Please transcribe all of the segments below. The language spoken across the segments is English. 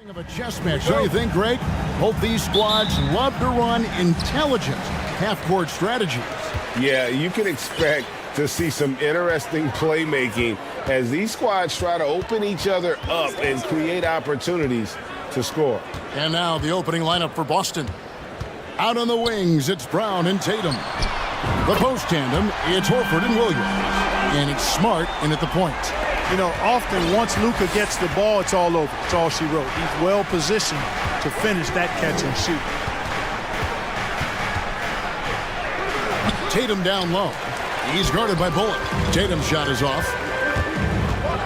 Of a chess match, don't you think, Greg? Both these squads love to run intelligent half-court strategies. Yeah, you can expect to see some interesting playmaking as these squads try to open each other up and create opportunities to score. And now the opening lineup for Boston. Out on the wings, it's Brown and Tatum. The post tandem, it's Horford and Williams. And it's Smart in at the point. You know, often once Luka gets the ball, it's all over. It's all she wrote. He's well positioned to finish that catch and shoot. Tatum down low. He's guarded by Bullock. Tatum's shot is off.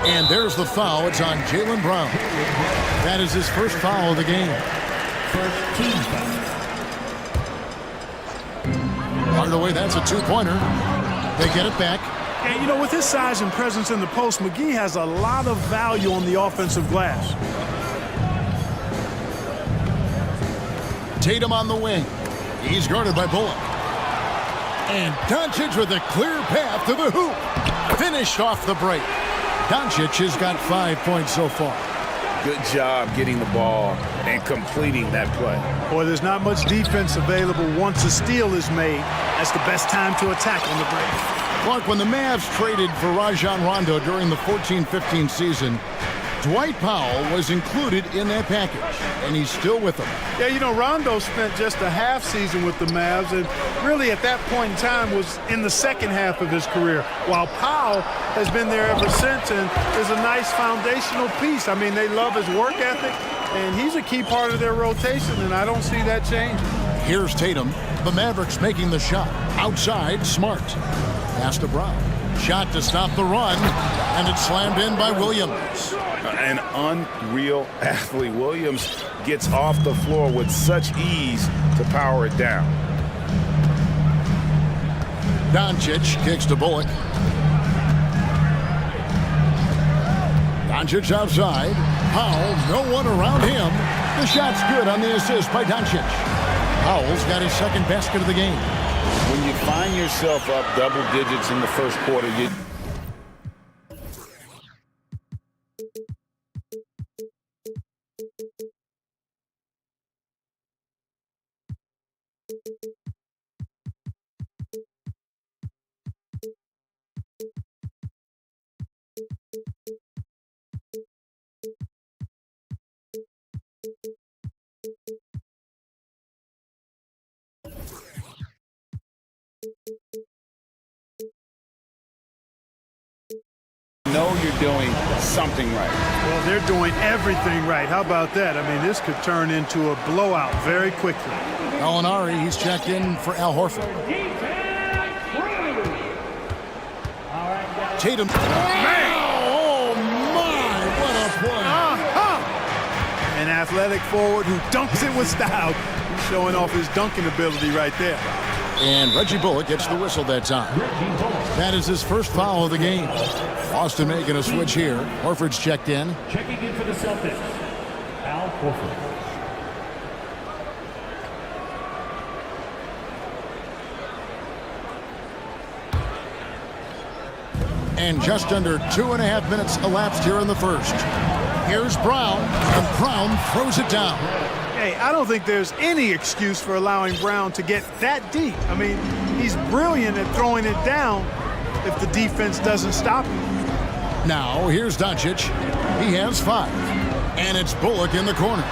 And there's the foul. It's on Jaylen Brown. That is his first foul of the game. First team foul. By the way, that's a two-pointer. They get it back. And, you know, with his size and presence in the post, McGee has a lot of value on the offensive glass. Tatum on the wing. He's guarded by Bullock. And Doncic with a clear path to the hoop. Finished off the break. Doncic has got 5 points so far. Good job getting the ball and completing that play. Boy, there's not much defense available once a steal is made. That's the best time to attack on the break. Clark, when the Mavs traded for Rajon Rondo during the 14-15 season, Dwight Powell was included in that package, and he's still with them. Yeah, you know, Rondo spent just a half season with the Mavs, and really at that point in time was in the second half of his career, while Powell has been there ever since and is a nice foundational piece. I mean, they love his work ethic, and he's a key part of their rotation, and I don't see that changing. Here's Tatum. The Mavericks making the shot. Outside, Smart. Pass to Brown. Shot to stop the run, and it's slammed in by Williams. An unreal athlete. Williams gets off the floor with such ease to power it down. Doncic kicks to Bullock. Doncic outside. Powell, no one around him. The shot's good on the assist by Doncic. Powell's got his second basket of the game. When you find yourself up double digits in the first quarter, you... know you're doing something right. Well, they're doing everything right. How about that? I mean, this could turn into a blowout very quickly. Gallinari, he's checked in for Al Horford. Tatum. Oh, my, what a play. An athletic forward who dunks it with style. He's showing off his dunking ability right there. And Reggie Bullock gets the whistle that time. That is his first foul of the game. Boston making a switch here. Horford's checked in. Checking in for the Celtics, Al Horford. And just under 2.5 minutes elapsed here in the first. Here's Brown, and Brown throws it down. Hey, I don't think there's any excuse for allowing Brown to get that deep. I mean, he's brilliant at throwing it down if the defense doesn't stop him. Now, here's Doncic. He has 5. And it's Bullock in the corner.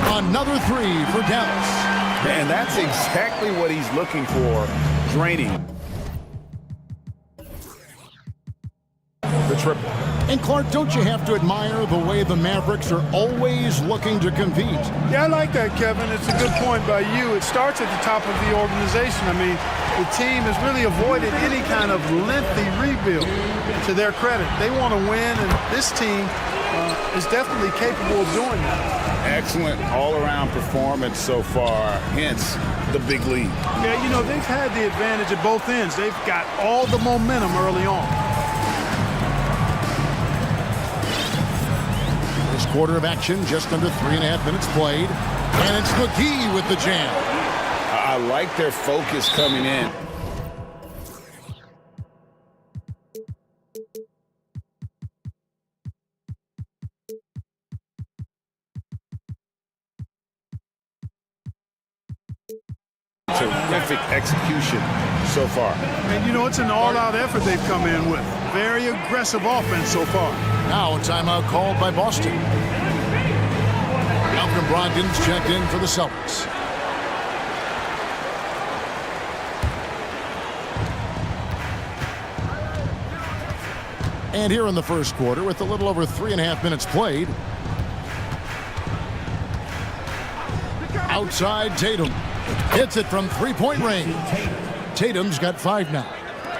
Another 3 for Dallas. And that's exactly what he's looking for, draining. The triple. And Clark, don't you have to admire the way the Mavericks are always looking to compete? Yeah, I like that, Kevin. It's a good point by you. It starts at the top of the organization. I mean, the team has really avoided any kind of lengthy rebuild, to their credit. They want to win, and this team is definitely capable of doing that. Excellent all-around performance so far, hence the big lead. Yeah, you know, they've had the advantage at both ends. They've got all the momentum early on. Quarter of action, just under 3.5 minutes played. And it's McGee with the jam. I like their focus coming in. terrific execution so far. And, you know, it's an all-out effort they've come in with. Very aggressive offense so far. Now a timeout called by Boston. Malcolm Brogdon's checked in for the Celtics. And here in the first quarter, with a little over 3.5 minutes played, outside Tatum hits it from three-point range. Tatum's got 5 now.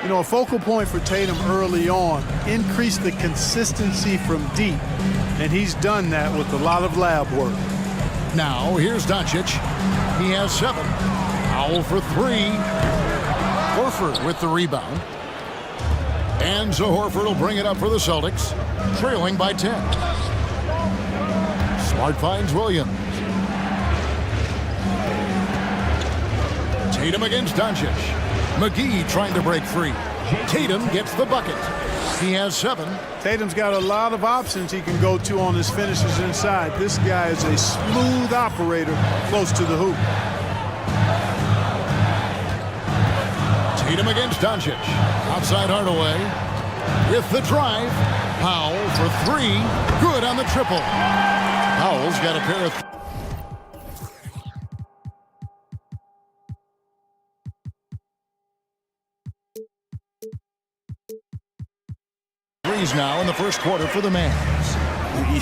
You know, a focal point for Tatum early on, increase the consistency from deep, and he's done that with a lot of lab work. Now here's Doncic. He has 7. Foul for 3. Horford with the rebound. And so Horford will bring it up for the Celtics, trailing by 10. Smart finds Williams. Tatum against Doncic. McGee trying to break free. Tatum gets the bucket. He has 7. Tatum's got a lot of options he can go to on his finishes inside. This guy is a smooth operator close to the hoop. Tatum against Doncic. Outside Hardaway. With the drive. Powell for 3. Good on the triple. Powell's got a pair of threes now in the first quarter for the Mavs.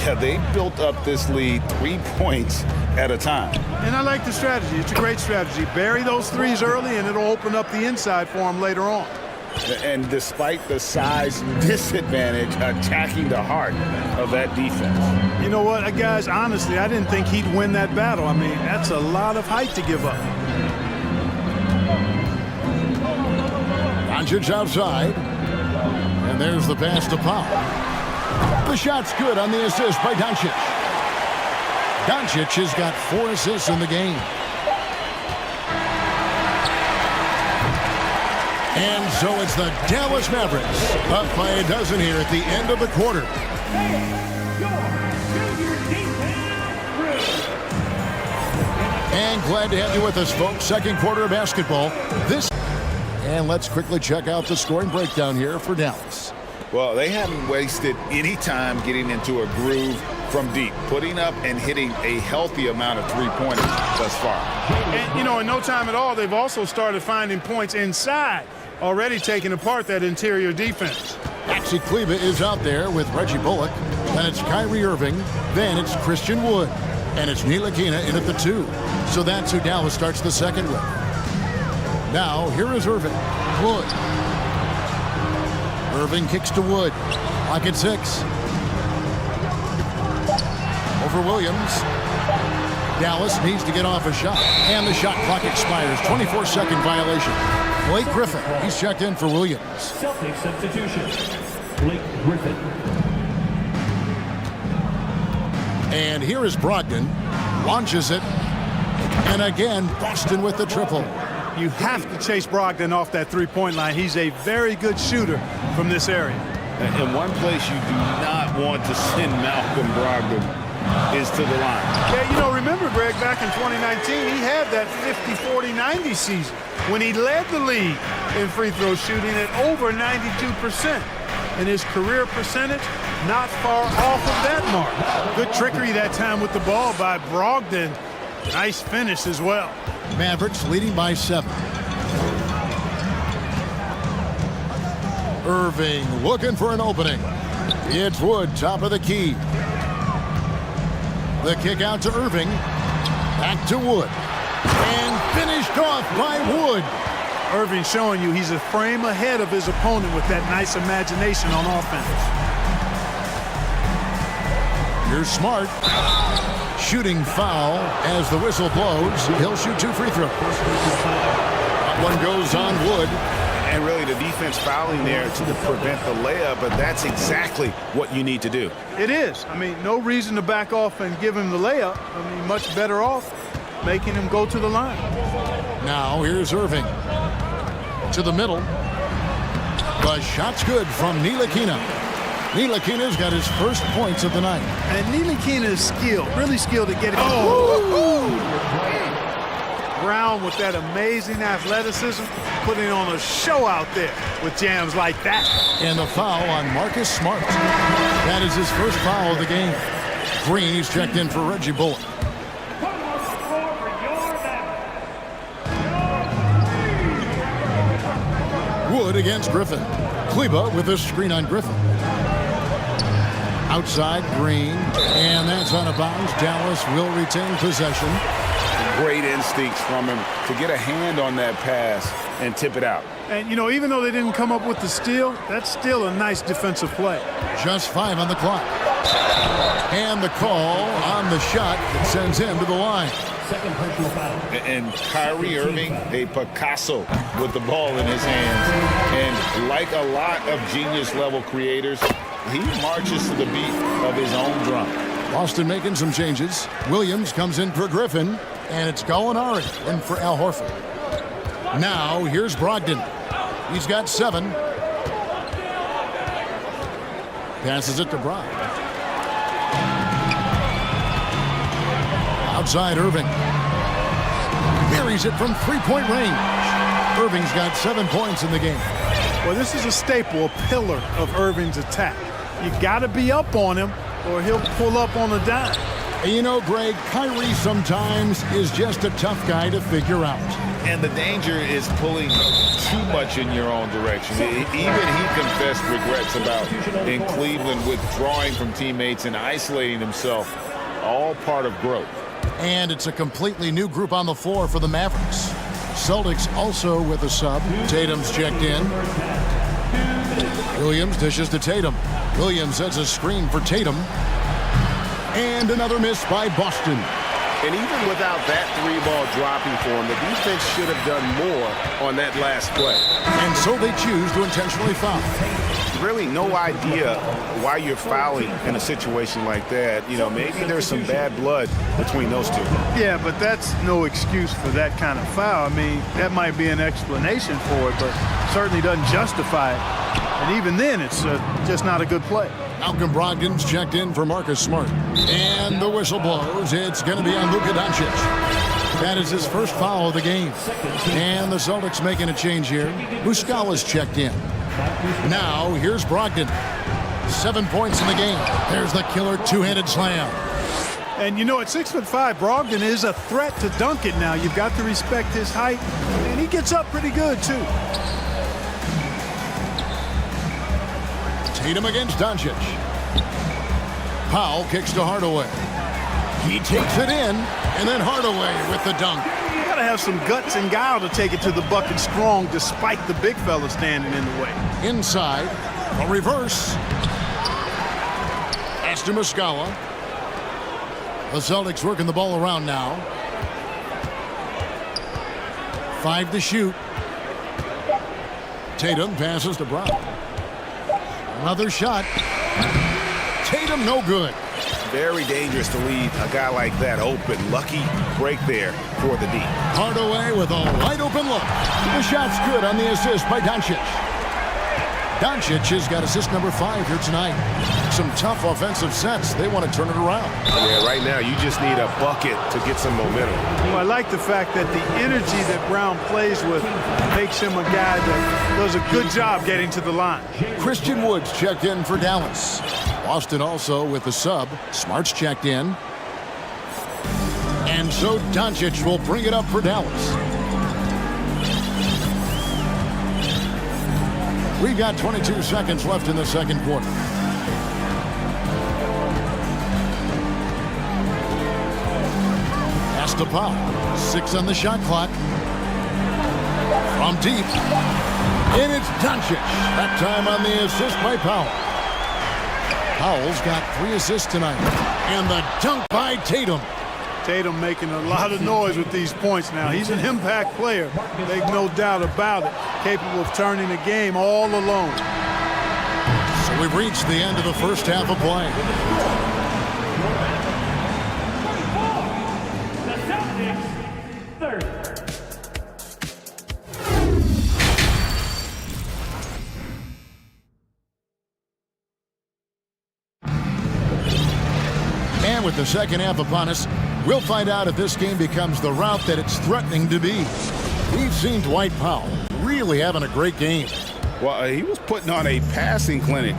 Yeah, they built up this lead 3 points at a time. And I like the strategy. It's a great strategy. Bury those threes early, and it'll open up the inside for him later on. And despite the size disadvantage, attacking the heart of that defense. You know what, guys, honestly, I didn't think he'd win that battle. I mean, that's a lot of height to give up. Doncic outside. And there's the pass to Powell. The shot's good on the assist by Doncic. Doncic has got 4 assists in the game. And so it's the Dallas Mavericks up by a dozen here at the end of the quarter. And glad to have you with us, folks. Second quarter of basketball. And let's quickly check out the scoring breakdown here for Dallas. Well, they haven't wasted any time getting into a groove from deep, putting up and hitting a healthy amount of three-pointers thus far. And, you know, in no time at all, they've also started finding points inside, already taking apart that interior defense. Maxi Kleba is out there with Reggie Bullock. Then it's Kyrie Irving. Then it's Christian Wood. And it's Ntilikina in at the 2. So that's who Dallas starts the second with. Now, here is Irving. Wood. Irving kicks to Wood. Clock at 6. Over Williams. Dallas needs to get off a shot. And the shot clock expires. 24-second violation. Blake Griffin. He's checked in for Williams. Celtics substitution. Blake Griffin. And here is Brogdon. Launches it. And again, Boston with the triple. You have to chase Brogdon off that three-point line. He's a very good shooter from this area. And one place you do not want to send Malcolm Brogdon is to the line. Yeah, you know, remember, Greg, back in 2019, he had that 50-40-90 season when he led the league in free throw shooting at over 92%. And his career percentage not far off of that mark. Good trickery that time with the ball by Brogdon. Nice finish as well. Mavericks leading by 7. Irving looking for an opening. It's Wood, top of the key. The kick out to Irving. Back to Wood. And finished off by Wood. Irving showing you he's a frame ahead of his opponent with that nice imagination on offense. Here's Smart. Shooting foul as the whistle blows. He'll shoot 2 free throws. That one goes on Wood. And really the defense fouling there to prevent the layup, but that's exactly what you need to do. It is. I mean, no reason to back off and give him the layup. I mean, much better off making him go to the line. Now here's Irving. To the middle. The shot's good from Ntilikina. Ntilikina's got his first points of the night. And Ntilikina is skilled, really skilled at getting. Brown, with that amazing athleticism, putting on a show out there with jams like that. And the foul on Marcus Smart. That is his first foul of the game. Green, he's checked in for Reggie Bullock. Wood against Griffin. Kleba with a screen on Griffin. Outside, Green, and that's out of bounds. Dallas will retain possession. Great instincts from him to get a hand on that pass and tip it out. And, you know, even though they didn't come up with the steal, that's still a nice defensive play. Just 5 on the clock. And the call on the shot that sends him to the line. Second personal foul. And Kyrie Irving, a Picasso with the ball in his hands. And like a lot of genius-level creators, he marches to the beat of his own drum. Boston making some changes. Williams comes in for Griffin, and it's Gallinari in for Al Horford. Now, here's Brogdon. He's got 7. Passes it to Brock. Outside Irving. Buries it from three-point range. Irving's got 7 points in the game. Well, this is a staple, a pillar of Irving's attack. You got to be up on him, or he'll pull up on a dime. And you know, Greg, Kyrie sometimes is just a tough guy to figure out. And the danger is pulling too much in your own direction. Even he confessed regrets about in Cleveland withdrawing from teammates and isolating himself. All part of growth. And it's a completely new group on the floor for the Mavericks. Celtics also with a sub. Tatum's checked in. Williams dishes to Tatum. Williams sets a screen for Tatum. And another miss by Boston. And even without that 3-ball dropping for him, the defense should have done more on that last play. And so they choose to intentionally foul. Really no idea why you're fouling in a situation like that. You know, maybe there's some bad blood between those two. Yeah, but that's no excuse for that kind of foul. I mean, that might be an explanation for it, but certainly doesn't justify it. And even then, it's just not a good play. Malcolm Brogdon's checked in for Marcus Smart. And the whistle blows. It's going to be on Luka Doncic. That is his first foul of the game. And the Celtics making a change here. Muscala's checked in. Now, here's Brogdon. 7 points in the game. There's the killer two-handed slam. And, you know, at 6'5", Brogdon is a threat to dunk it now. You've got to respect his height. And he gets up pretty good, too. Tatum against Doncic. Powell kicks to Hardaway. He takes it in, and then Hardaway with the dunk. You got to have some guts and guile to take it to the bucket strong despite the big fella standing in the way. Inside, a reverse. Pass to Muscala. The Celtics working the ball around now. 5 to shoot. Tatum passes to Brown. Another shot. Tatum no good. Very dangerous to leave a guy like that open. Lucky break there for the D. Hardaway with a wide open look. The shot's good on the assist by Doncic. Doncic has got assist number 5 here tonight. Some tough offensive sets. They want to turn it around. Yeah, right now you just need a bucket to get some momentum. Well, I like the fact that the energy that Brown plays with makes him a guy that does a good job getting to the line. Christian Wood's checked in for Dallas. Boston also with the sub. Smart's checked in. And so Doncic will bring it up for Dallas. We've got 22 seconds left in the second quarter. Pass to Powell. 6 on the shot clock. From deep. And it's Doncic. That time on the assist by Powell. Powell's got 3 assists tonight. And the dunk by Tatum. Tatum making a lot of noise with these points now. He's an impact player. Make no doubt about it. Capable of turning the game all alone. So we've reached the end of the first half of play. The Celtics, 30. And with the second half upon us. We'll find out if this game becomes the route that it's threatening to be. We've seen Dwight Powell really having a great game. Well, he was putting on a passing clinic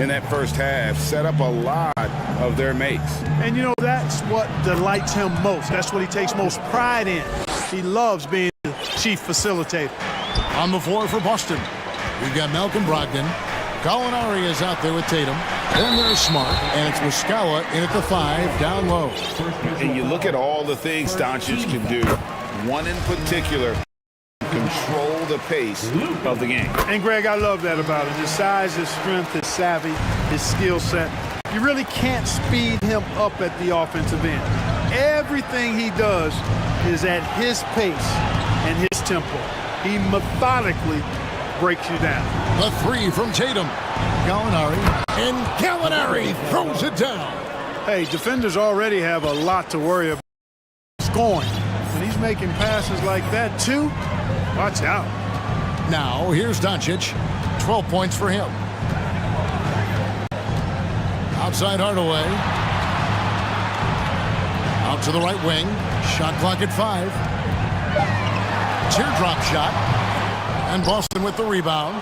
in that first half, set up a lot of their mates. And you know, that's what delights him most. That's what he takes most pride in. He loves being the chief facilitator. On the floor for Boston, we've got Malcolm Brogdon. Gallinari is out there with Tatum. Then there's Smart, and it's Muscala in at the 5, down low. And you look at all the things Doncic can do. One in particular, control the pace of the game. And Greg, I love that about him. His size, his strength, his savvy, his skill set. You really can't speed him up at the offensive end. Everything he does is at his pace and his tempo. He methodically breaks you down. The 3 from Tatum. Gallinari, and Gallinari throws it down. Hey, defenders already have a lot to worry about scoring. When he's making passes like that, too, watch out. Now, here's Doncic. 12 points for him. Outside Hardaway. Out to the right wing. Shot clock at 5. Teardrop shot. And Boston with the rebound.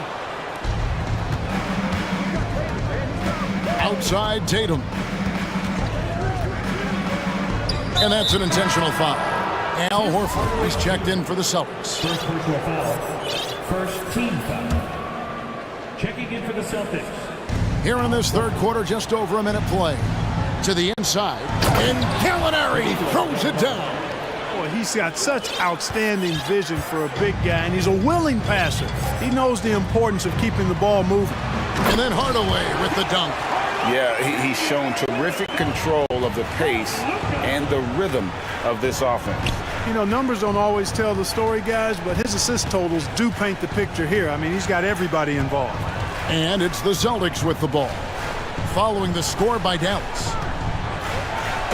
Outside Tatum. And that's an intentional foul. Al Horford is checked in for the Celtics. First personal foul. First team foul. Checking in for the Celtics. Here in this third quarter, just over a minute play. To the inside. And Gallinari throws it down. Boy, he's got such outstanding vision for a big guy, and he's a willing passer. He knows the importance of keeping the ball moving. And then Hardaway with the dunk. Yeah, he's shown terrific control of the pace and the rhythm of this offense. You know, numbers don't always tell the story, guys, but his assist totals do paint the picture here. I mean, he's got everybody involved. And it's the Celtics with the ball. Following the score by Dallas.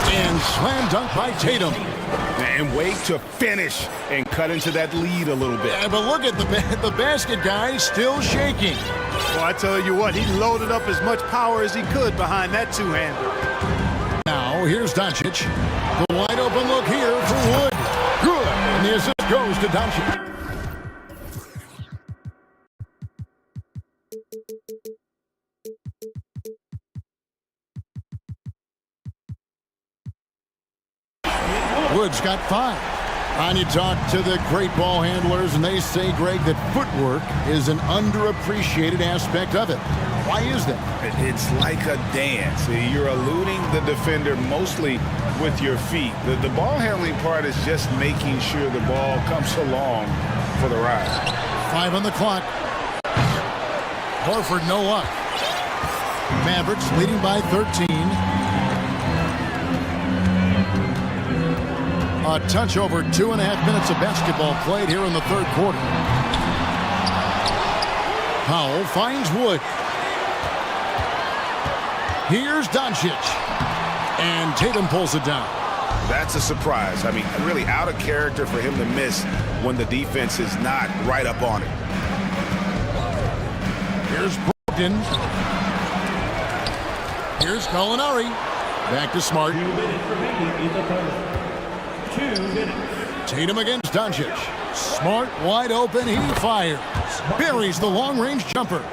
And slam dunk by Tatum. And wait to finish and cut into that lead a little bit. Yeah, but look at the basket guy still shaking. Well, I tell you what, he loaded up as much power as he could behind that two-hander. Now, here's Doncic. The wide open look here for Wood. Good. And the assist goes to Doncic. Wood's got 5. And you talk to the great ball handlers, and they say, Greg, that footwork is an underappreciated aspect of it. Why is that? It's like a dance. You're eluding the defender mostly with your feet. The ball handling part is just making sure the ball comes along for the ride. 5 on the clock. Horford, no luck. Mavericks leading by 13. A touch over 2.5 minutes of basketball played here in the third quarter. Powell finds Wood. Here's Doncic. And Tatum pulls it down. That's a surprise. I mean, really out of character for him to miss when the defense is not right up on it. Here's Brogdon. Here's Gallinari. Back to Smart. 2 minutes remaining in the third. 2 minutes. Tatum against Doncic. Smart wide open. He fires. Buries the long-range jumper.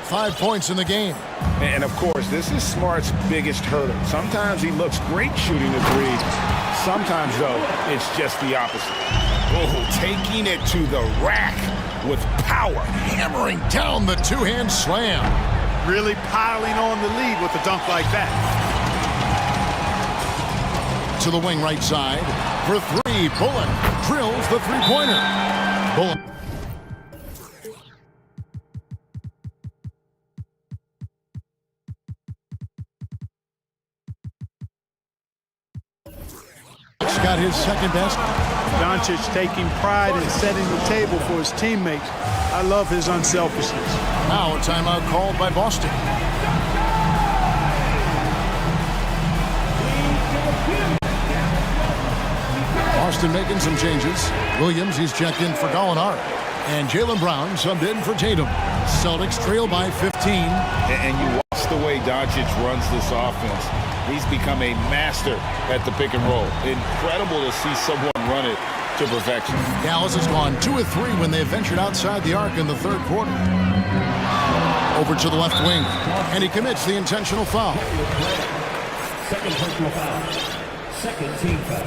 5 points in the game. And, of course, this is Smart's biggest hurdle. Sometimes he looks great shooting the three. Sometimes, though, it's just the opposite. Oh, taking it to the rack with power. Hammering down the two-hand slam. Really piling on the lead with a dunk like that. To the wing right side. For 3, Bullock drills the three-pointer. Bullock. Got his second best. Doncic taking pride in setting the table for his teammates. I love his unselfishness. Now a timeout called by Boston. Boston making some changes. Williams, he's checked in for Gallinari. And Jaylen Brown subbed in for Tatum. Celtics trail by 15. And you watch the way Doncic runs this offense. He's become a master at the pick and roll. Incredible to see someone run it to perfection. Dallas has gone 2 of 3 when they ventured outside the arc in the third quarter. Over to the left wing, and he commits the intentional foul. Second personal foul. Second team foul.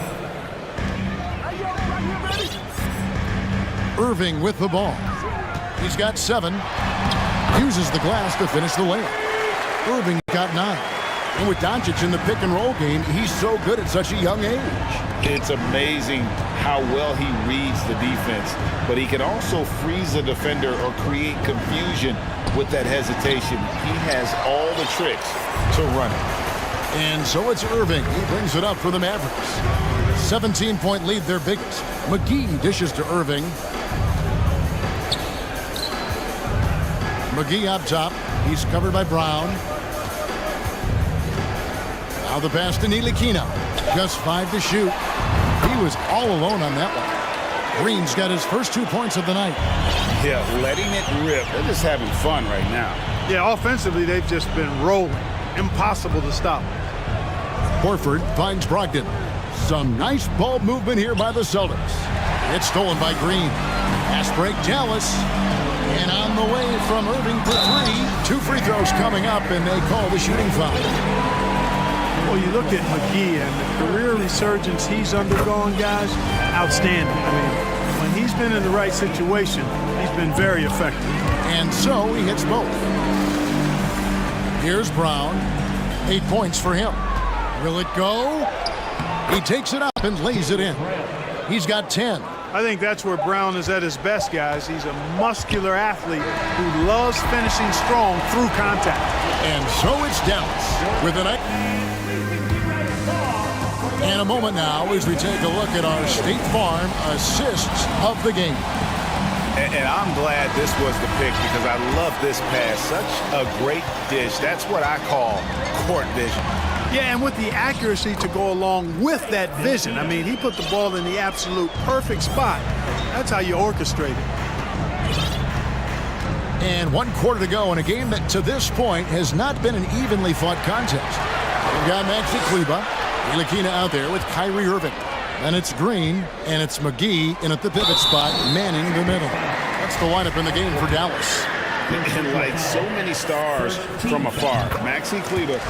Irving with the ball. He's got 7. Uses the glass to finish the layup. Irving got 9. And with Doncic in the pick and roll game, he's so good at such a young age. It's amazing how well he reads the defense, but he can also freeze a defender or create confusion with that hesitation. He has all the tricks to run it. And so it's Irving. He brings it up for the Mavericks. 17-point lead, their biggest. McGee dishes to Irving. McGee up top. He's covered by Brown. Now the pass to Ntilikina. Just 5 to shoot. He was all alone on that one. Green's got his first 2 points of the night. Yeah, letting it rip. They're just having fun right now. Yeah, offensively, they've just been rolling. Impossible to stop. Horford finds Brogdon. Some nice ball movement here by the Celtics. It's stolen by Green. Pass break, Dallas. And on the way from Irving for 3. 2 free throws coming up, and they call the shooting foul. Well, you look at McGee and the career resurgence he's undergone, guys, outstanding. I mean, when he's been in the right situation, he's been very effective. And so he hits both. Here's Brown. 8 points for him. Will it go? He takes it up and lays it in. He's got 10. I think that's where Brown is at his best, guys. He's a muscular athlete who loves finishing strong through contact. And so it's Dallas with an... And a moment now as we take a look at our State Farm assists of the game. And I'm glad this was the pick because I love this pass. Such a great dish. That's what I call court vision. Yeah, and with the accuracy to go along with that vision. I mean, he put the ball in the absolute perfect spot. That's how you orchestrate it. And 1 quarter to go in a game that to this point has not been an evenly fought contest. We've got Maxi Kleber. Ntilikina out there with Kyrie Irving. Then it's Green, and it's McGee in at the pivot spot, manning the middle. That's the lineup in the game for Dallas. And like so many stars from afar, Maxi Kleber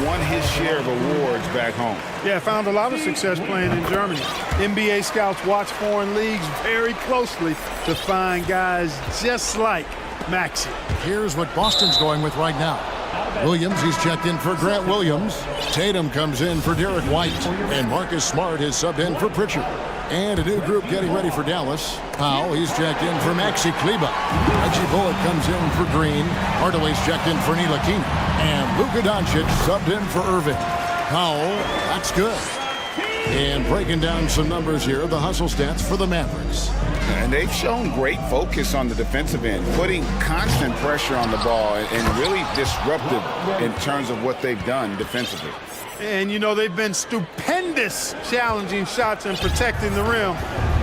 won his share of awards back home. Yeah, found a lot of success playing in Germany. NBA scouts watch foreign leagues very closely to find guys just like Maxi. Here's what Boston's going with right now. Williams, he's checked in for Grant Williams. Tatum comes in for Derek White. And Marcus Smart is subbed in for Pritchard. And a new group getting ready for Dallas. Powell, he's checked in for Maxi Kleber. Reggie Bullock comes in for Green. Hardaway's checked in for Ntilikina. And Luka Doncic subbed in for Irving. Powell, that's good. And breaking down some numbers here, the hustle stats for the Mavericks. And they've shown great focus on the defensive end, putting constant pressure on the ball and really disruptive in terms of what they've done defensively. And, you know, they've been stupendous challenging shots and protecting the rim.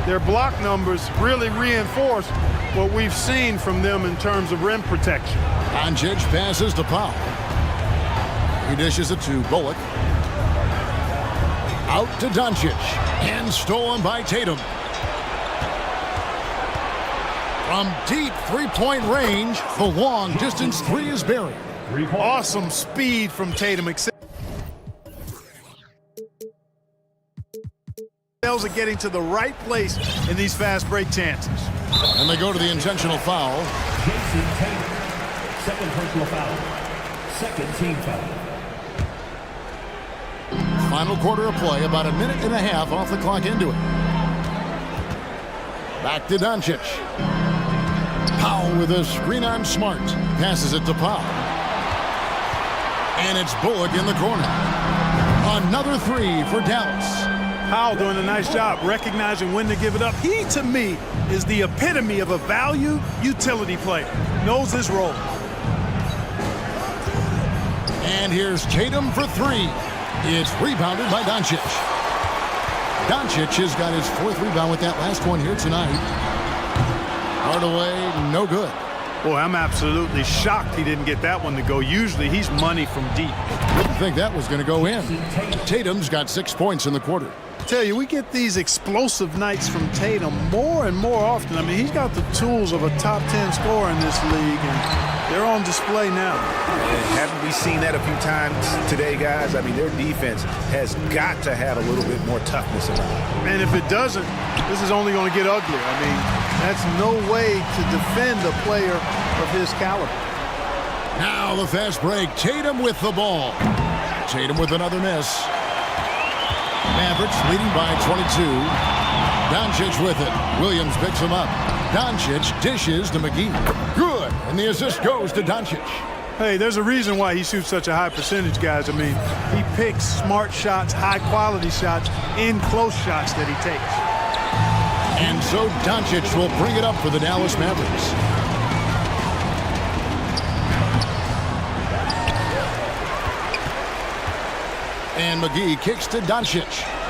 Their block numbers really reinforce what we've seen from them in terms of rim protection. Doncic passes to Powell. He dishes it to Bullock. Out to Doncic. And stolen by Tatum. From deep three-point range, the long-distance 3 is buried. Awesome speed from Tatum. Are getting to the right place in these fast break chances. And they go to the intentional foul. Jason Tatum. Second personal foul. Second team foul. Final quarter of play, about a minute and a half off the clock into it. Back to Doncic. Powell with a screen on Smart. Passes it to Powell. And it's Bullock in the corner. Another 3 for Dallas. Powell doing a nice job recognizing when to give it up. He, to me, is the epitome of a value utility player. Knows his role. And here's Tatum for 3. It's rebounded by Doncic. Doncic has got his 4th rebound with that last one here tonight. Hardaway, no good. Boy, I'm absolutely shocked he didn't get that one to go. Usually he's money from deep. think that was going to go in. Tatum's got 6 points in the quarter. Tell you, we get these explosive nights from Tatum more and more often. I mean, he's got the tools of a top 10 scorer in this league, and they're on display now. And haven't we seen that a few times today, guys? I mean, their defense has got to have a little bit more toughness about it. And if it doesn't, this is only going to get uglier. I mean, that's no way to defend a player of his caliber. Now the fast break. Tatum with the ball. Tatum with another miss. Mavericks leading by 22. Doncic with it. Williams picks him up. Doncic dishes to McGee. Good. And the assist goes to Doncic. Hey, there's a reason why he shoots such a high percentage, guys. I mean, he picks smart shots, high-quality shots, in close shots that he takes. And so Doncic will bring it up for the Dallas Mavericks. And McGee kicks to Doncic.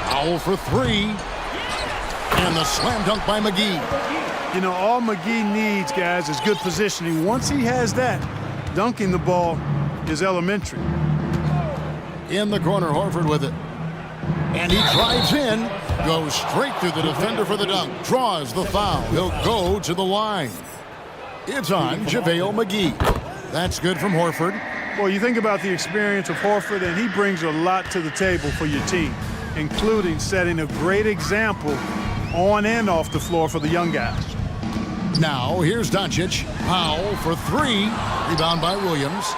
Foul for three. And the slam dunk by McGee. You know, all McGee needs, guys, is good positioning. Once he has that, dunking the ball is elementary. In the corner, Horford with it. And he drives in, goes straight through the defender for the dunk, draws the foul. He'll go to the line. It's on JaVale McGee. That's good from Horford. Well, you think about the experience of Horford, and he brings a lot to the table for your team, including setting a great example on and off the floor for the young guys. Now, here's Doncic. Powell for three. Rebound by Williams.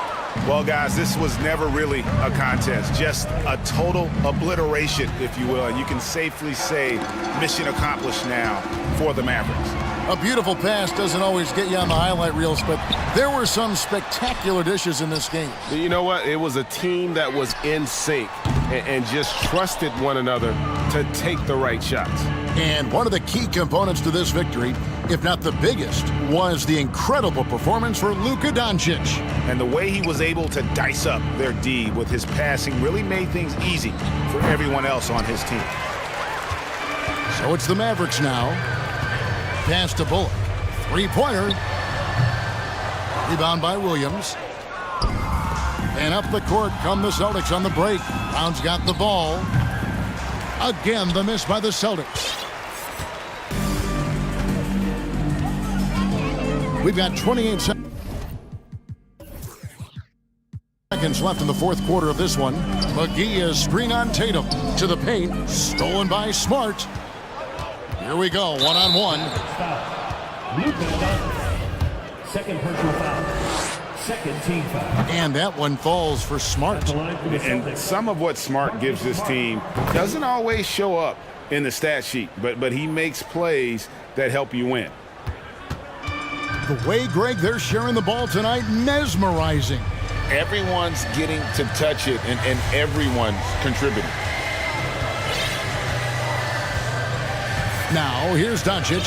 Well, guys, this was never really a contest, just a total obliteration, if you will. And you can safely say mission accomplished now for the Mavericks. A beautiful pass doesn't always get you on the highlight reels, but there were some spectacular dishes in this game. You know what? It was a team that was in sync and just trusted one another to take the right shots. And one of the key components to this victory, if not the biggest, was the incredible performance for Luka Doncic. And the way he was able to dice up their D with his passing really made things easy for everyone else on his team. So it's the Mavericks now. Pass to Bullock. Three-pointer. Rebound by Williams. And up the court come the Celtics on the break. Brown's got the ball. Again, the miss by the Celtics. We've got 28 seconds left in the fourth quarter of this one. McGee is screen on Tatum. To the paint. Stolen by Smart. Here we go, one-on-one. Second personal foul. Second team foul. And that one falls for Smart. And some of what Smart gives this team doesn't always show up in the stat sheet, but he makes plays that help you win. The way, Greg, they're sharing the ball tonight, mesmerizing. Everyone's getting to touch it, and everyone's contributing. Now, here's Doncic.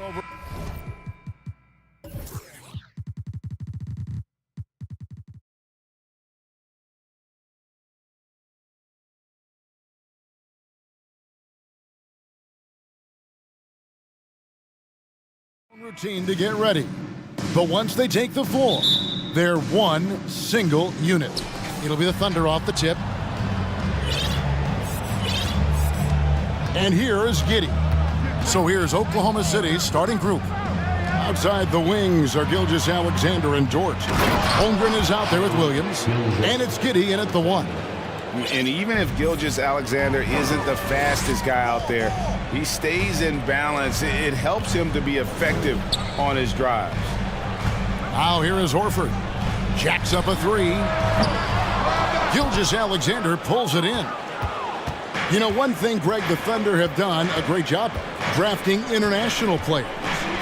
Over. Routine to get ready. But once they take the floor, they're one single unit. It'll be the Thunder off the tip. And here is Giddey. So here's Oklahoma City's starting group. Outside the wings are Gilgeous-Alexander and Dort. Holmgren is out there with Williams. And it's Giddey in at the one. And even if Gilgeous-Alexander isn't the fastest guy out there, he stays in balance. It helps him to be effective on his drives. Now here is Horford. Jacks up a three. Gilgeous-Alexander pulls it in. You know, one thing Greg, the Thunder have done a great job of, drafting international players.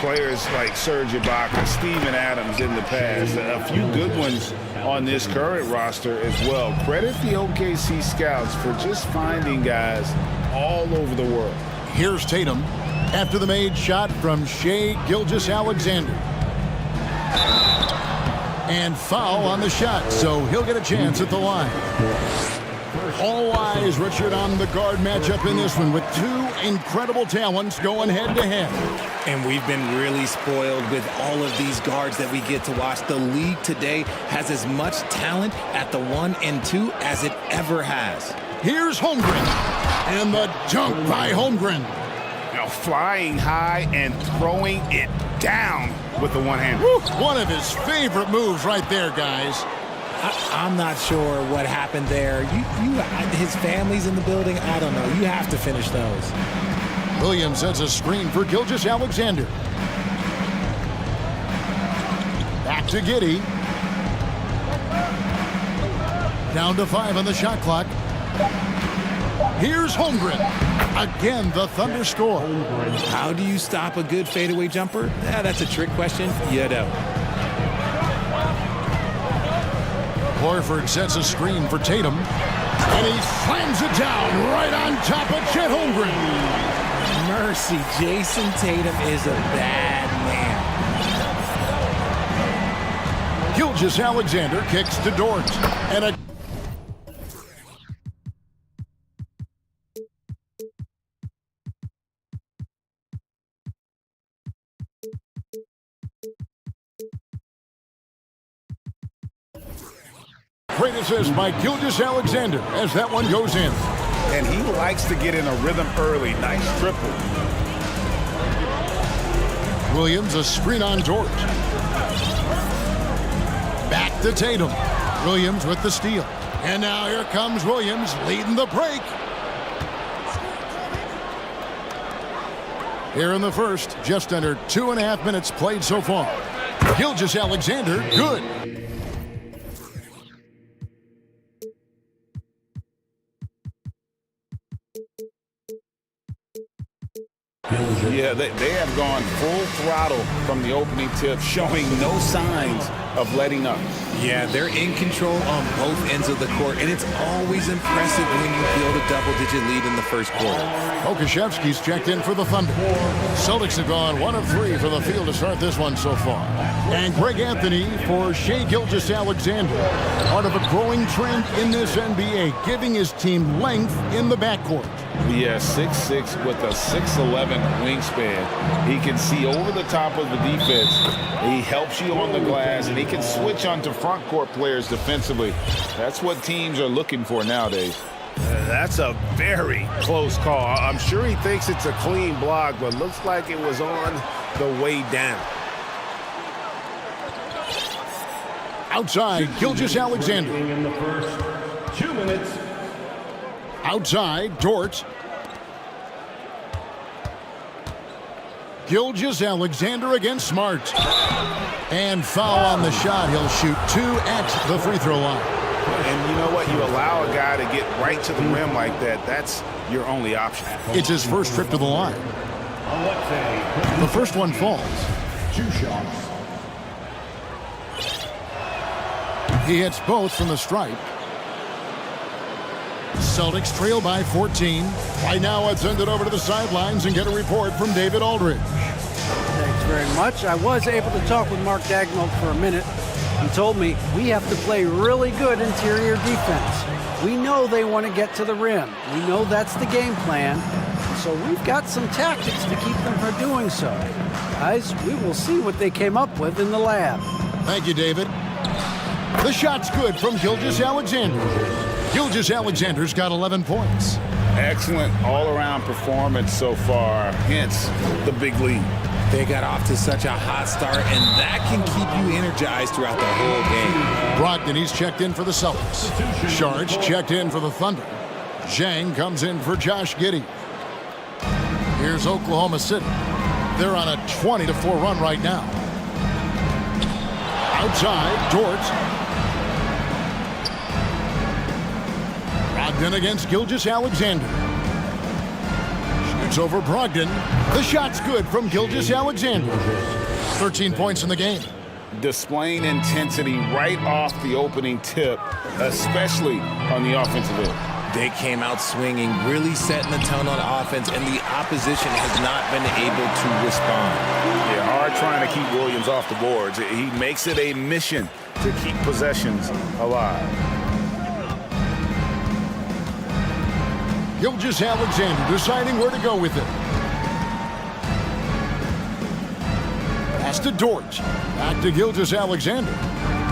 Players like Serge Ibaka, Steven Adams in the past, a few good ones on this current roster as well. Credit the OKC scouts for just finding guys all over the world. Here's Tatum after the made shot from Shai Gilgeous-Alexander. And foul on the shot, so he'll get a chance at the line. All eyes, Richard, on the guard matchup in this one with two incredible talents going head-to-head. And we've been really spoiled with all of these guards that we get to watch. The league today has as much talent at the 1 and 2 as it ever has. Here's Holmgren, and the dunk by Holmgren. Now flying high and throwing it down with the one hand. One of his favorite moves right there, guys. I'm not sure what happened there. His family's in the building. I don't know. You have to finish those. Williams sets a screen for Gilgeous-Alexander. Back to Giddey. Down to 5 on the shot clock. Here's Holmgren. Again, the Thunder score. How do you stop a good fadeaway jumper? That's a trick question. You don't. Horford sets a screen for Tatum. And he slams it down right on top of Chet Holmgren. Mercy, Jason Tatum is a bad man. Gilgeous-Alexander kicks to Dort. And a great assist by Gilgeous-Alexander as that one goes in. And he likes to get in a rhythm early. Nice triple. Williams, a screen on Dort. Back to Tatum. Williams with the steal. And now here comes Williams leading the break. Here in the first, just under 2.5 minutes played so far. Gilgeous-Alexander, good. Yeah, they have gone full throttle from the opening tip, showing no signs of letting up. Yeah, they're in control on both ends of the court, and it's always impressive when you build a double-digit lead in the first quarter. Okashevsky's checked in for the Thunder. Celtics have gone 1 of 3 for the field to start this one so far. And Greg Anthony for Shai Gilgeous-Alexander. Part of a growing trend in this NBA, giving his team length in the backcourt. Yeah, 6'6" with a 6'11" wingspan. He can see over the top of the defense. He helps you on the glass, and he can switch onto front court players defensively. That's what teams are looking for nowadays. That's a very close call. I'm sure he thinks it's a clean block, but looks like it was on the way down. Outside, Gilgeous-Alexander. In the first 2 minutes. Outside, Dort. Gilgeous-Alexander against Smart. And foul on the shot. He'll shoot 2 at the free throw line. And you know what? You allow a guy to get right to the rim like that. That's your only option. It's his first trip to the line. The first one falls. 2 shots. He hits both from the stripe. Celtics trail by 14. Right now, let's send it over to the sidelines and get a report from David Aldridge. very much. I was able to talk with Mark Dagnall for a minute. He told me we have to play really good interior defense. We know they want to get to the rim. We know that's the game plan. So we've got some tactics to keep them from doing so. Guys, we will see what they came up with in the lab. Thank you, David. The shot's good from Gilgeous-Alexander. Gilgeous-Alexander's got 11 points. Excellent all-around performance so far, hence the big lead. They got off to such a hot start, and that can keep you energized throughout the whole game. Brogdon, he's checked in for the Celtics. Sharge checked in for the Thunder. Zhang comes in for Josh Giddey. Here's Oklahoma City. They're on a 20-4 run right now. Outside, Dort. Brogdon against Gilgeous-Alexander. Shoots over Brogdon. The shot's good from Gilgeous-Alexander. 13 points in the game. Displaying intensity right off the opening tip, especially on the offensive end. They came out swinging, really setting the tone on offense, and the opposition has not been able to respond. Yeah, hard trying to keep Williams off the boards. He makes it a mission to keep possessions alive. Gilgeous-Alexander deciding where to go with it. Pass to Dort. Back to Gilgeous-Alexander.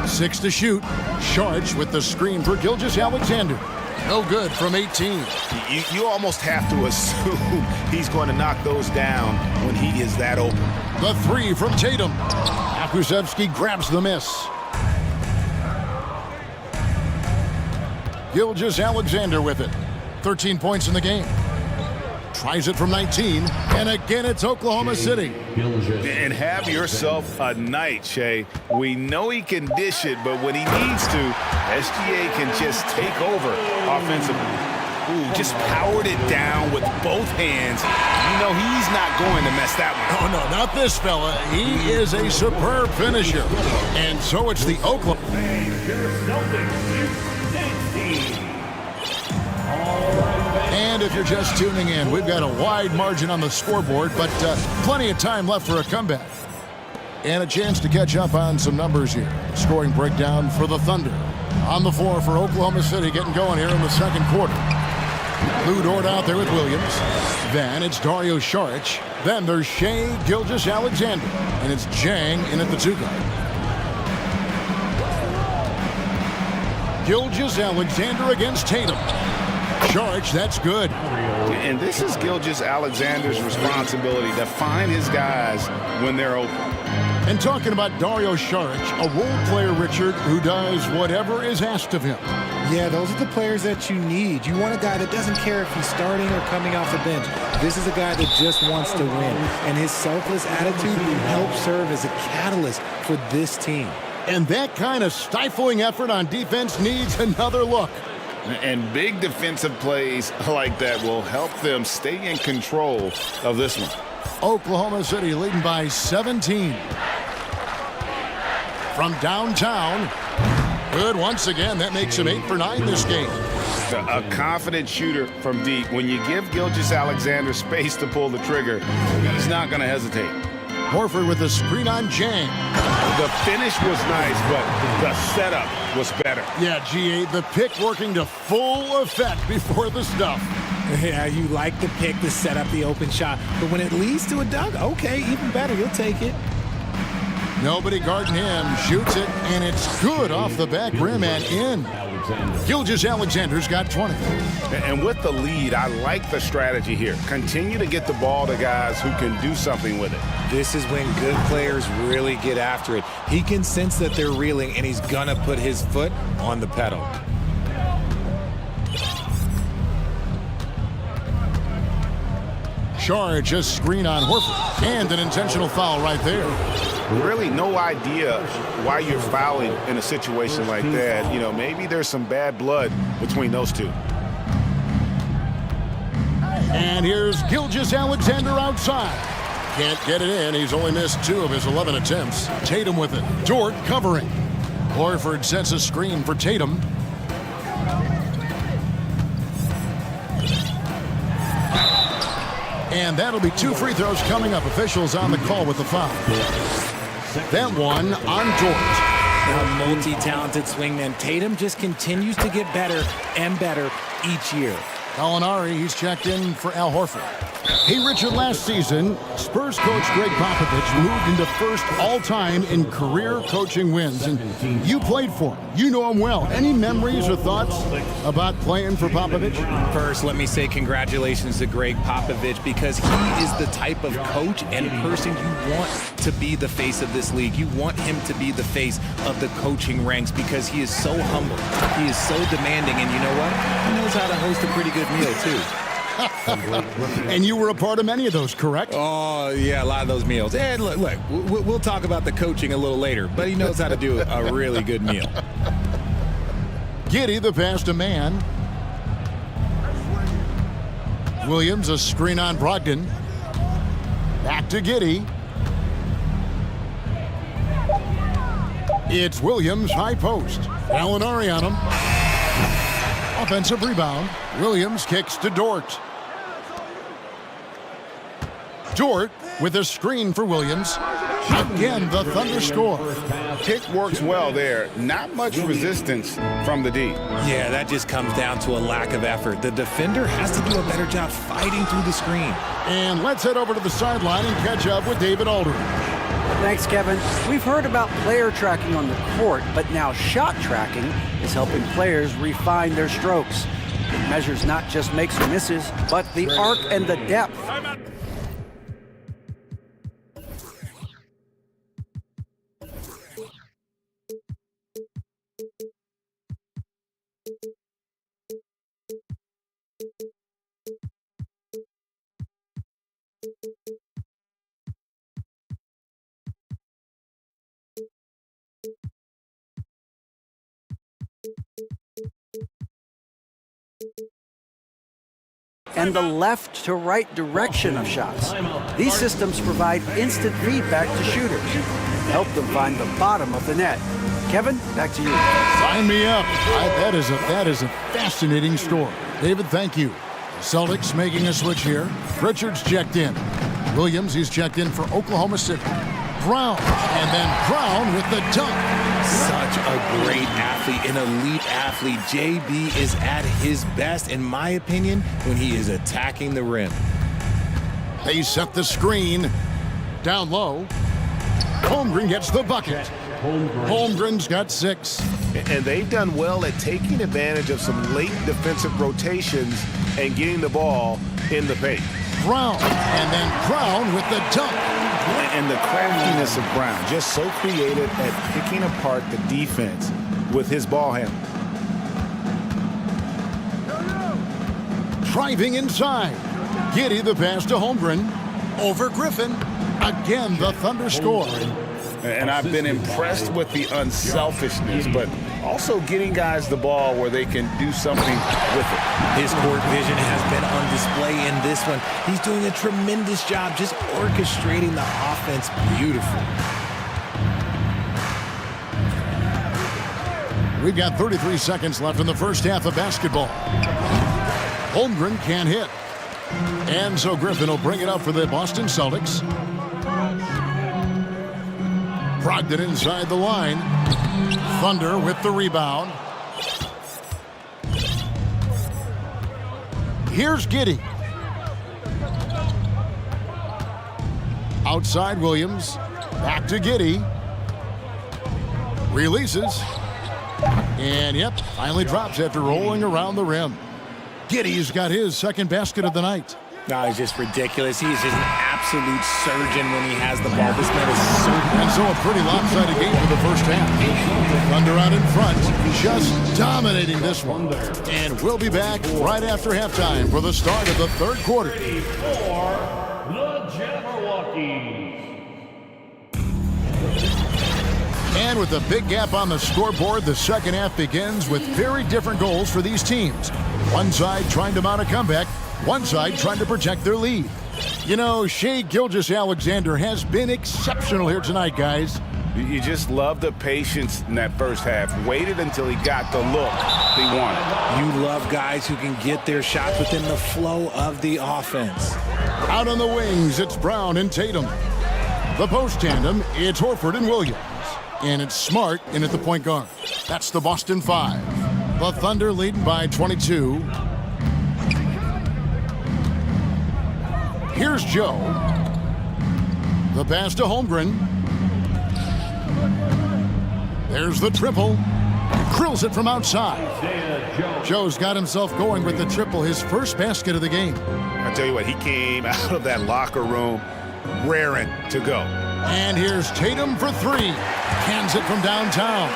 6 to shoot. Sharge with the screen for Gilgeous-Alexander. No good from 18. You almost have to assume he's going to knock those down when he is that open. The 3 from Tatum. Akusevsky grabs the miss. Gilgeous-Alexander with it. 13 points in the game. Tries it from 19, and again it's Oklahoma City. And have yourself a night, Shay. We know he can dish it, but when he needs to, SGA can just take over offensively. Ooh, just powered it down with both hands. You know he's not going to mess that one up. Oh, no, not this fella. He is a superb finisher. And so it's the Oklahoma. And if you're just tuning in, we've got a wide margin on the scoreboard, but plenty of time left for a comeback. And a chance to catch up on some numbers here. Scoring breakdown for the Thunder. On the floor for Oklahoma City, getting going here in the second quarter. Lou Dort out there with Williams. Then it's Dario Saric. Then there's Shai Gilgeous-Alexander. And it's Zhang in at the 2 guard. Gilgeous-Alexander against Tatum. Charge, that's good. And this is Gilgeous-Alexander's responsibility to find his guys when they're open. And talking about Dario Saric, a role player, Richard, who does whatever is asked of him. Yeah, those are the players that you need. You want a guy that doesn't care if he's starting or coming off the bench. This is a guy that just wants to win. And his selfless attitude helps serve as a catalyst for this team. And that kind of stifling effort on defense needs another look. And big defensive plays like that will help them stay in control of this one. Oklahoma City leading by 17. From downtown. Good once again. That makes him 8 for 9 this game. A confident shooter from deep. When you give Gilgeous-Alexander space to pull the trigger, he's not going to hesitate. Horford with the screen on Zhang. The finish was nice, but the setup was better. Yeah, G8, the pick working to full effect before the stuff. Yeah, you like the pick to set up the open shot, but when it leads to a dunk, okay, even better, you'll take it. Nobody guarding him, shoots it, and it's good off the back rim and in. Gilgeous-Alexander's got 20. And with the lead, I like the strategy here. Continue to get the ball to guys who can do something with it. This is when good players really get after it. He can sense that they're reeling, and he's going to put his foot on the pedal. Charge, a screen on Horford, and an intentional foul right there. Really no idea why you're fouling in a situation like that. You know, maybe there's some bad blood between those two. And here's Gilgeous-Alexander outside. Can't get it in. He's only missed 2 of his 11 attempts. Tatum with it. Dort covering. Horford sets a screen for Tatum. And that'll be 2 free throws coming up. Officials on the call with the foul. That one on Dort. A multi-talented swingman. Tatum just continues to get better and better each year. Gallinari, he's checked in for Al Horford. Hey, Richard, last season, Spurs coach Greg Popovich moved into first all-time in career coaching wins, and you played for him. You know him well. Any memories or thoughts about playing for Popovich? First, let me say congratulations to Greg Popovich, because he is the type of coach and person you want to be the face of this league. You want him to be the face of the coaching ranks, because he is so humble. He is so demanding, and you know what? He knows how to host a pretty good meal, too. And you were a part of many of those, correct? Oh, yeah, a lot of those meals. And look, we'll talk about the coaching a little later, but he knows how to do a really good meal. Giddey, the pass to man. Williams, a screen on Brogdon. Back to Giddey. It's Williams, high post. Gallinari on him. Offensive rebound. Williams kicks to Dort. Dort with a screen for Williams. Again, the Thunder score. Kick works well there. Not much resistance from the D. Yeah, that just comes down to a lack of effort. The defender has to do a better job fighting through the screen. And let's head over to the sideline and catch up with David Aldridge. Thanks, Kevin. We've heard about player tracking on the court, but now shot tracking is helping players refine their strokes. It measures not just makes or misses, but the arc and the depth. And the left to right direction of shots. These systems provide instant feedback to shooters and help them find the bottom of the net. Kevin, back to you. Sign me up. That is a fascinating story. David, thank you. Celtics making a switch here. Richards checked in. Williams, he's checked in for Oklahoma City. Brown, and then Brown with the dunk. Such a great athlete, an elite athlete. JB is at his best, in my opinion, when he is attacking the rim. They set the screen. Down low. Holmgren gets the bucket. Holmgren's got 6. And they've done well at taking advantage of some late defensive rotations and getting the ball in the paint. Brown, and then Brown with the dunk. And the craftiness of Brown, just so creative at picking apart the defense with his ball handle. Driving inside. Giddey, the pass to Holmgren. Over Griffin. Again, the Thunder score. And I've been impressed with the unselfishness, but also getting guys the ball where they can do something with it. His court vision has been on display in this one. He's doing a tremendous job just orchestrating the offense beautifully. We've got 33 seconds left in the first half of basketball. Holmgren can't hit. And so Griffin will bring it up for the Boston Celtics. Brogdon inside the line. Thunder with the rebound. Here's Giddey. Outside Williams. Back to Giddey. Releases. And yep, finally drops after rolling around the rim. Giddey's got his second basket of the night. No, it's just ridiculous. He is just an absolute surgeon when he has the ball. This man is so good. And so a pretty lopsided game for the first half. Thunder out in front, just dominating this one. And we'll be back right after halftime for the start of the third quarter. For the Jabberwockies. And with a big gap on the scoreboard, the second half begins with very different goals for these teams. One side trying to mount a comeback, one side trying to protect their lead. You know, Shai Gilgeous-Alexander has been exceptional here tonight, guys. You just love the patience in that first half. Waited until he got the look he wanted. You love guys who can get their shots within the flow of the offense. Out on the wings, it's Brown and Tatum. The post tandem, it's Horford and Williams. And it's Smart in at the point guard. That's the Boston 5. The Thunder leading by 22. Here's Joe. The pass to Holmgren. There's the triple. Drills it from outside. Joe's got himself going with the triple, his first basket of the game. I tell you what, he came out of that locker room raring to go. And here's Tatum for three. Cans it from downtown.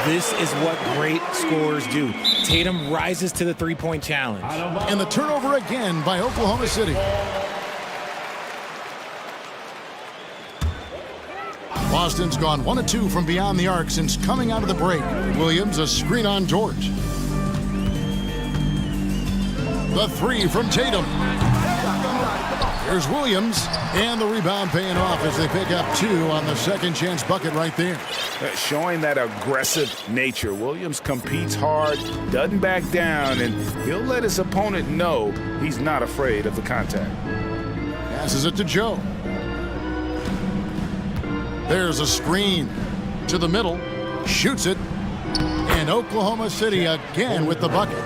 This is what great scorers do. Tatum rises to the three-point challenge. And the turnover again by Oklahoma City. Boston's gone 1 of 2 from beyond the arc since coming out of the break. Williams, a screen on George. The three from Tatum. Here's Williams, and the rebound paying off as they pick up 2 on the second chance bucket right there. Showing that aggressive nature. Williams competes hard, doesn't back down, and he'll let his opponent know he's not afraid of the contact. Passes it to Joe. There's a screen to the middle, shoots it, and Oklahoma City again with the bucket.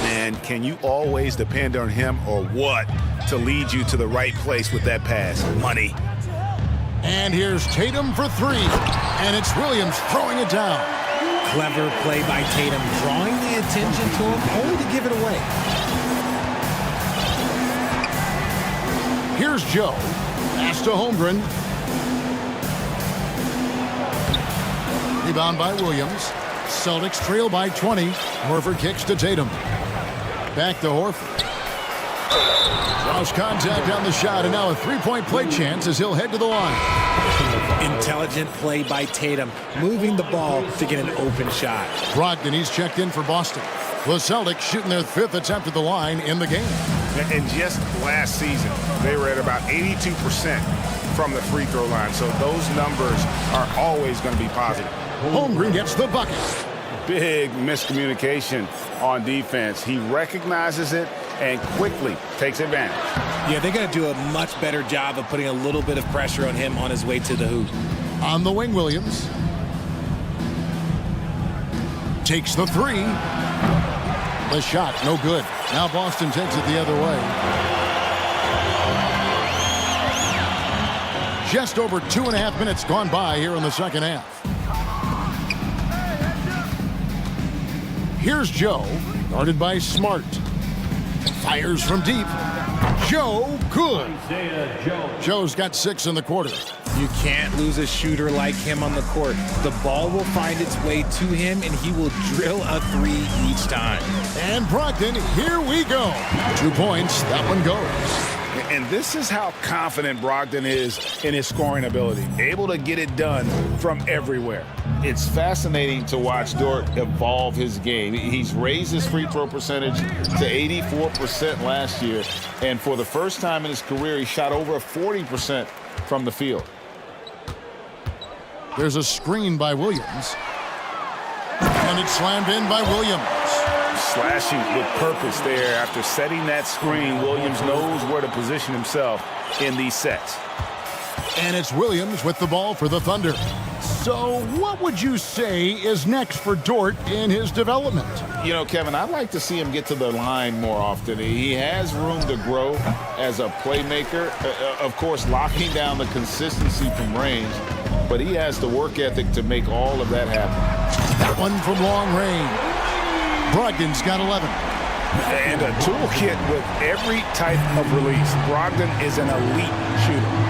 And can you always depend on him or what to lead you to the right place with that pass? Money. And here's Tatum for three, and it's Williams throwing it down. Clever play by Tatum, drawing the attention to him, only to give it away. Here's Joe. Pass to Holmgren. Rebound by Williams. Celtics trail by 20. Horford kicks to Tatum. Back to Horford. Draws contact on the shot, and now a three-point play chance as he'll head to the line. Intelligent play by Tatum, moving the ball to get an open shot. Brogdon, he's checked in for Boston. The Celtics shooting their 5th attempt at the line in the game. And just last season, they were at about 82% from the free throw line, so those numbers are always going to be positive. Holmgren gets the bucket. Big miscommunication on defense. He recognizes it and quickly takes advantage. Yeah, they got to do a much better job of putting a little bit of pressure on him on his way to the hoop. On the wing, Williams. Takes the three. The shot, no good. Now Boston takes it the other way. Just over 2.5 minutes gone by here in the second half. Here's Joe, guarded by Smart. Fires from deep. Joe, good. Joe's got 6 in the quarter. You can't lose a shooter like him on the court. The ball will find its way to him, and he will drill a 3 each time. And Brogdon, here we go. 2 points, that one goes. And this is how confident Brogdon is in his scoring ability. Able to get it done from everywhere. It's fascinating to watch Dort evolve his game. He's raised his free throw percentage to 84% last year. And for the first time in his career, he shot over 40% from the field. There's a screen by Williams. And it's slammed in by Williams. Slashing with purpose there. After setting that screen, Williams knows where to position himself in these sets. And it's Williams with the ball for the Thunder. So what would you say is next for Dort in his development? You know, Kevin, I'd like to see him get to the line more often. He has room to grow as a playmaker. Of course, locking down the consistency from range, but he has the work ethic to make all of that happen. That one from long range. Brogdon's got 11. And a toolkit with every type of release. Brogdon is an elite shooter.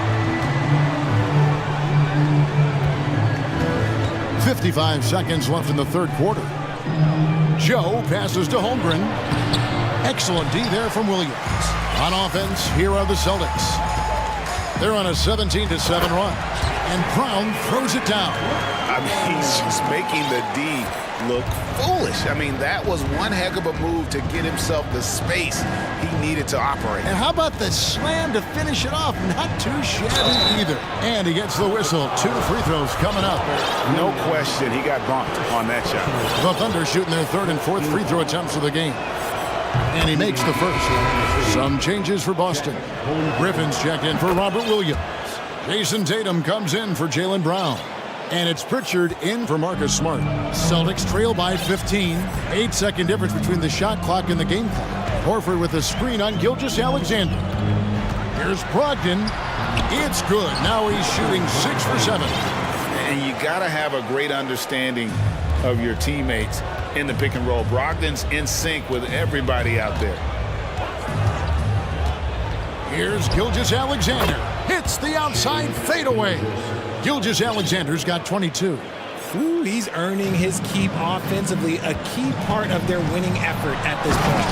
55 seconds left in the third quarter. Joe passes to Holmgren. Excellent D there from Williams. On offense, here are the Celtics. They're on a 17-7 run. And Brown throws it down. I mean, he's just making the D look foolish. I mean, that was one heck of a move to get himself the space he needed to operate. And how about the slam to finish it off? Not too shabby either. And he gets the whistle. 2 free throws coming up. No question, he got bumped on that shot. The Thunder shooting their 3rd and 4th free throw attempts of the game. And he makes the first. Some changes for Boston. Griffin's checked in for Robert Williams. Jason Tatum comes in for Jaylen Brown. And it's Pritchard in for Marcus Smart. Celtics trail by 15. 8-second difference between the shot clock and the game clock. Horford with a screen on Gilgeous-Alexander. Here's Brogdon. It's good. Now he's shooting 6 for 7. And you got to have a great understanding of your teammates in the pick and roll. Brogdon's in sync with everybody out there. Here's Gilgeous-Alexander. Hits the outside fadeaway. Gilgeous-Alexander's got 22. Ooh, he's earning his keep offensively, a key part of their winning effort at this point.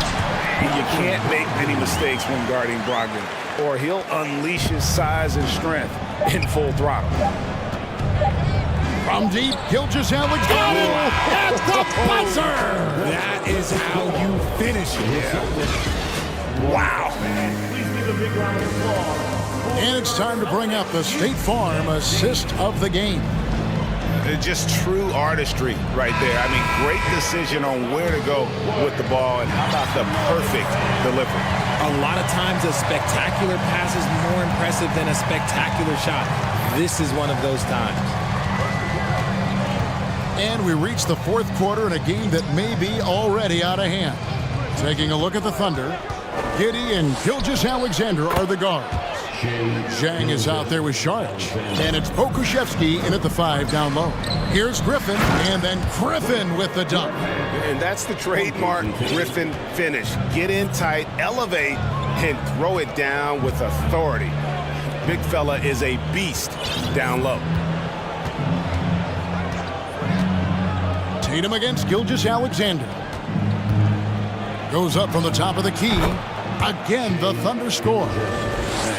You can't make many mistakes when guarding Brogdon, or he'll unleash his size and strength in full throttle. From deep, Gilgeous-Alexander at the buzzer! That is how you finish it. Yeah. Wow. And it's time to bring up the State Farm assist of the game. Just true artistry right there. I mean, great decision on where to go with the ball, and how about the perfect delivery. A lot of times a spectacular pass is more impressive than a spectacular shot. This is one of those times. And we reach the 4th quarter in a game that may be already out of hand. Taking a look at the Thunder, Giddey and Gilgeous-Alexander are the guards. Zhang is out there with Sharch. And it's Pokuševski in at the 5 down low. Here's Griffin, and then Griffin with the dunk. And that's the trademark Griffin finish. Get in tight, elevate, and throw it down with authority. Big fella is a beast down low. Tatum against Gilgeous-Alexander. Goes up from the top of the key. Again, the Thunder score.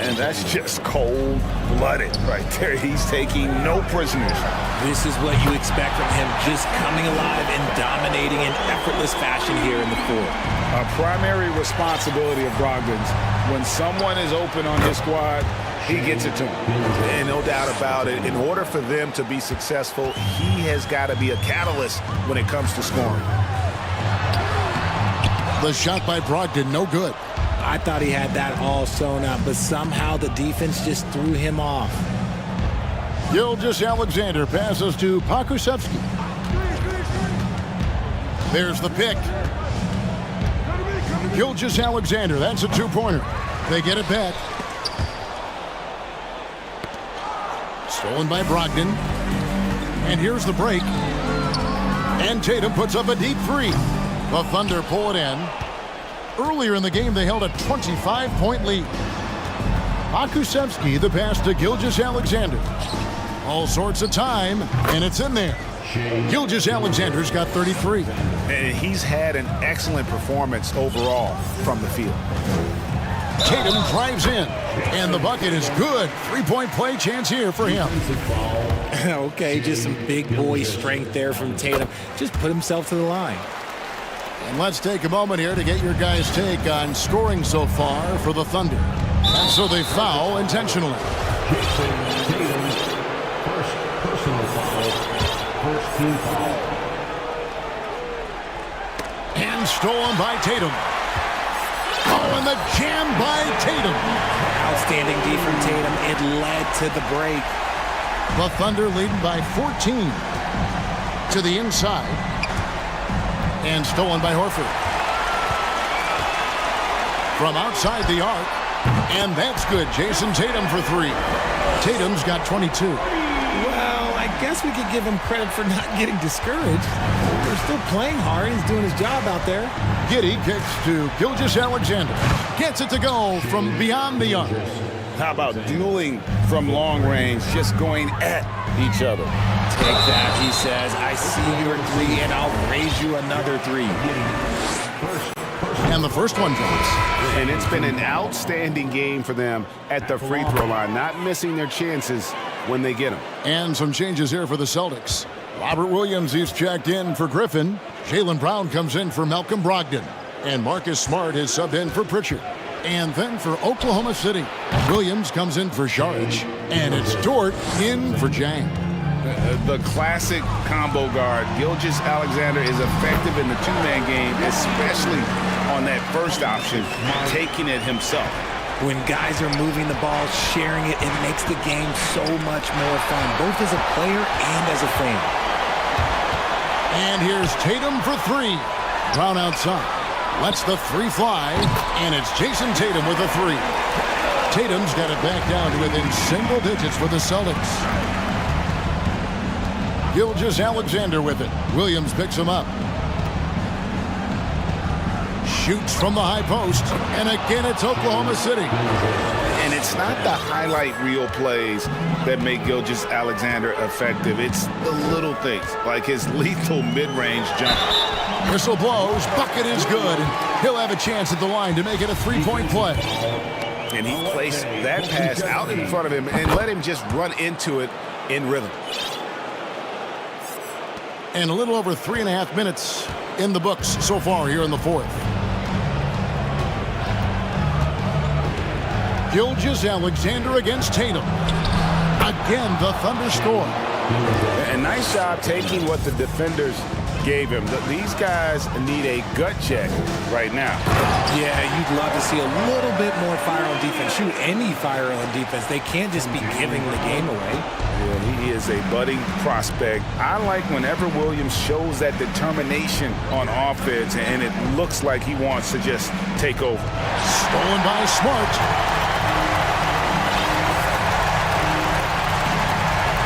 And that's just cold-blooded right there. He's taking no prisoners. This is what you expect from him, just coming alive and dominating in effortless fashion here in the 4th. A primary responsibility of Brogdon's. When someone is open on his squad, he gets it to him. And no doubt about it, in order for them to be successful, he has got to be a catalyst when it comes to scoring. The shot by Brogdon, no good. I thought he had that all sewn up, but somehow the defense just threw him off. Gilgeous-Alexander passes to Pokuševski. There's the pick. Gilgeous-Alexander, that's a 2-pointer. They get it back. Stolen by Brogdon. And here's the break. And Tatum puts up a deep 3. The Thunder pull it in. Earlier in the game, they held a 25-point lead. Pokuševski, the pass to Gilgeous-Alexander. All sorts of time, and it's in there. Gilgeous-Alexander's got 33. And he's had an excellent performance overall from the field. Tatum drives in, and the bucket is good. 3-point play chance here for him. Okay, just some big boy strength there from Tatum. Just put himself to the line. And let's take a moment here to get your guys' take on scoring so far for the Thunder. And so they foul intentionally. Tatum's first personal foul, first team foul. And stolen by Tatum. Oh, and the jam by Tatum. Outstanding D from Tatum. It led to the break. The Thunder leading by 14 to the inside. And stolen by Horford. From outside the arc. And that's good. Jason Tatum for 3. Tatum's got 22. Well, I guess we could give him credit for not getting discouraged. They're still playing hard. He's doing his job out there. Giddey kicks to Gilgeous-Alexander. Gets it to go from beyond the arc. How about dueling from long range, just going at each other? Take that, he says. I see your 3, and I'll raise you another 3. And the first one drops. And it's been an outstanding game for them at the free throw line, not missing their chances when they get them. And some changes here for the Celtics. Robert Williams is checked in for Griffin. Jaylen Brown comes in for Malcolm Brogdon. And Marcus Smart is subbed in for Pritchard. And then for Oklahoma City, Williams comes in for Saric. And it's Dort in for Jang. The classic combo guard, Gilgeous-Alexander, is effective in the two-man game, especially on that first option, taking it himself. When guys are moving the ball, sharing it, it makes the game so much more fun, both as a player and as a fan. And here's Tatum for three. Brown outside. Lets the three fly, and it's Jason Tatum with a three. Tatum's got it back down to within single digits for the Celtics. Gilgeous-Alexander with it. Williams picks him up. Shoots from the high post, and again it's Oklahoma City. And it's not the highlight reel plays that make Gilgeous-Alexander effective. It's the little things, like his lethal mid-range jump. Whistle blows, bucket is good, and he'll have a chance at the line to make it a three-point play. And he placed that pass out in front of him and let him just run into it in rhythm. And a little over 3.5 minutes in the books so far here in the fourth. Gilgeous-Alexander against Tatum. Again, the Thunder score. And nice job taking what the defenders gave him. These guys need a gut check right now. Yeah, you'd love to see a little bit more fire on defense. Shoot, any fire on defense. They can't just be giving the game away. Yeah, he is a budding prospect. I like whenever Williams shows that determination on offense, and it looks like he wants to just take over. Stolen by Smart.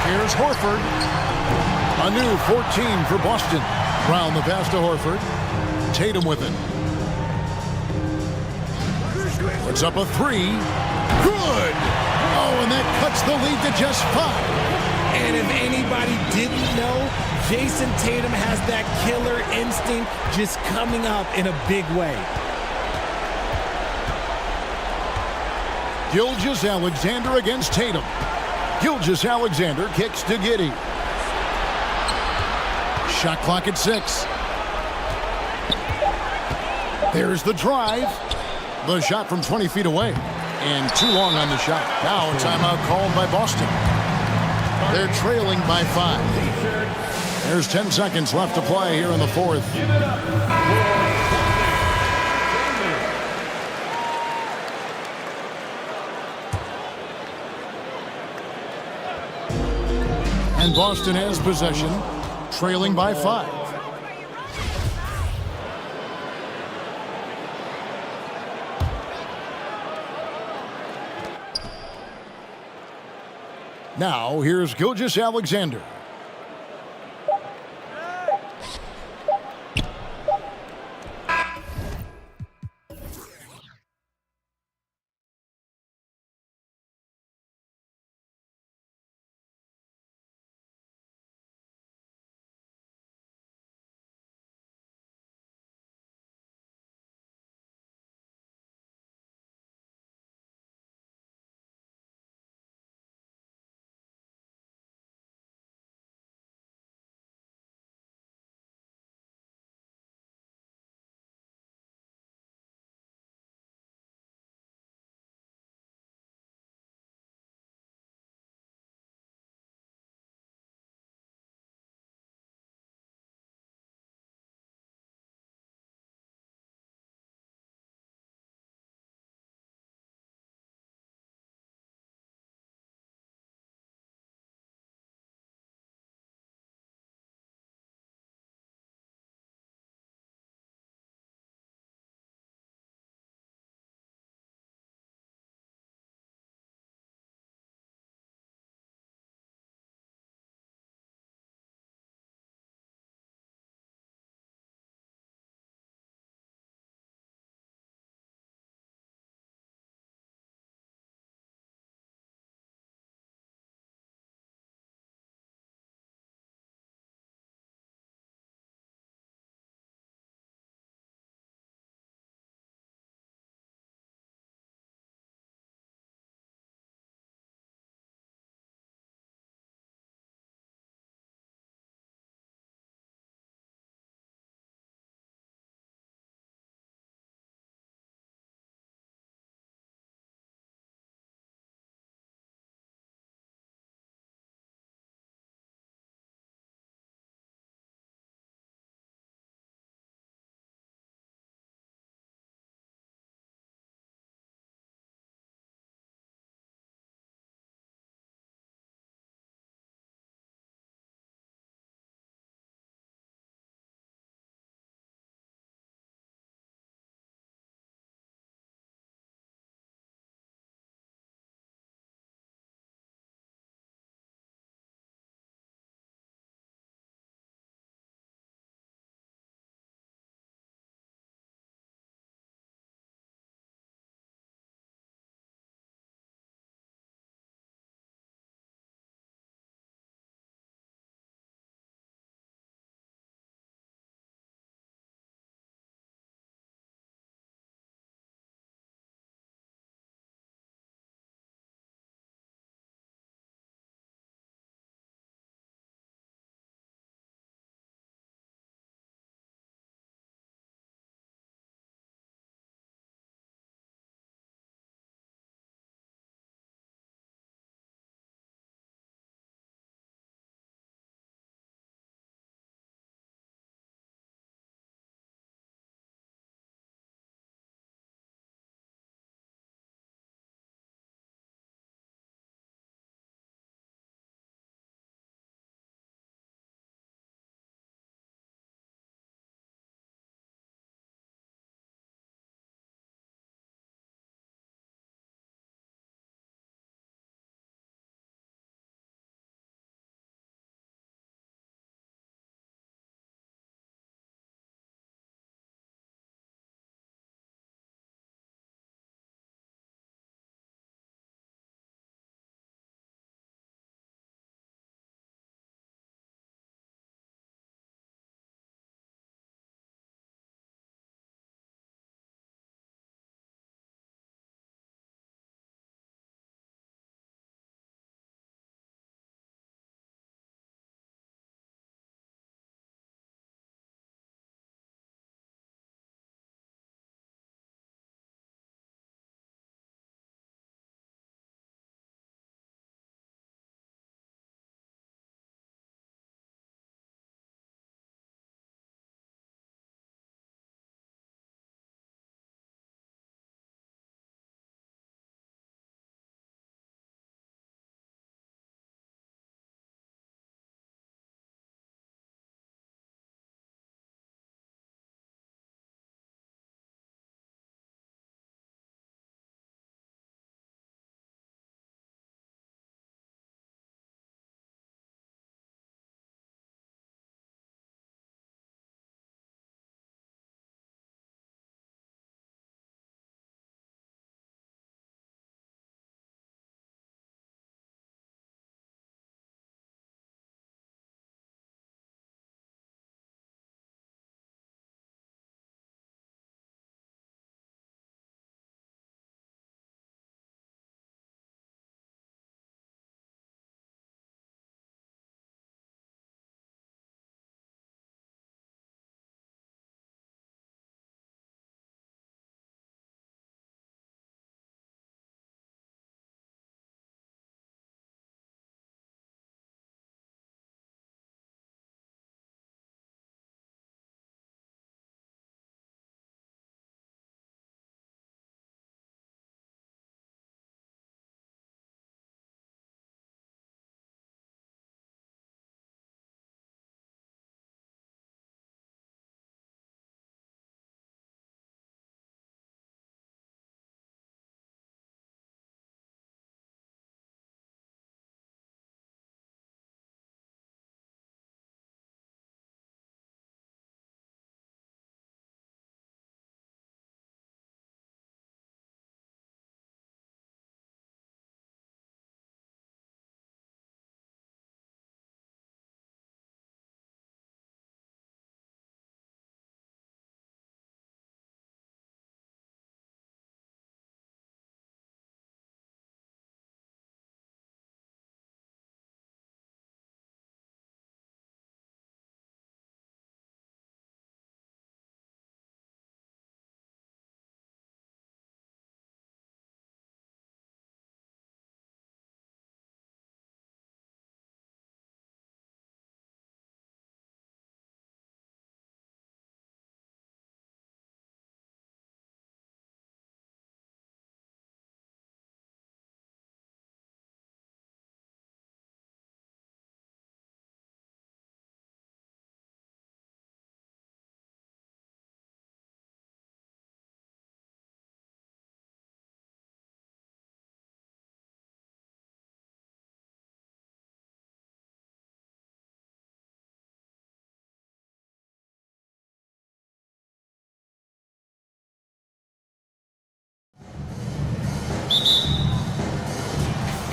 Here's Horford. A new 14 for Boston. Brown the pass to Horford. Tatum with it. Puts up a three. Good! Oh, and that cuts the lead to just 5. And if anybody didn't know, Jason Tatum has that killer instinct just coming up in a big way. Gilgeous-Alexander against Tatum. Gilgeous-Alexander kicks to Giddey. Shot clock at 6. There's the drive. The shot from 20 feet away. And too long on the shot. Now a timeout called by Boston. They're trailing by 5. There's 10 seconds left to play here in the fourth. And Boston has possession, trailing by 5. Now, here's Gilgeous-Alexander.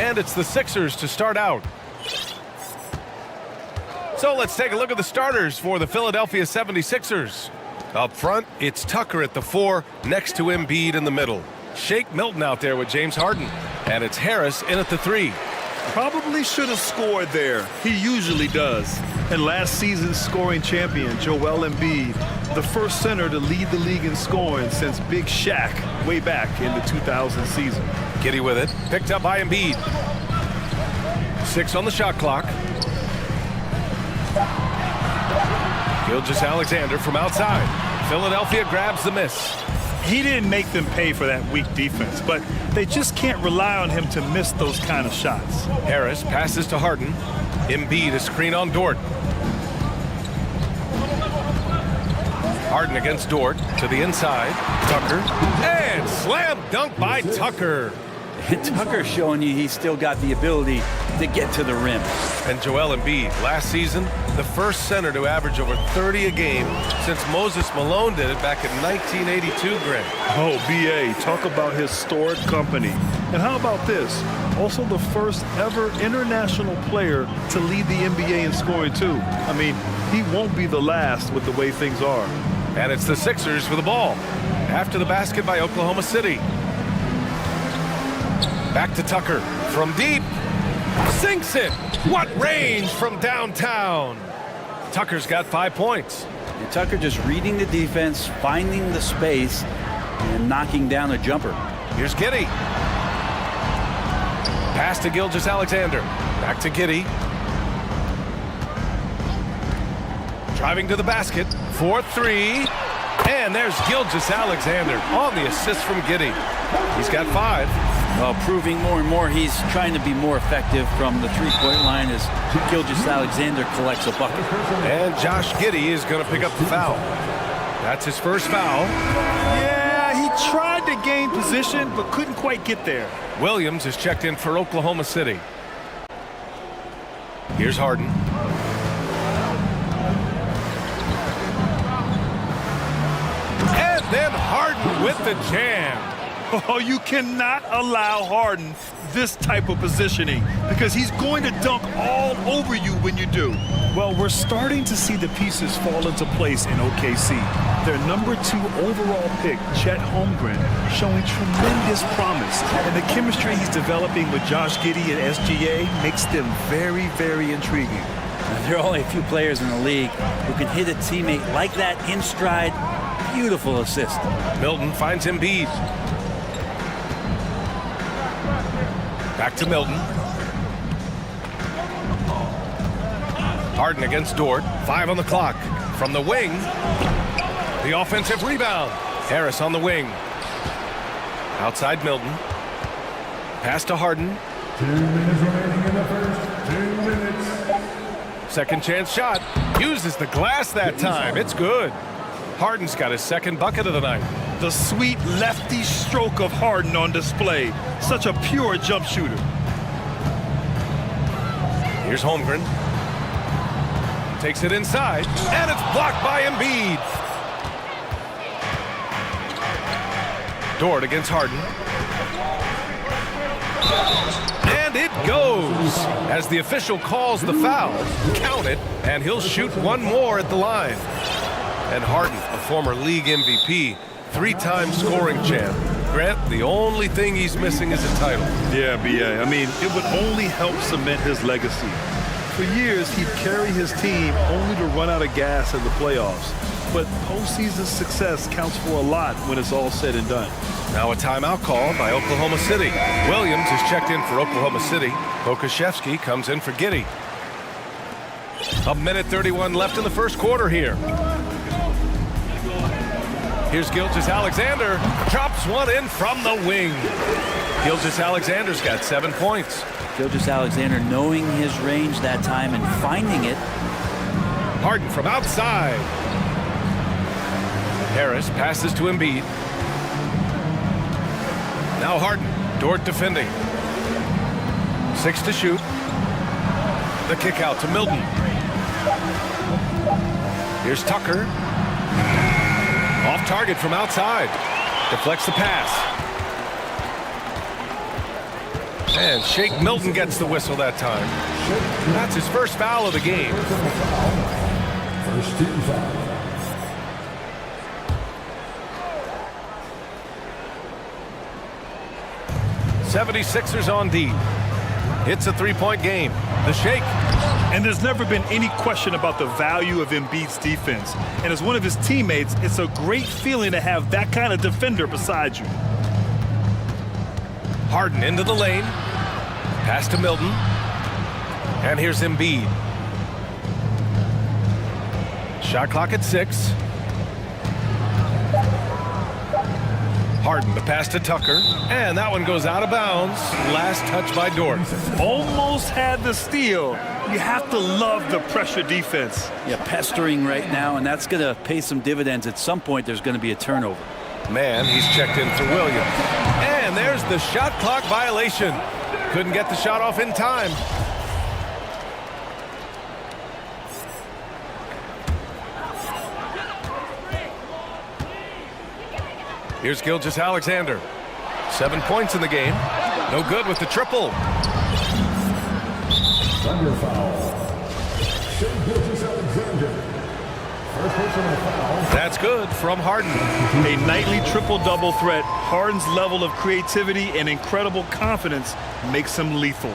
And it's the Sixers to start out. So let's take a look at the starters for the Philadelphia 76ers. Up front, it's Tucker at the 4, next to Embiid in the middle. Shake Milton out there with James Harden. And it's Harris in at the 3. Probably should have scored there. He usually does. And last season's scoring champion, Joel Embiid, the first center to lead the league in scoring since Big Shaq way back in the 2000 season. Giddey with it, picked up by Embiid. 6 on the shot clock. Gilgeous-Alexander from outside. Philadelphia grabs the miss. He didn't make them pay for that weak defense, but they just can't rely on him to miss those kind of shots. Harris passes to Harden. Embiid a screen on Dort. Harden against Dort to the inside. Tucker. And slam dunk by Tucker. Tucker's showing you he's still got the ability to get to the rim. And Joel Embiid, last season, the first center to average over 30 a game since Moses Malone did it back in 1982, Greg. Oh, B.A., talk about historic company. And how about this? Also the first ever international player to lead the NBA in scoring, too. I mean, he won't be the last with the way things are. And it's the Sixers with the ball. After the basket by Oklahoma City. Back to Tucker from deep. Sinks it. What range from downtown. Tucker's got 5 points. And Tucker just reading the defense, finding the space, and knocking down a jumper. Here's Giddey. Pass to Gilgeous-Alexander. Back to Giddey. Driving to the basket. 4-3. And there's Gilgeous-Alexander on the assist from Giddey. He's got 5. Proving more and more he's trying to be more effective from the three-point line as Gilgeous-Alexander collects a bucket. And Josh Giddey is going to pick up the foul. That's his first foul. Yeah, he tried to gain position but couldn't quite get there. Williams is checked in for Oklahoma City. Here's Harden. And then Harden with the jam. Oh, you cannot allow Harden this type of positioning because he's going to dunk all over you when you do. Well, we're starting to see the pieces fall into place in OKC. Their number 2 overall pick, Chet Holmgren, showing tremendous promise. And the chemistry he's developing with Josh Giddey and SGA makes them very, very intriguing. There are only a few players in the league who can hit a teammate like that in stride. Beautiful assist. Milton finds Embiid. Back to Milton. Harden against Dort. 5 on the clock. From the wing. The offensive rebound. Harris on the wing. Outside Milton. Pass to Harden. 2 minutes remaining in the first. 2 minutes. Second chance shot. Uses the glass that time. It's good. Harden's got his second bucket of the night. The sweet lefty stroke of Harden on display. Such a pure jump shooter. Here's Holmgren. Takes it inside, and it's blocked by Embiid. Dort against Harden. And it goes. As the official calls the foul, count it, and he'll shoot one more at the line. And Harden, a former league MVP, 3-time scoring champ. Grant, the only thing he's missing is a title. Yeah, B.A. I mean, it would only help cement his legacy. For years, he'd carry his team only to run out of gas in the playoffs. But postseason success counts for a lot when it's all said and done. Now a timeout called by Oklahoma City. Williams is checked in for Oklahoma City. Pokashevsky comes in for Giddey. 1:31 left in the first quarter here. Here's Gilgeous-Alexander. Drops one in from the wing. Gilgeous-Alexander's got 7 points. Gilgeous-Alexander knowing his range that time and finding it. Harden from outside. Harris passes to Embiid. Now Harden. Dort defending. 6 to shoot. The kick out to Milton. Here's Tucker. Off target from outside. Deflects the pass. And Shake Milton gets the whistle that time. That's his first foul of the game. First team foul. 76ers on D. It's a three-point game. The Shake. And there's never been any question about the value of Embiid's defense. And as one of his teammates, it's a great feeling to have that kind of defender beside you. Harden into the lane. Pass to Milton. And here's Embiid. Shot clock at 6. Harden, the pass to Tucker. And that one goes out of bounds. Last touch by Dort. Almost had the steal. You have to love the pressure defense. Yeah, pestering right now, and that's going to pay some dividends. At some point, there's going to be a turnover. Man, he's checked in for Williams. And there's the shot clock violation. Couldn't get the shot off in time. Here's Gilgeous-Alexander. 7 points in the game. No good with the triple. Thunder foul. Shea Gilgeous-Alexander. First personal foul. That's good from Harden. A nightly triple-double threat. Harden's level of creativity and incredible confidence makes him lethal.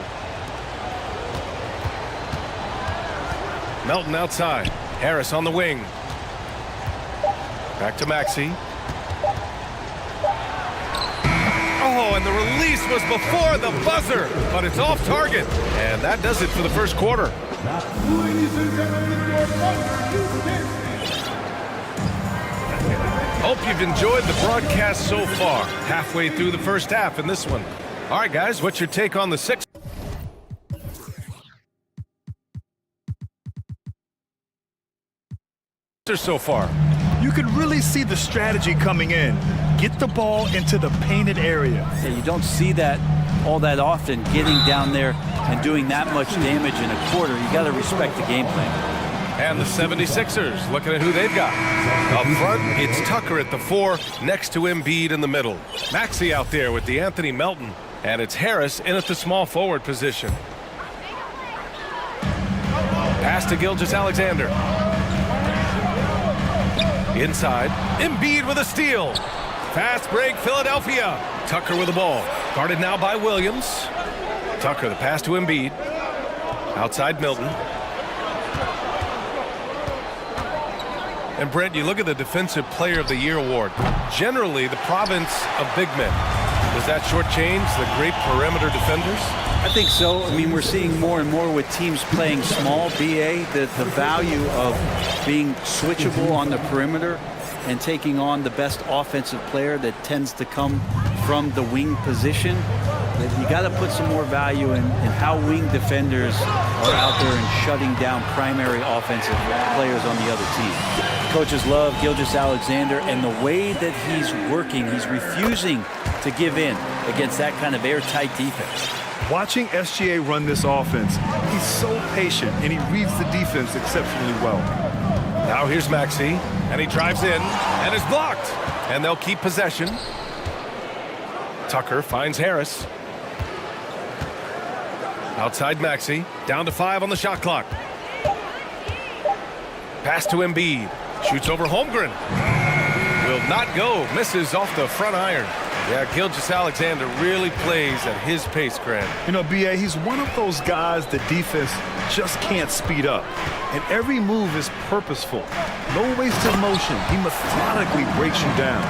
Melton outside. Harris on the wing. Back to Maxey. Oh, and the release was before the buzzer, but it's off target. And that does it for the first quarter. Hope you've enjoyed the broadcast so far. Halfway through the first half in this one. All right, guys, what's your take on the Sixers so far? You can really see the strategy coming in. Get the ball into the painted area. Yeah, you don't see that all that often, getting down there and doing that much damage in a quarter. You got to respect the game plan. And the 76ers, looking at who they've got. Up front, it's Tucker at the 4, next to Embiid in the middle. Maxey out there with DeAnthony Melton, and it's Harris in at the small forward position. Pass to Gilgeous-Alexander. Inside, Embiid with a steal. Fast break, Philadelphia. Tucker with the ball. Guarded now by Williams. Tucker, the pass to Embiid. Outside Milton. And Brent, you look at the Defensive Player of the Year award. Generally, the province of big men. Does that shortchange the great perimeter defenders? I think so. I mean, we're seeing more and more with teams playing small, BA, the value of being switchable on the perimeter and taking on the best offensive player that tends to come from the wing position. You got to put some more value in how wing defenders are out there and shutting down primary offensive players on the other team. Coaches love Gilgeous-Alexander, and the way that he's working, he's refusing to give in against that kind of airtight defense. Watching SGA run this offense, he's so patient and he reads the defense exceptionally well. Now here's Maxey, and he drives in and is blocked, and they'll keep possession. Tucker finds Harris. Outside Maxey, down to 5 on the shot clock. Pass to Embiid, shoots over Holmgren. Will not go, misses off the front iron. Yeah, Gilgeous-Alexander really plays at his pace, Grant. You know, B.A., he's one of those guys the defense just can't speed up. And every move is purposeful. No wasted motion. He methodically breaks you down.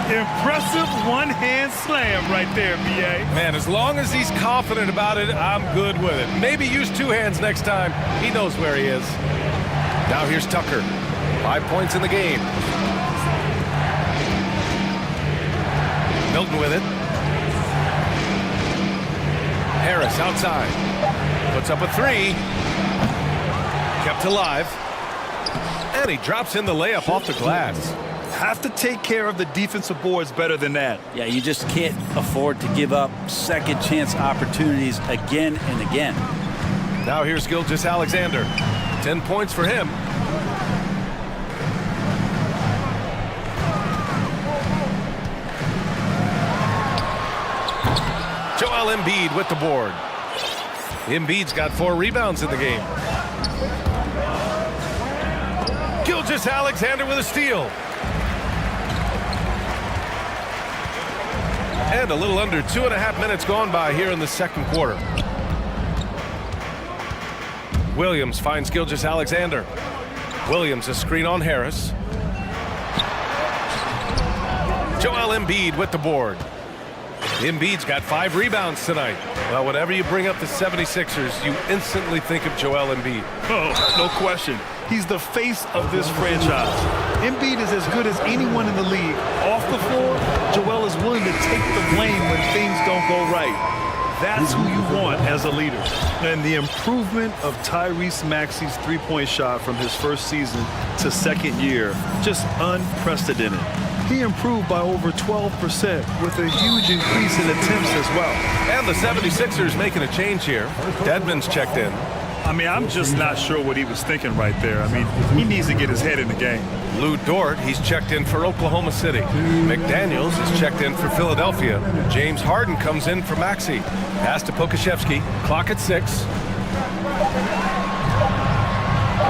Impressive one-hand slam right there, B.A. Man, as long as he's confident about it, I'm good with it. Maybe use 2 hands next time. He knows where he is. Now here's Tucker. 5 points in the game. Milton with it. Harris outside. Puts up a 3. Kept alive. And he drops in the layup off the glass. Have to take care of the defensive boards better than that. Yeah, you just can't afford to give up second chance opportunities again and again. Now here's Gilgeous-Alexander. 10 points for him. Joel Joel Embiid with the board. Embiid's got 4 rebounds in the game. Gilgeous-Alexander with a steal. And a little under 2.5 minutes gone by here in the second quarter. Williams finds Gilgeous-Alexander. Williams a screen on Harris. Joel Embiid with the board. Embiid's got 5 rebounds tonight. Well, whenever you bring up the 76ers, you instantly think of Joel Embiid. Oh, no question. He's the face of this franchise. Embiid is as good as anyone in the league. Off the floor, Joel is willing to take the blame when things don't go right. That's who you want as a leader. And the improvement of Tyrese Maxey's three-point shot from his first season to second year, just unprecedented. He improved by over 12% with a huge increase in attempts as well. And the 76ers making a change here. Dedmon's checked in. I mean, I'm just not sure what he was thinking right there. I mean, he needs to get his head in the game. Lou Dort, he's checked in for Oklahoma City. McDaniels is checked in for Philadelphia. James Harden comes in for Maxey. Pass to Pokashevsky. Clock at 6.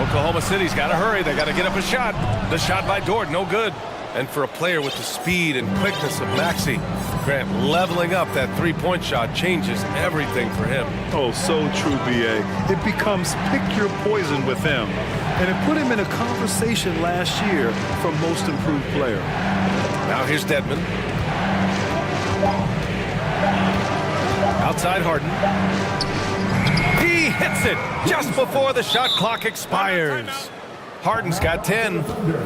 Oklahoma City's got to hurry. They got to get up a shot. The shot by Dort, no good. And for a player with the speed and quickness of Maxey, Grant, leveling up that three-point shot changes everything for him. Oh, so true, B.A. It becomes pick your poison with him. And it put him in a conversation last year for most improved player. Now here's Dedmon. Outside Harden. He hits it just before the shot clock expires. Harden's got 10.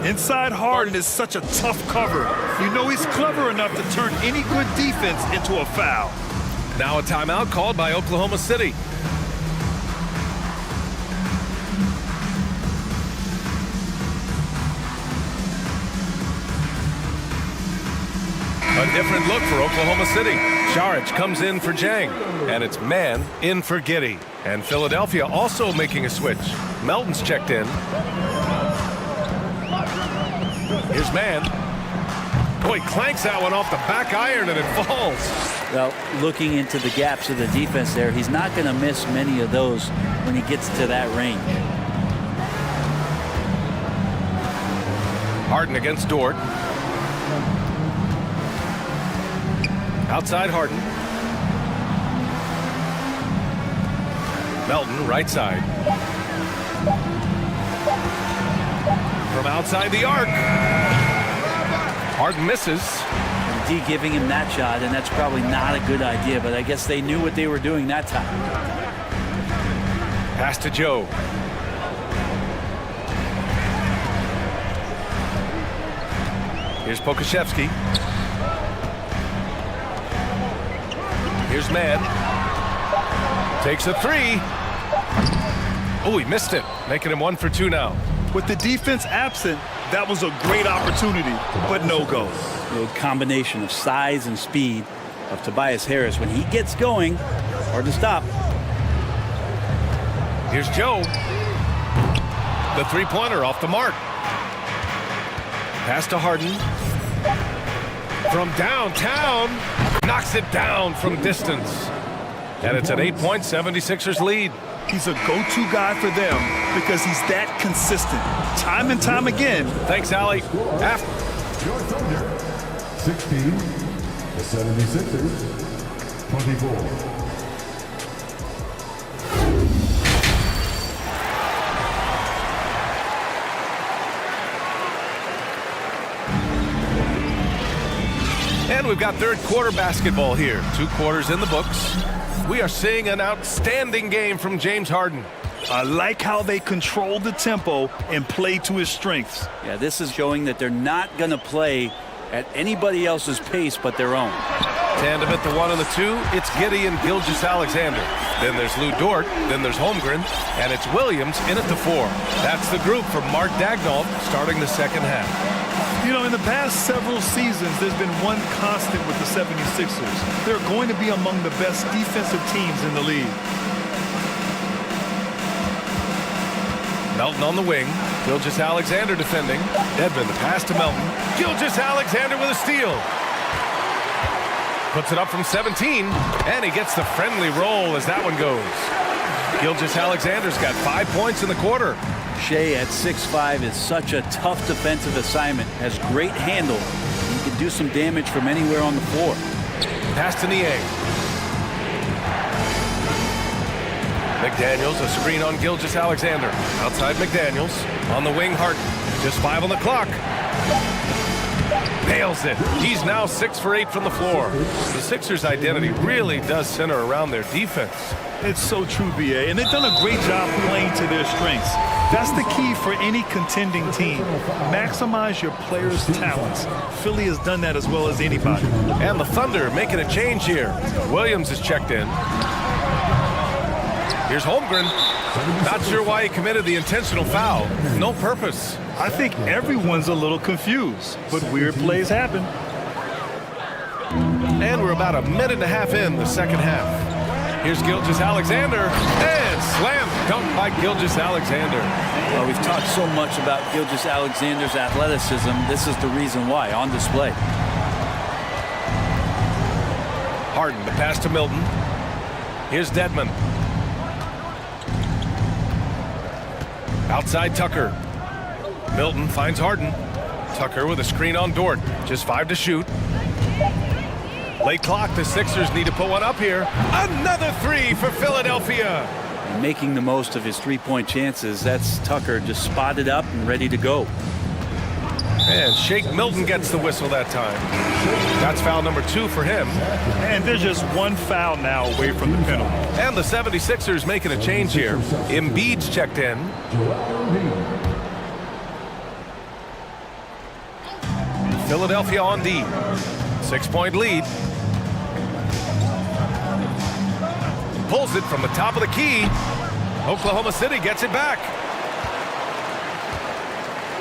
Inside Harden is such a tough cover. You know he's clever enough to turn any good defense into a foul. Now a timeout called by Oklahoma City. A different look for Oklahoma City. Saric comes in for Jang, and it's man in for Giddey. And Philadelphia also making a switch. Melton's checked in. Here's man. Boy, clanks that one off the back iron and it falls. Well, looking into the gaps of the defense there, he's not going to miss many of those when he gets to that range. Harden against Dort. Outside Harden. Melton, right side. From outside the arc. Harden misses. D giving him that shot, and that's probably not a good idea, but I guess they knew what they were doing that time. Pass to Joe. Here's Pokashevsky. Here's Mann. Takes a 3. Oh, he missed it. Making him 1 for 2 now. With the defense absent, that was a great opportunity, but no go. The combination of size and speed of Tobias Harris. When he gets going, hard to stop. Here's Joe. The three-pointer off the mark. Pass to Harden. From downtown. Knocks it down from distance. And it's an 8-point 76ers lead. He's a go-to guy for them because he's that consistent. Time and time again. Thanks, Allie. Your Thunder, 16. The 76ers, 24. And we've got third quarter basketball here. 2 quarters in the books. We are seeing an outstanding game from James Harden. I like how they control the tempo and play to his strengths. Yeah, this is showing that they're not going to play at anybody else's pace but their own. Tandem at the 1 and the 2, it's Giddey and Gilgeous-Alexander. Then there's Lou Dort, then there's Holmgren, and it's Williams in at the 4. That's the group from Mark Daigneault starting the second half. You know, in the past several seasons, there's been one constant with the 76ers. They're going to be among the best defensive teams in the league. Melton on the wing. Gilgeous-Alexander defending. Dedmon, the pass to Melton. Gilgeous-Alexander with a steal. Puts it up from 17, and he gets the friendly roll as that one goes. Gilgeous-Alexander's got 5 points in the quarter. Shea at 6'5" is such a tough defensive assignment. Has great handle. He can do some damage from anywhere on the floor. Pass to Niang. McDaniels, a screen on Gilgeous-Alexander. Outside McDaniels. On the wing, Harden. Just 5 on the clock. Nails it. He's now 6 for 8 from the floor. The Sixers' identity really does center around their defense. It's so true, BA, and they've done a great job playing to their strengths. That's the key for any contending team. Maximize your players' talents. Philly has done that as well as anybody. And the Thunder making a change here. Williams is checked in. Here's Holmgren. Not sure why he committed the intentional foul. No purpose. I think everyone's a little confused, but weird plays happen. And we're about a minute and a half in the second half. Here's Gilgeous-Alexander, and slam dunk by Gilgeous-Alexander. Well, we've talked so much about Gilgeous-Alexander's athleticism. This is the reason why, on display. Harden, the pass to Milton. Here's Dedmon. Outside Tucker. Milton finds Harden. Tucker with a screen on Dort. Just 5 to shoot. Late clock, the Sixers need to put one up here. Another 3 for Philadelphia. Making the most of his three-point chances. That's Tucker just spotted up and ready to go. And Shake Milton gets the whistle that time. That's foul number 2 for him. And there's just one foul now away from the penalty. And the 76ers making a change here. Embiid's checked in. Philadelphia on D. 6-point lead. Pulls it from the top of the key. Oklahoma City gets it back.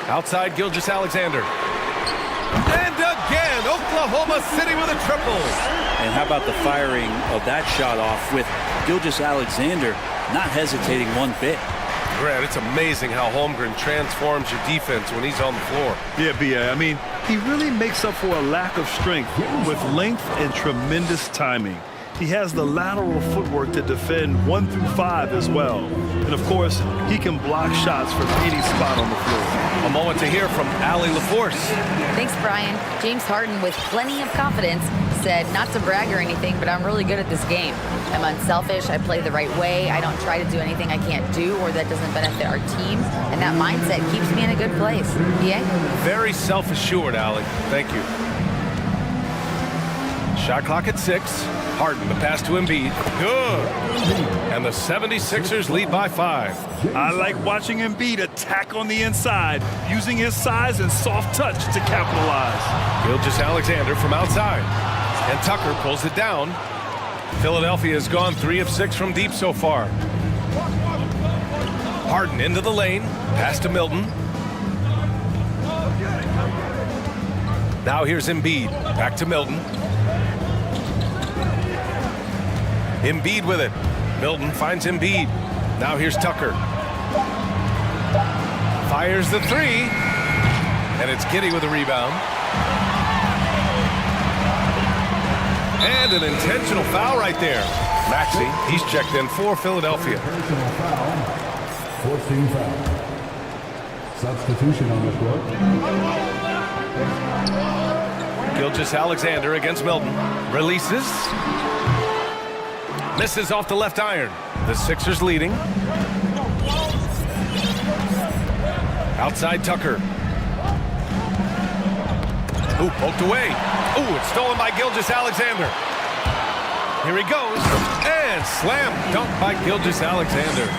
Outside Gilgeous-Alexander. And again, Oklahoma City with a triple. And how about the firing of that shot off with Gilgeous-Alexander not hesitating one bit. Grant, it's amazing how Holmgren transforms your defense when he's on the floor. Yeah, B.A. I mean, he really makes up for a lack of strength with length and tremendous timing. He has the lateral footwork to defend 1 through 5 as well. And of course, he can block shots from any spot on the floor. A moment to hear from Allie LaForce. Thanks, Brian. James Harden, with plenty of confidence, said, not to brag or anything, but I'm really good at this game. I'm unselfish. I play the right way. I don't try to do anything I can't do or that doesn't benefit our team. And that mindset keeps me in a good place. Yeah? Very self-assured, Allie. Thank you. Shot clock at 6. Harden, the pass to Embiid. Good. And the 76ers lead by 5. I like watching Embiid attack on the inside, using his size and soft touch to capitalize. Gilgeous-Alexander from outside. And Tucker pulls it down. Philadelphia has gone 3 of 6 from deep so far. Harden into the lane. Pass to Milton. Now here's Embiid. Back to Milton. Embiid with it. Milton finds Embiid. Now here's Tucker. Fires the 3. And it's Giddey with a rebound. And an intentional foul right there. Maxey, he's checked in for Philadelphia. Personal foul. 14 foul. Substitution on the court. Gilgeous-Alexander against Milton. Releases. Misses off the left iron. The Sixers leading. Outside Tucker. Ooh, poked away. Ooh, it's stolen by Gilgeous-Alexander. Here he goes. And slam dunk by Gilgeous-Alexander.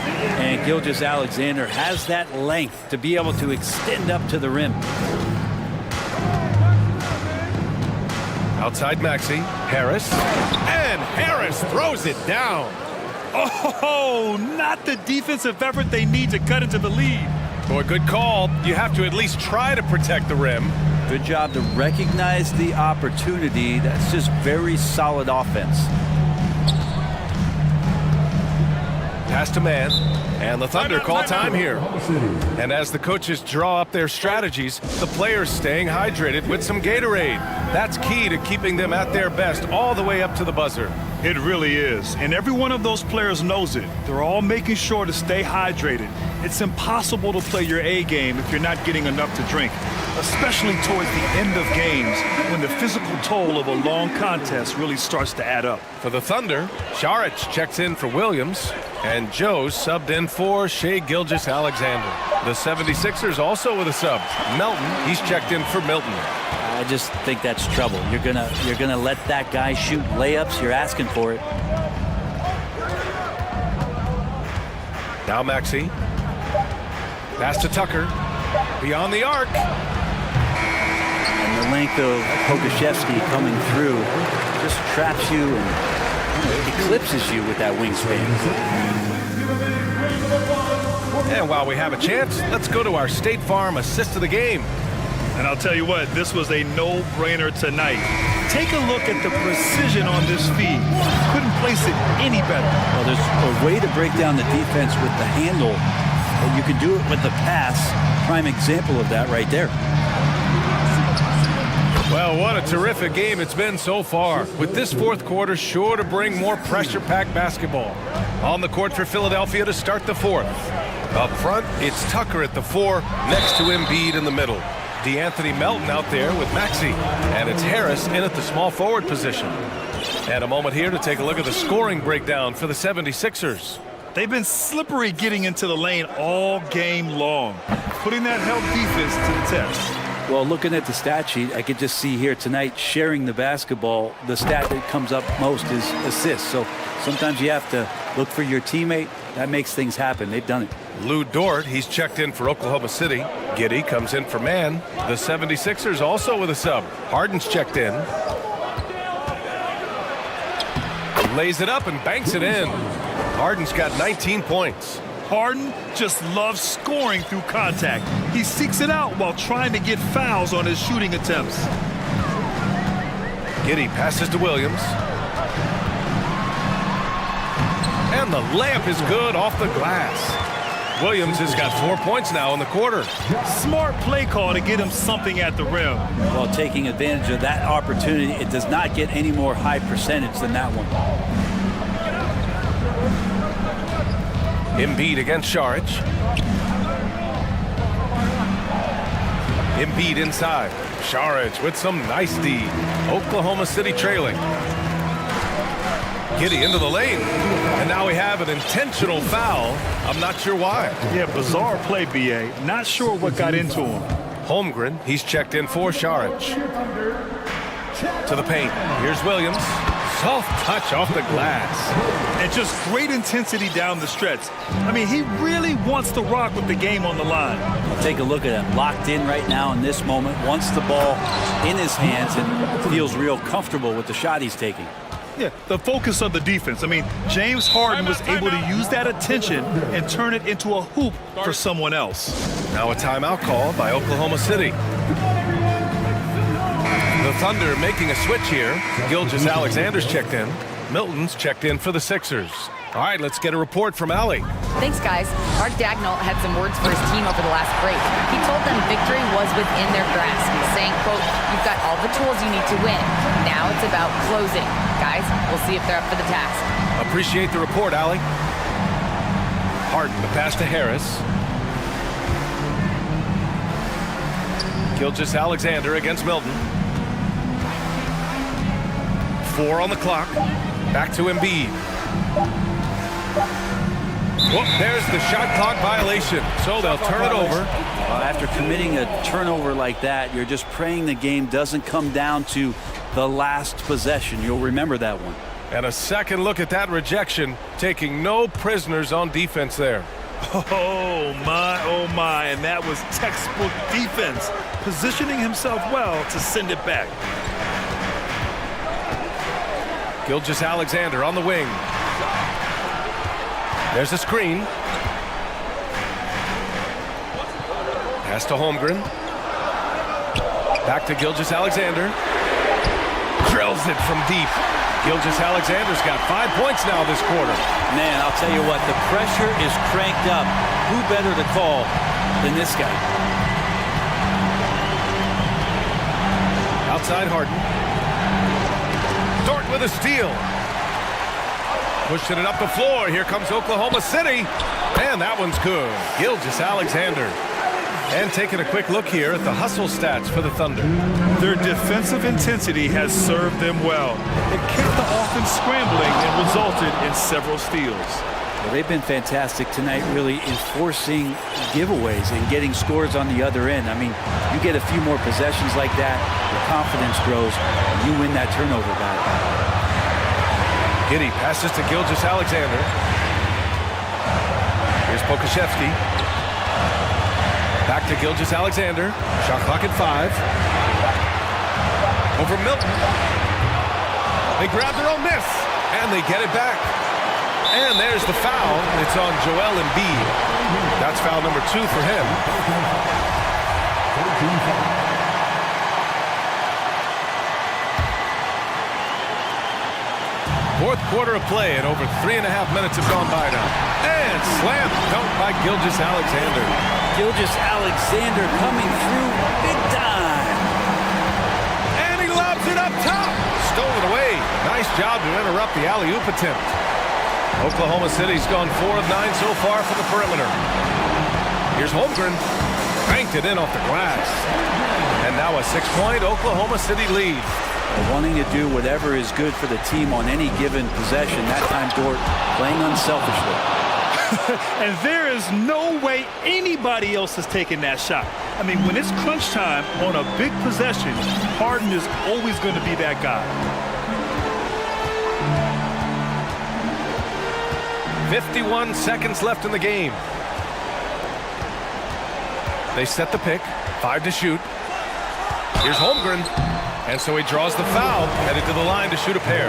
And Gilgeous-Alexander has that length to be able to extend up to the rim. Outside Maxey. Harris. And Harris throws it down. Oh, not the defensive effort they need to cut into the lead. Boy, good call. You have to at least try to protect the rim. Good job to recognize the opportunity. That's just very solid offense. Pass to man. And the Thunder call time here. And as the coaches draw up their strategies, the players staying hydrated with some Gatorade. That's key to keeping them at their best all the way up to the buzzer. It really is. And every one of those players knows it. They're all making sure to stay hydrated. It's impossible to play your A game if you're not getting enough to drink, especially towards the end of games when the physical toll of a long contest really starts to add up. For the Thunder, Šarić checks in for Williams, and Joe's subbed in for Shai Gilgeous-Alexander. The 76ers also with a sub. Melton, he's checked in for Milton. I just think that's trouble. You're gonna let that guy shoot layups. You're asking for it. Now Maxey. Pass to Tucker. Beyond the arc. And the length of Pokusevski coming through just traps you and eclipses you with that wingspan. And while we have a chance, let's go to our State Farm assist of the game. And I'll tell you what, this was a no-brainer tonight. Take a look at the precision on this feed. Couldn't place it any better. Well, there's a way to break down the defense with the handle. But you can do it with the pass. Prime example of that right there. Well, what a terrific game it's been so far, with this fourth quarter sure to bring more pressure-packed basketball. On the court for Philadelphia to start the fourth. Up front, it's Tucker at the 4, next to Embiid in the middle. DeAnthony Melton out there with Maxey, and it's Harris in at the small forward position. And a moment here to take a look at the scoring breakdown for the 76ers. They've been slippery getting into the lane all game long, putting that help defense to the test. Well, looking at the stat sheet, I could just see here tonight, sharing the basketball, the stat that comes up most is assists. So sometimes you have to look for your teammate. That makes things happen. They've done it. Lou Dort, he's checked in for Oklahoma City. Giddey comes in for man. The 76ers also with a sub. Harden's checked in. Lays it up and banks it in. Harden's got 19 points. Harden just loves scoring through contact. He seeks it out while trying to get fouls on his shooting attempts. Giddey passes to Williams. And the layup is good off the glass. Williams has got 4 points now in the quarter. Smart play call to get him something at the rim. Well, taking advantage of that opportunity, it does not get any more high percentage than that one. Embiid against Šarić. Embiid inside. Šarić with some nice D. Oklahoma City trailing. Giddey into the lane. And now we have an intentional foul. I'm not sure why. Yeah, bizarre play, B.A. Not sure what got into him. Holmgren, he's checked in for Šarić. To the paint. Here's Williams. Soft touch off the glass. And just great intensity down the stretch. I mean, he really wants to rock with the game on the line. Well, take a look at him. Locked in right now in this moment. Wants the ball in his hands and feels real comfortable with the shot he's taking. Yeah, the focus of the defense. I mean, James Harden was able to use that attention and turn it into a hoop for someone else. Now a timeout call by Oklahoma City. The Thunder making a switch here. Gilgeous-Alexander's checked in. Milton's checked in for the Sixers. All right, let's get a report from Allie. Thanks, guys. Mark Daigneault had some words for his team over the last break. He told them victory was within their grasp, saying, quote, "You've got all the tools you need to win. Now it's about closing. Guys, we'll see if they're up for the task." Appreciate the report, Allie. Harden, the pass to Harris. Gilgeous-Alexander against Milton. 4 on the clock. Back to Embiid. Whoop, there's the shot clock violation, so they'll turn it over. After committing a turnover like that, you're just praying the game doesn't come down to the last possession. You'll remember that one. And a second look at that rejection, taking no prisoners on defense there. Oh my, and that was textbook defense, positioning himself well to send it back. Gilgeous-Alexander on the wing. There's a screen. Pass to Holmgren. Back to Gilgeous-Alexander. Drill drills it from deep. Gilgeous-Alexander's got 5 points now this quarter. Man, I'll tell you what, the pressure is cranked up. Who better to call than this guy? Outside Harden. Dort with a steal. Pushing it up the floor. Here comes Oklahoma City. And that one's good. Gilgeous-Alexander. And taking a quick look here at the hustle stats for the Thunder. Their defensive intensity has served them well. It kept the offense scrambling and resulted in several steals. Well, they've been fantastic tonight, really enforcing giveaways and getting scores on the other end. I mean, you get a few more possessions like that, your confidence grows, and you win that turnover battle. Giddey passes to Gilgeous-Alexander. Here's Pokashevsky. Back to Gilgeous-Alexander. Shot clock at 5. Over Milton. They grab their own miss, and they get it back. And there's the foul. It's on Joel Embiid. That's foul number 2 for him. Fourth quarter of play, and over 3.5 minutes have gone by now. And slam dunk by Gilgeous-Alexander. Gilgeous-Alexander coming through big time. And he lobs it up top. Stolen away. Nice job to interrupt the alley-oop attempt. Oklahoma City's gone 4 of 9 so far from the perimeter. Here's Holmgren. Banked it in off the glass. And now a 6-point Oklahoma City lead. Wanting to do whatever is good for the team on any given possession. That time, Dort playing unselfishly. And there is no way anybody else is taking that shot. I mean, when it's crunch time on a big possession, Harden is always going to be that guy. 51 seconds left in the game. They set the pick. 5 to shoot. Here's Holmgren. And so he draws the foul, headed to the line to shoot a pair.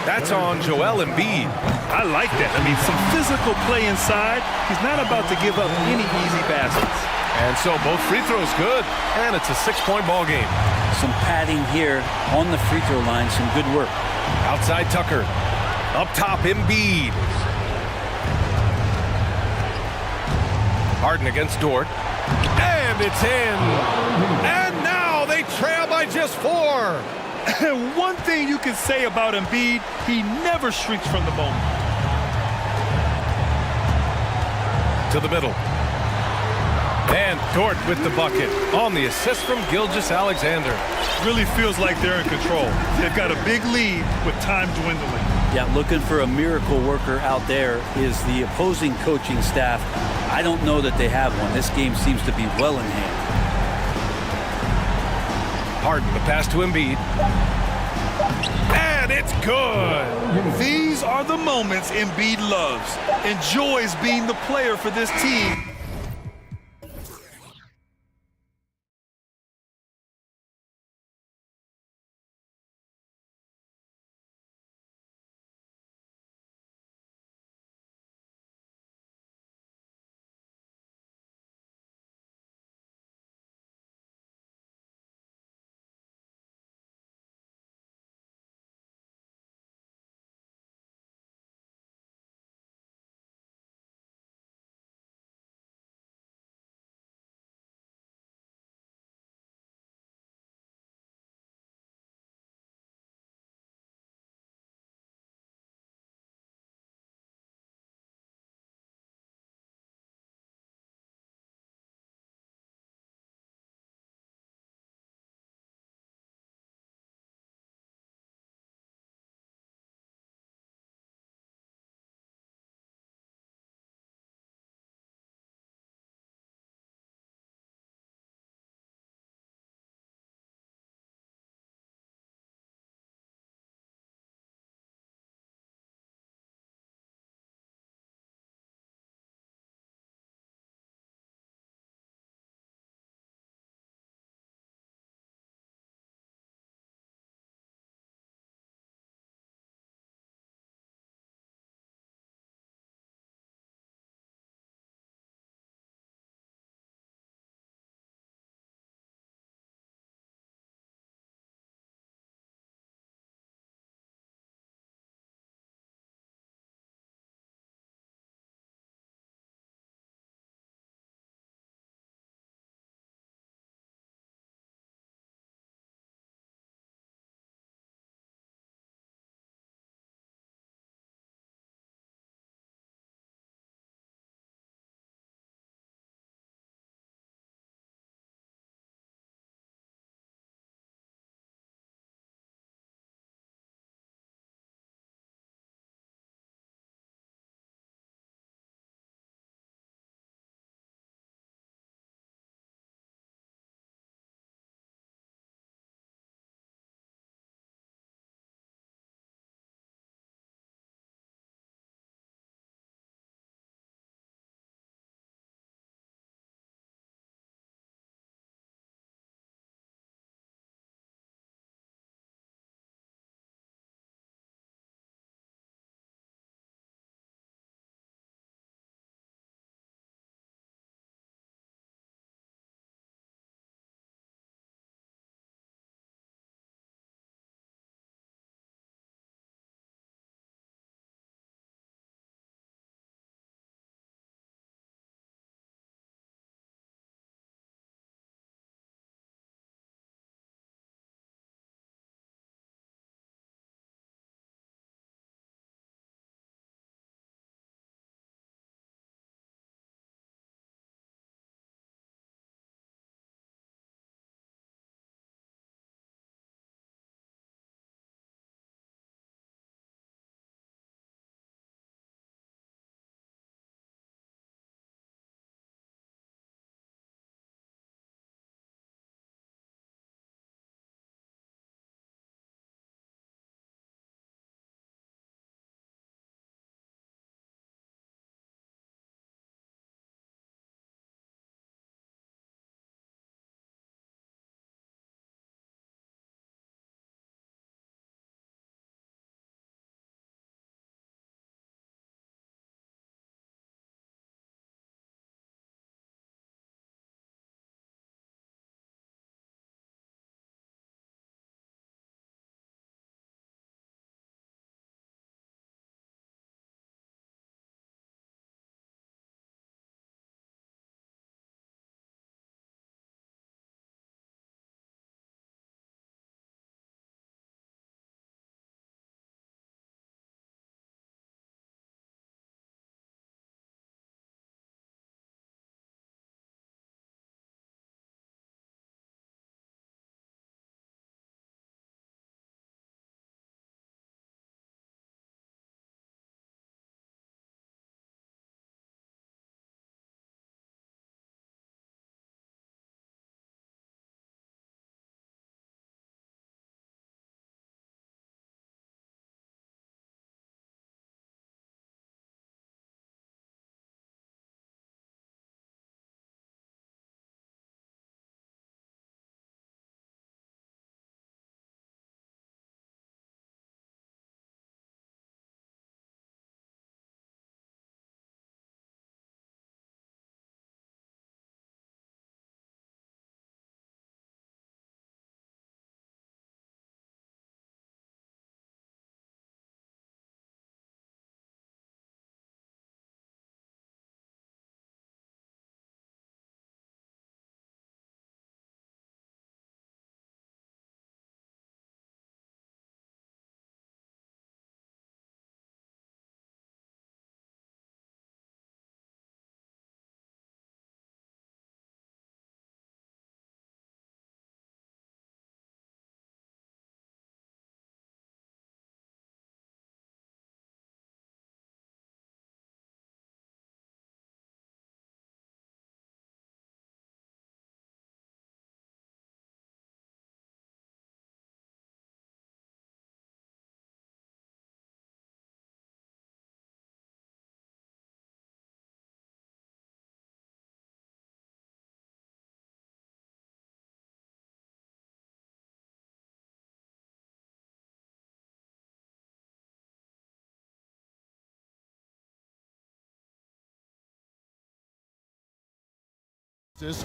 That's on Joel Embiid. I like that. I mean, some physical play inside. He's not about to give up any easy baskets. And so both free throws good, and it's a 6-point ball game. Some padding here on the free throw line, some good work. Outside Tucker. Up top, Embiid. Harden against Dort. And it's in. And now they trail by just 4. And one thing you can say about Embiid, he never shrinks from the moment. To the middle. And Dort with the bucket on the assist from Gilgeous-Alexander. Really feels like they're in control. They've got a big lead with time dwindling. Yeah, looking for a miracle worker out there is the opposing coaching staff. I don't know that they have one. This game seems to be well in hand. Harden, the pass to Embiid. And it's good. These are the moments Embiid loves. Enjoys being the player for this team.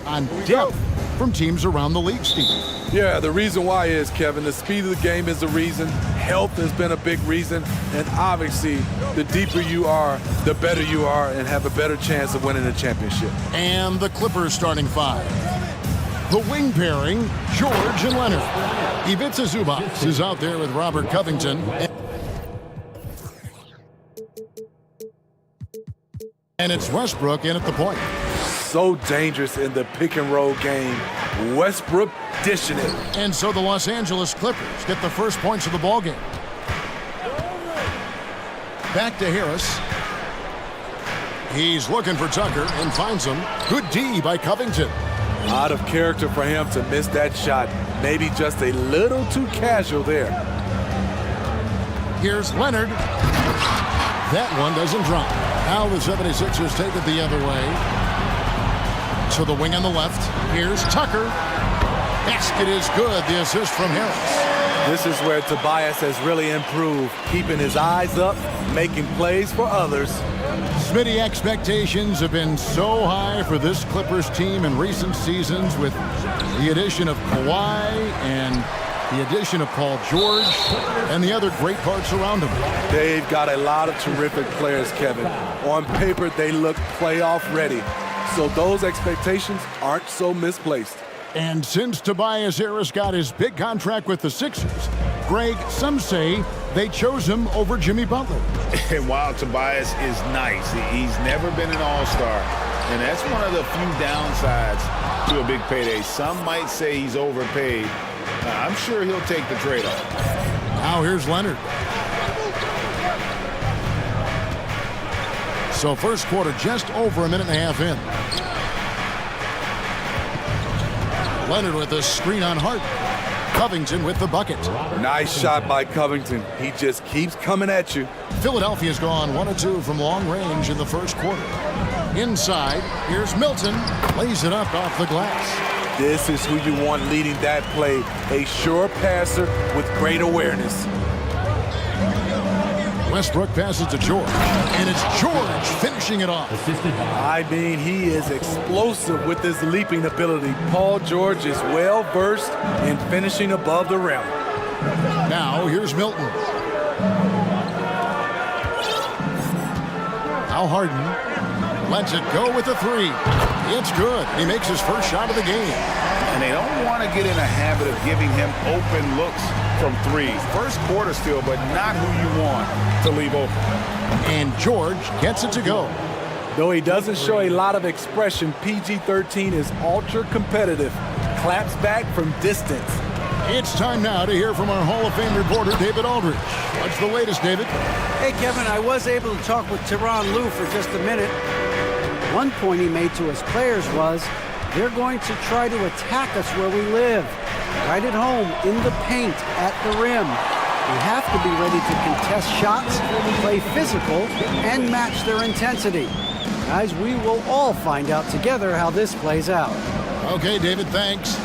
On depth from teams around the league, Steve. Yeah, the reason why is, Kevin, the speed of the game is the reason. Health has been a big reason. And obviously, the deeper you are, the better you are and have a better chance of winning the championship. And the Clippers starting five. The wing pairing, George and Leonard. Ivica Zubac is out there with Robert Covington. And it's Westbrook in at the point. So dangerous in the pick and roll game. Westbrook dishing it. And so the Los Angeles Clippers get the first points of the ball game. Back to Harris. He's looking for Tucker and finds him. Good D by Covington. Out of character for him to miss that shot. Maybe just a little too casual there. Here's Leonard. That one doesn't drop. Now the 76ers take it the other way. To the wing on the left. Here's Tucker. Basket is good. The assist from Harris. This is where Tobias has really improved, keeping his eyes up, making plays for others. Smitty, expectations have been so high for this Clippers team in recent seasons with the addition of Kawhi and the addition of Paul George and the other great parts around him. They've got a lot of terrific players, Kevin. On paper, they look playoff ready. So those expectations aren't so misplaced. And since Tobias Harris got his big contract with the Sixers, Greg, some say they chose him over Jimmy Butler. And while Tobias is nice, he's never been an all-star. And that's one of the few downsides to a big payday. Some might say he's overpaid. I'm sure he'll take the trade-off. Now here's Leonard. So first quarter just over a minute and a half in. Leonard with a screen on Hart. Covington with the bucket. Nice shot by Covington. He just keeps coming at you. Philadelphia's gone 1 of 2 from long range in the first quarter. Inside, here's Milton. Lays it up off the glass. This is who you want leading that play. A sure passer with great awareness. Westbrook passes to George, and it's George finishing it off. I mean, he is explosive with his leaping ability. Paul George is well-versed in finishing above the rim. Now, here's Milton. Now Harden lets it go with a three. It's good. He makes his first shot of the game. And they don't want to get in a habit of giving him open looks from threes. First quarter still, but not who you want to leave open. And George gets it to go. Though he doesn't show a lot of expression, PG-13 is ultra-competitive. Claps back from distance. It's time now to hear from our Hall of Fame reporter, David Aldridge. What's the latest, David? Hey, Kevin, I was able to talk with Tyronn Lue for just a minute. One point he made to his players was, they're going to try to attack us where we live. Right at home, in the paint, at the rim. We have to be ready to contest shots, play physical, and match their intensity. Guys, we will all find out together how this plays out. Okay, David, thanks.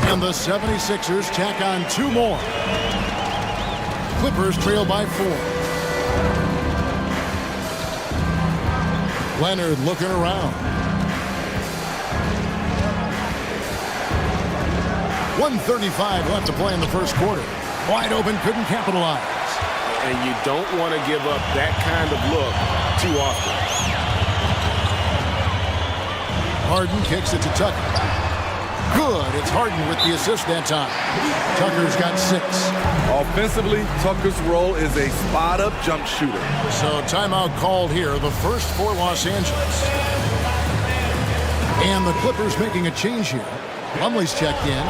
And the 76ers tack on 2 more. Clippers trail by 4. Leonard looking around. 1:35 left to play in the first quarter. Wide open, couldn't capitalize. And you don't want to give up that kind of look too often. Harden kicks it to Tucker. Good. It's Harden with the assist that time. Tucker's got 6. Offensively, Tucker's role is a spot-up jump shooter. So timeout called here, the first for Los Angeles. And the Clippers making a change here. Plumlee's checked in.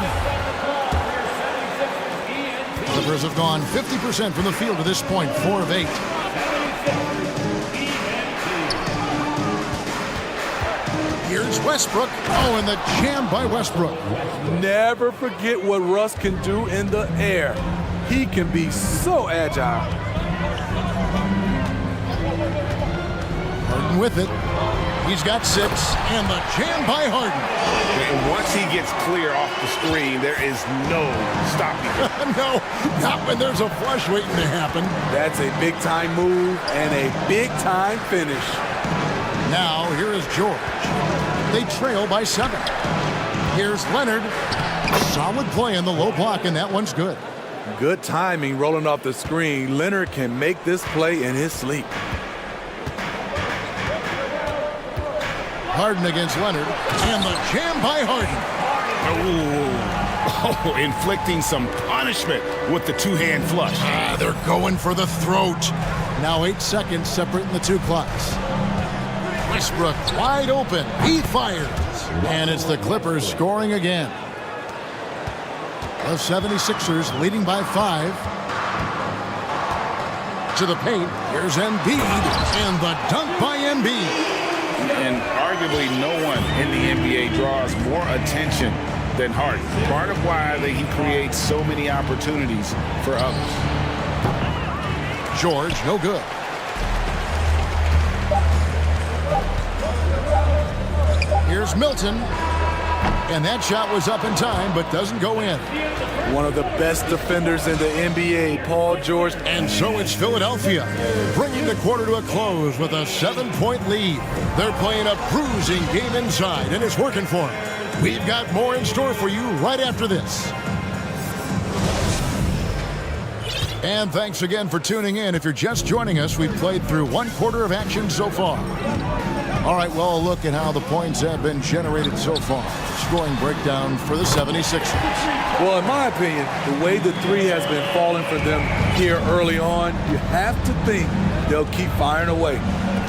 Clippers have gone 50% from the field to this point, 4 of 8. Here's Westbrook. Oh, and the jam by Westbrook. Never forget what Russ can do in the air. He can be so agile. Harden with it. He's got 6, and the jam by Harden. And once he gets clear off the screen, there is no stopping him. No, not when there's a flush waiting to happen. That's a big-time move and a big-time finish. Now, here is George. They trail by 7. Here's Leonard. Solid play in the low block, and that one's good. Good timing rolling off the screen. Leonard can make this play in his sleep. Harden against Leonard, and the jam by Harden. Oh, inflicting some punishment with the two-hand flush. They're going for the throat. Now 8 seconds separating the two clocks. Westbrook wide open. He fires. And it's the Clippers scoring again. The 76ers leading by 5. To the paint. Here's Embiid. And the dunk by Embiid. And arguably no one in the NBA draws more attention than Harden. Part of why he creates so many opportunities for others. George, no good. Here's Milton. And that shot was up in time, but doesn't go in. One of the best defenders in the NBA, Paul George. And so it's Philadelphia, bringing the quarter to a close with a 7-point lead. They're playing a bruising game inside, and it's working for them. We've got more in store for you right after this. And thanks again for tuning in. If you're just joining us, we've played through 1 quarter of action so far. All right, well, a look at how the points have been generated so far. Scoring breakdown for the 76ers. Well, in my opinion, the way the three has been falling for them here early on, you have to think they'll keep firing away.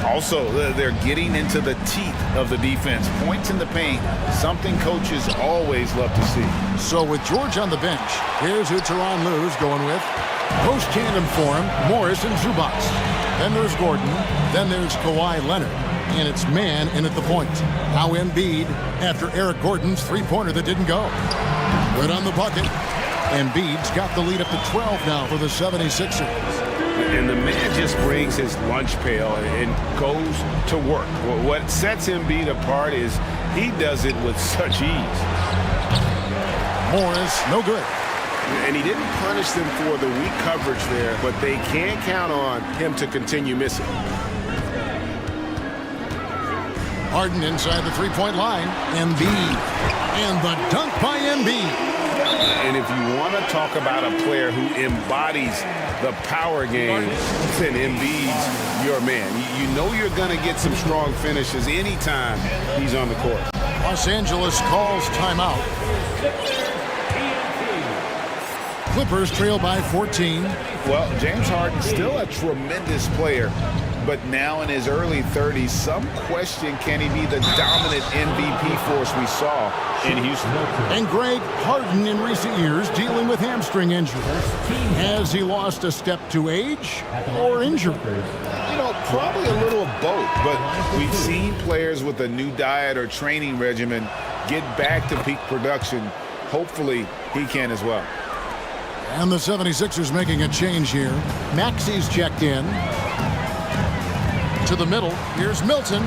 Also, they're getting into the teeth of the defense. Points in the paint, something coaches always love to see. So with George on the bench, here's who Tyronn Lue's going with. Post tandem for him, Morris and Zubac. Then there's Gordon. Then there's Kawhi Leonard. And it's man in at the point. Now Embiid after Eric Gordon's three-pointer that didn't go. Good on the bucket. Embiid's got the lead up to 12 now for the 76ers. And the man just brings his lunch pail and goes to work. What sets Embiid apart is he does it with such ease. Morris, no good. And he didn't punish them for the weak coverage there, but they can't count on him to continue missing. Harden inside the three-point line. Embiid. And the dunk by Embiid. And if you want to talk about a player who embodies the power game, then Embiid's your man. You know you're going to get some strong finishes anytime he's on the court. Los Angeles calls timeout. Clippers trail by 14. Well, James Harden still a tremendous player, but now in his early 30s, some question, can he be the dominant MVP force we saw in Houston? And Greg, Harden in recent years dealing with hamstring injury. Has he lost a step to age or injury? You know, probably a little of both, but we've seen players with a new diet or training regimen get back to peak production. Hopefully, he can as well. And the 76ers making a change here. Maxi's checked in. To the middle. Here's Milton.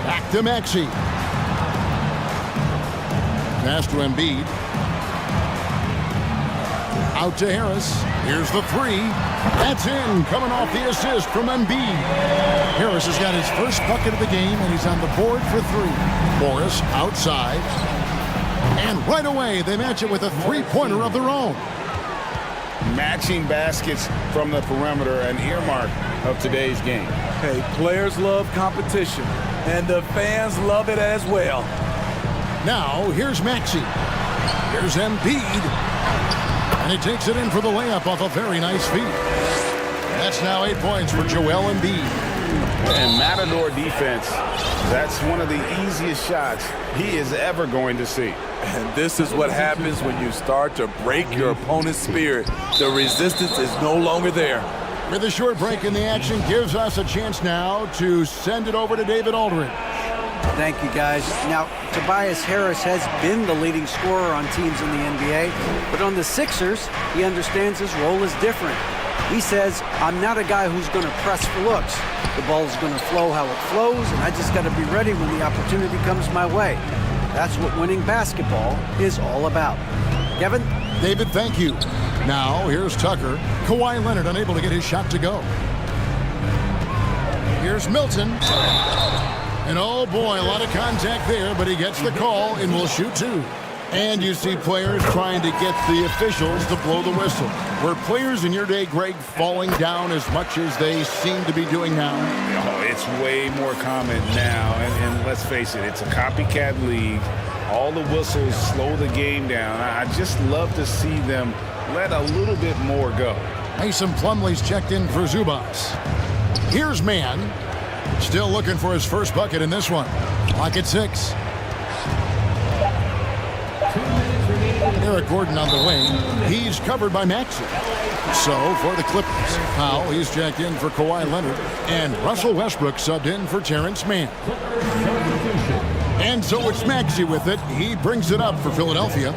Back to Maxi. Pass to Embiid. Out to Harris. Here's the three. That's in. Coming off the assist from Embiid. Harris has got his first bucket of the game, and he's on the board for 3. Morris outside. And right away, they match it with a three-pointer of their own. Matching baskets from the perimeter, an earmark of today's game. Hey, players love competition, and the fans love it as well. Now, here's Maxi. Here's Embiid. And he takes it in for the layup off a very nice feed. That's now 8 points for Joel Embiid. And Matador defense, that's one of the easiest shots he is ever going to see. And this is what happens when you start to break your opponent's spirit. The resistance is no longer there. With a short break in the action, gives us a chance now to send it over to David Aldridge. Thank you, guys. Now, Tobias Harris has been the leading scorer on teams in the NBA, but on the Sixers, he understands his role is different. He says, I'm not a guy who's going to press for looks. The ball is going to flow how it flows, and I just got to be ready when the opportunity comes my way. That's what winning basketball is all about. Kevin? David, thank you. Now, here's Tucker. Kawhi Leonard unable to get his shot to go. Here's Milton. And oh boy, a lot of contact there, but he gets the call and will shoot two. And you see players trying to get the officials to blow the whistle. Were players in your day, Greg, falling down as much as they seem to be doing now? Oh, it's way more common now. And let's face it, it's a copycat league. All the whistles slow the game down. I just love to see them let a little bit more go. Mason Plumlee's checked in for Zubas. Here's Mann. Still looking for his first bucket in this one. Clock at 6. Eric Gordon on the wing. He's covered by Maxey. So for the Clippers, Powell, he's checked in for Kawhi Leonard. And Russell Westbrook subbed in for Terrence Mann. And so it's Maxey with it. He brings it up for Philadelphia.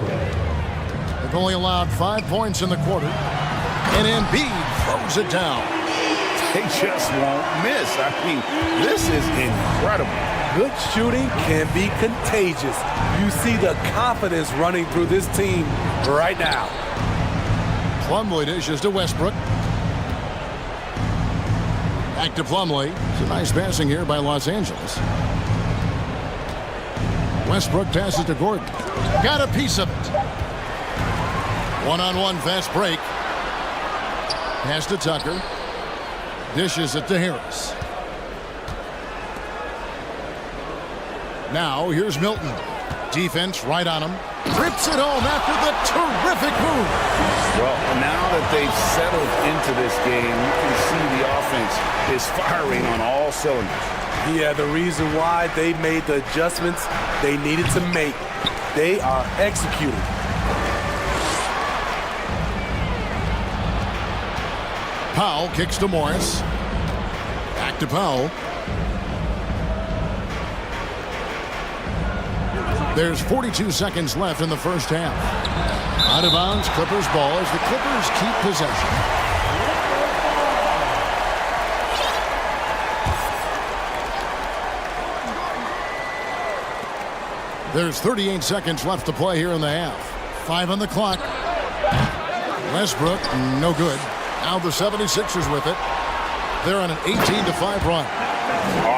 They've only allowed 5 points in the quarter. And Embiid throws it down. They just won't miss. I mean, this is incredible. Good shooting can be contagious. You see the confidence running through this team right now. Plumlee dishes to Westbrook. Back to Plumlee. It's a nice passing here by Los Angeles. Westbrook passes to Gordon. Got a piece of it. One-on-one fast break. Pass to Tucker. Dishes it to Harris. Now here's Milton. Defense right on him. Rips it home after the terrific move. Well, now that they've settled into this game, you can see the offense is firing on all cylinders. Yeah, the reason why they made the adjustments they needed to make. They are executing. Powell kicks to Morris. Back to Powell. There's 42 seconds left in the first half. Out of bounds, Clippers ball as the Clippers keep possession. There's 38 seconds left to play here in the half. 5 on the clock. Westbrook, no good. Now the 76ers with it. They're on an 18-5 run.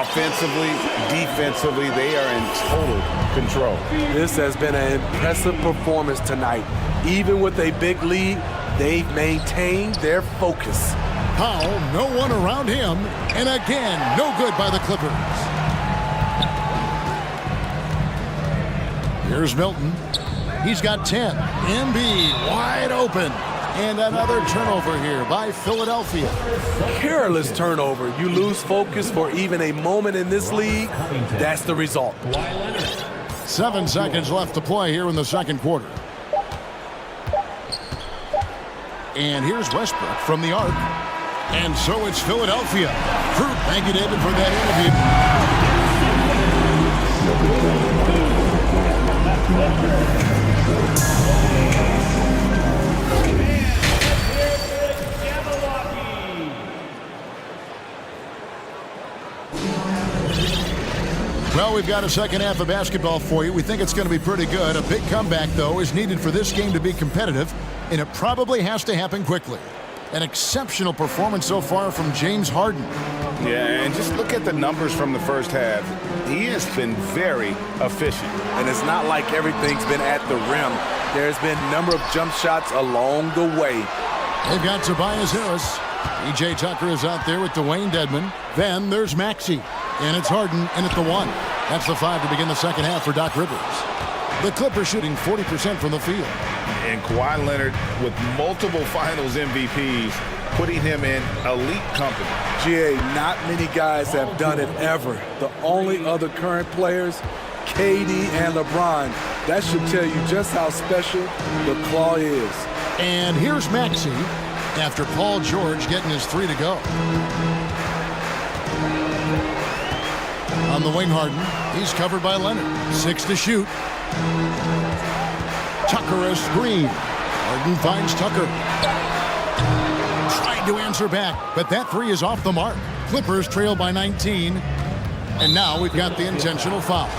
Offensively, defensively, they are in total control. This has been an impressive performance tonight. Even with a big lead, they've maintained their focus. Powell, no one around him. And again, no good by the Clippers. Here's Milton. He's got 10. Embiid wide open. And another turnover here by Philadelphia. Careless turnover. You lose focus for even a moment in this league. That's the result. 7 seconds left to play here in the second quarter. And here's Westbrook from the arc. And so it's Philadelphia. Thank you, David, for that interview. Well, we've got a second half of basketball for you. We think it's going to be pretty good. A big comeback, though, is needed for this game to be competitive, and it probably has to happen quickly. An exceptional performance so far from James Harden. Yeah, and just look at the numbers from the first half. He has been very efficient. And it's not like everything's been at the rim. There's been a number of jump shots along the way. They've got Tobias Harris. E.J. Tucker is out there with Dwayne Dedmon. Then there's Maxey. And it's Harden in at the 1. That's the 5 to begin the second half for Doc Rivers. The Clippers shooting 40% from the field. And Kawhi Leonard with multiple finals MVPs, putting him in elite company. GA, not many guys have done it ever. The only other current players, KD and LeBron. That should tell you just how special the Claw is. And here's Maxey after Paul George getting his 3 to go. On the wing, Harden. He's covered by Leonard. 6 to shoot. Tucker a screen. Harden finds Tucker. Tried to answer back, but that 3 is off the mark. Clippers trail by 19. And now we've got the intentional foul.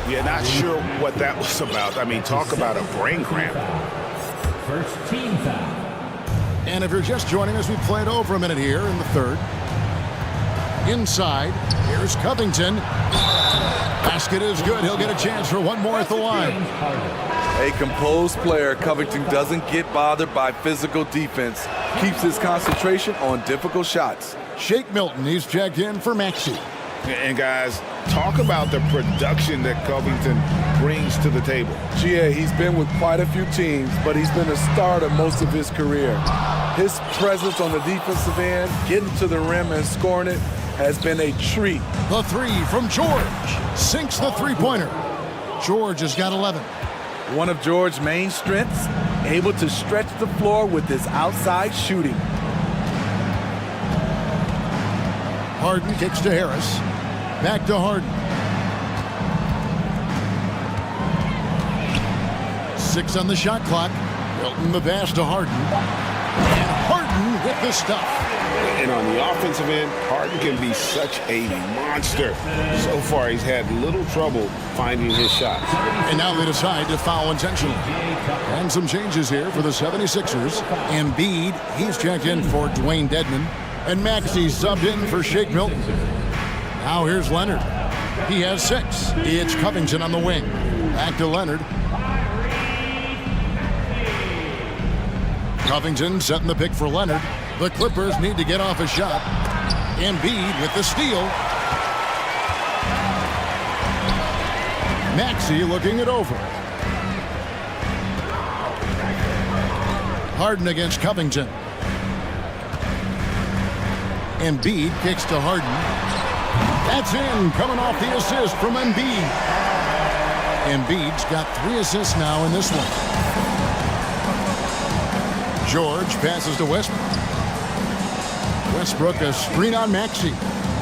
Yeah, not sure what that was about. I mean, talk about a brain cramp. First team foul. And if you're just joining us, we played over a minute here in the third. Inside, here's Covington. Basket is good. He'll get a chance for one more at the line. A composed player, Covington doesn't get bothered by physical defense. Keeps his concentration on difficult shots. Shake Milton, he's checked in for Maxey. And guys, talk about the production that Covington brings to the table. GA, he's been with quite a few teams, but he's been a starter most of his career. His presence on the defensive end, getting to the rim and scoring it, has been a treat. The three from George. Sinks the three-pointer. George has got 11. One of George's main strengths, able to stretch the floor with his outside shooting. Harden kicks to Harris. Back to Harden. 6 on the shot clock. Milton the pass to Harden. And Harden with the stuff. And on the offensive end, Harden can be such a monster. So far, he's had little trouble finding his shots. And now they decide to foul intentionally. And some changes here for the 76ers. Embiid, he's checked in for Dwayne Dedman. And Maxey subbed in for Shake Milton. Now here's Leonard. He has 6. It's Covington on the wing. Back to Leonard. Covington setting the pick for Leonard. The Clippers need to get off a shot. Embiid with the steal. Maxey looking it over. Harden against Covington. Embiid kicks to Harden. That's in, coming off the assist from Embiid. Embiid's got 3 assists now in this one. George passes to Westbrook. Westbrook a screen on Maxey.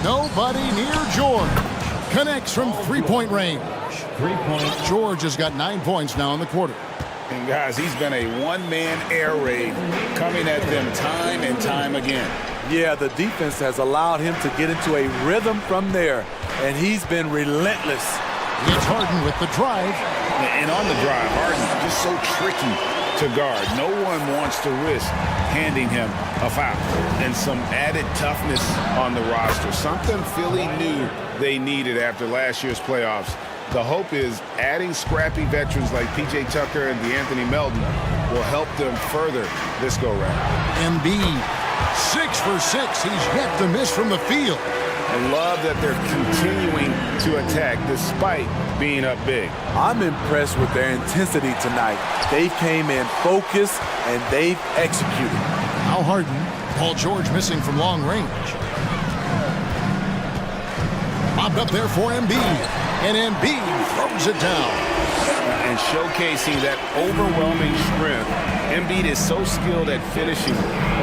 Nobody near George. Connects from three-point range. 3-point. George has got 9 points now in the quarter. And guys, he's been a one-man air raid coming at them time and time again. Yeah, the defense has allowed him to get into a rhythm from there, and he's been relentless. It's Harden with the drive. And on the drive, Harden just so tricky to guard. No one wants to risk handing him a foul. And some added toughness on the roster. Something Philly knew they needed after last year's playoffs. The hope is adding scrappy veterans like P.J. Tucker and DeAnthony Melton will help them further this go-round. Embiid, 6 for 6. He's yet to miss from the field. I love that they're continuing to attack despite being up big. I'm impressed with their intensity tonight. They came in focused and they've executed. Now Harden, Paul George missing from long range. Bobbed up there for Embiid. And Embiid throws it down. And showcasing that overwhelming strength, Embiid is so skilled at finishing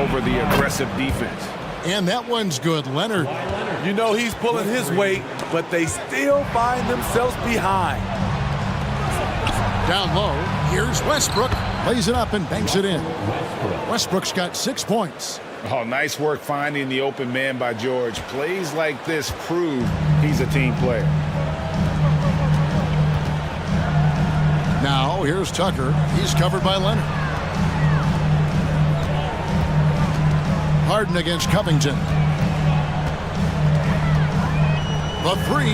over the aggressive defense. And that one's good, Leonard. You know he's pulling his weight, but they still find themselves behind. Down low, here's Westbrook. Plays it up and banks it in. Westbrook's got 6 points. Oh, nice work finding the open man by George. Plays like this prove he's a team player. Now, here's Tucker. He's covered by Leonard. Harden against Covington. The 3,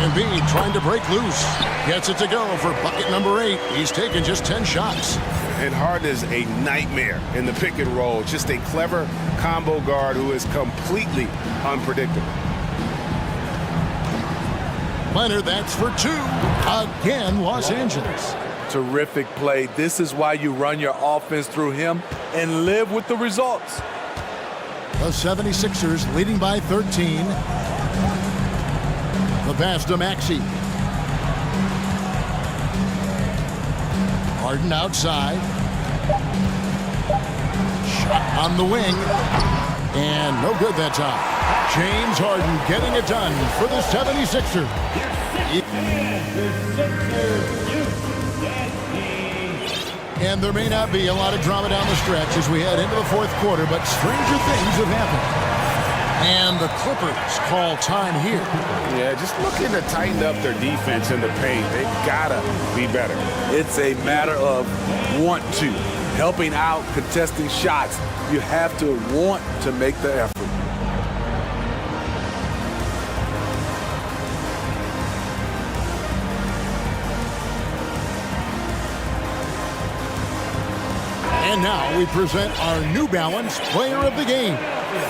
Embiid trying to break loose. Gets it to go for bucket number 8. He's taken just 10 shots. And Harden is a nightmare in the pick and roll. Just a clever combo guard who is completely unpredictable. Leonard, that's for 2. Again, Los Angeles. Terrific play. This is why you run your offense through him and live with the results. The 76ers leading by 13. The pass to Maxey. Harden outside. Shot on the wing. And no good that time. James Harden getting it done for the 76ers. And there may not be a lot of drama down the stretch as we head into the 4th quarter, but stranger things have happened. And the Clippers call time here. Yeah, just looking to tighten up their defense in the paint. They've got to be better. It's a matter of want to. Helping out, contesting shots. You have to want to make the effort. And now we present our New Balance Player of the Game,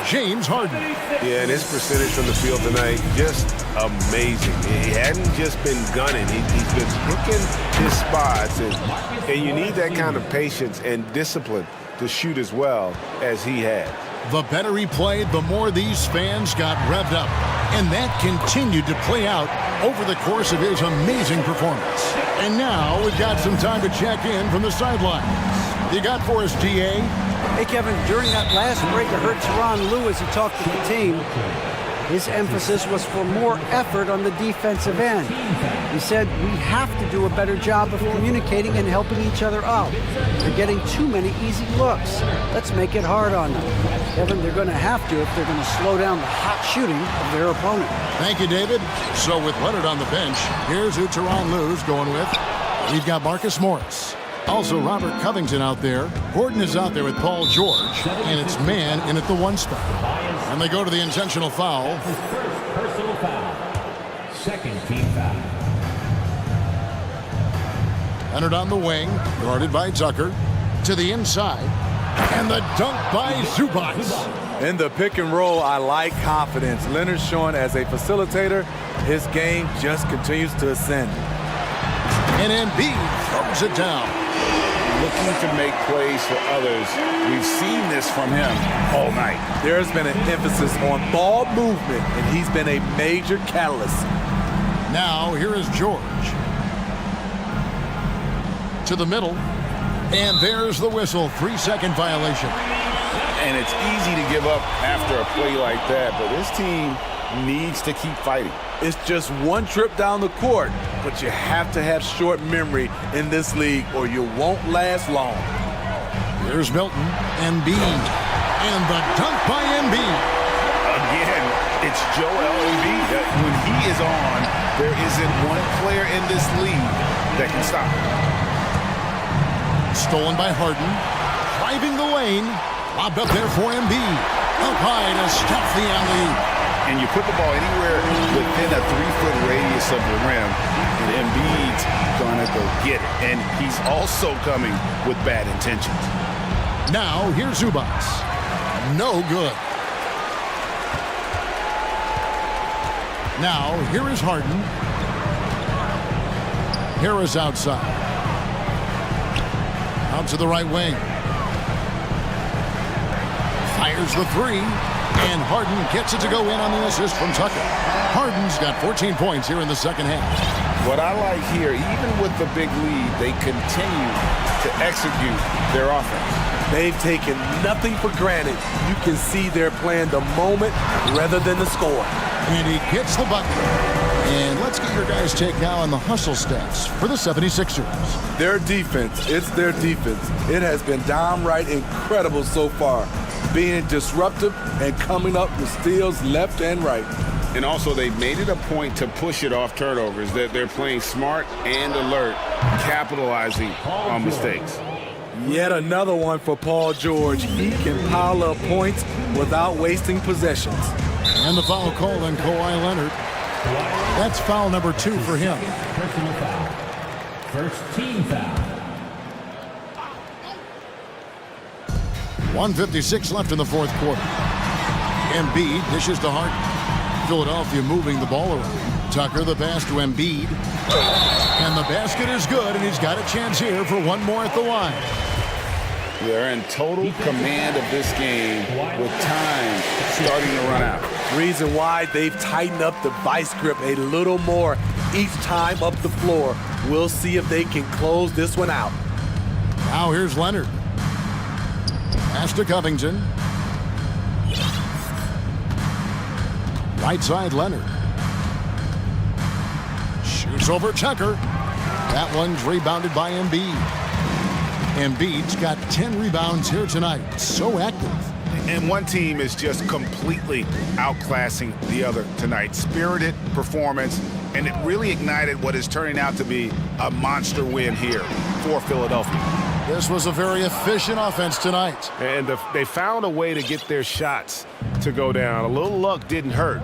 James Harden. Yeah, and his percentage from the field tonight, just amazing. He hadn't just been gunning. He's been picking his spots, and you need that kind of patience and discipline to shoot as well as he had. The better he played, the more these fans got revved up. And that continued to play out over the course of his amazing performance. And now we've got some time to check in from the sidelines. You got for us, DA? Hey, Kevin, during that last break, I heard Tyronn Lue as he talked to the team. His emphasis was for more effort on the defensive end. He said, we have to do a better job of communicating and helping each other out. They're getting too many easy looks. Let's make it hard on them. Kevin, they're going to have to if they're going to slow down the hot shooting of their opponent. Thank you, David. So with Leonard on the bench, here's who Tyronn Lue's going with. We've got Marcus Morris. Also, Robert Covington out there. Gordon is out there with Paul George. And it's man in at the one spot. And they go to the intentional foul. His first personal foul. Second team foul. Leonard on the wing, guarded by Tucker. To the inside. And the dunk by Zubac. In the pick and roll, I like confidence. Leonard showing as a facilitator, his game just continues to ascend. And Embiid throws it down. Looking to make plays for others. We've seen this from him all night. There's been an emphasis on ball movement, and he's been a major catalyst. Now, here is George. To the middle. And there's the whistle. 3-second violation. And it's easy to give up after a play like that, but this team needs to keep fighting. It's just one trip down the court, but you have to have short memory in this league or you won't last long. Here's Milton, Embiid, and the dunk by Embiid. Again, it's Joel Embiid. When he is on, there isn't one player in this league that can stop him. Stolen by Harden, driving the lane, lobbed up there for Embiid. Up high to stop the alley. And you put the ball anywhere within a 3-foot radius of the rim, and Embiid's gonna go get it. And he's also coming with bad intentions. Now, here's Zubac. No good. Now, here is Harden. Harris outside. Out to the right wing. Fires the three. And Harden gets it to go in on the assist from Tucker. Harden's got 14 points here in the second half. What I like here, even with the big lead, they continue to execute their offense. They've taken nothing for granted. You can see they're playing the moment rather than the score. And he gets the bucket. And let's get your guys' take now on the hustle stats for the 76ers. Their defense, it's their defense. It has been downright incredible so far. Being disruptive and coming up with steals left and right. And also, they've made it a point to push it off turnovers, that they're playing smart and alert, capitalizing on mistakes. Yet another one for Paul George. He can pile up points without wasting possessions. And the foul called on Kawhi Leonard. That's foul number 2 for him. Personal foul. First team foul. 1:56 left in the fourth quarter. Embiid dishes to Harden. Philadelphia moving the ball around. Tucker the pass to Embiid. And the basket is good, and he's got a chance here for one more at the line. They're in total command of this game with time starting to run out. Reason why they've tightened up the vice grip a little more each time up the floor. We'll see if they can close this one out. Now here's Leonard. Pass to Covington. Right side, Leonard. Shoots over Tucker. That one's rebounded by Embiid. Embiid's got 10 rebounds here tonight. So active. And one team is just completely outclassing the other tonight. Spirited performance, and it really ignited what is turning out to be a monster win here for Philadelphia. This was a very efficient offense tonight. And they found a way to get their shots to go down. A little luck didn't hurt.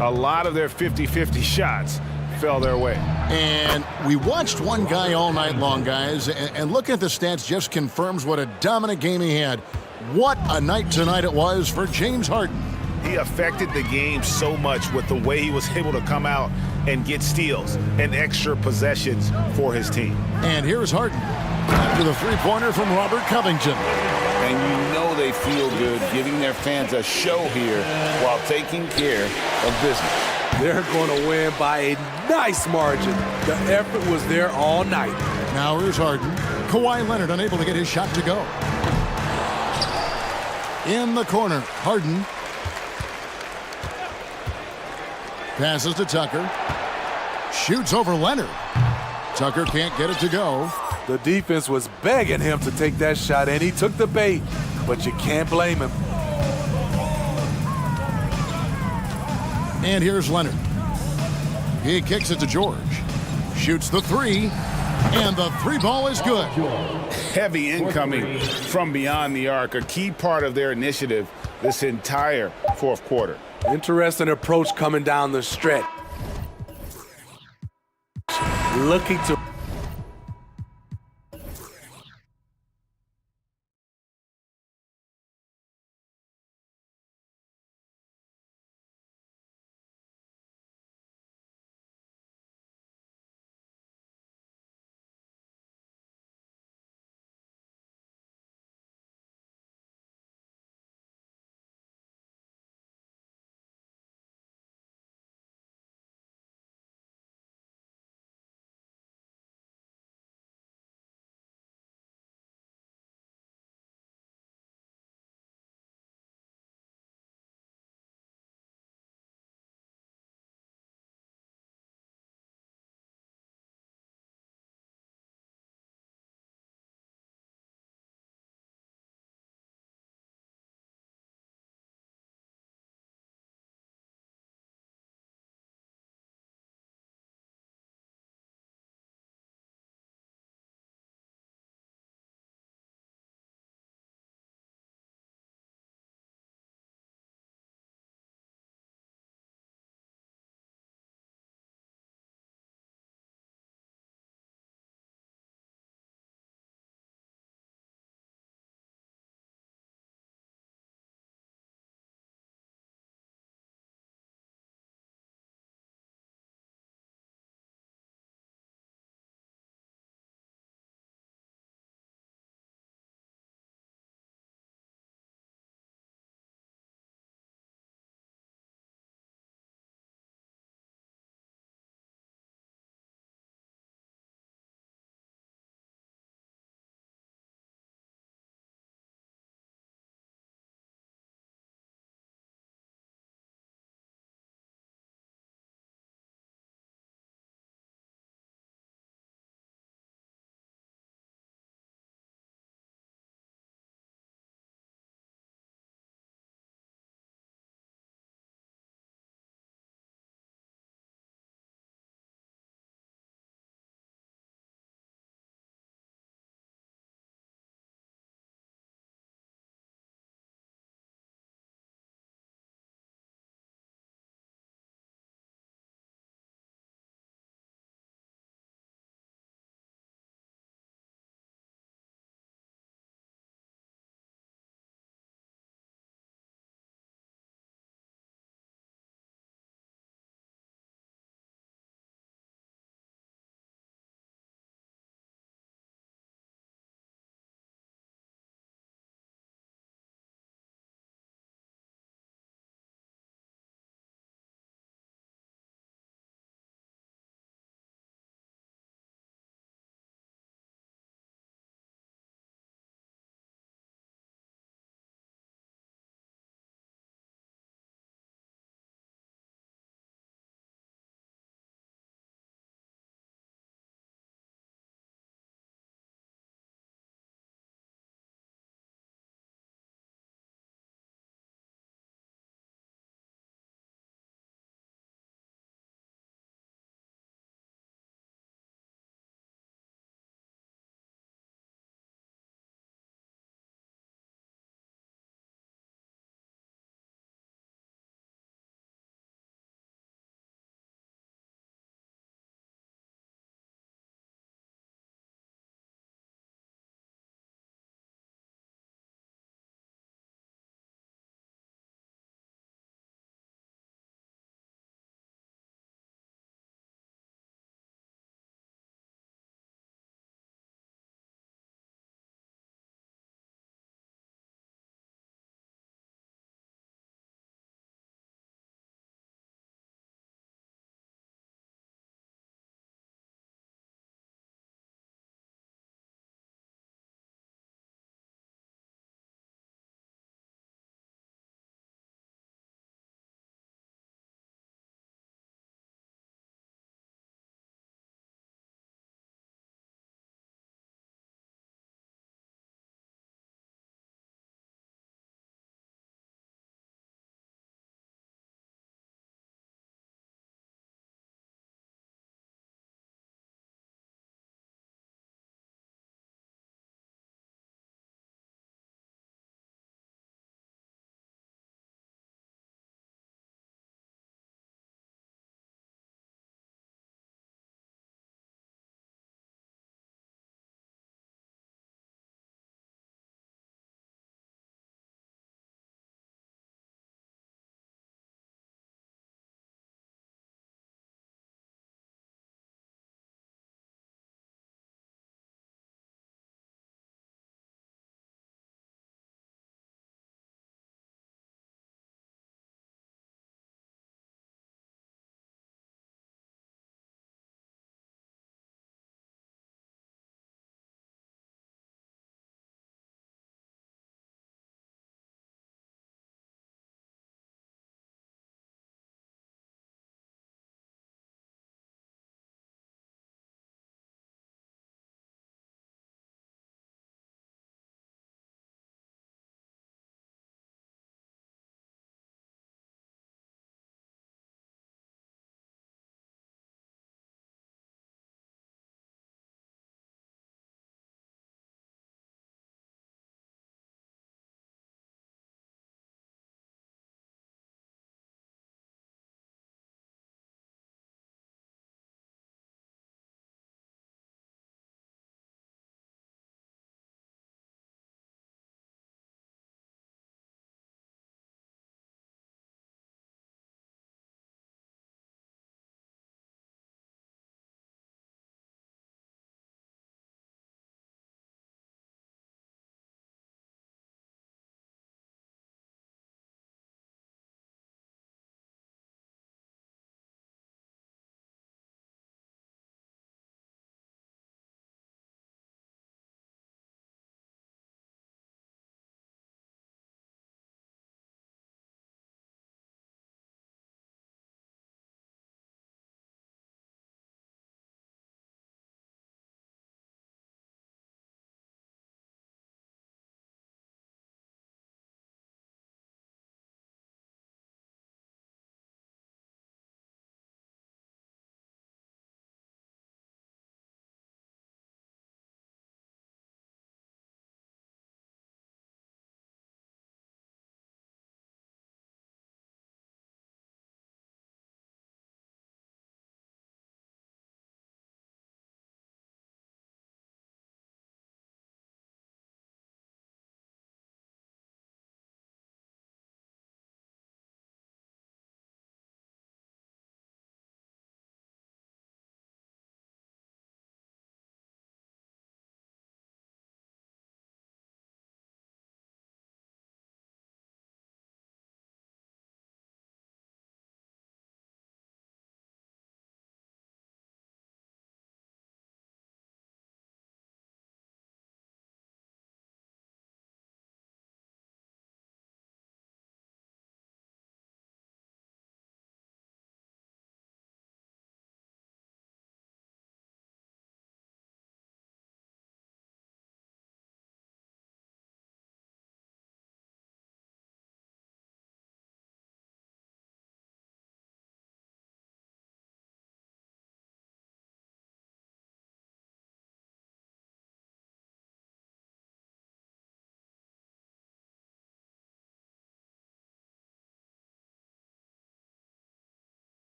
A lot of their 50-50 shots fell their way. And we watched one guy all night long, guys, and looking at the stats just confirms what a dominant game he had. What a night tonight it was for James Harden. He affected the game so much with the way he was able to come out and get steals and extra possessions for his team. And here's Harden after the three-pointer from Robert Covington. And you know they feel good giving their fans a show here while taking care of business. They're going to win by a nice margin. The effort was there all night. Now here's Harden. Kawhi Leonard unable to get his shot to go. In the corner, Harden. Passes to Tucker. Shoots over Leonard. Tucker can't get it to go. The defense was begging him to take that shot, and he took the bait, but you can't blame him. And here's Leonard. He kicks it to George. Shoots the three, and the three ball is good. Heavy incoming from beyond the arc, a key part of their initiative this entire fourth quarter. Interesting approach coming down the stretch. Looking to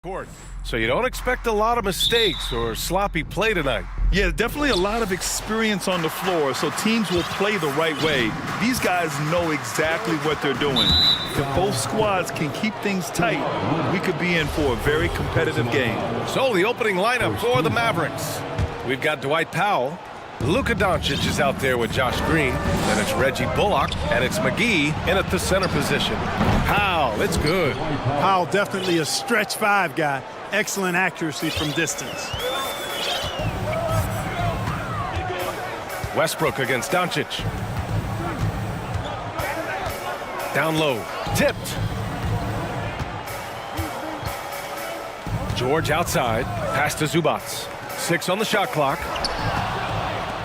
Court. So you don't expect a lot of mistakes or sloppy play tonight. Yeah, definitely a lot of experience on the floor, so teams will play the right way. These guys know exactly what they're doing. If both squads can keep things tight, we could be in for a very competitive game. So the opening lineup for the Mavericks. We've got Dwight Powell. Luka Doncic is out there with Josh Green. Then it's Reggie Bullock, and it's McGee in at the center position. Powell, it's good. Powell definitely a stretch 5 guy. Excellent accuracy from distance. Westbrook against Doncic. Down low, tipped. George outside, pass to Zubac. 6 on the shot clock.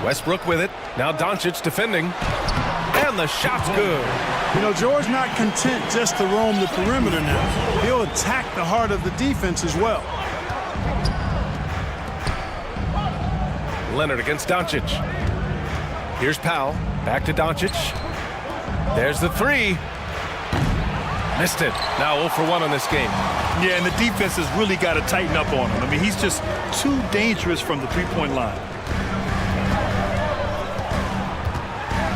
Westbrook with it. Now Doncic defending. And the shot's good. You know, George not content just to roam the perimeter now. He'll attack the heart of the defense as well. Leonard against Doncic. Here's Powell. Back to Doncic. There's the 3. Missed it. Now 0 for 1 on this game. Yeah, and the defense has really got to tighten up on him. I mean, he's just too dangerous from the three-point line.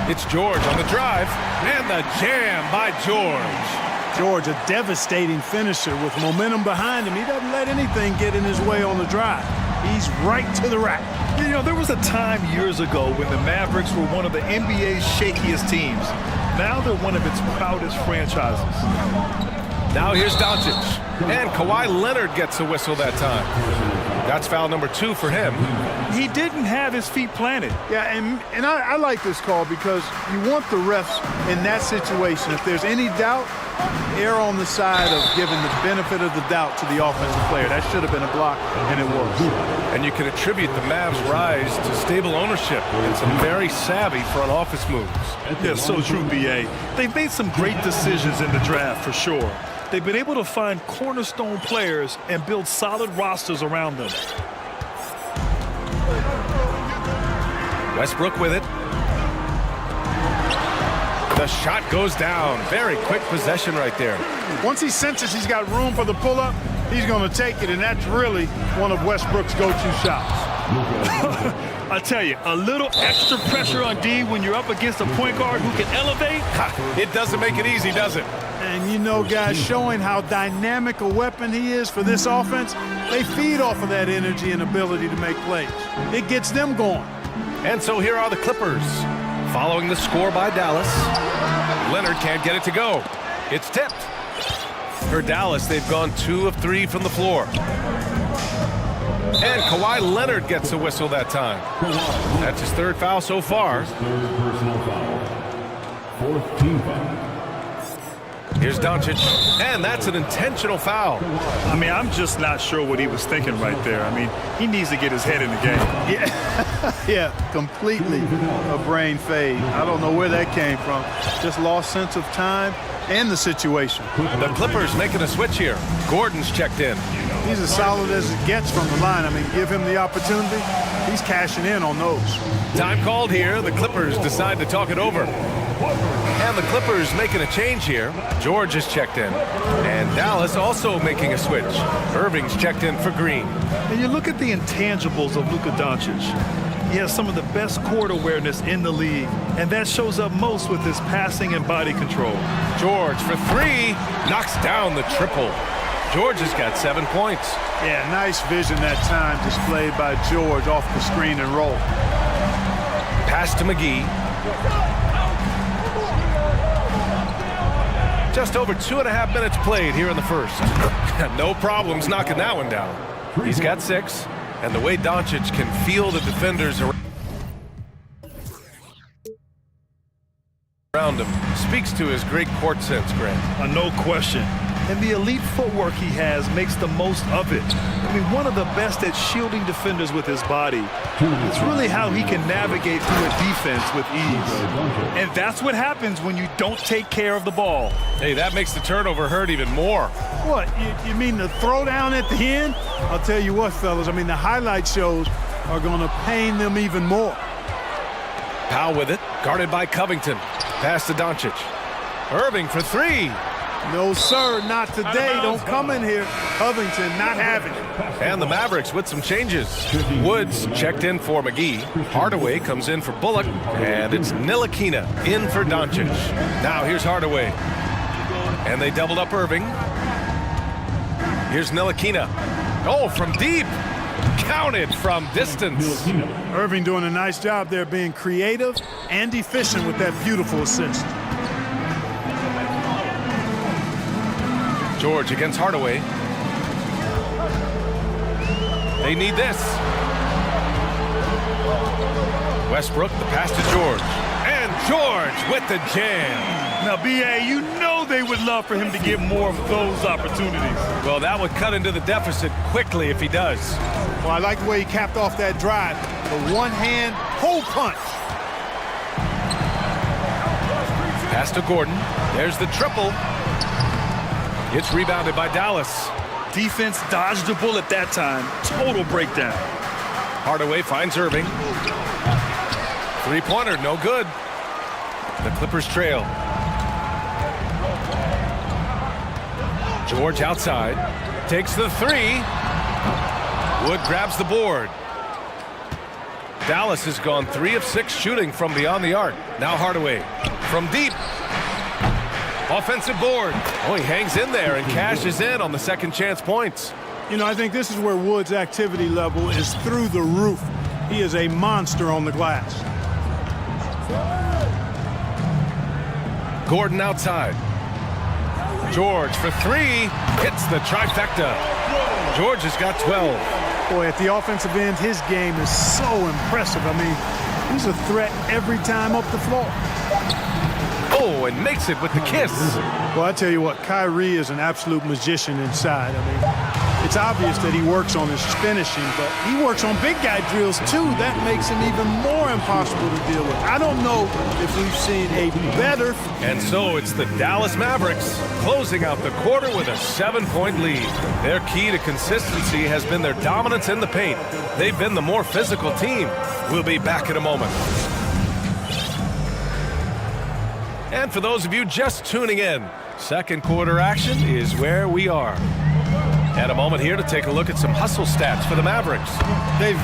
It's George on the drive, and the jam by George. George, a devastating finisher with momentum behind him. He doesn't let anything get in his way on the drive. He's right to the rack. You know, there was a time years ago when the Mavericks were one of the NBA's shakiest teams. Now they're one of its proudest franchises. Now here's Doncic, and Kawhi Leonard gets a whistle that time. That's foul number 2 for him. He didn't have his feet planted. Yeah, and I like this call because you want the refs in that situation. If there's any doubt, err on the side of giving the benefit of the doubt to the offensive player. That should have been a block, and it was. And you can attribute the Mavs' rise to stable ownership and some very savvy front office moves. Yeah, so true, B.A. They've made some great decisions in the draft, for sure. They've been able to find cornerstone players and build solid rosters around them. Westbrook with it. The shot goes down. Very quick possession right there. Once he senses he's got room for the pull-up, he's going to take it, and that's really one of Westbrook's go-to shots. I tell you, a little extra pressure on D when you're up against a point guard who can elevate. It doesn't make it easy, does it? And you know, guys, showing how dynamic a weapon he is for this offense, they feed off of that energy and ability to make plays. It gets them going. And so here are the Clippers. Following the score by Dallas. Leonard can't get it to go. It's tipped. For Dallas, they've gone 2 of 3 from the floor. And Kawhi Leonard gets a whistle that time. That's his 3rd foul so far. 4th foul. 4th team foul. Here's Doncic, and that's an intentional foul. I mean, I'm just not sure what he was thinking right there. I mean, he needs to get his head in the game. Yeah, completely a brain fade. I don't know where that came from. Just lost sense of time and the situation. The Clippers making a switch here. Gordon's checked in. He's as solid as it gets from the line. I mean, give him the opportunity. He's cashing in on those. Time called here. The Clippers decide to talk it over. And the Clippers making a change here. George is checked in. And Dallas also making a switch. Irving's checked in for Green. And you look at the intangibles of Luka Doncic. He has some of the best court awareness in the league, and that shows up most with his passing and body control. George for 3, knocks down the triple. George has got 7 points. Yeah, nice vision that time displayed by George off the screen and roll. Pass to McGee. Just over 2.5 minutes played here in the first. No problems knocking that one down. He's got 6, and the way Doncic can feel the defenders around him speaks to his great court sense, Grant. No question. And the elite footwork he has makes the most of it. I mean, one of the best at shielding defenders with his body. It's really how he can navigate through a defense with ease. And that's what happens when you don't take care of the ball. Hey, that makes the turnover hurt even more. What, you mean the throwdown at the end? I'll tell you what, fellas, I mean, the highlight shows are going to pain them even more. Powell with it, guarded by Covington. Pass to Doncic. Irving for 3. No, sir, not today. Don't come in here. Covington not having it. And the Mavericks with some changes. Woods checked in for McGee. Hardaway comes in for Bullock. And it's Ntilikina in for Doncic. Now here's Hardaway. And they doubled up Irving. Here's Ntilikina. Oh, from deep. Counted from distance. Irving doing a nice job there being creative and efficient with that beautiful assist. George against Hardaway. They need this. Westbrook, the pass to George. And George with the jam. Now, B.A., you know they would love for him to get more of those opportunities. Well, that would cut into the deficit quickly if he does. Well, I like the way he capped off that drive. The one-hand hole punch. Pass to Gordon. There's the triple. It's rebounded by Dallas. Defense dodged the bullet that time. Total breakdown. Hardaway finds Irving. Three-pointer, no good. The Clippers trail. George outside. Takes the three. Wood grabs the board. Dallas has gone 3 of 6 shooting from beyond the arc. Now Hardaway from deep. Offensive board. Oh, he hangs in there and cashes in on the second chance points. You know, I think this is where Wood's activity level is through the roof. He is a monster on the glass. Gordon outside. George for 3. Hits the trifecta. George has got 12. Boy, at the offensive end, his game is so impressive. I mean, he's a threat every time up the floor. Oh, and makes it with the kiss. Well, I tell you what, Kyrie is an absolute magician inside. I mean, it's obvious that he works on his finishing, but he works on big guy drills too. That makes him even more impossible to deal with. I don't know if we've seen a better. And so it's the Dallas Mavericks closing out the quarter with a 7-point lead. Their key to consistency has been their dominance in the paint. They've been the more physical team. We'll be back in a moment. And for those of you just tuning in, second quarter action is where we are. And a moment here to take a look at some hustle stats for the Mavericks. They've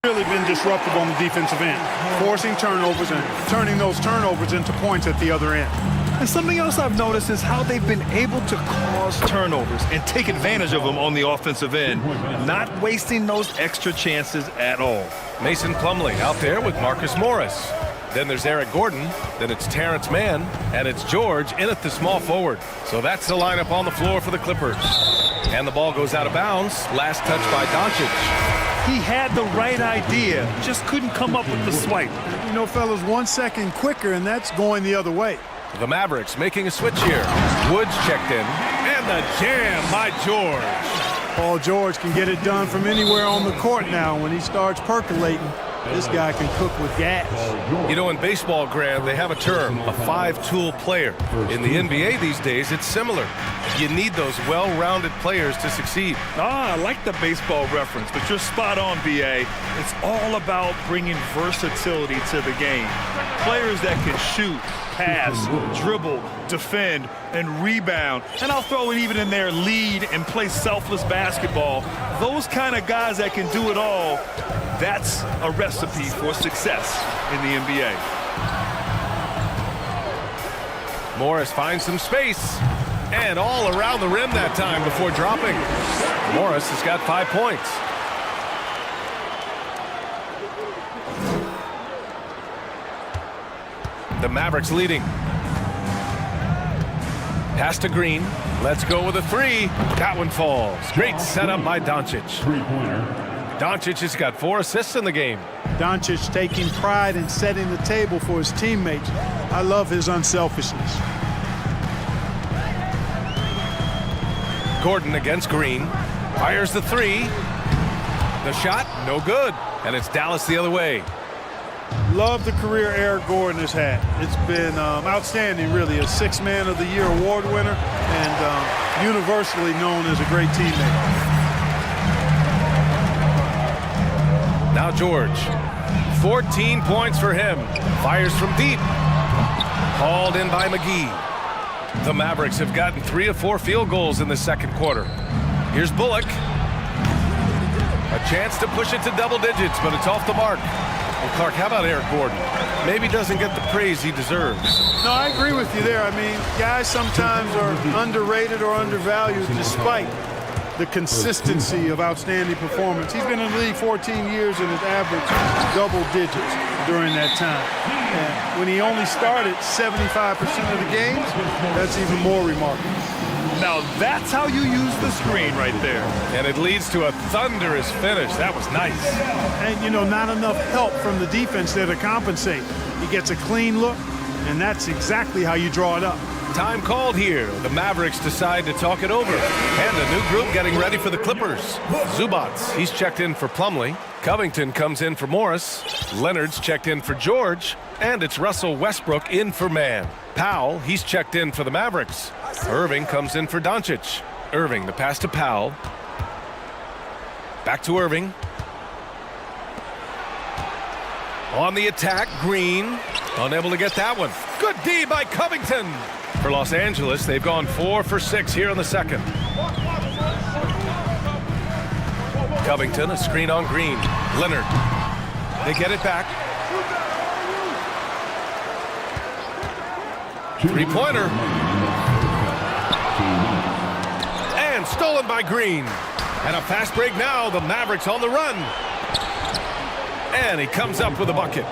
really been disruptive on the defensive end, forcing turnovers and turning those turnovers into points at the other end. And something else I've noticed is how they've been able to cause turnovers and take advantage of them on the offensive end, not wasting those extra chances at all. Mason Plumlee out there with Marcus Morris. Then there's Eric Gordon, then it's Terrence Mann, and it's George in at the small forward. So that's the lineup on the floor for the Clippers. And the ball goes out of bounds. Last touch by Doncic. He had the right idea, just couldn't come up with the swipe. You know, fellas, 1 second quicker, and that's going the other way. The Mavericks making a switch here. Woods checked in, and the jam by George. Paul George can get it done from anywhere on the court now. When he starts percolating, this guy can cook with gas. You know, in baseball, Graham, they have a term, a 5-tool player. In the NBA these days, it's similar. You need those well-rounded players to succeed. I like the baseball reference, but you're spot on, B.A. It's all about bringing versatility to the game. Players that can shoot, pass, dribble, defend, and rebound. And I'll throw it even in there, lead and play selfless basketball. Those kind of guys that can do it all, that's a recipe for success in the NBA. Morris finds some space. And all around the rim that time before dropping. Morris has got 5 points. The Mavericks leading. Pass to Green. Let's go with a 3. That one falls. Great setup by Doncic. Doncic has got 4 assists in the game. Doncic taking pride in setting the table for his teammates. I love his unselfishness. Gordon against Green. Fires the 3. The shot, no good. And it's Dallas the other way. Love the career Eric Gordon has had. It's been outstanding, really. A 6th Man of the Year award winner and universally known as a great teammate. Now George. 14 points for him. Fires from deep. Hauled in by McGee. The Mavericks have gotten 3 of 4 field goals in the second quarter. Here's Bullock. A chance to push it to double digits, but it's off the mark. And Clark, how about Eric Gordon? Maybe doesn't get the praise he deserves. No, I agree with you there. I mean, guys sometimes are underrated or undervalued despite the consistency of outstanding performance. He's been in the league 14 years and has averaged double digits during that time. And when he only started 75% of the games, that's even more remarkable. Now that's how you use the screen right there. And it leads to a thunderous finish. That was nice. And, you know, not enough help from the defense there to compensate. He gets a clean look, and that's exactly how you draw it up. Time called here. The Mavericks decide to talk it over. And a new group getting ready for the Clippers. Zubats, he's checked in for Plumlee. Covington comes in for Morris. Leonard's checked in for George. And it's Russell Westbrook in for Mann. Powell, he's checked in for the Mavericks. Irving comes in for Doncic. Irving, the pass to Powell. Back to Irving. On the attack, Green. Unable to get that one. Good D by Covington. For Los Angeles, they've gone 4 for 6 here in the second. Covington, a screen on Green. Leonard. They get it back. Three-pointer. And stolen by Green. And a fast break now. The Mavericks on the run. And he comes up with a bucket.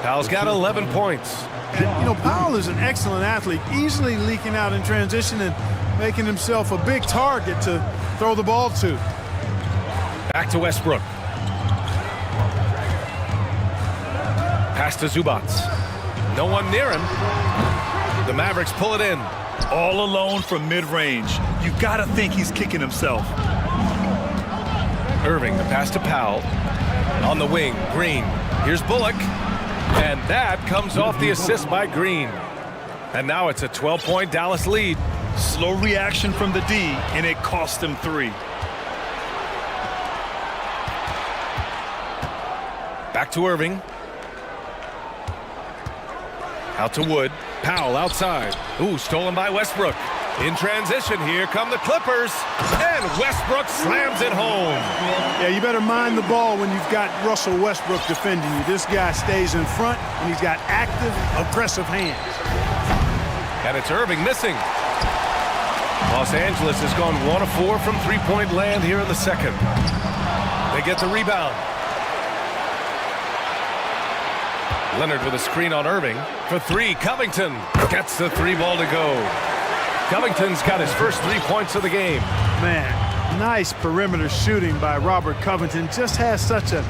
Powell's got 11 points. And, you know, Powell is an excellent athlete, easily leaking out in transition and making himself a big target to throw the ball to. Back to Westbrook. Pass to Zubats. No one near him. The Mavericks pull it in. All alone from mid-range. You gotta think he's kicking himself. Irving, the pass to Powell. On the wing, Green. Here's Bullock. And that comes off the assist by Green. And now it's a 12-point Dallas lead. Slow reaction from the D, and it cost him 3. Back to Irving. Out to Wood. Powell outside. Ooh, stolen by Westbrook. In transition, here come the Clippers. And Westbrook slams it home. Yeah, you better mind the ball when you've got Russell Westbrook defending you. This guy stays in front, and he's got active, aggressive hands. And it's Irving missing. Los Angeles has gone 1 of 4 from three-point land here in the second. They get the rebound. Leonard with a screen on Irving. For 3, Covington gets the 3 ball to go. Covington's got his first 3 points of the game. Man, nice perimeter shooting by Robert Covington. Just has such a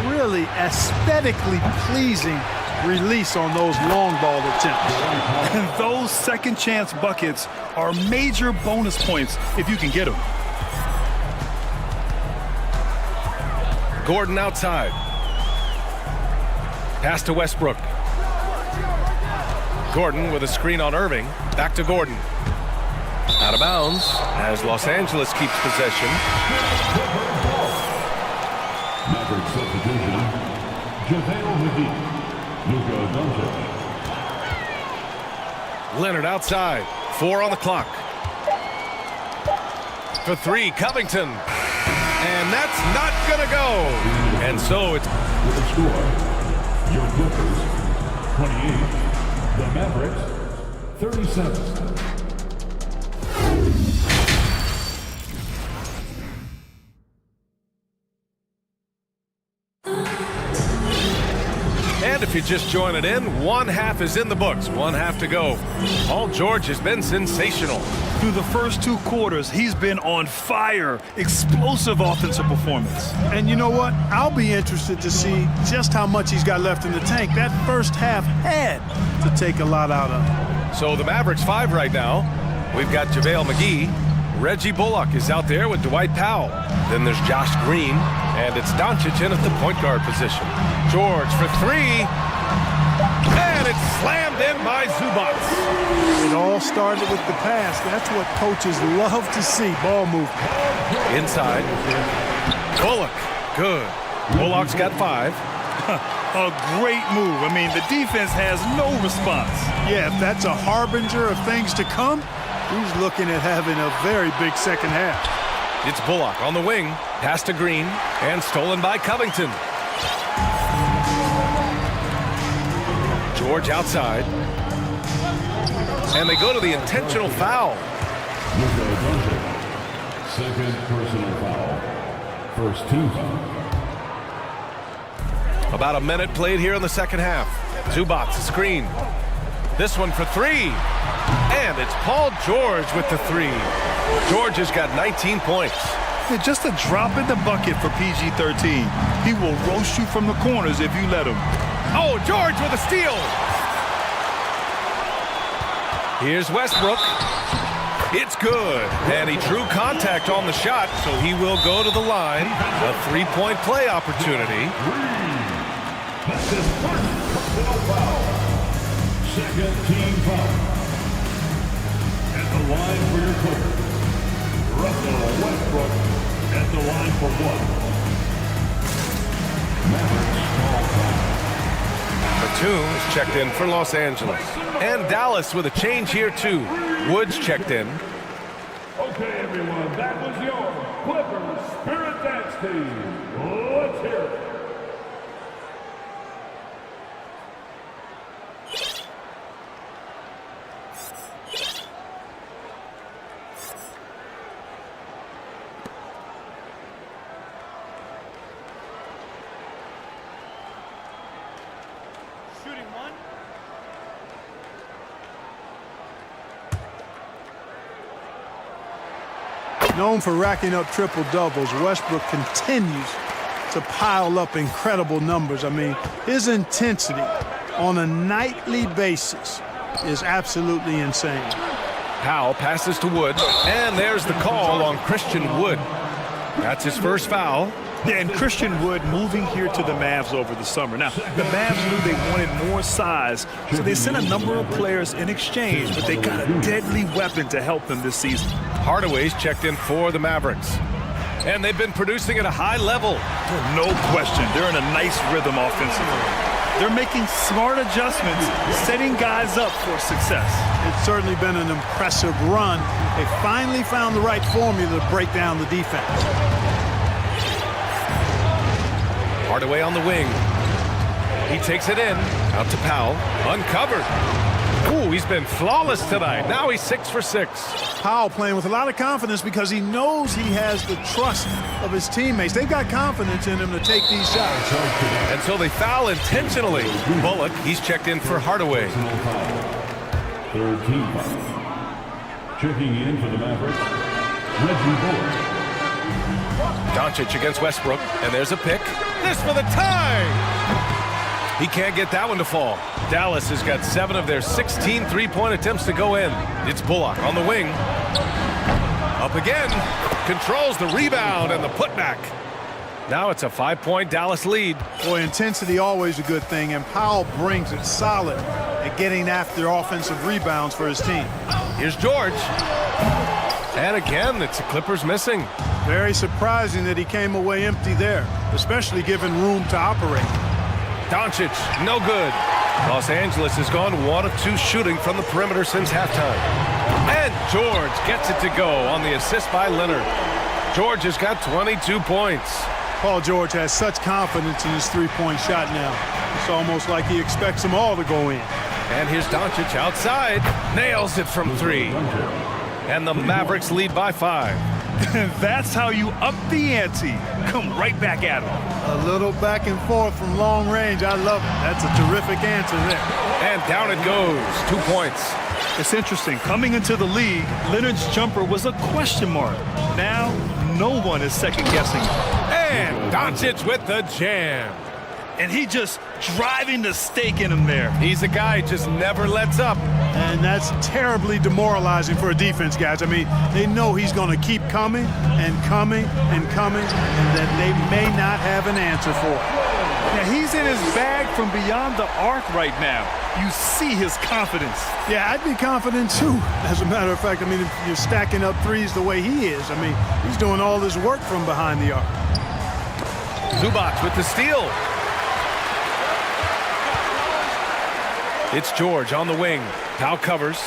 really aesthetically pleasing release on those long ball attempts. And those second chance buckets are major bonus points if you can get them. Gordon outside. Pass to Westbrook. Gordon with a screen on Irving. Back to Gordon. Out of bounds as Los Angeles keeps possession. Maverick substitution. JaVale McGee. Luka Doncic. Leonard outside. 4 on the clock. For 3, Covington. And that's not gonna go. And so it's with the score. Your Clippers 28. The Mavericks 37. And if you're just joining in, 1 half is in the books, 1 half to go. Paul George has been sensational. Through the first 2 quarters, he's been on fire. Explosive offensive performance. And you know what? I'll be interested to see just how much he's got left in the tank. That first half had to take a lot out of him. So the Mavericks 5 right now. We've got JaVale McGee. Reggie Bullock is out there with Dwight Powell. Then there's Josh Green. And it's Doncic in at the point guard position. George for 3. And it's slammed in by Zubats. It all started with the pass. That's what coaches love to see, ball movement. Inside. Bullock. Good. Bullock's got 5. A great move. I mean, the defense has no response. Yeah, if that's a harbinger of things to come, he's looking at having a very big second half. It's Bullock on the wing. Pass to Green. And stolen by Covington. George outside. And they go to the intentional foul. Second personal foul. First team foul. About a minute played here in the second half. Zubats, a screen. This one for three. And it's Paul George with the three. George has got 19 points. Yeah, just a drop in the bucket for PG-13. He will roast you from the corners if you let him. Oh, George with a steal. Here's Westbrook. It's good. And he drew contact on the shot, so he will go to the line. A three-point play opportunity. That's his first personal foul. Second team foul. At the line for your Clippers, Russell Westbrook at the line for one. Mavericks call foul. Batum is checked in for Los Angeles. And Dallas with a change here too. Woods checked in. Okay, everyone, that was your Clippers Spirit Dance team. Let's hear it. Known for racking up triple-doubles, Westbrook continues to pile up incredible numbers. I mean, his intensity on a nightly basis is absolutely insane. Powell passes to Wood, and there's the call on Christian Wood. That's his first foul. Yeah, and Christian Wood moving here to the Mavs over the summer. Now, the Mavs knew they wanted more size, so they sent a number of players in exchange, but they got a deadly weapon to help them this season. Hardaway's checked in for the Mavericks. And they've been producing at a high level. No question. They're in a nice rhythm offensively. They're making smart adjustments, setting guys up for success. It's certainly been an impressive run. They finally found the right formula to break down the defense. Hardaway on the wing. He takes it in. Out to Powell. Uncovered. Ooh, he's been flawless tonight. Now he's 6 for 6. Powell playing with a lot of confidence because he knows he has the trust of his teammates. They've got confidence in him to take these shots. And so they foul intentionally. Bullock, he's checked in for Hardaway. Third team foul. Checking in for the Mavericks, Reggie Bullock. Doncic against Westbrook, and there's a pick. This for the tie! He can't get that one to fall. Dallas has got 7 of their 16 three-point attempts to go in. It's Bullock on the wing. Up again. Controls the rebound and the putback. Now it's a 5-point Dallas lead. Boy, intensity always a good thing, and Powell brings it solid at getting after offensive rebounds for his team. Here's George. And again, it's the Clippers missing. Very surprising that he came away empty there, especially given room to operate. Doncic, no good. Los Angeles has gone 1 of 2 shooting from the perimeter since halftime. And George gets it to go on the assist by Leonard. George has got 22 points. Paul George has such confidence in his three-point shot now. It's almost like he expects them all to go in. And here's Doncic outside. Nails it from 3. And the Mavericks lead by 5. That's how you up the ante. Come right back at him. A little back and forth from long range. I love it. That's a terrific answer there. And down it goes. 2 points. It's interesting. Coming into the league, Leonard's jumper was a question mark. Now, no one is second-guessing it. And Doncic with the jam. And he just driving the stake in him there. He's a guy who just never lets up. And that's terribly demoralizing for a defense, guys. I mean, they know he's going to keep coming and coming and coming, and that they may not have an answer for it. Yeah, he's in his bag from beyond the arc right now. You see his confidence. Yeah, I'd be confident too. As a matter of fact, I mean, if you're stacking up threes the way he is, I mean, he's doing all this work from behind the arc. Zubats with the steal. It's George on the wing. Powell covers.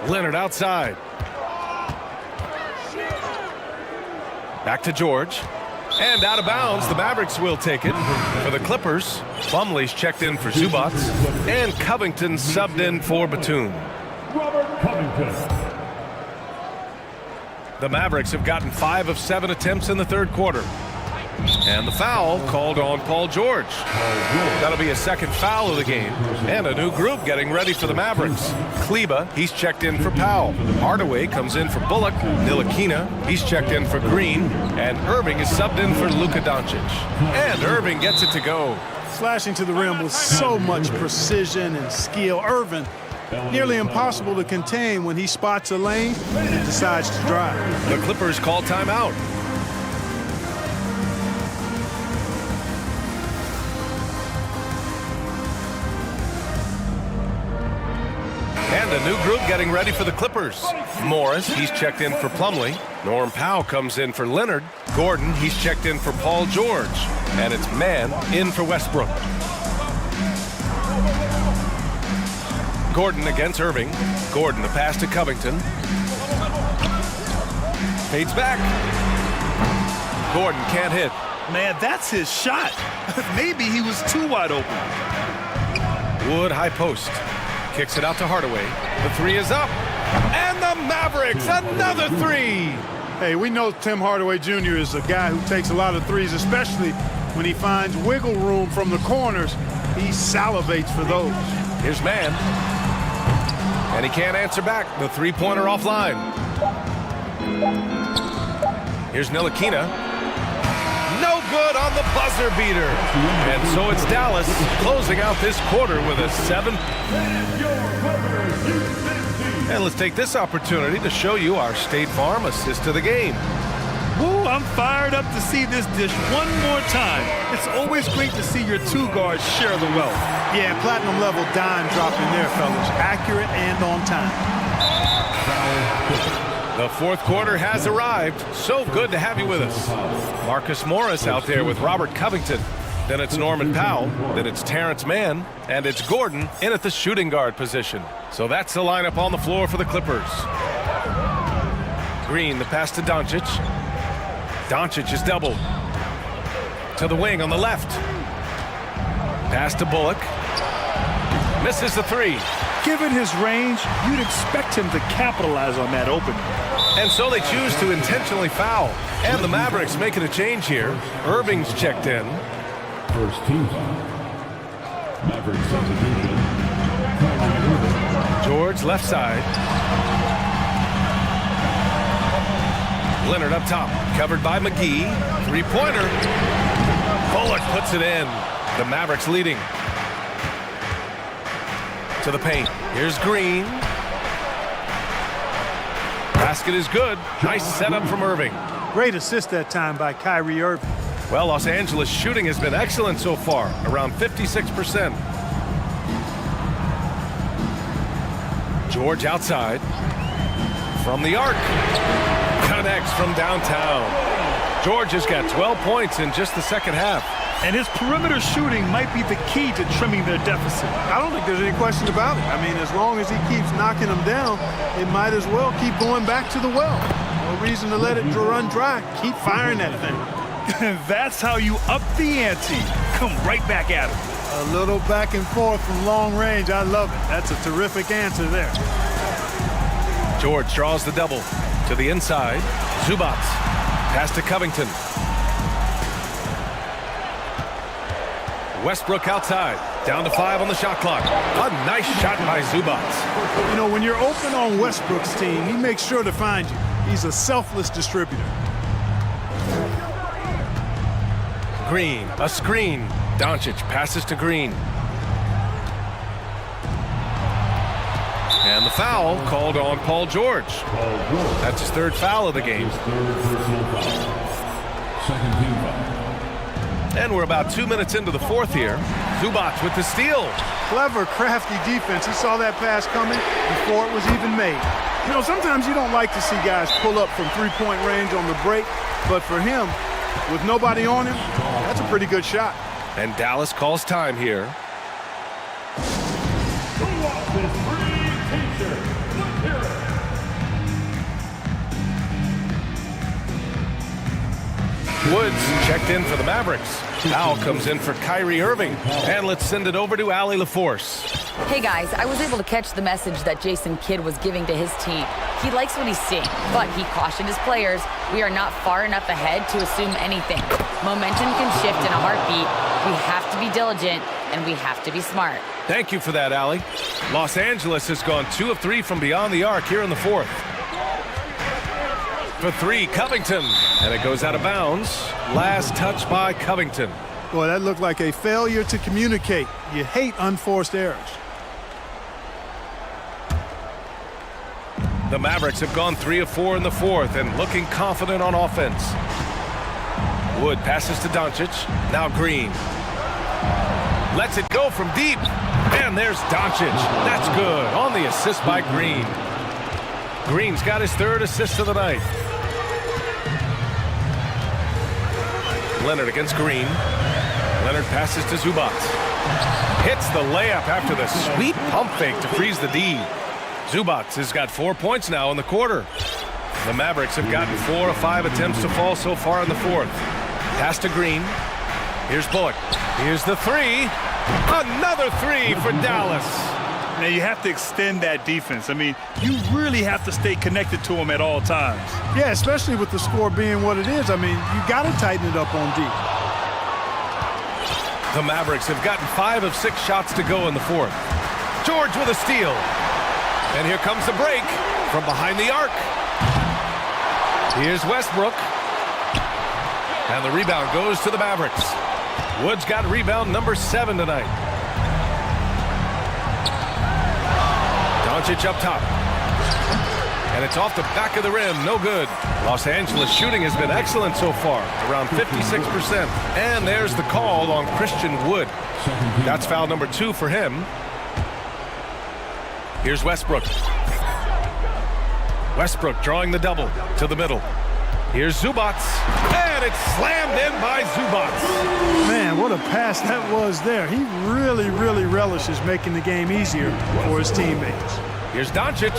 Leonard outside. Back to George. And out of bounds, the Mavericks will take it. For the Clippers, Plumlee's checked in for Zubats, and Covington subbed in for Batum. The Mavericks have gotten 5 of 7 attempts in the third quarter. And the foul called on Paul George. That'll be a second foul of the game. And a new group getting ready for the Mavericks. Kleba, he's checked in for Powell. Hardaway comes in for Bullock. Ntilikina, he's checked in for Green. And Irving is subbed in for Luka Doncic. And Irving gets it to go. Slashing to the rim with so much precision and skill. Irving, nearly impossible to contain when he spots a lane and decides to drive. The Clippers call timeout. And a new group getting ready for the Clippers. Morris, he's checked in for Plumlee. Norm Powell comes in for Leonard. Gordon, he's checked in for Paul George. And it's Mann in for Westbrook. Gordon against Irving. Gordon, the pass to Covington. Fades back. Gordon can't hit. Man, that's his shot. Maybe he was too wide open. Wood, high post. Kicks it out to Hardaway. The three is up. And the Mavericks, another three. Hey, we know Tim Hardaway Jr. is a guy who takes a lot of threes, especially when he finds wiggle room from the corners. He salivates for those. Here's Mann. And he can't answer back. The three-pointer offline. Here's Ntilikina. No good on the buzzer beater. And so it's Dallas closing out this quarter with a 7. And let's take this opportunity to show you our State Farm assist to the game. Woo, I'm fired up to see this dish one more time. It's always great to see your two guards share the wealth. Yeah, platinum level dime dropping there, fellas. Accurate and on time. The fourth quarter has arrived. So good to have you with us. Marcus Morris out there with Robert Covington. Then it's Norman Powell. Then it's Terrence Mann. And it's Gordon in at the shooting guard position. So that's the lineup on the floor for the Clippers. Green, the pass to Doncic. Doncic is doubled. To the wing on the left. Pass to Bullock. Misses the three. Given his range, you'd expect him to capitalize on that opening. And so they choose to intentionally foul. And the Mavericks making a change here. Irving's checked in. First team foul. Mavericks substitution. George left side. Leonard up top. Covered by McGee. Three-pointer. Bullock puts it in. The Mavericks leading. To the paint. Here's Green. Basket is good. Nice setup from Irving. Great assist that time by Kyrie Irving. Well, Los Angeles shooting has been excellent so far, around 56%. George outside. From the arc. Connects from downtown. George has got 12 points in just the second half. And his perimeter shooting might be the key to trimming their deficit. I don't think there's any question about it. I mean, as long as he keeps knocking them down, they might as well keep going back to the well. No reason to let it run dry. Keep firing that thing. That's how you up the ante. Come right back at him. A little back and forth from long range. I love it. That's a terrific answer there. George draws the double to the inside. Zubats. Pass to Covington. Westbrook outside. Down to 5 on the shot clock. A nice shot by Zubats. You know, when you're open on Westbrook's team, he makes sure to find you. He's a selfless distributor. Green, a screen. Doncic passes to Green. And the foul called on Paul George. That's his third foul of the game. Second team foul. And we're about 2 minutes into the fourth here. Zubats with the steal. Clever, crafty defense. He saw that pass coming before it was even made. You know, sometimes you don't like to see guys pull up from three-point range on the break, but for him, with nobody on him, that's a pretty good shot. And Dallas calls time here. Who wants this free t-shirt? Let's hear it. Woods checked in for the Mavericks. Foul comes in for Kyrie Irving. And let's send it over to Allie LaForce. Hey guys, I was able to catch the message that Jason Kidd was giving to his team. He likes what he's seeing, but he cautioned his players, we are not far enough ahead to assume anything. Momentum can shift in a heartbeat. We have to be diligent, and we have to be smart. Thank you for that, Allie. Los Angeles has gone 2 of 3 from beyond the arc here in the fourth. For 3, Covington. And it goes out of bounds. Last touch by Covington. Boy, that looked like a failure to communicate. You hate unforced errors. The Mavericks have gone 3 of 4 in the fourth and looking confident on offense. Wood passes to Doncic. Now Green. Lets it go from deep. And there's Doncic. That's good on the assist by Green. Green's got his 3rd assist of the night. Leonard against Green. Leonard passes to Zubac. Hits the layup after the sweet pump fake to freeze the D. Zubac has got 4 points now in the quarter. The Mavericks have gotten 4 of 5 attempts to fall so far in the fourth. Pass to Green. Here's Bullock. Here's the 3. Another 3 for Dallas. Now you have to extend that defense. I mean, you really have to stay connected to them at all times. Yeah, especially with the score being what it is. I mean, you got to tighten it up on D. The Mavericks have gotten 5 of 6 shots to go in the fourth. George with a steal. And here comes the break from behind the arc. Here's Westbrook. And the rebound goes to the Mavericks. Woods got rebound number 7 tonight. Doncic up top. And it's off the back of the rim. No good. Los Angeles shooting has been excellent so far, around 56%. And there's the call on Christian Wood. That's foul number 2 for him. Here's Westbrook. Westbrook drawing the double to the middle. Here's Zubac. And it's slammed in by Zubac. Man, what a pass that was there. He really, really relishes making the game easier for his teammates. Here's Doncic.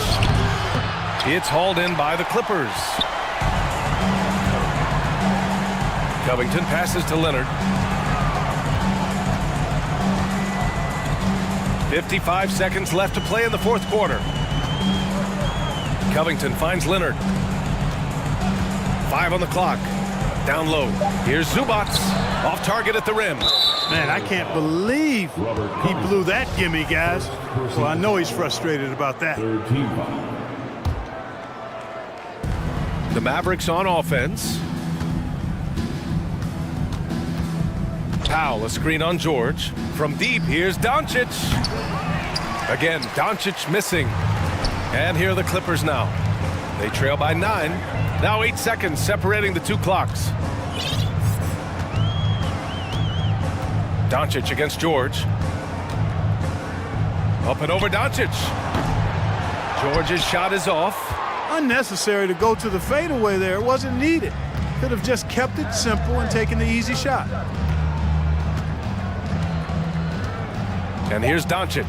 It's hauled in by the Clippers. Covington passes to Leonard. 55 seconds left to play in the fourth quarter. Covington finds Leonard. 5 on the clock. Down low. Here's Zubac. Off target at the rim. Man, I can't believe he blew that gimme, guys. Well, I know he's frustrated about that. The Mavericks on offense. Powell, a screen on George. From deep, here's Doncic. Again, Doncic missing. And here are the Clippers now. They trail by 9. Now 8 seconds separating the 2 clocks. Doncic against George. Up and over Doncic. George's shot is off. Unnecessary to go to the fadeaway there. It wasn't needed. Could have just kept it simple and taken the easy shot. And here's Doncic.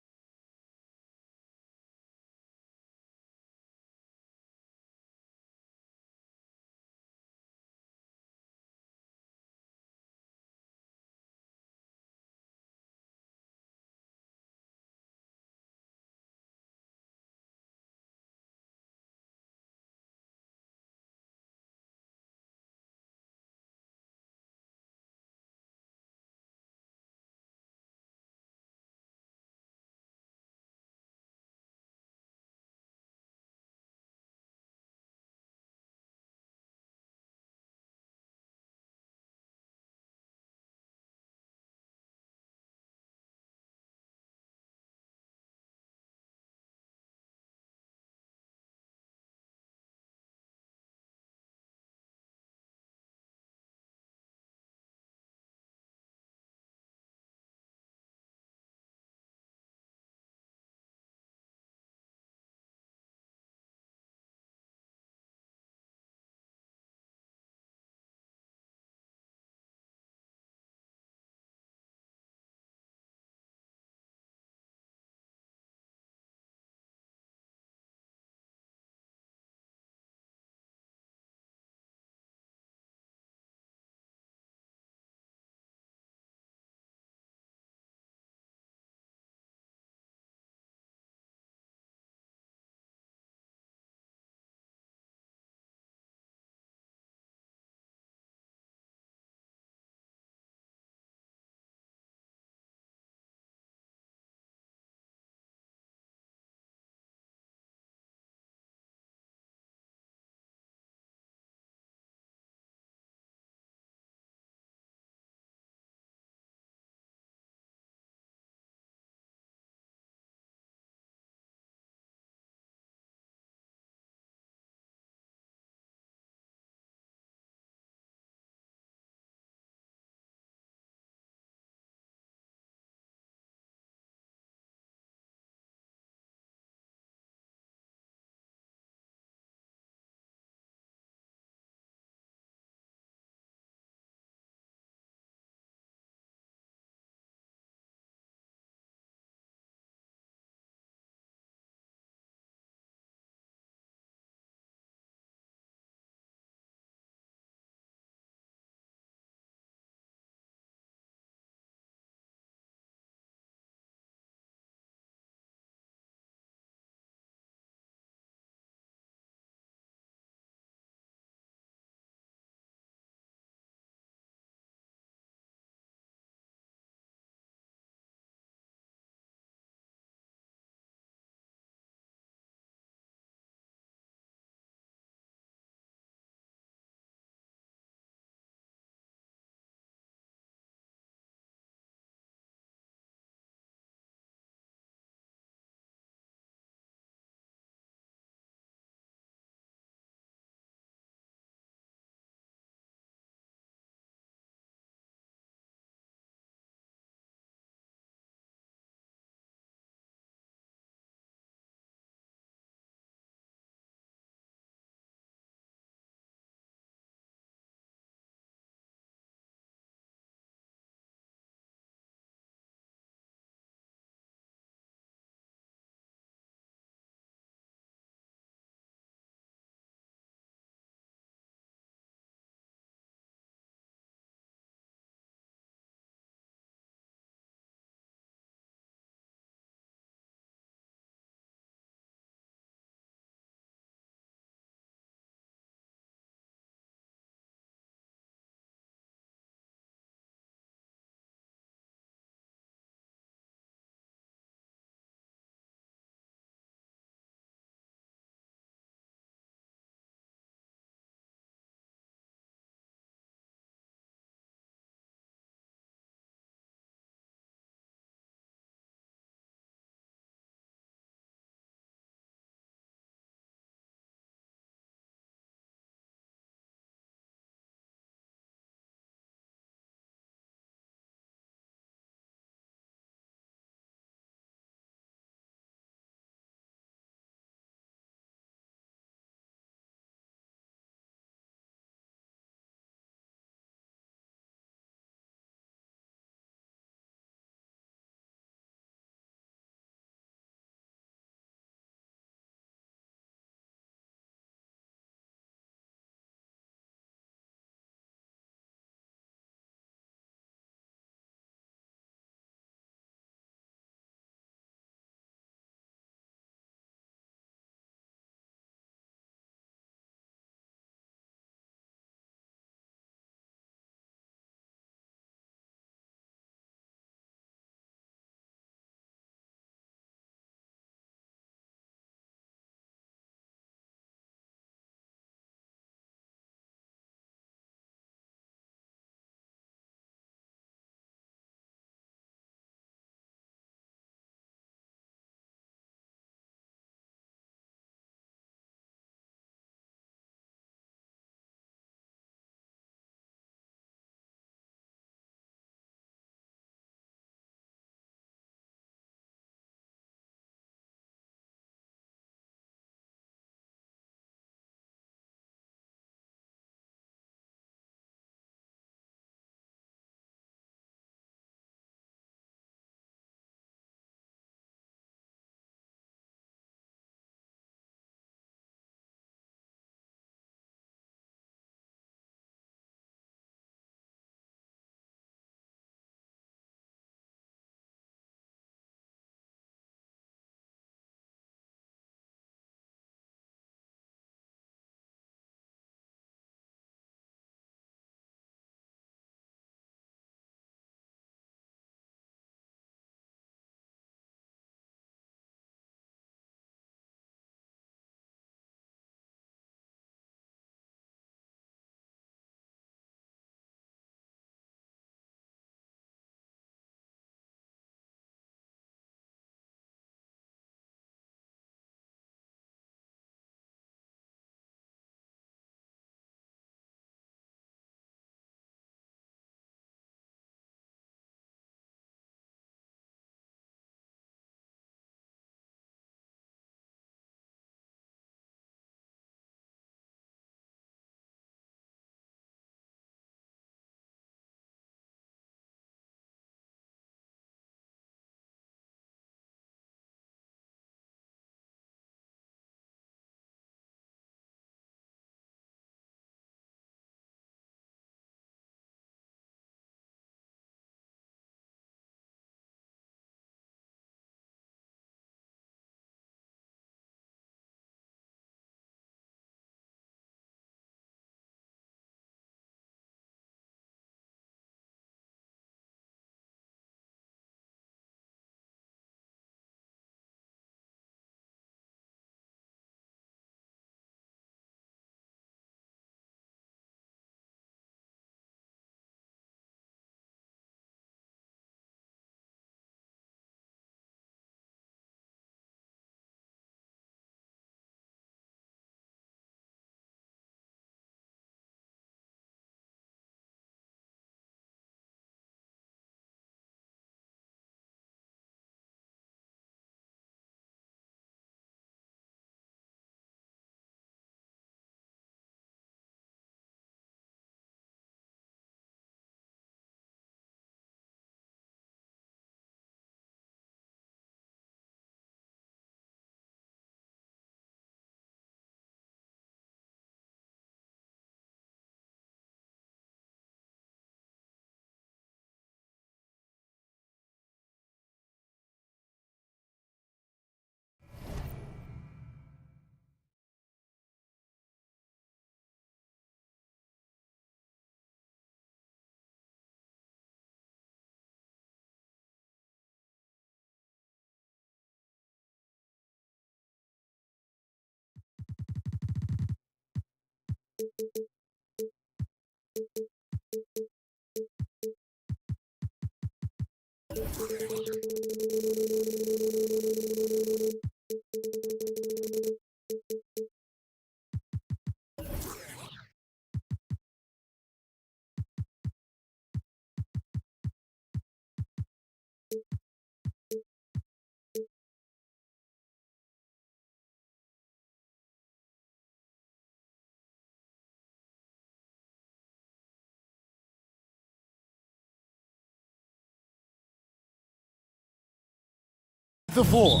The floor.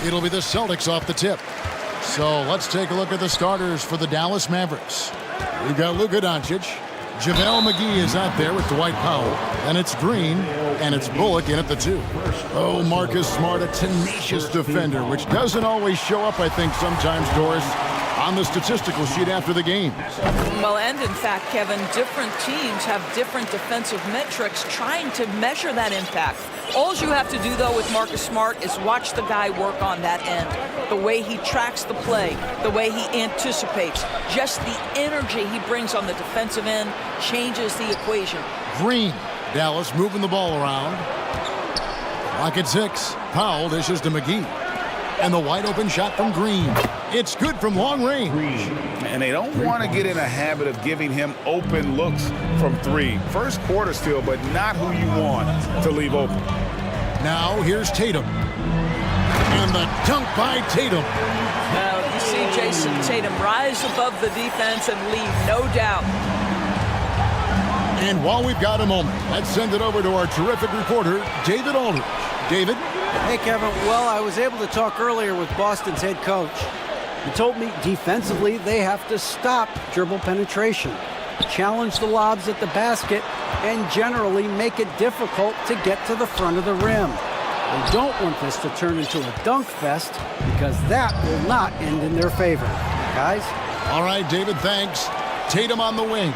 It'll be the Celtics off the tip. So let's take a look at the starters for the Dallas Mavericks. We've got Luka Doncic. JaVale McGee is out there with Dwight Powell. And it's Green, and it's Bullock in at the 2. Oh, Marcus Smart, a tenacious defender, which doesn't always show up, I think, sometimes, Doris, on the statistical sheet after the game. Well, and in fact, Kevin, different teams have different defensive metrics trying to measure that impact. All you have to do, though, with Marcus Smart is watch the guy work on that end. The way he tracks the play, the way he anticipates, just the energy he brings on the defensive end changes the equation. Green, Dallas moving the ball around. Clock at 6. Powell dishes to McGee. And the wide open shot from Green. It's good from long range. And they don't want to get in a habit of giving him open looks from 3. First quarter still, but not who you want to leave open. Now here's Tatum. And the dunk by Tatum. Now you see Jason Tatum rise above the defense and lead, no doubt. And while we've got a moment, let's send it over to our terrific reporter, David Aldridge. David? Hey, Kevin. Well, I was able to talk earlier with Boston's head coach. He told me defensively they have to stop dribble penetration, challenge the lobs at the basket, and generally make it difficult to get to the front of the rim. They don't want this to turn into a dunk fest because that will not end in their favor. Guys? All right, David, thanks. Tatum on the wing.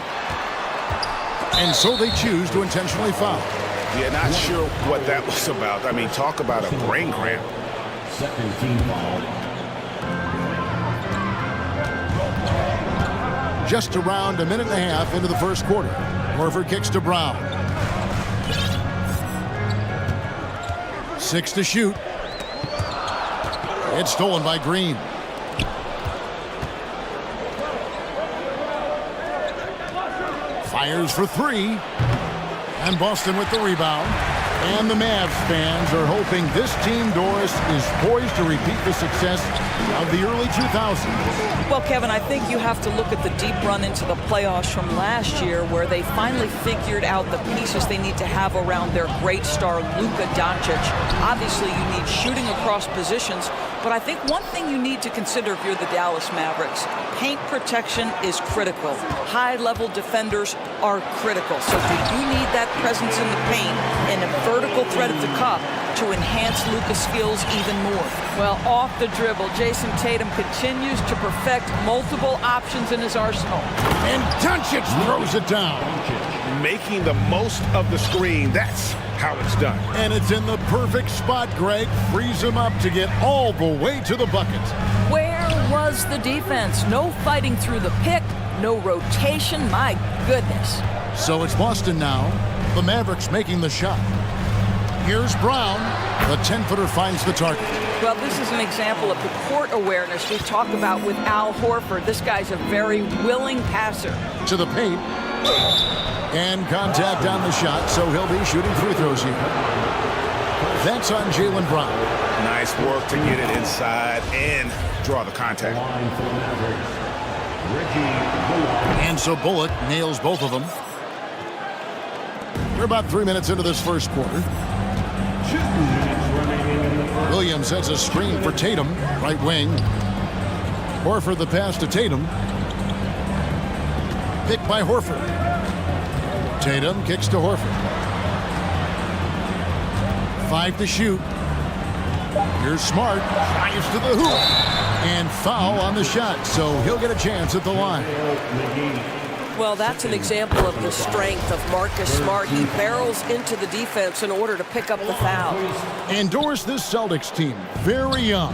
And so they choose to intentionally foul. Yeah, not sure what that was about. I mean, talk about a brain cramp. Second team foul. Just around a minute and a half into the first quarter. Horford kicks to Brown. 6 to shoot. It's stolen by Green. Fires for 3. And Boston with the rebound. And the Mavs fans are hoping this team, Doris, is poised to repeat the success of the early 2000s. Well, Kevin, I think you have to look at the deep run into the playoffs from last year where they finally figured out the pieces they need to have around their great star, Luka Doncic. Obviously, you need shooting across positions, but I think one thing you need to consider if you're the Dallas Mavericks, paint protection is critical. High-level defenders are critical. So do you need that presence in the paint and a vertical threat at the cup to enhance Luka's skills even more? Well, off the dribble, Jason Tatum continues to perfect multiple options in his arsenal. And Doncic throws it down. Making the most of the screen. That's how it's done. And it's in the perfect spot, Greg. Frees him up to get all the way to the bucket. Where was the defense? No fighting through the pick, no rotation. My goodness. So it's Boston now. The Mavericks making the shot. Here's Brown. The 10-footer finds the target. Well, this is an example of the court awareness we talk about with Al Horford. This guy's a very willing passer. To the paint. And contact on the shot, so he'll be shooting free throws here. That's on Jaylen Brown. Nice work to get it inside and draw the contact. And so Bullock nails both of them. We're about 3 minutes into this first quarter. Williams sets a screen for Tatum, right wing. Horford the pass to Tatum. Picked by Horford. Tatum kicks to Horford. 5 to shoot. Here's Smart. Drives to the hoop. And foul on the shot, so he'll get a chance at the line. Well, that's an example of the strength of Marcus Smart. He barrels into the defense in order to pick up the foul. And Doris, this Celtics team, very young.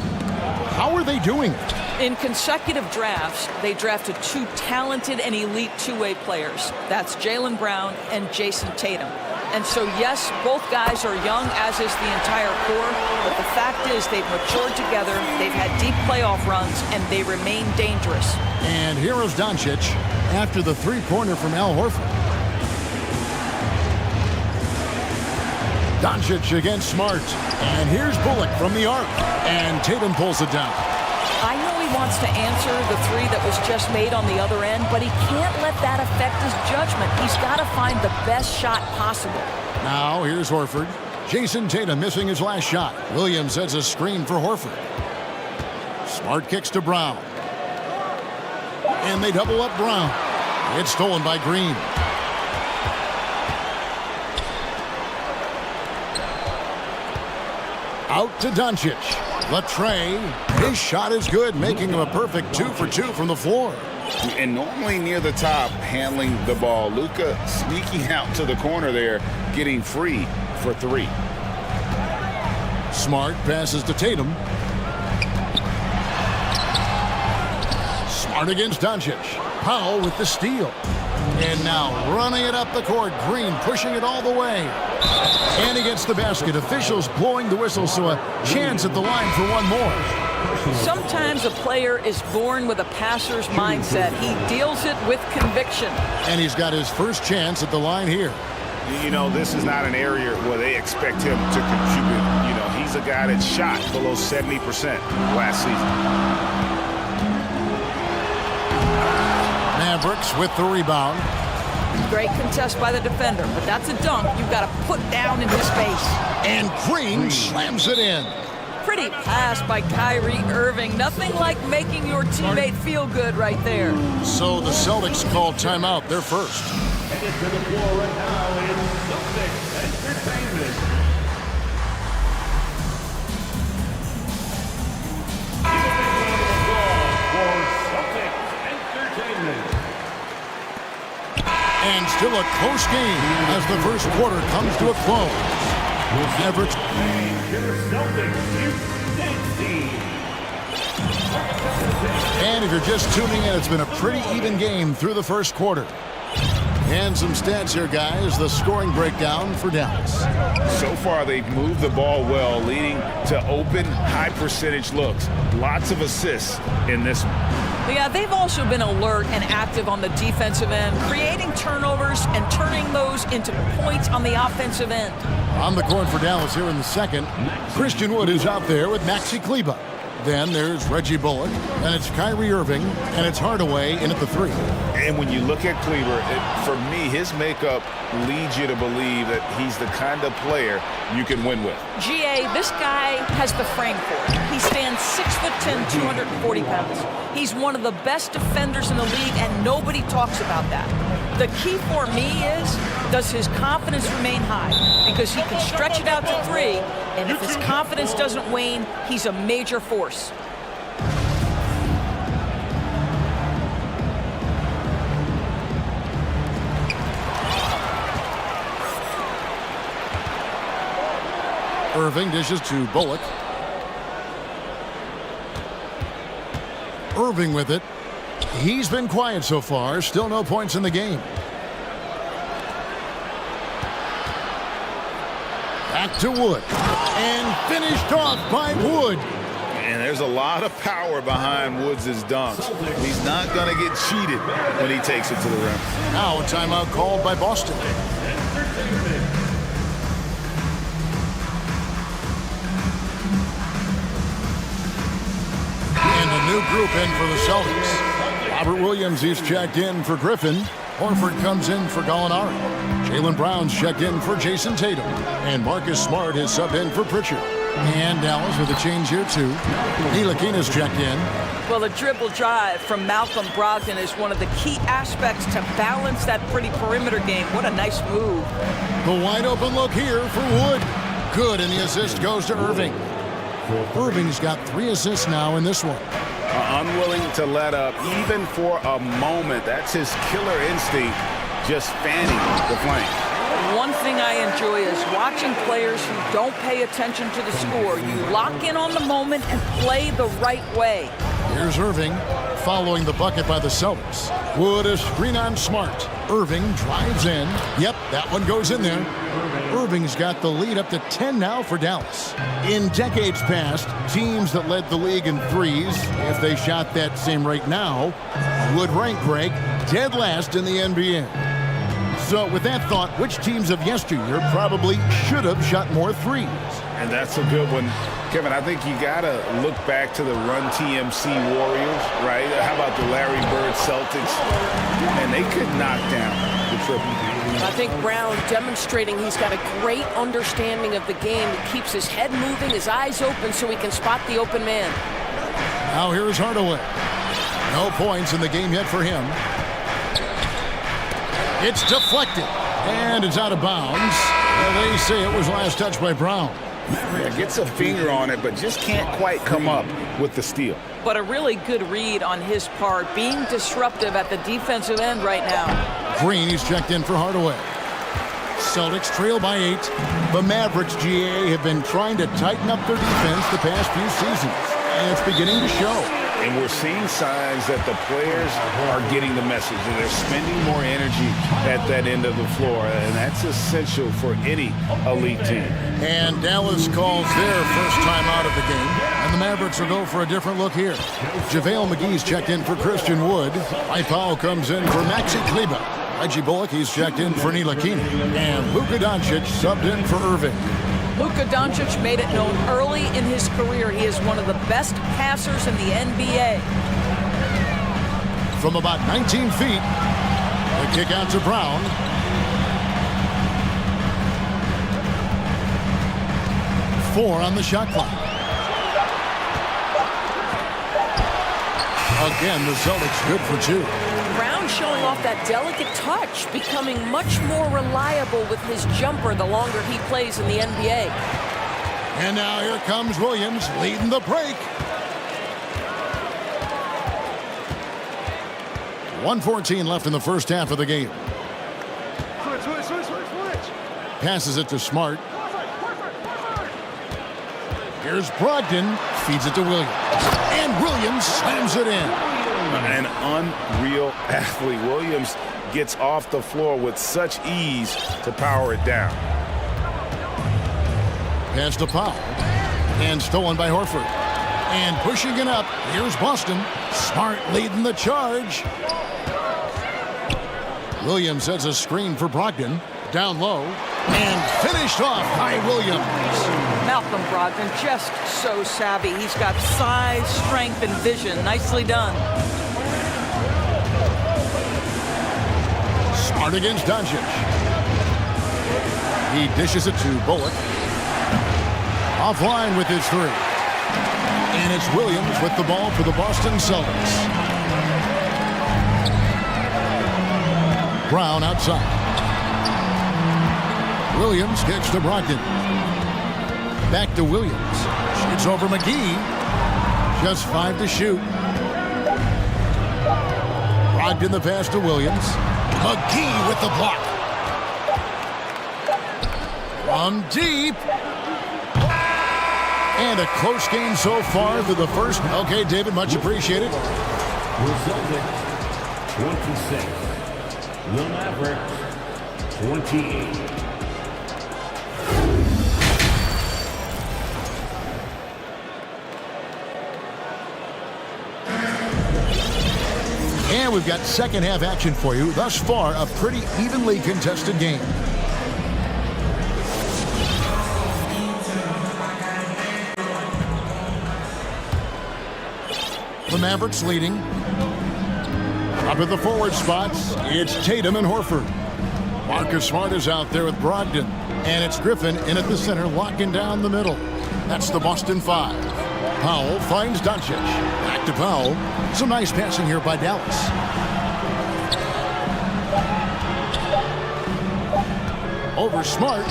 How are they doing it? In consecutive drafts, they drafted 2 talented and elite two-way players. That's Jaylen Brown and Jason Tatum. And so, yes, both guys are young, as is the entire core, but the fact is they've matured together, they've had deep playoff runs, and they remain dangerous. And here is Doncic after the three-pointer from Al Horford. Doncic against Smart. And here's Bullock from the arc. And Tatum pulls it down. I know he wants to answer the three that was just made on the other end, but he can't let that affect his judgment. He's got to find the best shot possible. Now here's Horford. Jason Tatum missing his last shot. Williams sets a screen for Horford. Smart kicks to Brown. And they double up Brown. It's stolen by Green. Out to Doncic. Latre, his shot is good, making him a perfect 2 for 2 from the floor. And normally near the top, handling the ball. Luka sneaking out to the corner there, getting free for 3. Smart passes to Tatum. Smart against Doncic. Powell with the steal. And now running it up the court. Green pushing it all the way. And he gets the basket. Officials blowing the whistle, so a chance at the line for one more. Sometimes a player is born with a passer's mindset. He deals it with conviction. And he's got his first chance at the line here. You know, this is not an area where they expect him to contribute. You know, he's a guy that shot below 70% last season. Mavericks with the rebound. Great contest by the defender, but that's a dunk you've got to put down in his face. And Green slams it in. Pretty pass by Kyrie Irving. Nothing like making your teammate feel good right there. So the Celtics call timeout. They're first. Headed to the floor right now is Celtics Entertainment. And still a close game as the first quarter comes to a close. Everett. And if you're just tuning in, it's been a pretty even game through the first quarter. And some stats here, guys. The scoring breakdown for Dallas. So far, they've moved the ball well, leading to open, high-percentage looks. Lots of assists in this one. Yeah, they've also been alert and active on the defensive end, creating turnovers and turning those into points on the offensive end. On the court for Dallas here in the second, Christian Wood is out there with Maxi Kleber. Then there's Reggie Bullock, and it's Kyrie Irving, and it's Hardaway in at the 3. And when you look at Kleber, for me, his makeup leads you to believe that he's the kind of player you can win with. GA, this guy has the frame for it. He stands 6'10", 240 pounds. He's one of the best defenders in the league, and nobody talks about that. The key for me is, does his confidence remain high? Because he can stretch it out to 3, and if his confidence doesn't wane, he's a major force. Irving dishes to Bullock. Irving with it. He's been quiet so far. Still no points in the game. Back to Wood. And finished off by Wood. And there's a lot of power behind Woods' dunks. He's not going to get cheated when he takes it to the rim. Now a timeout called by Boston. And a new group in for the Celtics. Robert Williams, he's checked in for Griffin. Horford comes in for Gallinari. Jaylen Brown's checked in for Jason Tatum. And Marcus Smart is subbed in for Pritchard. And Dallas with a change here too. Ntilikina's checked in. Well, the dribble drive from Malcolm Brogdon is one of the key aspects to balance that pretty perimeter game. What a nice move. The wide open look here for Wood. Good, and the assist goes to Irving. Irving's got 3 assists now in this one. Unwilling to let up even for a moment. That's his killer instinct, just fanning the flank. One thing I enjoy is watching players who don't pay attention to the score. You lock in on the moment and play the right way. Here's Irving following the bucket by the Celtics. Wood a screen on Smart. Irving drives in. Yep, that one goes in there. Irving's got the lead up to 10 now for Dallas. In decades past, teams that led the league in threes, if they shot that same rate now, would rank, Greg, dead last in the NBA. So with that thought, which teams of yesteryear probably should have shot more threes? And that's a good one. Kevin, I think you got to look back to the Run TMC Warriors, right? How about the Larry Bird Celtics? And they could knock down the triple. I think Brown demonstrating he's got a great understanding of the game. He keeps his head moving, his eyes open so he can spot the open man. Now here's Hardaway. No points in the game yet for him. It's deflected, and it's out of bounds. Well, they say it was last touched by Brown. Yeah, gets a finger on it, but just can't quite come up with the steal. But a really good read on his part, being disruptive at the defensive end right now. Green, he's checked in for Hardaway. Celtics trail by 8. The Mavericks, GA, have been trying to tighten up their defense the past few seasons, and it's beginning to show. And we're seeing signs that the players are getting the message, and they're spending more energy at that end of the floor, and that's essential for any elite team. And Dallas calls their first time out of the game, and the Mavericks will go for a different look here. JaVale McGee's checked in for Christian Wood. Powell comes in for Maxi Kleber. Reggie Bullock, he's checked in for Ntilikina. And Luka Doncic subbed in for Irving. Luka Doncic made it known early in his career he is one of the best passers in the NBA. From about 19 feet, the kick out to Brown. Four on the shot clock. Again, the Celtics good for 2. Brown showing off that delicate touch, becoming much more reliable with his jumper the longer he plays in the NBA. And now here comes Williams leading the break. 1:14 left in the first half of the game. Switch. Passes it to Smart. Here's Brogdon. Feeds it to Williams. And Williams slams it in. An unreal athlete. Williams gets off the floor with such ease to power it down. Pass to Powell. And stolen by Horford. And pushing it up. Here's Boston. Smart leading the charge. Williams sets a screen for Brogdon. Down low. And finished off by Williams. Malcolm Brogdon just so savvy. He's got size, strength, and vision. Nicely done. Smart against Doncic. He dishes it to Bullock. Offline with his 3. And it's Williams with the ball for the Boston Celtics. Brown outside. Williams kicks to Brogdon. Back to Williams. Shoots over McGee. Just 5 to shoot. Brogdon the pass to Williams. McGee with the block. From deep. And a close game so far for the first. Okay, David, much appreciated. Celtics 26. The Mavericks 28. And we've got second half action for you. Thus far, a pretty evenly contested game. The Mavericks leading. Up at the forward spots, it's Tatum and Horford. Marcus Smart is out there with Brogdon. And it's Griffin in at the center, locking down the middle. That's the Boston 5. Powell finds Doncic. Back to Powell. Some nice passing here by Dallas. Over Smart.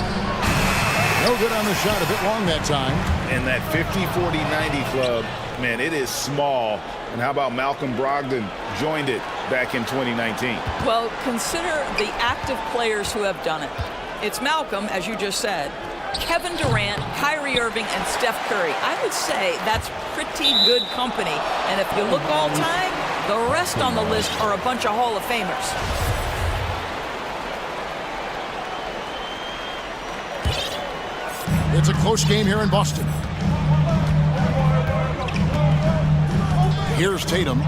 No good on the shot, a bit long that time. And that 50-40-90 club, man, it is small. And how about Malcolm Brogdon joined it back in 2019? Well, consider the active players who have done it. It's Malcolm, as you just said, Kevin Durant, Kyrie Irving, and Steph Curry. I would say that's pretty good company. And if you look all time, the rest on the list are a bunch of Hall of Famers. It's a close game here in Boston. Here's Tatum.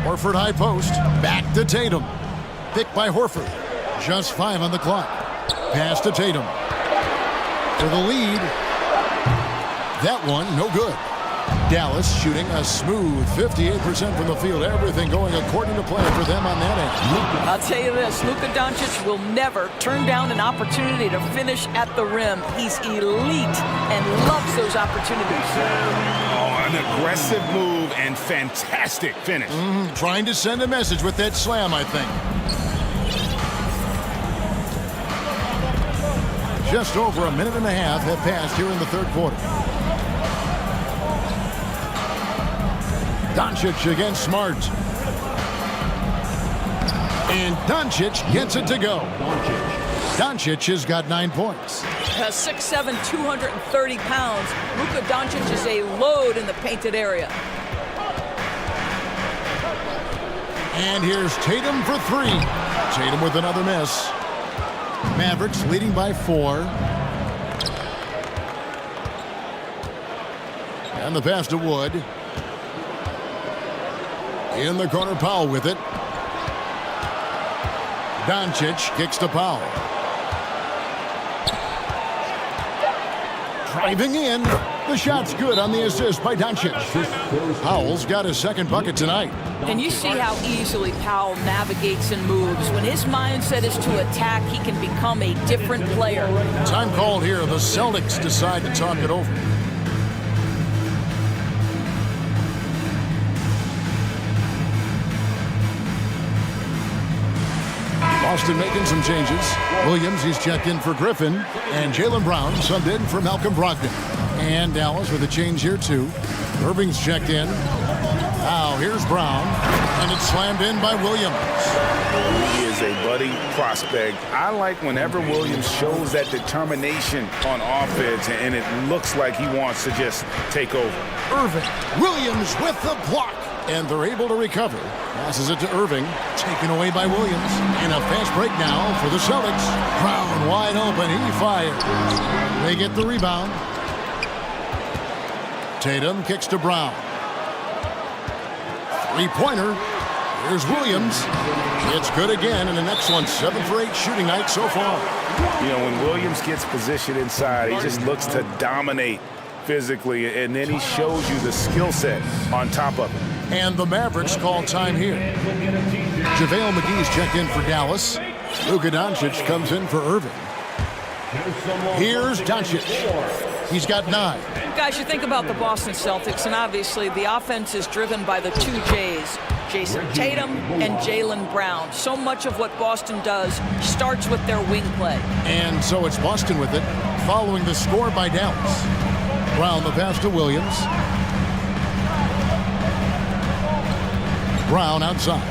Horford high post. Back to Tatum. Picked by Horford. Just 5 on the clock. Pass to Tatum. For the lead. That one, no good. Dallas shooting a smooth 58% from the field. Everything going according to plan for them on that end. I'll tell you this, Luka Doncic will never turn down an opportunity to finish at the rim. He's elite and loves those opportunities. Oh, an aggressive move and fantastic finish. Trying to send a message with that slam, I think. Just over a minute and a half have passed here in the third quarter. Doncic against Smart. And Doncic gets it to go. Doncic has got 9 points. 6'7", 230 pounds. Luka Doncic is a load in the painted area. And here's Tatum for 3. Tatum with another miss. Mavericks leading by 4. And the pass to Wood. In the corner, Powell with it. Doncic kicks to Powell. Driving in. The shot's good on the assist by Doncic. Powell's got his second bucket tonight. And you see how easily Powell navigates and moves. When his mindset is to attack, he can become a different player. Time called here. The Celtics decide to talk it over. Boston making some changes. Williams, he's checked in for Griffin. And Jaylen Brown subbed in for Malcolm Brogdon. And Dallas with a change here, too. Irving's checked in. Now, here's Brown. And it's slammed in by Williams. He is a budding prospect. I like whenever Williams shows that determination on offense, and it looks like he wants to just take over. Irving. Williams with the block. And they're able to recover. Passes it to Irving. Taken away by Williams. In a fast break now for the Celtics. Brown wide open. He fires. They get the rebound. Tatum kicks to Brown. Three-pointer. Here's Williams. It's good again, and an excellent 7 for 8 shooting night so far. You know, when Williams gets positioned inside, he just looks to dominate physically, and then he shows you the skill set on top of it. And the Mavericks call time here. JaVale McGee's checked in for Dallas. Luka Doncic comes in for Irving. Here's Doncic. He's got 9. Guys, you think about the Boston Celtics, and obviously the offense is driven by the 2 J's, Jason Tatum and Jaylen Brown. So much of what Boston does starts with their wing play. And so it's Boston with it, following the score by Dallas. Brown the pass to Williams. Brown outside.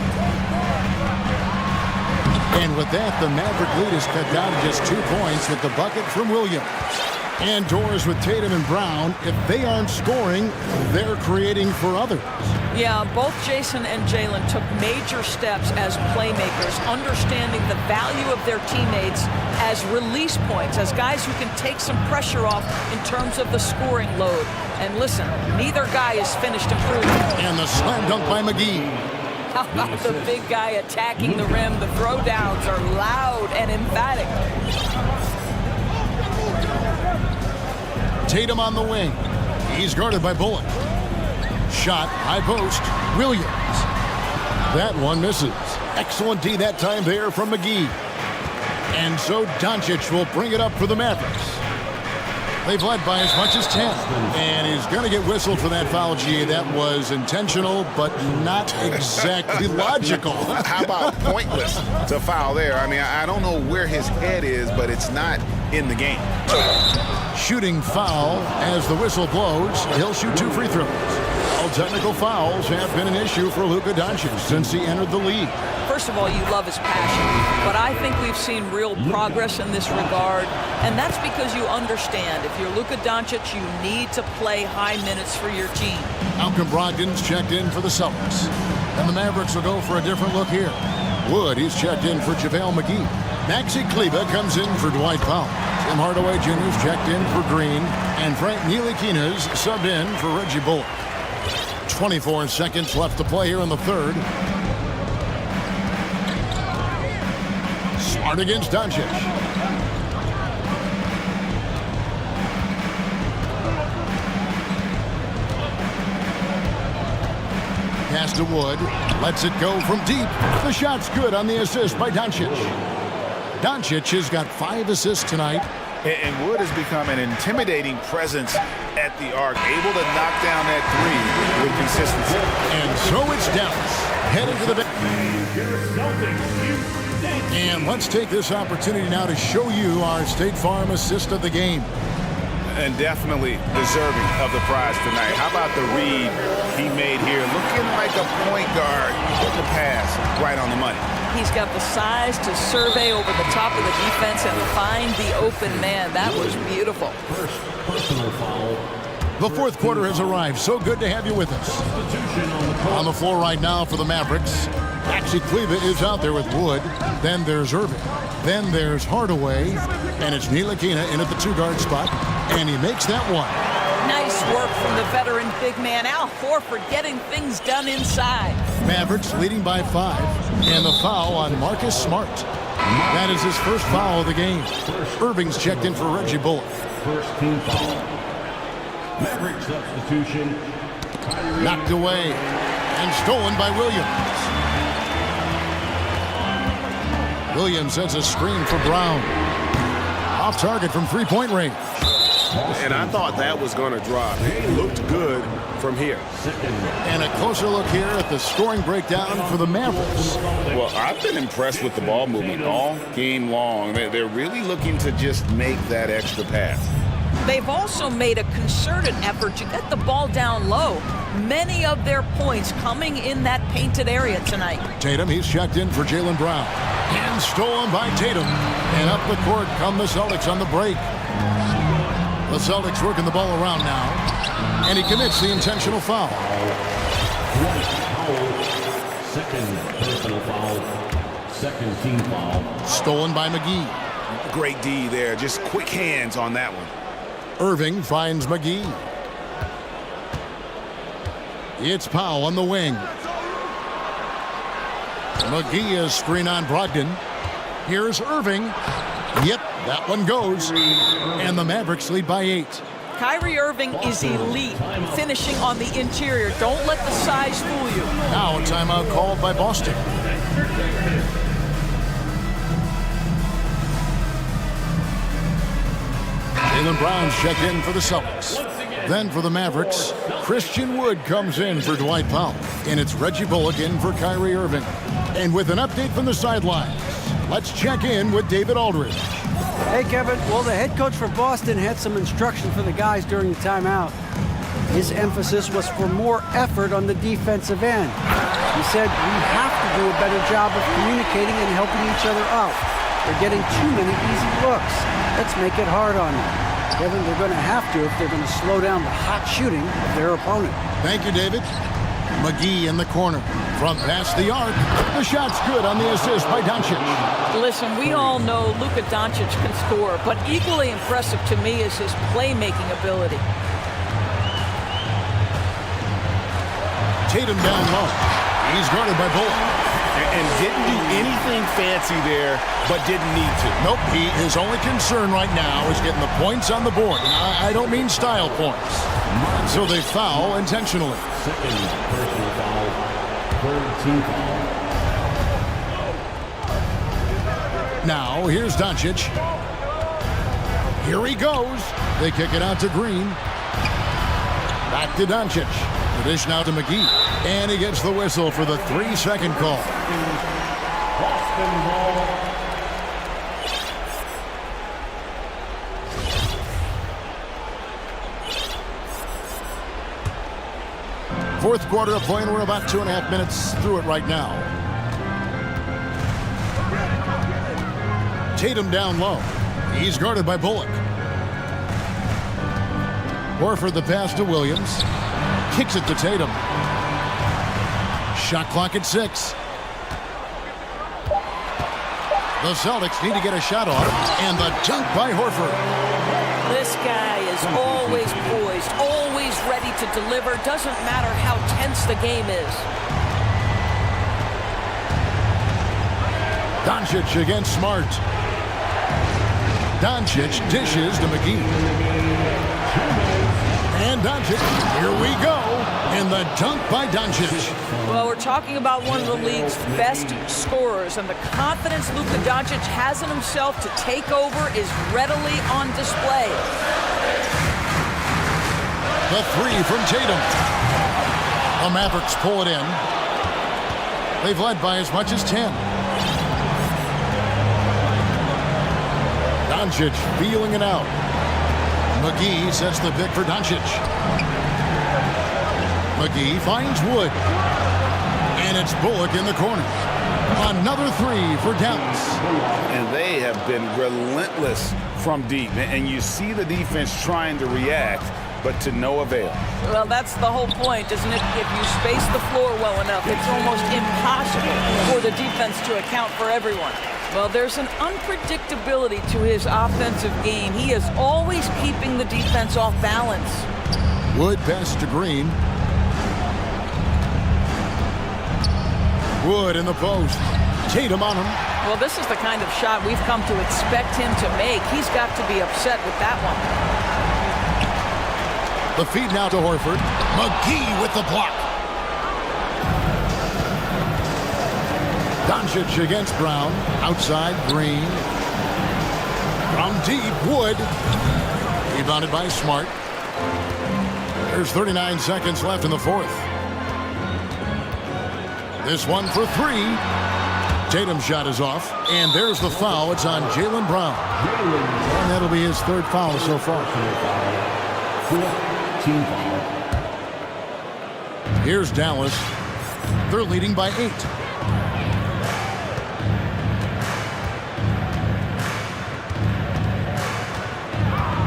And with that, the Maverick lead is cut down to just 2 points with the bucket from Williams. And doors with Tatum and Brown. If they aren't scoring, they're creating for others. Yeah, both Jason and Jaylen took major steps as playmakers, understanding the value of their teammates as release points, as guys who can take some pressure off in terms of the scoring load. And listen, neither guy is finished improving. And the slam dunk by McGee. How about the big guy attacking the rim? The throwdowns are loud and emphatic. Tatum on the wing. He's guarded by Bullock. Shot, high post, Williams. That one misses. Excellent D that time there from McGee. And so Doncic will bring it up for the Mavericks. They've led by as much as 10. And he's going to get whistled for that foul, G. That was intentional, but not exactly logical. How about pointless to foul there? I mean, I don't know where his head is, but it's not in the game. Shooting foul as the whistle blows. He'll shoot 2 free throws. technical fouls have been an issue for Luka Doncic since he entered the league. First of all, you love his passion, but I think we've seen real progress in this regard, and that's because you understand if you're Luka Doncic, you need to play high minutes for your team. Malcolm Brogdon's checked in for the Celtics, and the Mavericks will go for a different look here. Wood, he's checked in for JaVale McGee. Maxi Kleber comes in for Dwight Powell. Tim Hardaway Jr.'s checked in for Green, and Frank Ntilikina's subbed in for Reggie Bullock. 24 seconds left to play here in the third. Smart against Doncic. Pass to Wood. Lets it go from deep. The shot's good on the assist by Doncic. Doncic has got 5 assists tonight. And Wood has become an intimidating presence at the arc, able to knock down that three with consistency. And so it's Dallas heading to the bench. And let's take this opportunity now to show you our State Farm assist of the game. And definitely deserving of the prize tonight. How about the read he made here? Looking like a point guard with the pass right on the money. He's got the size to survey over the top of the defense and find the open man. That was beautiful. First personal foul. The fourth quarter has arrived. So good to have you with us. On the floor right now for the Mavericks, Maxi Kleber is out there with Wood. Then there's Irving. Then there's Hardaway. And it's Ntilikina in at the 2-guard spot. And he makes that one. Nice work from the veteran big man, Al Horford, getting things done inside. Mavericks leading by 5. And the foul on Marcus Smart. That is his first foul of the game. Irving's checked in for Reggie Bullock. First team foul. Maverick substitution. Knocked away and stolen by Williams. Williams sends a screen for Brown. Off target from three-point range. And I thought that was going to drop. It looked good from here. And a closer look here at the scoring breakdown for the Mavericks. Well, I've been impressed with the ball movement all game long. They're really looking to just make that extra pass. They've also made a concerted effort to get the ball down low. Many of their points coming in that painted area tonight. Tatum, he's checked in for Jaylen Brown. And stolen by Tatum. And up the court come the Celtics on the break. The Celtics working the ball around now. And he commits the intentional foul. Second personal foul. Second team foul. Stolen by McGee. Great D there. Just quick hands on that one. Irving finds McGee. It's Powell on the wing. McGee is screen on Brogdon. Here's Irving. Yep, that one goes. And the Mavericks lead by 8. Kyrie Irving is elite, finishing on the interior. Don't let the size fool you. Now a timeout called by Boston. Jaylen Brown's checked in for the Celtics. Then for the Mavericks, Christian Wood comes in for Dwight Powell. And it's Reggie Bullock in for Kyrie Irving. And with an update from the sidelines, let's check in with David Aldridge. Hey, Kevin. Well, the head coach for Boston had some instruction for the guys during the timeout. His emphasis was for more effort on the defensive end. He said, we have to do a better job of communicating and helping each other out. They're getting too many easy looks. Let's make it hard on them. Kevin, they're going to have to if they're going to slow down the hot shooting of their opponent. Thank you, David. McGee in the corner. From past the arc. The shot's good on the assist by Doncic. Listen, we all know Luka Doncic can score, but equally impressive to me is his playmaking ability. Tatum down low. He's guarded by Bullock. And didn't do anything fancy there, but didn't need to. Nope, his only concern right now is getting the points on the board. I don't mean style points. So they foul intentionally. Second personal foul. Third team foul. Now, here's Doncic. Here he goes. They kick it out to Green. Back to Doncic. The dish now to McGee. And he gets the whistle for the 3-second call. Boston ball. Fourth quarter of play, and we're about 2.5 minutes through it right now. Tatum down low. He's guarded by Bullock. Horford the pass to Williams. Kicks it to Tatum. Shot clock at 6. The Celtics need to get a shot off, and the dunk by Horford. This guy is always poised, always ready to deliver. Doesn't matter how tense the game is. Doncic against Smart. Doncic dishes to McGee. And Doncic, here we go. And the dunk by Doncic. Well, we're talking about one of the league's best scorers, and the confidence Luka Doncic has in himself to take over is readily on display. The three from Tatum. The Mavericks pull it in. They've led by as much as 10. Doncic feeling it out. McGee sets the pick for Doncic. McGee finds Wood. And it's Bullock in the corner. Another three for Dallas. And they have been relentless from deep. And you see the defense trying to react, but to no avail. Well, that's the whole point, isn't it? If you space the floor well enough, it's almost impossible for the defense to account for everyone. Well, there's an unpredictability to his offensive game. He is always keeping the defense off balance. Wood pass to Green. Wood in the post. Tatum on him. Well, this is the kind of shot we've come to expect him to make. He's got to be upset with that one. The feed now to Horford. McGee with the block. Doncic against Brown. Outside, Green. From deep, Wood. Rebounded by Smart. There's 39 seconds left in the fourth. This one for three. Tatum's shot is off. And there's the foul. It's on Jaylen Brown. And that'll be his third foul so far. Here's Dallas. They're leading by 8.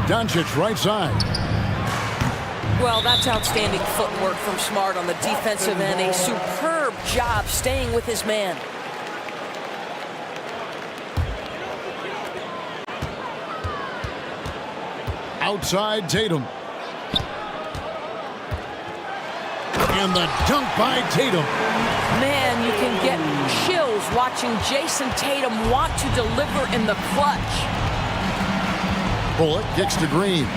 Doncic right side. Well, that's outstanding footwork from Smart on the defensive end. A superb job staying with his man. Outside Tatum. And the dunk by Tatum. Man, you can get chills watching Jason Tatum want to deliver in the clutch. Bullock kicks to Green.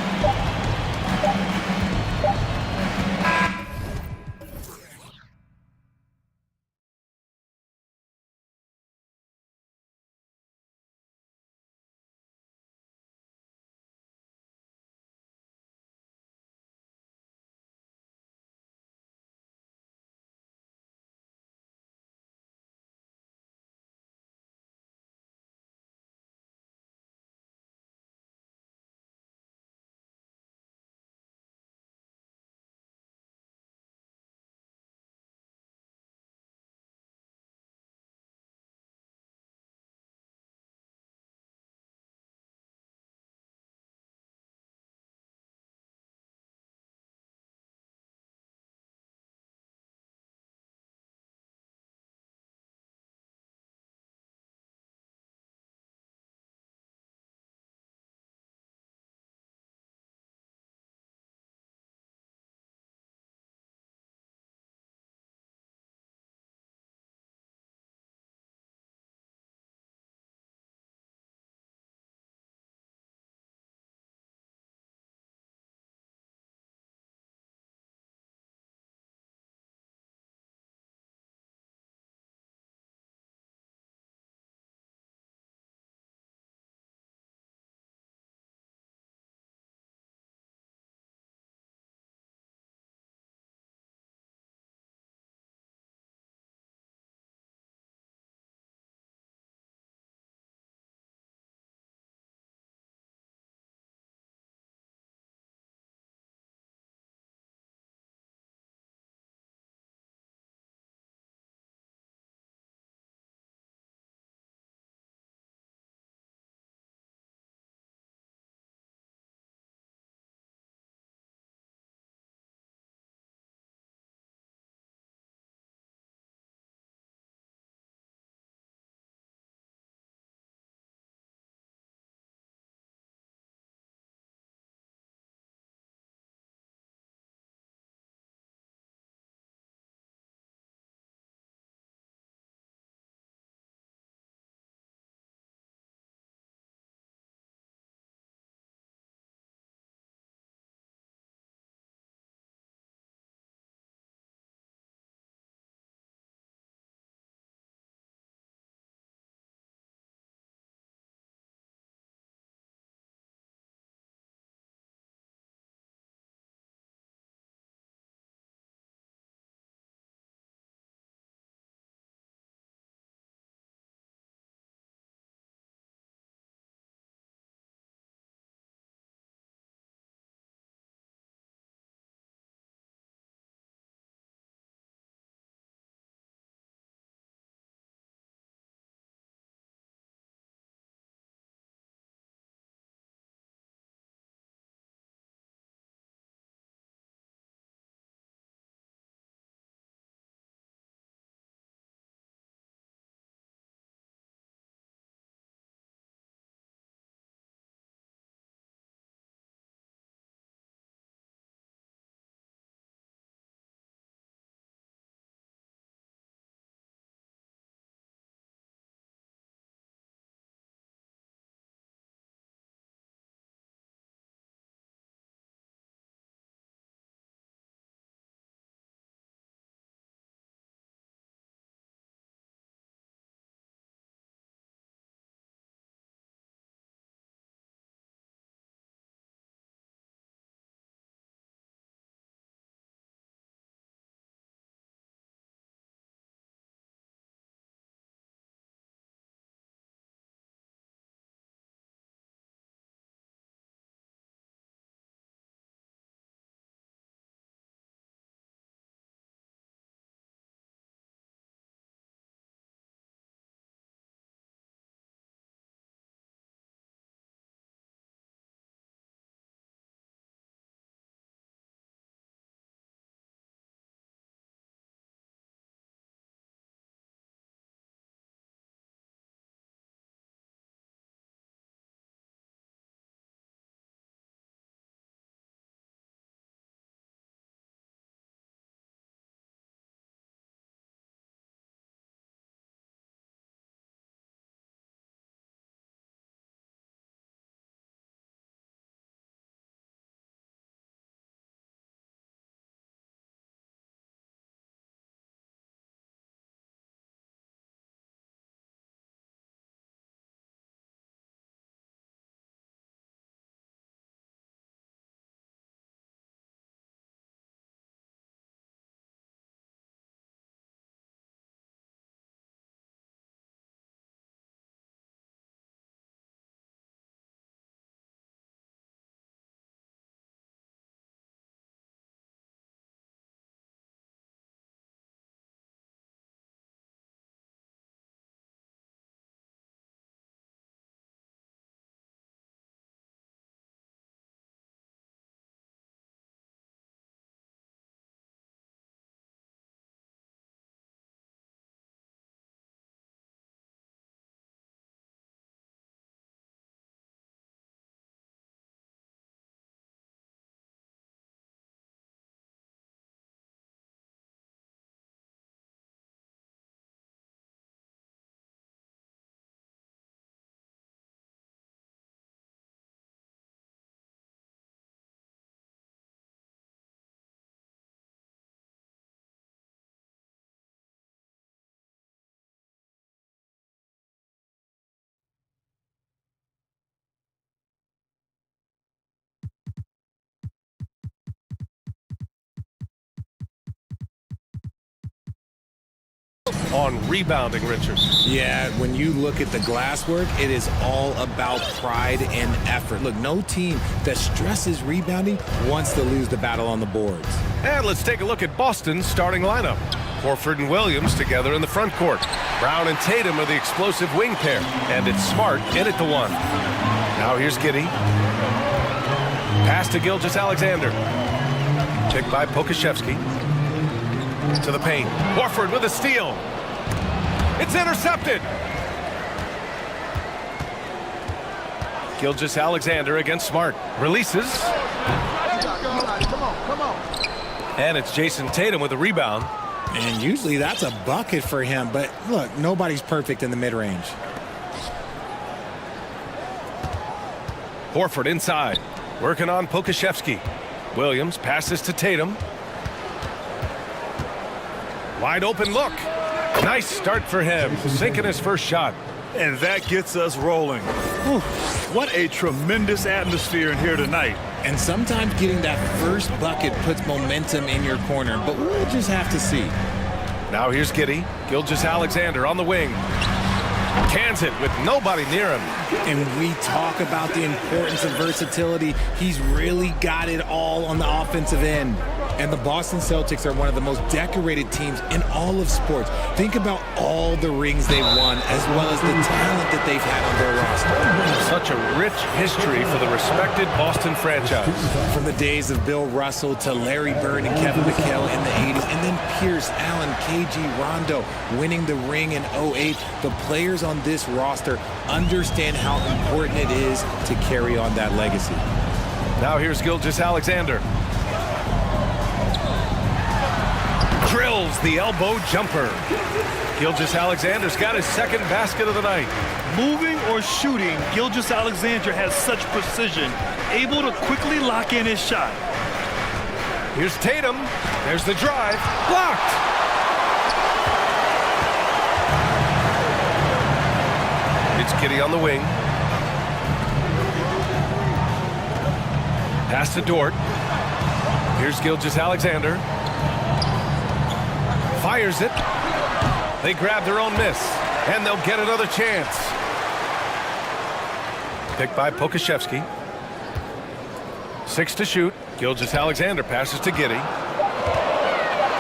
on rebounding, Richard. Yeah, when you look at the glass work, it is all about pride and effort. Look, no team that stresses rebounding wants to lose the battle on the boards. And let's take a look at Boston's starting lineup. Horford and Williams together in the front court. Brown and Tatum are the explosive wing pair. And it's Smart in at the one. Now here's Giddey. Pass to Gilgeous-Alexander. Picked by Pokashevsky. To the paint. Horford with a steal. It's intercepted. Gilgeous-Alexander against Smart. Releases. And it's Jason Tatum with a rebound. And usually that's a bucket for him. But look, nobody's perfect in the mid-range. Horford inside. Working on Pokashevsky. Williams passes to Tatum. Wide open look. Nice start for him. Sinking his first shot. And that gets us rolling. Whew. What a tremendous atmosphere in here tonight. And sometimes getting that first bucket puts momentum in your corner, but we'll just have to see. Now here's Giddey. Gilgeous-Alexander on the wing. Cans it with nobody near him. And we talk about the importance of versatility. He's really got it all on the offensive end. And the Boston Celtics are one of the most decorated teams in all of sports. Think about all the rings they've won, as well as the talent that they've had on their roster. Such a rich history for the respected Boston franchise. From the days of Bill Russell to Larry Bird and Kevin McHale in the 80s, and then Pierce, Allen, KG, Rondo winning the ring in 08. The players on this roster understand how important it is to carry on that legacy. Now here's Gilgeous-Alexander. Drills the elbow jumper. Gilgeous-Alexander's got his second basket of the night. Moving or shooting, Gilgeous-Alexander has such precision, able to quickly lock in his shot. Here's Tatum. There's the drive. Blocked. It's Giddey on the wing. Pass to Dort. Here's Gilgeous-Alexander. Fires it. They grab their own miss, and they'll get another chance. Picked by Pokashevsky. 6 to shoot. Gilgeous-Alexander passes to Giddey.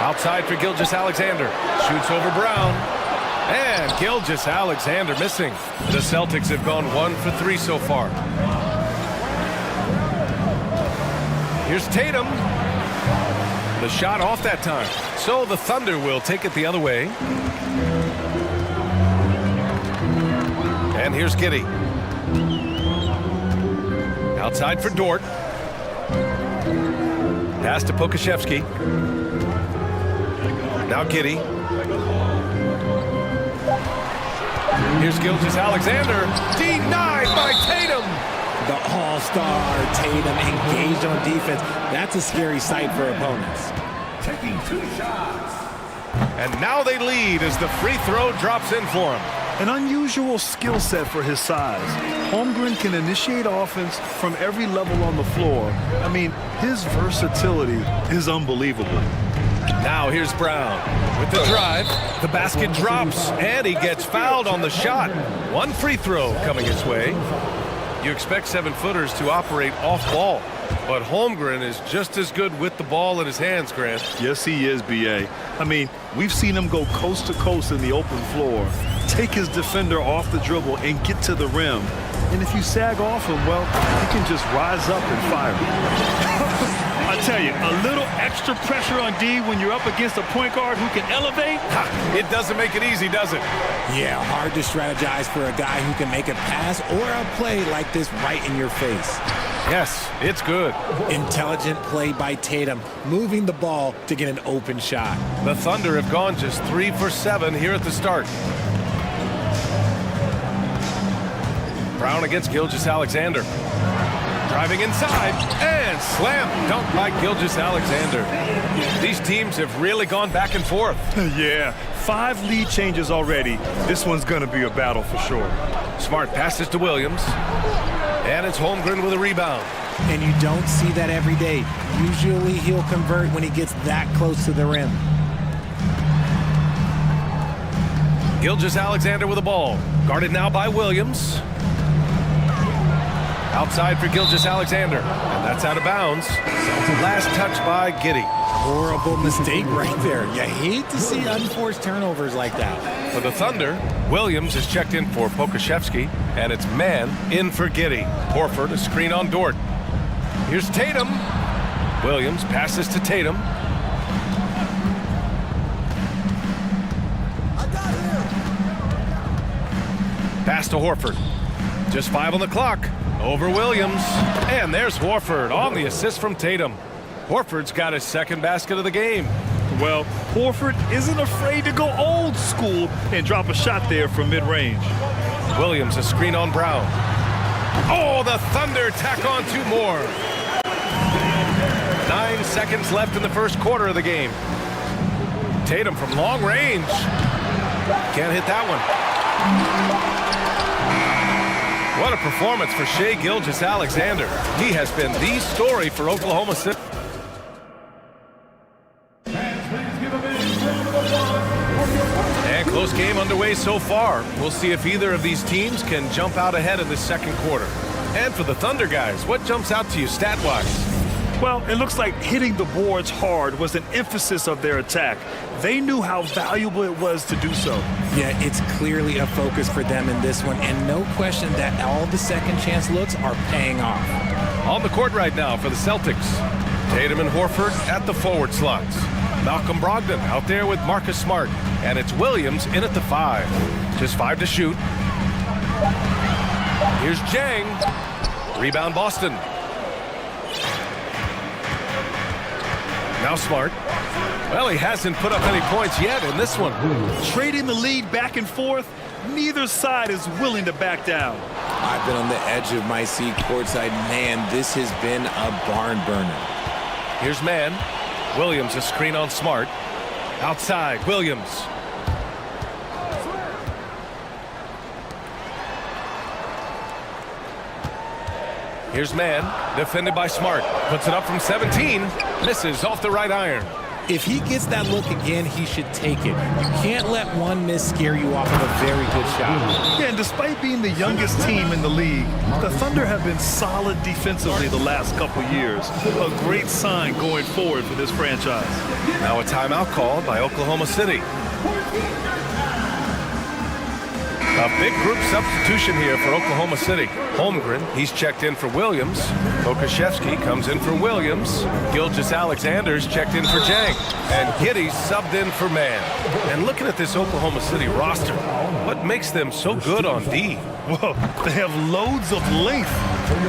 Outside for Gilgeous-Alexander. Shoots over Brown. And Gilgeous-Alexander missing. The Celtics have gone 1 for 3 so far. Here's Tatum. The shot off that time. So the Thunder will take it the other way. And here's Giddey. Outside for Dort. Pass to Pokashevsky. Now Giddey. Here's Gilgeous-Alexander. Denied by Tatum. The all-star Tatum engaged on defense. That's a scary sight for opponents. Taking 2 shots. And now they lead as the free throw drops in for him. An unusual skill set for his size. Holmgren can initiate offense from every level on the floor. I mean, his versatility is unbelievable. Now here's Brown with the drive. The basket drops, and he gets fouled on the shot. 1 free throw coming his way. You expect 7-footers to operate off ball, but Holmgren is just as good with the ball in his hands, Grant. Yes, he is, B.A. I mean, we've seen him go coast to coast in the open floor, take his defender off the dribble and get to the rim. And if you sag off him, well, he can just rise up and fire. I tell you, a little extra pressure on D when you're up against a point guard who can elevate. It doesn't make it easy, does it? Yeah, hard to strategize for a guy who can make a pass or a play like this right in your face. Yes, it's good. Intelligent play by Tatum, moving the ball to get an open shot. The Thunder have gone just 3 for 7 here at the start. Brown against Gilgeous-Alexander. Driving inside, and slam dunk by Gilgeous-Alexander. These teams have really gone back and forth. Yeah, 5 lead changes already. This one's going to be a battle for sure. Smart passes to Williams, and it's Holmgren with a rebound. And you don't see that every day. Usually he'll convert when he gets that close to the rim. Gilgeous-Alexander with the ball. Guarded now by Williams. Outside for Gilgeous-Alexander. And that's out of bounds. Last touch by Giddy. Horrible mistake right there. You hate to see unforced turnovers like that. For the Thunder, Williams is checked in for Pokashevsky, and it's man in for Giddy. Horford, a screen on Dort. Here's Tatum. Williams passes to Tatum. Pass to Horford. Just 5 on the clock. Over Williams. And there's Horford on the assist from Tatum. Horford's got his second basket of the game. Well, Horford isn't afraid to go old school and drop a shot there from mid-range. Williams, a screen on Brown. Oh, the Thunder tack on 2 more. 9 seconds left in the first quarter of the game. Tatum from long range. Can't hit that one. What a performance for Shai Gilgeous-Alexander. He has been the story for Oklahoma City. And close game underway so far. We'll see if either of these teams can jump out ahead in the second quarter. And for the Thunder guys, what jumps out to you stat-wise? Well, it looks like hitting the boards hard was an emphasis of their attack. They knew how valuable it was to do so. Yeah, it's clearly a focus for them in this one, and no question that all the second chance looks are paying off. On the court right now for the Celtics. Tatum and Horford at the forward slots. Malcolm Brogdon out there with Marcus Smart. And it's Williams in at the 5. Just 5 to shoot. Here's Jang. Rebound Boston. Now Smart. Well, he hasn't put up any points yet in this one. Trading the lead back and forth, neither side is willing to back down. I've been on the edge of my seat courtside. Man, this has been a barn burner. Here's man. Williams, a screen on Smart. Outside, Williams. Here's man, defended by Smart. Puts it up from 17. Misses off the right iron. If he gets that look again, he should take it. You can't let one miss scare you off of a very good shot. Yeah, and despite being the youngest team in the league, the Thunder have been solid defensively the last couple years. A great sign going forward for this franchise. Now a timeout called by Oklahoma City. A big group substitution here for Oklahoma City. Holmgren, he's checked in for Williams. Pokashevsky comes in for Williams. Gilgeous-Alexander's checked in for Jang. And Giddy's subbed in for man. And looking at this Oklahoma City roster, what makes them so good on D? Well, they have loads of length.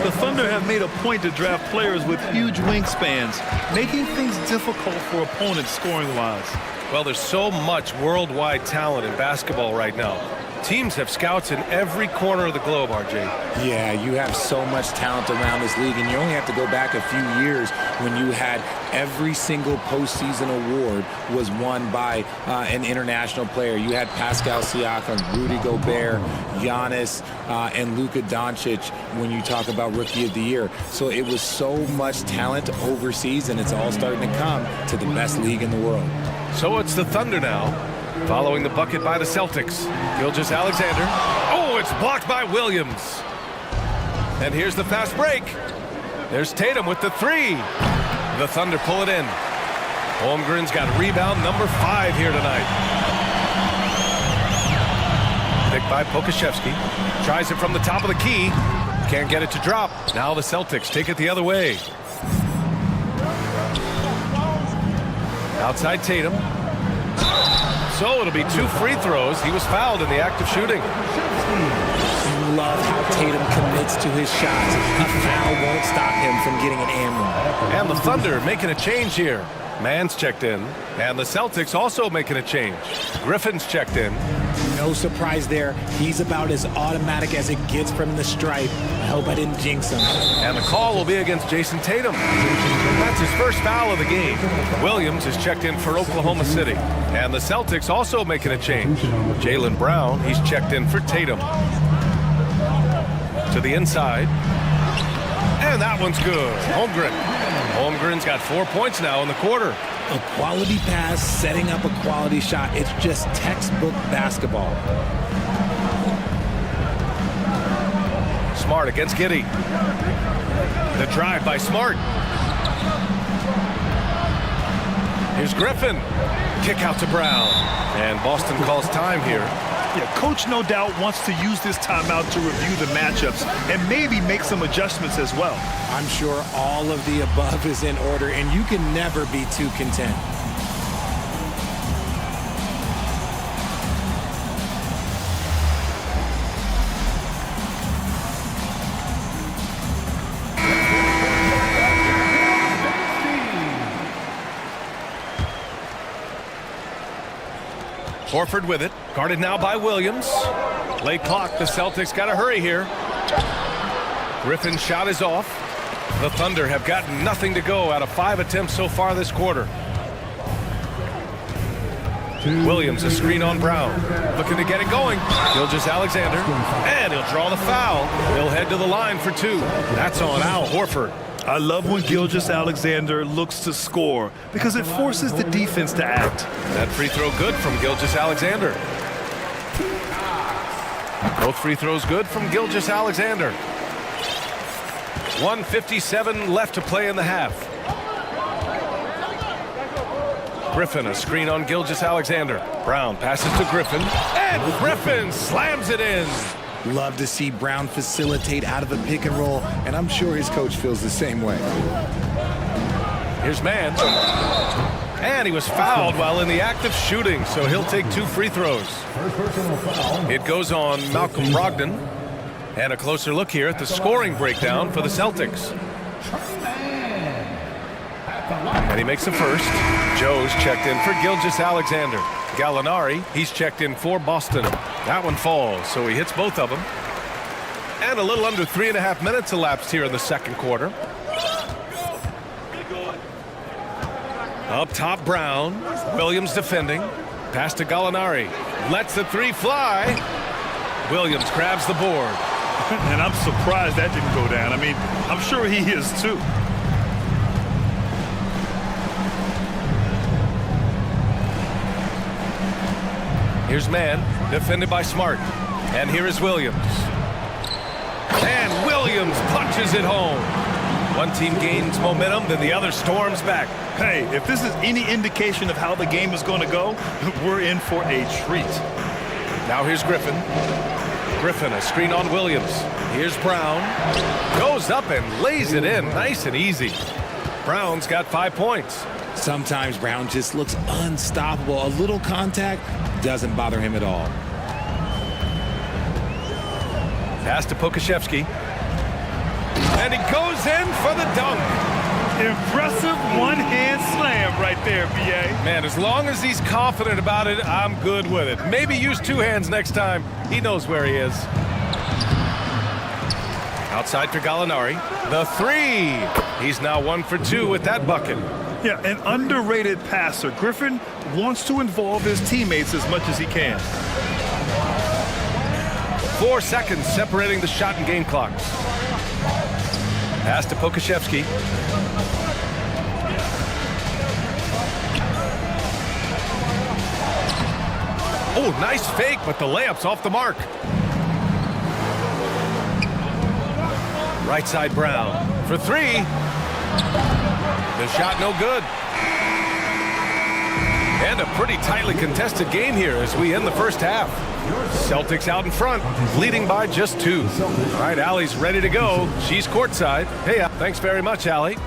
The Thunder have made a point to draft players with huge wingspans, making things difficult for opponents scoring-wise. Well, there's so much worldwide talent in basketball right now. Teams have scouts in every corner of the globe, RJ. Yeah, you have so much talent around this league, and you only have to go back a few years when you had every single postseason award was won by an international player. You had Pascal Siakam, Rudy Gobert, Giannis, and Luka Doncic when you talk about Rookie of the Year. So it was so much talent overseas, and it's all starting to come to the best league in the world. So it's the Thunder now, following the bucket by the Celtics. Gilgeous-Alexander. Oh, it's blocked by Williams. And here's the fast break. There's Tatum with the 3. The Thunder pull it in. Holmgren's got rebound number 5 here tonight. Picked by Pokashevsky. Tries it from the top of the key. Can't get it to drop. Now the Celtics take it the other way. Outside Tatum. So it'll be 2 free throws. He was fouled in the act of shooting. You love how Tatum commits to his shots. A foul won't stop him from getting an and one. And the Thunder making a change here. Mann's checked in. And the Celtics also making a change. Griffin's checked in. No surprise there. He's about as automatic as it gets from the stripe. I hope I didn't jinx him. And the call will be against Jason Tatum. That's his first foul of the game. Williams is checked in for Oklahoma City. And the Celtics also making a change. Jaylen Brown, he's checked in for Tatum. To the inside. And that one's good. Holmgren's got 4 points now in the quarter. A quality pass, setting up a quality shot. It's just textbook basketball. Smart against Giddey. The drive by Smart. Here's Griffin. Kick out to Brown. And Boston calls time here. Yeah, coach no doubt wants to use this timeout to review the matchups and maybe make some adjustments as well. I'm sure all of the above is in order, and you can never be too content. Horford with it. Guarded now by Williams. Late clock. The Celtics got to hurry here. Griffin's shot is off. The Thunder have gotten nothing to go out of 5 attempts so far this quarter. Williams, a screen on Brown. Looking to get it going. Gilgeous-Alexander. And he'll draw the foul. He'll head to the line for 2. That's on Al Horford. I love when Gilgeous-Alexander looks to score because it forces the defense to act. That free throw good from Gilgeous-Alexander. Both free throws good from Gilgeous-Alexander. 1:57 left to play in the half. Griffin, a screen on Gilgeous-Alexander. Brown passes to Griffin. And Griffin slams it in. Love to see Brown facilitate out of a pick and roll, and I'm sure his coach feels the same way. Here's Mann. And he was fouled while in the act of shooting, so he'll take 2 free throws. It goes on Malcolm Brogdon. And a closer look here at the scoring breakdown for the Celtics. And he makes the first. Joe's checked in for Gilgeous-Alexander. Gallinari, he's checked in for Boston. That one falls, so he hits both of them. And a little under 3.5 minutes elapsed here in the second quarter. Up top, Brown. Williams defending. Pass to Gallinari. Lets the 3 fly. Williams grabs the board. And I'm surprised that didn't go down. I mean, I'm sure he is too. Here's Mann, defended by Smart. And here is Williams. And Williams punches it home. One team gains momentum, then the other storms back. Hey, if this is any indication of how the game is going to go, we're in for a treat. Now here's Griffin. Griffin, a screen on Williams. Here's Brown. Goes up and lays it in nice and easy. Brown's got 5 points. Sometimes Brown just looks unstoppable. A little contact doesn't bother him at all. Pass to Pokashevsky. And he goes in for the dunk. Impressive one-hand slam right there, B.A. Man, as long as he's confident about it, I'm good with it. Maybe use 2 hands next time. He knows where he is. Outside for Gallinari. The 3. He's now 1 for 2 with that bucket. Yeah, an underrated passer. Griffin wants to involve his teammates as much as he can. 4 seconds separating the shot and game clocks. Pass to Pokashevsky. Oh, nice fake, but the layup's off the mark. Right side Brown for 3. The shot no good. And a pretty tightly contested game here as we end the first half. Celtics out in front, leading by just 2. All right, Allie's ready to go. She's courtside. Hey, thanks very much, Allie.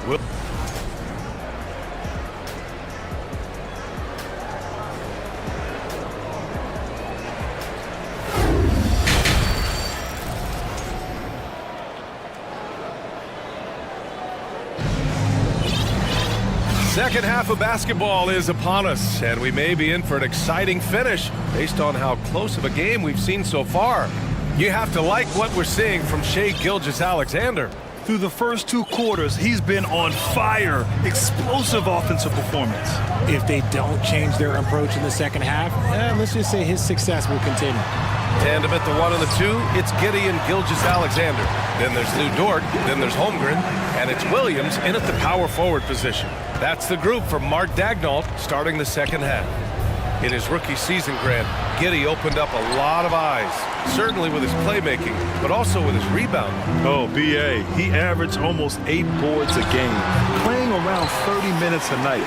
Second half of basketball is upon us, and we may be in for an exciting finish based on how close of a game we've seen so far. You have to like what we're seeing from Shai Gilgeous-Alexander. Through the first 2 quarters, he's been on fire. Explosive offensive performance. If they don't change their approach in the second half, let's just say his success will continue. Tandem at the 1 and the 2, it's Giddy and Gilgeous-Alexander. Then there's Lou Dort, then there's Holmgren, and it's Williams in at the power forward position. That's the group for Mark Daignault starting the second half. In his rookie season, Grant, Giddy opened up a lot of eyes, certainly with his playmaking, but also with his rebounding. Oh, B.A., he averaged almost 8 boards a game, playing around 30 minutes a night.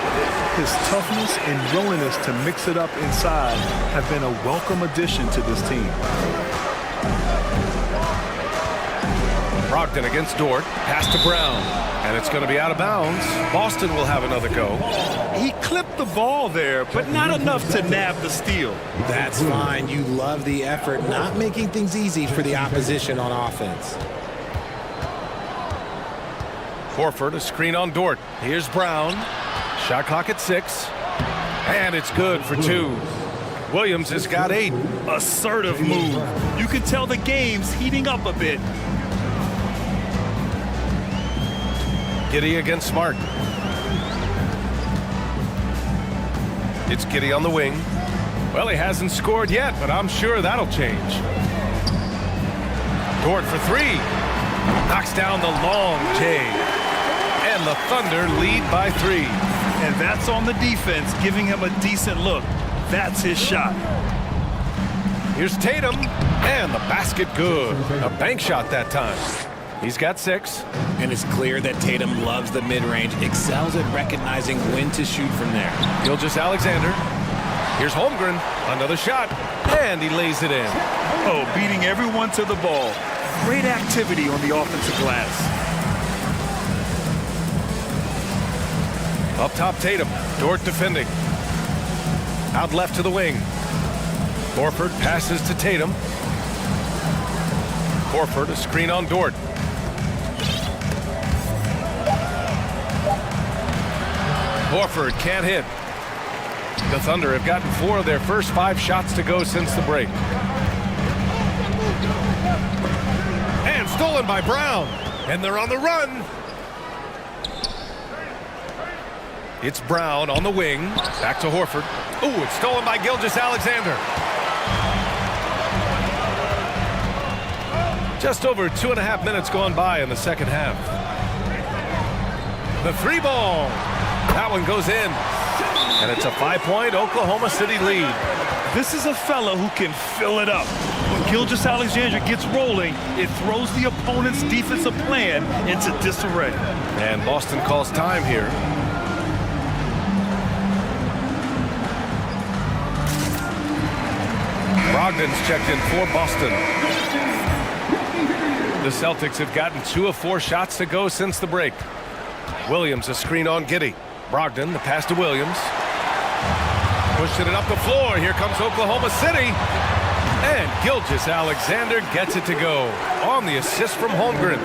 His toughness and willingness to mix it up inside have been a welcome addition to this team. Brogdon against Dort, pass to Brown, and it's going to be out of bounds. Boston will have another go. He clipped the ball there, but not enough to nab the steal. That's fine. You love the effort, not making things easy for the opposition on offense. Horford, a screen on Dort. Here's Brown. Shot clock at 6. And it's good for 2. Williams has got 8. Assertive move. You can tell the game's heating up a bit. Giddy against Smart. It's Giddy on the wing. Well, he hasn't scored yet, but I'm sure that'll change. Dort for 3. Knocks down the long J. And the Thunder lead by 3. And that's on the defense, giving him a decent look. That's his shot. Here's Tatum, and the basket good. A bank shot that time. He's got 6. And it's clear that Tatum loves the mid-range, excels at recognizing when to shoot from there. Gilgeous-Alexander. Here's Holmgren, another shot, and he lays it in. Oh, beating everyone to the ball. Great activity on the offensive glass. Up top, Tatum. Dort defending. Out left to the wing. Horford passes to Tatum. Horford, a screen on Dort. Horford can't hit. The Thunder have gotten 4 of their first 5 shots to go since the break. And stolen by Brown. And they're on the run. It's Brown on the wing. Back to Horford. Ooh, it's stolen by Gilgeous-Alexander. Just over 2.5 minutes gone by in the second half. The 3 ball. That one goes in. And it's a 5-point Oklahoma City lead. This is a fella who can fill it up. When Gilgeous-Alexander gets rolling, it throws the opponent's defensive plan into disarray. And Boston calls time here. Brogdon's checked in for Boston. The Celtics have gotten 2 of 4 shots to go since the break. Williams, a screen on Giddy. Brogdon, the pass to Williams. Pushing it up the floor. Here comes Oklahoma City. And Gilgeous-Alexander gets it to go on the assist from Holmgren.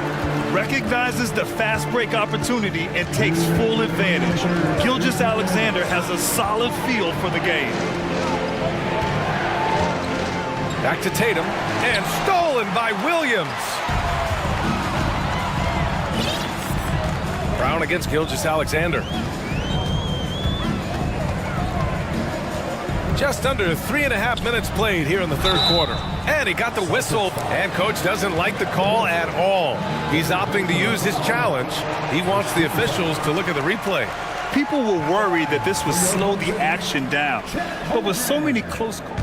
Recognizes the fast break opportunity and takes full advantage. Gilgeous-Alexander has a solid feel for the game. Back to Tatum. And stolen by Williams. Brown against Gilgeous-Alexander. Just under 3.5 minutes played here in the third quarter. And he got the whistle. And coach doesn't like the call at all. He's opting to use his challenge. He wants the officials to look at the replay. People were worried that this would slow the action down. But with so many close calls,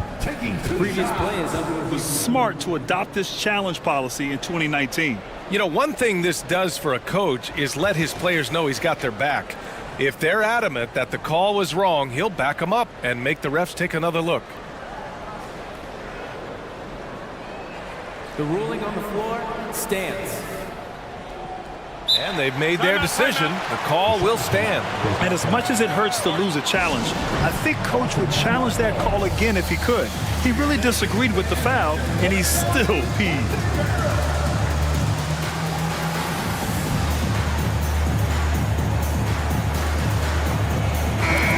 previous players, it was smart to adopt this challenge policy in 2019. You know, one thing this does for a coach is let his players know he's got their back. If they're adamant that the call was wrong, he'll back them up and make the refs take another look. The ruling on the floor stands. And they've made their decision. The call will stand. And as much as it hurts to lose a challenge, I think coach would challenge that call again if he could. He really disagreed with the foul, and he's still peeved.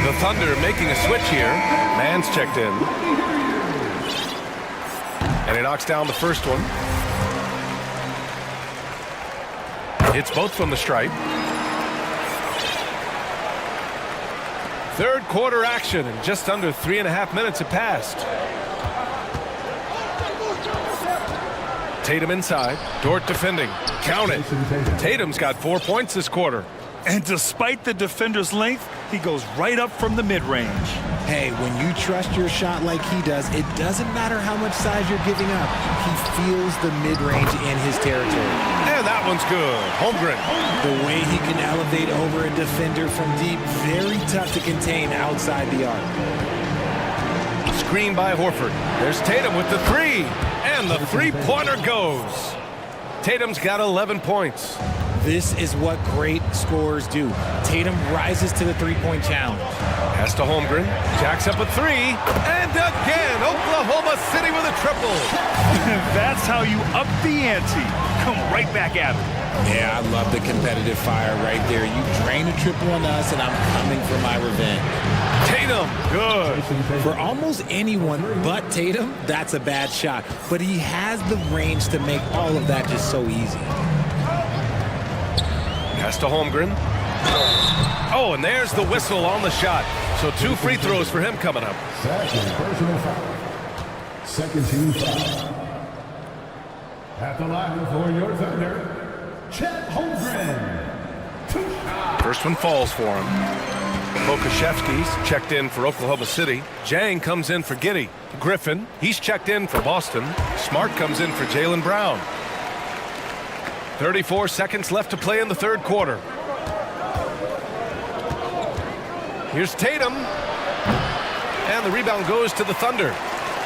The Thunder making a switch here. Mann's checked in. And he knocks down the first one. Hits both from the stripe. Third quarter action, and just under 3.5 minutes have passed. Tatum inside. Dort defending. Count it. Tatum's got 4 points this quarter. And despite the defender's length, he goes right up from the mid-range. Hey, when you trust your shot like he does, it doesn't matter how much size you're giving up. He feels the mid-range in his territory. And that one's good. Holmgren. The way he can elevate over a defender from deep, very tough to contain outside the arc. Screen by Horford. There's Tatum with the three. And the three-pointer goes. Tatum's got 11 points. This is what great scorers do. Tatum rises to the three-point challenge. Pass to Holmgren. Jacks up a three. And again, Oklahoma City with a triple. That's how you up the ante. Come right back at him. Yeah, I love the competitive fire right there. You drain a triple on us, and I'm coming for my revenge. Tatum, good. For almost anyone but Tatum, that's a bad shot. But he has the range to make all of that just so easy. Pass to Holmgren. Oh, and there's the whistle on the shot. So 2 free throws for him coming up. Second personal foul. Second team foul. At the line for your Thunder, Chet Holmgren. First one falls for him. Pokashevsky's checked in for Oklahoma City. Jang comes in for Giddey. Griffin, he's checked in for Boston. Smart comes in for Jaylen Brown. 34 seconds left to play in the third quarter. Here's Tatum. And the rebound goes to the Thunder.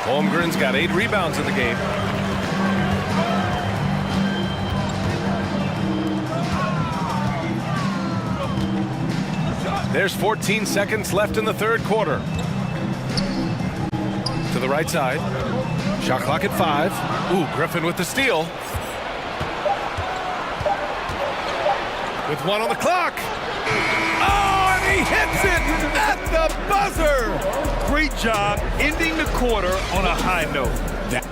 Holmgren's got 8 rebounds in the game. There's 14 seconds left in the third quarter. To the right side. Shot clock at 5. Ooh, Griffin with the steal. With 1 on the clock. Oh, and he hits it at the buzzer. Great job ending the quarter on a high note.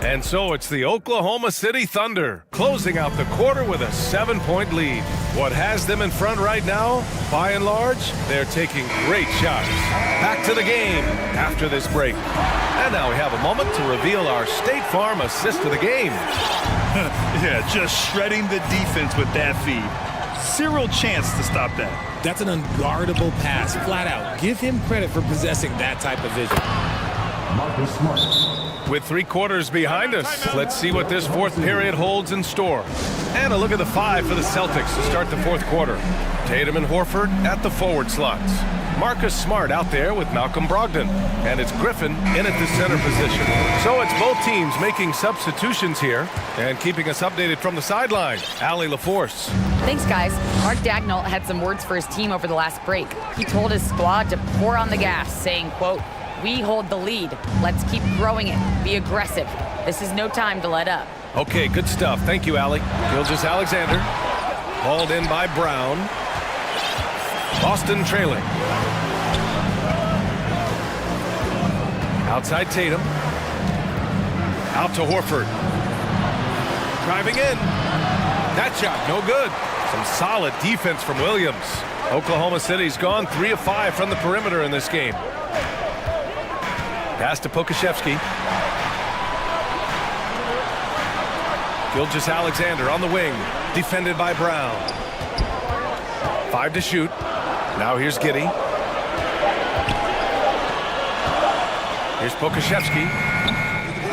And so it's the Oklahoma City Thunder closing out the quarter with a 7-point lead. What has them in front right now, by and large, they're taking great shots. Back to the game after this break. And now we have a moment to reveal our State Farm assist of the game. Yeah, just shredding the defense with that feed. Zero chance to stop that. That's an unguardable pass, flat out. Give him credit for possessing that type of vision. Marcus Smart. With 3 quarters behind us, let's see what this fourth period holds in store. And a look at the 5 for the Celtics to start the fourth quarter. Tatum and Horford at the forward slots. Marcus Smart out there with Malcolm Brogdon. And it's Griffin in at the center position. So it's both teams making substitutions here and keeping us updated from the sideline. Allie LaForce. Thanks, guys. Mark Daigneault had some words for his team over the last break. He told his squad to pour on the gas, saying, quote, "We hold the lead. Let's keep growing it. Be aggressive. This is no time to let up." Okay, good stuff. Thank you, Allie. Gilgeous-Alexander. Hauled in by Brown. Boston trailing. Outside Tatum. Out to Horford. Driving in. That shot, no good. Some solid defense from Williams. Oklahoma City's gone 3 of 5 from the perimeter in this game. Pass to Pokashevsky. Gilgeous-Alexander on the wing. Defended by Brown. 5 to shoot. Now here's Giddey. Here's Pokashevsky.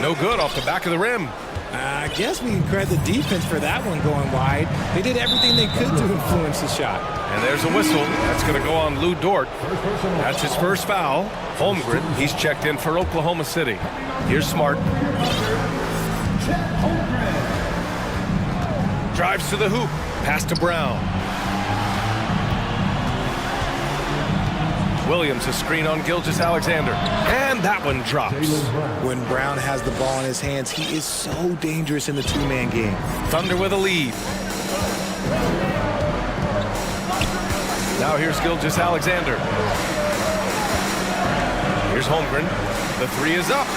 No good off the back of the rim. I guess we can credit the defense for that one going wide. They did everything they could to influence the shot. And there's a whistle. That's going to go on Lou Dort. That's his first foul. Holmgren, he's checked in for Oklahoma City. Here's Smart. Drives to the hoop. Pass to Brown. Williams, a screen on Gilgeous-Alexander. And that one drops. When Brown has the ball in his hands, he is so dangerous in the two-man game. Thunder with a lead. Now here's Gilgeous-Alexander. Here's Holmgren. The 3 is up.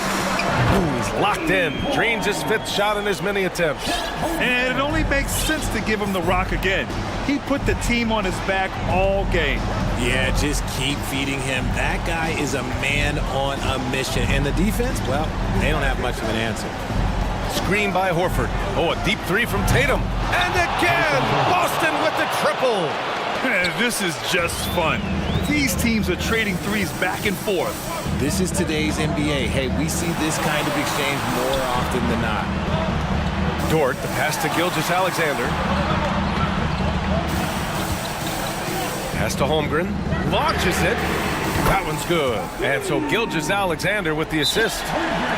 Ooh, he's locked in. Drains his 5th shot in as many attempts. And it only makes sense to give him the rock again. He put the team on his back all game. Yeah, just keep feeding him. That guy is a man on a mission. And the defense, well, they don't have much of an answer. Screen by Horford. Oh, a deep three from Tatum. And again, Boston with the triple. Man, this is just fun. These teams are trading threes back and forth. This is today's NBA. Hey, we see this kind of exchange more often than not. Dort, the pass to Gilgeous-Alexander. Pass to Holmgren. Launches it. That one's good. And so Gilgeous-Alexander with the assist.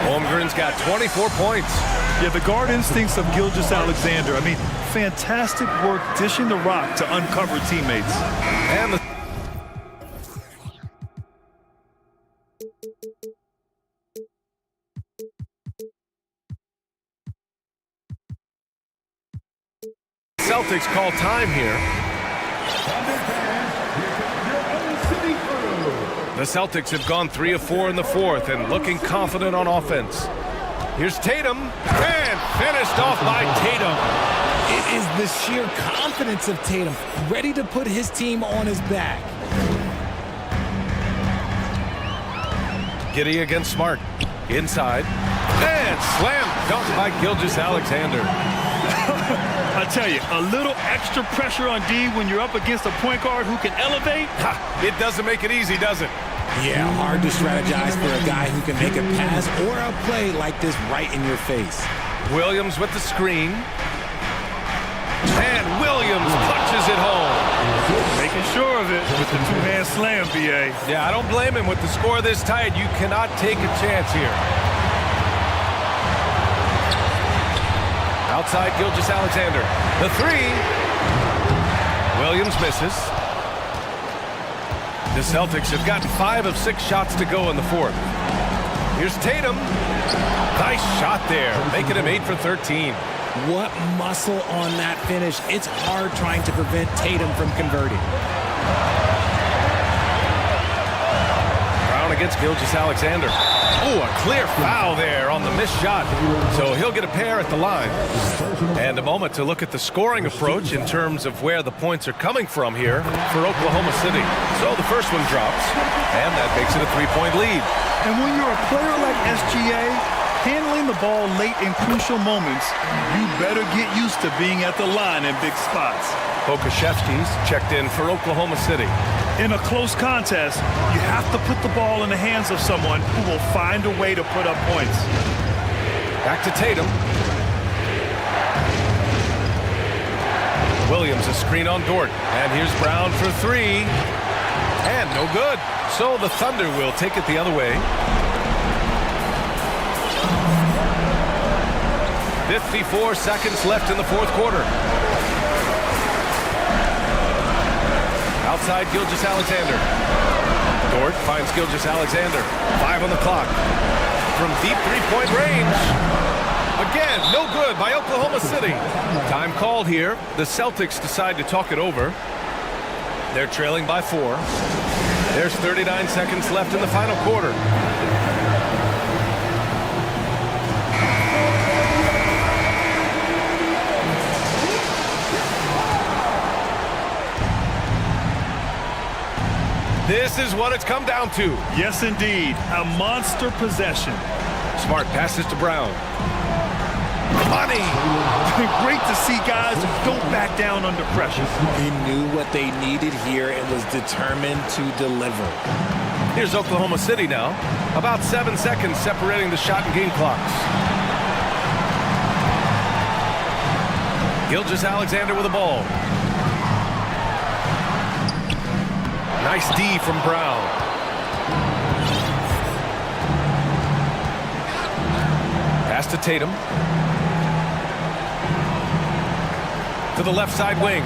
Holmgren's got 24 points. Yeah, the guard instincts of Gilgeous-Alexander. I mean, fantastic work dishing the rock to uncover teammates. And the Celtics call time here. The Celtics have gone 3 of 4 in the fourth and looking confident on offense. Here's Tatum, and finished off by Tatum. It is the sheer confidence of Tatum, ready to put his team on his back. Giddey against Smart. Inside. And slam dunk by Gilgeous-Alexander. I tell you, a little extra pressure on D when you're up against a point guard who can elevate. It doesn't make it easy, does it? Yeah, hard to strategize for a guy who can make a pass or a play like this right in your face. Williams with the screen. And Williams punches it home. Making sure of it with the two-hand slam, BA. Yeah, I don't blame him. With the score this tight, you cannot take a chance here. Outside Gilgeous-Alexander. The three. Williams misses. The Celtics have gotten 5 of 6 shots to go in the fourth. Here's Tatum. Nice shot there, making him 8 for 13. What muscle on that finish. It's hard trying to prevent Tatum from converting. Brown against Gilgeous-Alexander. Oh, a clear foul there on the missed shot. So he'll get a pair at the line. And a moment to look at the scoring approach in terms of where the points are coming from here for Oklahoma City. So the first one drops, and that makes it a 3-point lead. And when you're a player like SGA, handling the ball late in crucial moments, you better get used to being at the line in big spots. Pokashevsky's checked in for Oklahoma City. In a close contest, you have to put the ball in the hands of someone who will find a way to put up points. Back to Tatum. Williams a screen on Dort. And here's Brown for 3. And no good. So the Thunder will take it the other way. 54 seconds left in the fourth quarter. Outside Gilgeous-Alexander. Dort finds Gilgeous-Alexander. 5 on the clock. From deep three-point range. Again, no good by Oklahoma City. Time called here. The Celtics decide to talk it over. They're trailing by 4. There's 39 seconds left in the final quarter. This is what it's come down to. Yes, indeed. A monster possession. Smart passes to Brown. Money! Great to see guys who don't back down under pressure. He knew what they needed here and was determined to deliver. Here's Oklahoma City now. About 7 seconds separating the shot and game clocks. Gilgeous-Alexander with the ball. Nice D from Brown. Pass to Tatum. To the left side wing.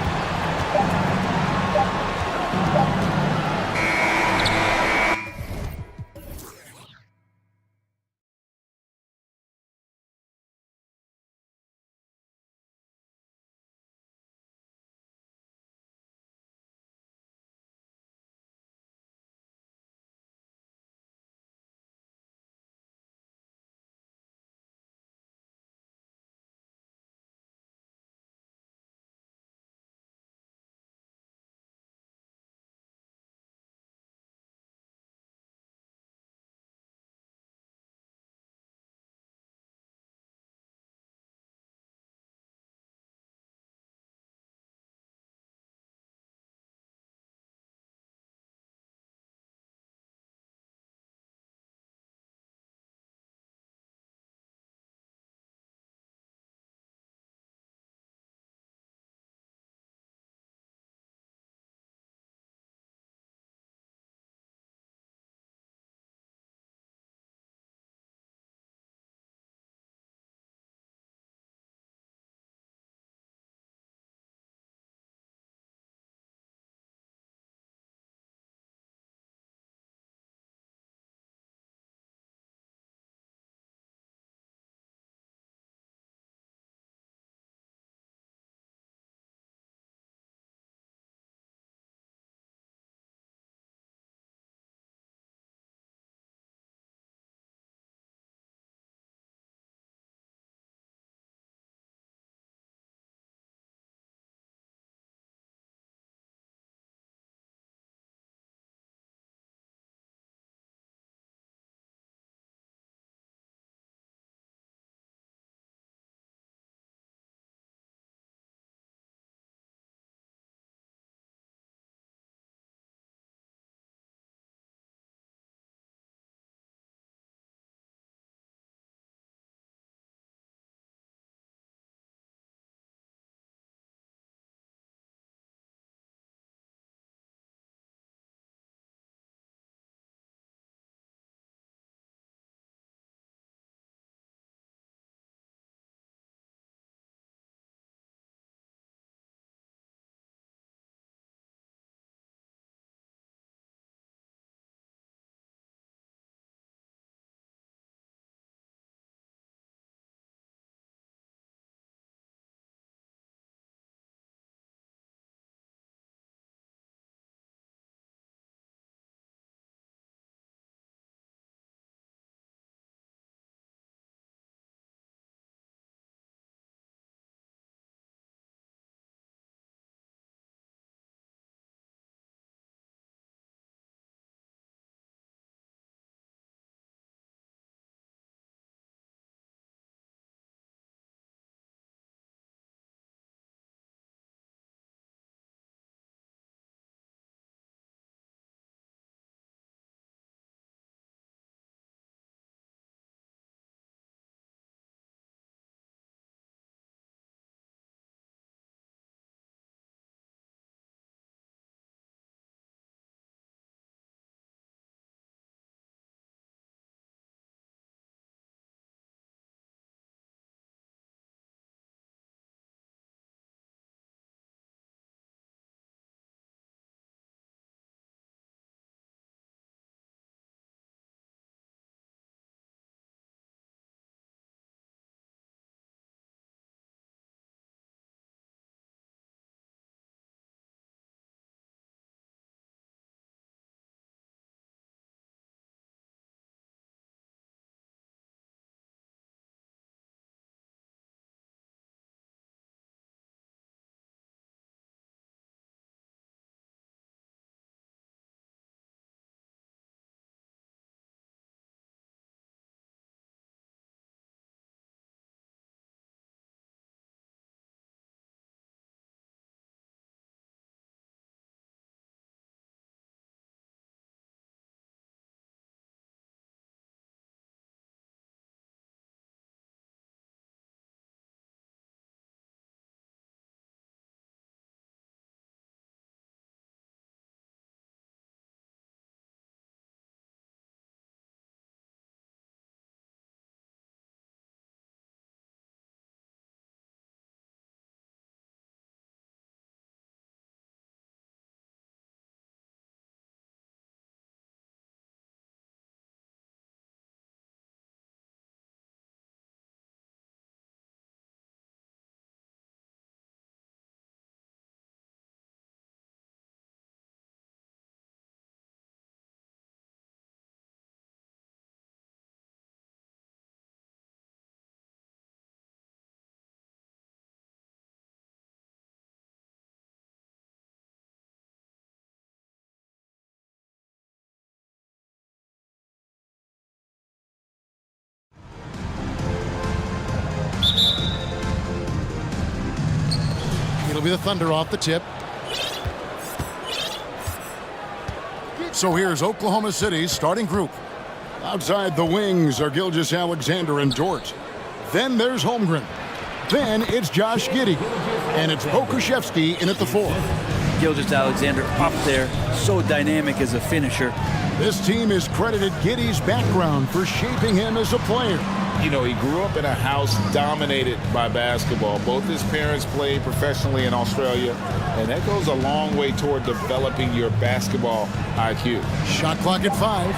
It'll be the Thunder off the tip. So here's Oklahoma City's starting group. Outside the wings are Gilgeous-Alexander and Dort. Then there's Holmgren. Then it's Josh Giddey. And it's Pokusevski in at the 4. Gilgeous-Alexander up there, so dynamic as a finisher. This team has credited Giddey's background for shaping him as a player. You know, he grew up in a house dominated by basketball. Both his parents played professionally in Australia, and that goes a long way toward developing your basketball IQ. Shot clock at 5.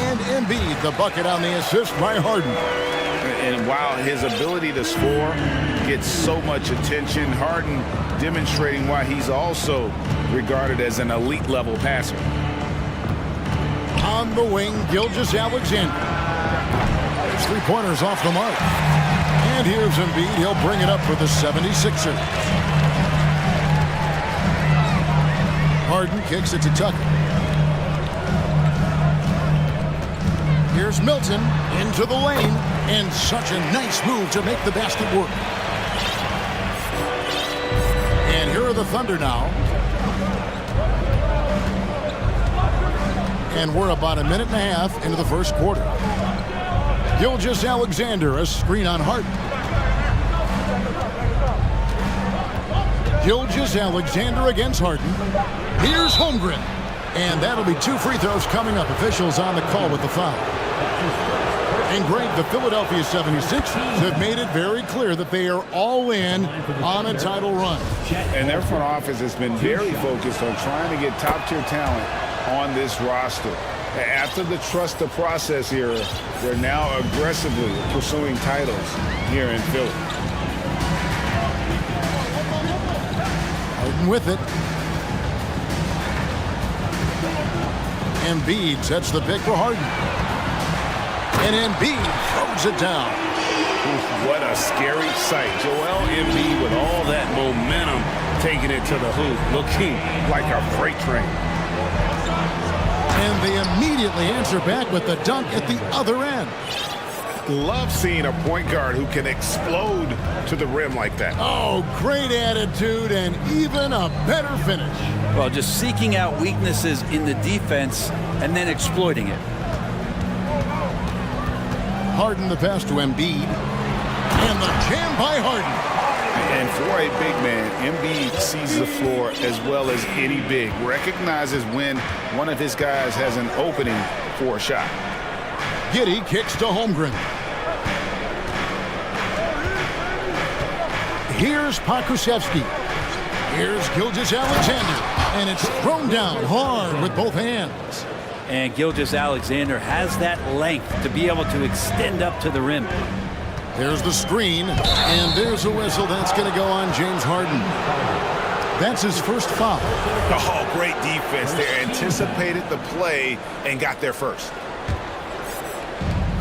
And Embiid, the bucket on the assist by Harden. And while his ability to score gets so much attention, Harden demonstrating why he's also regarded as an elite level passer. On the wing, Gilgeous-Alexander. There's 3-pointers off the mark. And here's Embiid. He'll bring it up for the 76ers. Harden kicks it to Tucker. Here's Milton into the lane. And such a nice move to make the basket work. And here are the Thunder now. And we're about a minute and a half into the first quarter. Gilgeous-Alexander, a screen on Harden. Gilgeous-Alexander against Harden. Here's Holmgren. And that'll be 2 free throws coming up. Officials on the call with the foul. And Greg, the Philadelphia 76ers have made it very clear that they are all in on a title run. And their front office has been very focused on trying to get top-tier talent on this roster. After the trust the process era, they're now aggressively pursuing titles here in Philly. Harden with it. Embiid sets the pick for Harden. And Embiid throws it down. What a scary sight. Joel Embiid with all that momentum taking it to the hoop, looking like a freight train. And they immediately answer back with the dunk at the other end. Love seeing a point guard who can explode to the rim like that. Oh, great attitude and even a better finish. Well, just seeking out weaknesses in the defense and then exploiting it. Harden the pass to Embiid. And the jam by Harden. And for a big man, Embiid sees the floor as well as any big. Recognizes when one of his guys has an opening for a shot. Giddey kicks to Holmgren. Here's Pokusevski. Here's Gilgeous-Alexander. And it's thrown down hard with both hands. And Gilgeous-Alexander has that length to be able to extend up to the rim. There's the screen, and there's a whistle. That's going to go on James Harden. That's his first foul. Oh, great defense there. Anticipated the play and got there first.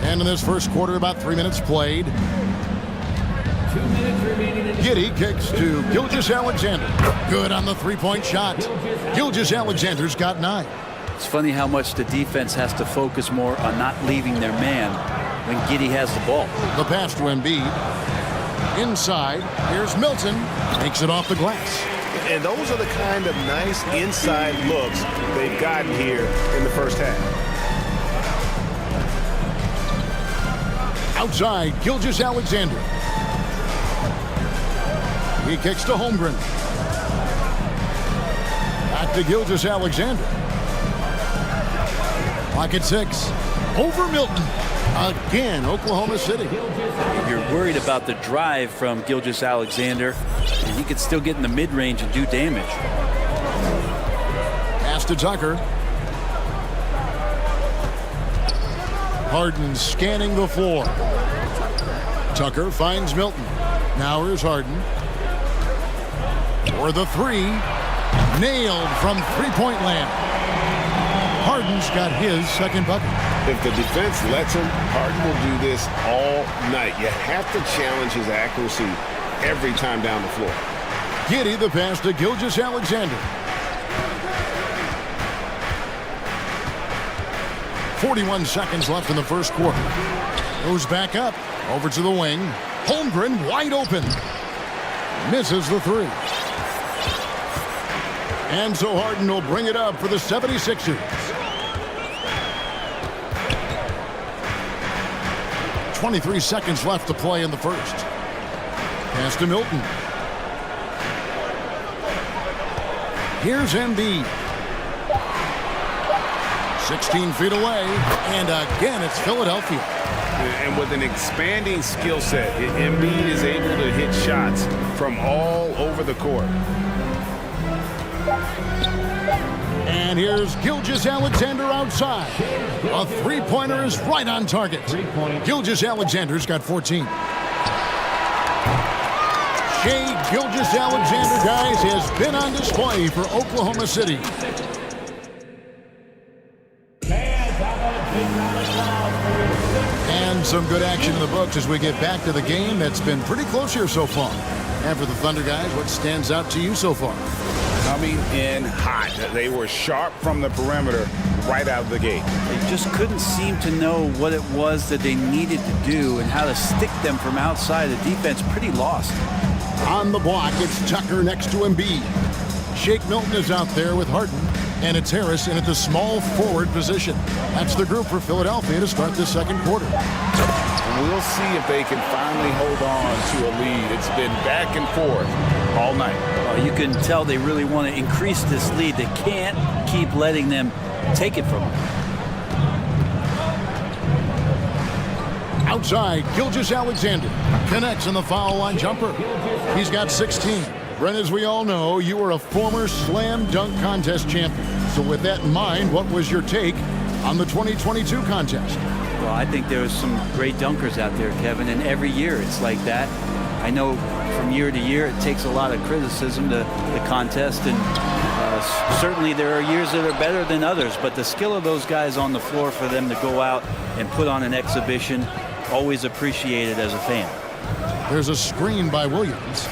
And in this first quarter, about 3 minutes played. 2 minutes remaining. Giddey kicks to Gilgeous-Alexander. Good on the three-point shot. Gilgeous-Alexander's got 9. It's funny how much the defense has to focus more on not leaving their man when Giddey has the ball. The pass to Embiid. Inside, here's Milton. Takes it off the glass. And those are the kind of nice inside looks they've gotten here in the first half. Outside, Gilgeous-Alexander. He kicks to Holmgren. Back to Gilgeous-Alexander. Clock at 6. Over Milton. Again, Oklahoma City. You're worried about the drive from Gilgeous-Alexander, and he could still get in the mid-range and do damage. Pass to Tucker. Harden scanning the floor. Tucker finds Milton. Now here's Harden. For the 3. Nailed from three-point land. Harden's got his second bucket. If the defense lets him, Harden will do this all night. You have to challenge his accuracy every time down the floor. Giddey the pass to Gilgeous-Alexander. 41 seconds left in the first quarter. Goes back up. Over to the wing. Holmgren wide open. Misses the three. And so Harden will bring it up for the 76ers. 23 seconds left to play in the first. Pass to Milton. Here's Embiid. 16 feet away. And again, it's Philadelphia. And with an expanding skill set, Embiid is able to hit shots from all over the court. And here's Gilgeous-Alexander outside. A three-pointer is right on target. Gilgeous-Alexander's got 14. Shai Gilgeous-Alexander, guys, has been on display for Oklahoma City. And some good action in the books as we get back to the game that's been pretty close here so far. And for the Thunder guys, what stands out to you so far? Coming in hot. They were sharp from the perimeter right out of the gate. They just couldn't seem to know what it was that they needed to do and how to stick them from outside. The defense pretty lost. On the block, it's Tucker next to Embiid. Shake Milton is out there with Harden. And it's Harris in at the small forward position. That's the group for Philadelphia to start the second quarter. We'll see if they can finally hold on to a lead. It's been back and forth all night. Well, you can tell they really want to increase this lead. They can't keep letting them take it from them. Outside, Gilgeous-Alexander connects on the foul line jumper. He's got 16. Brent, as we all know, you were a former slam dunk contest champion. So with that in mind, what was your take on the 2022 contest? Well, I think there was some great dunkers out there, Kevin, and every year it's like that. I know from year to year it takes a lot of criticism to the contest, and certainly there are years that are better than others, but the skill of those guys on the floor for them to go out and put on an exhibition, always appreciated as a fan. There's a screen by Williams.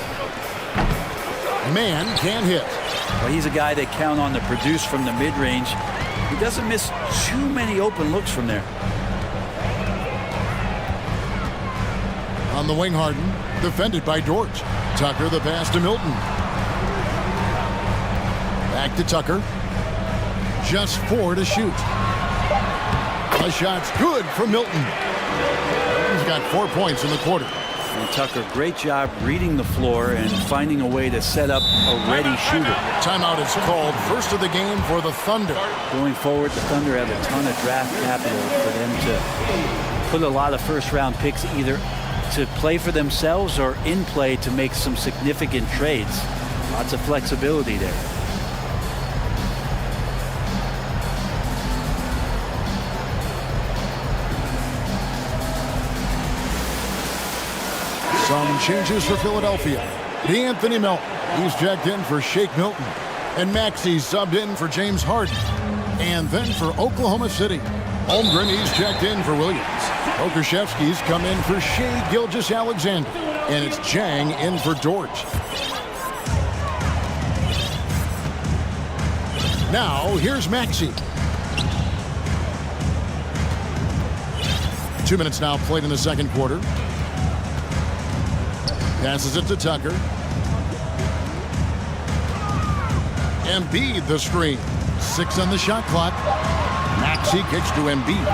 Man can't hit. Well, he's a guy they count on to produce from the mid-range. He doesn't miss too many open looks from there. On the wing, Harden, defended by Dort. Tucker, the pass to Milton. Back to Tucker. Just 4 to shoot. The shot's good from Milton. He's got 4 points in the quarter. And Tucker, great job reading the floor and finding a way to set up a ready shooter. Timeout is called. First of the game for the Thunder. Going forward, the Thunder have a ton of draft capital for them to put a lot of first-round picks either to play for themselves or in play to make some significant trades. Lots of flexibility there. Some changes for Philadelphia. D'Anthony Melton, he's checked in for Shake Milton. And Maxey's subbed in for James Harden. And then for Oklahoma City, Holmgren, he's checked in for Williams. Okashevsky's come in for Shai Gilgeous-Alexander. And it's Jang in for Dort. Now, here's Maxey. 2 minutes now played in the second quarter. Passes it to Tucker. Embiid the screen. 6 on the shot clock. Maxey kicks to Embiid.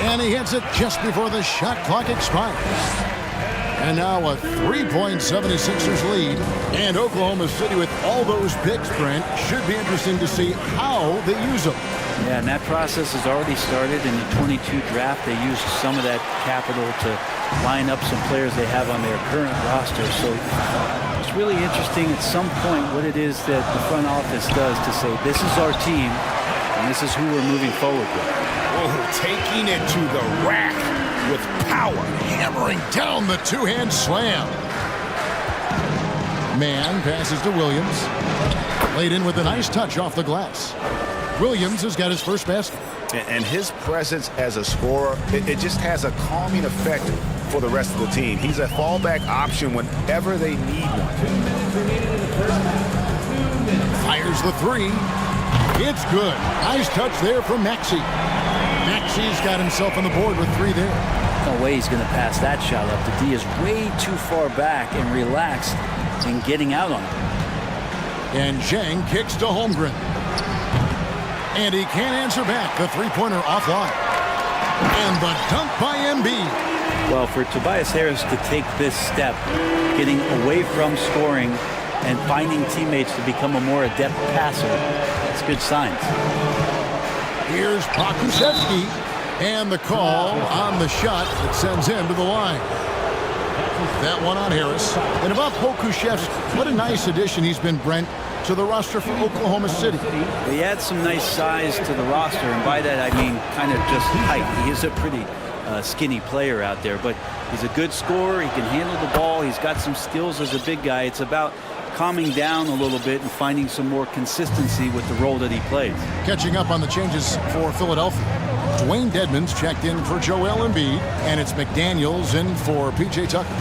And he hits it just before the shot clock expires. And now a 3-point 76ers lead. And Oklahoma City with all those picks, Brent, should be interesting to see how they use them. Yeah, and that process has already started in the 22 draft. They used some of that capital to line up some players they have on their current roster. So it's really interesting at some point what it is that the front office does to say, this is our team, and this is who we're moving forward with. Oh, taking it to the rack with power. Hammering down the two-hand slam. Man passes to Williams. Laid in with a nice touch off the glass. Williams has got his first basket. And his presence as a scorer, it just has a calming effect for the rest of the team. He's a fallback option whenever they need one. Fires the three. It's good. Nice touch there from Maxey. Maxey's got himself on the board with 3 there. No way he's going to pass that shot up. The D is way too far back and relaxed in getting out on it. And Zhang kicks to Holmgren. And he can't answer back. The three-pointer offline. And the dunk by Embiid. Well, for Tobias Harris to take this step, getting away from scoring and finding teammates to become a more adept passer, that's good signs. Here's Pokusevski. And the call on the shot that sends him to the line. That one on Harris. And about Pokusevski, what a nice addition he's been, Brent, to the roster for Oklahoma City. He adds some nice size to the roster, and by that I mean kind of just height. He is a pretty skinny player out there, but he's a good scorer. He can handle the ball. He's got some skills as a big guy. It's about calming down a little bit and finding some more consistency with the role that he plays. Catching up on the changes for Philadelphia. Dwayne Dedmon's checked in for Joel Embiid, and it's McDaniels in for P.J. Tucker.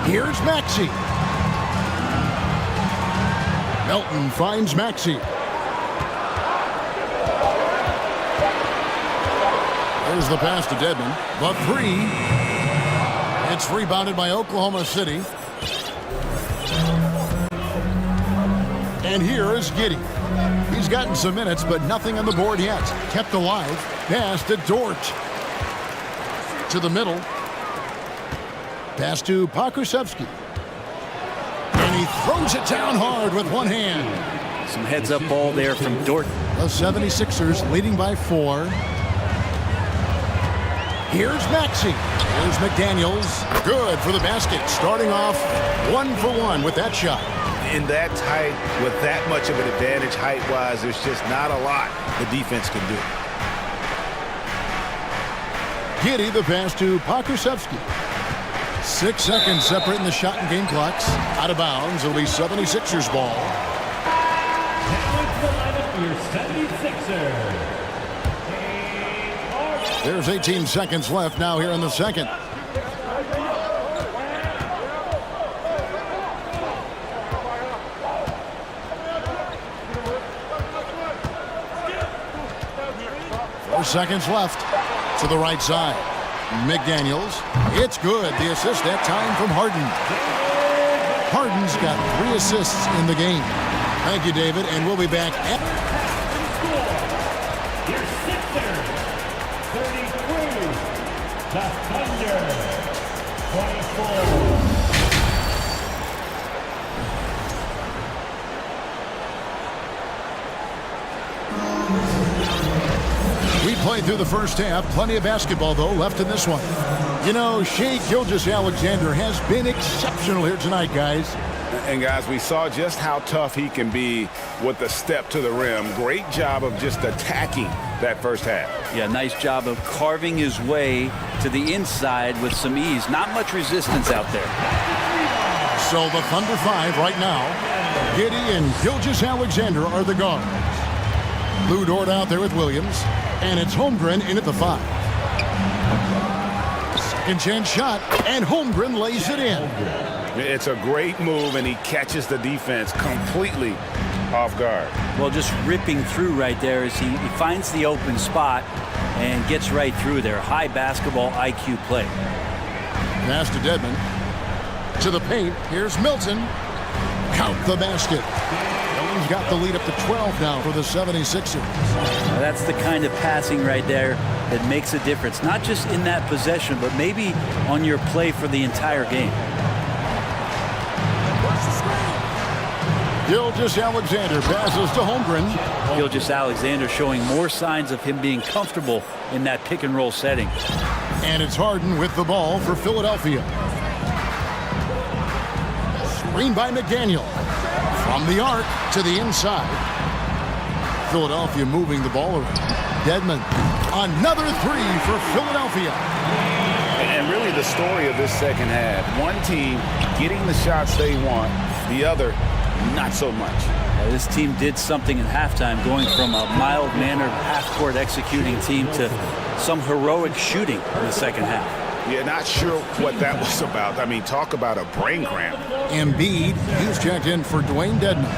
Here's Maxey. Melton finds Maxey. There's the pass to Dedmon. The three. It's rebounded by Oklahoma City. And here is Giddey. He's gotten some minutes, but nothing on the board yet. Kept alive. Pass to Dort. To the middle. Pass to Pokusevski. And he throws it down hard with one hand. Some heads-up ball there from Dort. The 76ers leading by 4. Here's Maxey. Here's McDaniels. Good for the basket. Starting off 1 for 1 with that shot. In that tight, with that much of an advantage height-wise, there's just not a lot the defense can do. Giddey the pass to Pokusevski. 6 seconds separating the shot and game clocks. Out of bounds. It'll be 76ers ball. There's 18 seconds left now here in the second. Seconds left to the right side. McDaniels. It's good. The assist that time from Harden. Harden's got 3 assists in the game. Thank you, David, and we'll be back. Your Sixers, 33. The Thunder, 24. We played through the first half. Plenty of basketball, though, left in this one. You know, Shai Gilgeous-Alexander has been exceptional here tonight, guys. And, guys, we saw just how tough he can be with the step to the rim. Great job of just attacking that first half. Yeah, nice job of carving his way to the inside with some ease. Not much resistance out there. So the Thunder 5 right now. Giddey and Gilgeous-Alexander are the guards. Lou Dort out there with Williams. And it's Holmgren in at the 5. Second chance shot, and Holmgren lays it in. It's a great move, and he catches the defense completely off guard. Well, just ripping through right there as he finds the open spot and gets right through there. High basketball IQ play. Pass to Dedmon. To the paint. Here's Milton. Count the basket. He's got the lead up to 12 now for the 76ers. Now that's the kind of passing right there that makes a difference. Not just in that possession, but maybe on your play for the entire game. Gilgeous-Alexander passes to Holmgren. Gilgeous-Alexander showing more signs of him being comfortable in that pick and roll setting. And it's Harden with the ball for Philadelphia. Screen by McDaniel. From the arc to the inside. Philadelphia moving the ball around. Dedmon. Another 3 for Philadelphia. And really the story of this second half. One team getting the shots they want. The other, not so much. This team did something in halftime, going from a mild-mannered half-court executing team to some heroic shooting in the second half. Yeah, not sure what that was about. I mean, talk about a brain cramp. Embiid, he's checked in for Dwayne Dedmon.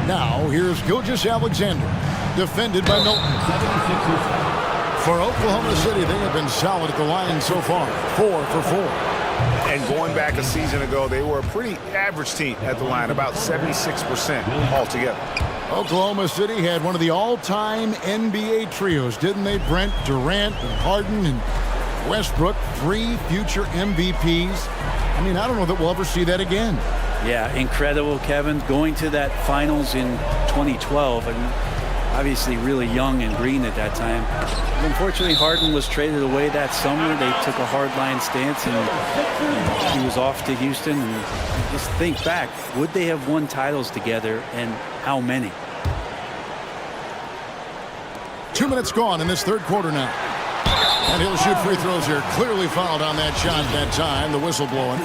Now, here's Gilgeous-Alexander, defended by Milton. 76ers For Oklahoma City, they have been solid at the line so far, 4 for 4. And going back a season ago, they were a pretty average team at the line, about 76% altogether. Oklahoma City had one of the all-time NBA trios, didn't they? Brent, Durant, and Harden, and Westbrook, 3 future MVPs. I mean, I don't know that we'll ever see that again. Yeah, incredible, Kevin. Going to that finals in 2012, and obviously really young and green at that time. Unfortunately, Harden was traded away that summer. They took a hardline stance, and he was off to Houston. And just think back, would they have won titles together, and how many? 2 minutes gone in this third quarter now. And he'll shoot free throws here. Clearly fouled on that shot that time. The whistle blowing.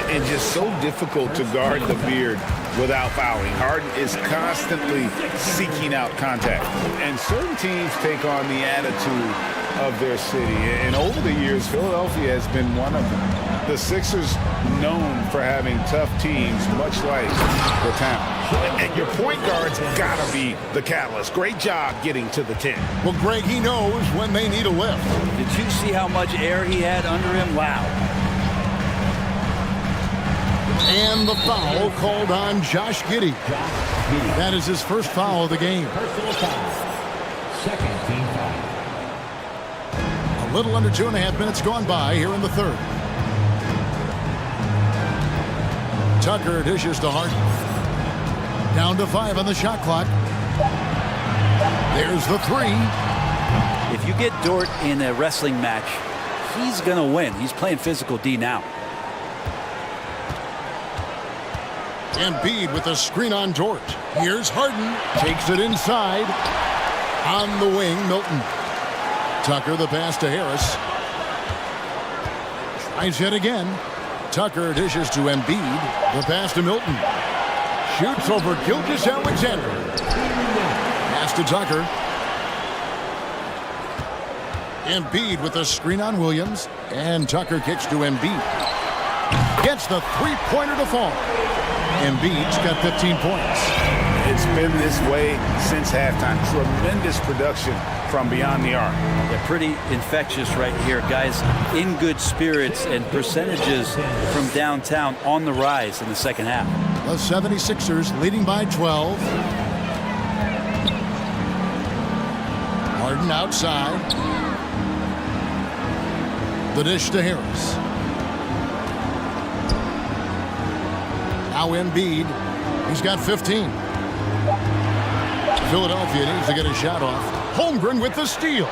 And just so difficult to guard the beard without fouling. Harden is constantly seeking out contact. And certain teams take on the attitude of their city. And over the years, Philadelphia has been one of them. The Sixers known for having tough teams, much like the town. And your point guard's gotta be the catalyst. Great job getting to the 10. Well, Greg, he knows when they need a lift. Did you see how much air he had under him? Wow. And the foul called on Josh Giddey. That is his first foul of the game. Personal foul. Second team foul. A little under 2.5 minutes gone by here in the third. Tucker dishes to Harden. Down to 5 on the shot clock. There's the 3. If you get Dort in a wrestling match, he's going to win. He's playing physical D now. Embiid with a screen on Dort. Here's Harden. Takes it inside. On the wing, Milton. Tucker the pass to Harris. Tries it again. Tucker dishes to Embiid. The pass to Milton. Shoots over Gilgeous-Alexander. Pass to Tucker. Embiid with a screen on Williams. And Tucker kicks to Embiid. Gets the three-pointer to fall. Embiid's got 15 points. It's been this way since halftime. Tremendous production from beyond the arc. They're pretty infectious right here. Guys in good spirits, and percentages from downtown on the rise in the second half. The 76ers leading by 12. Harden outside. The dish to Harris. Now Embiid. He's got 15. Philadelphia needs to get a shot off. Holmgren with the steal.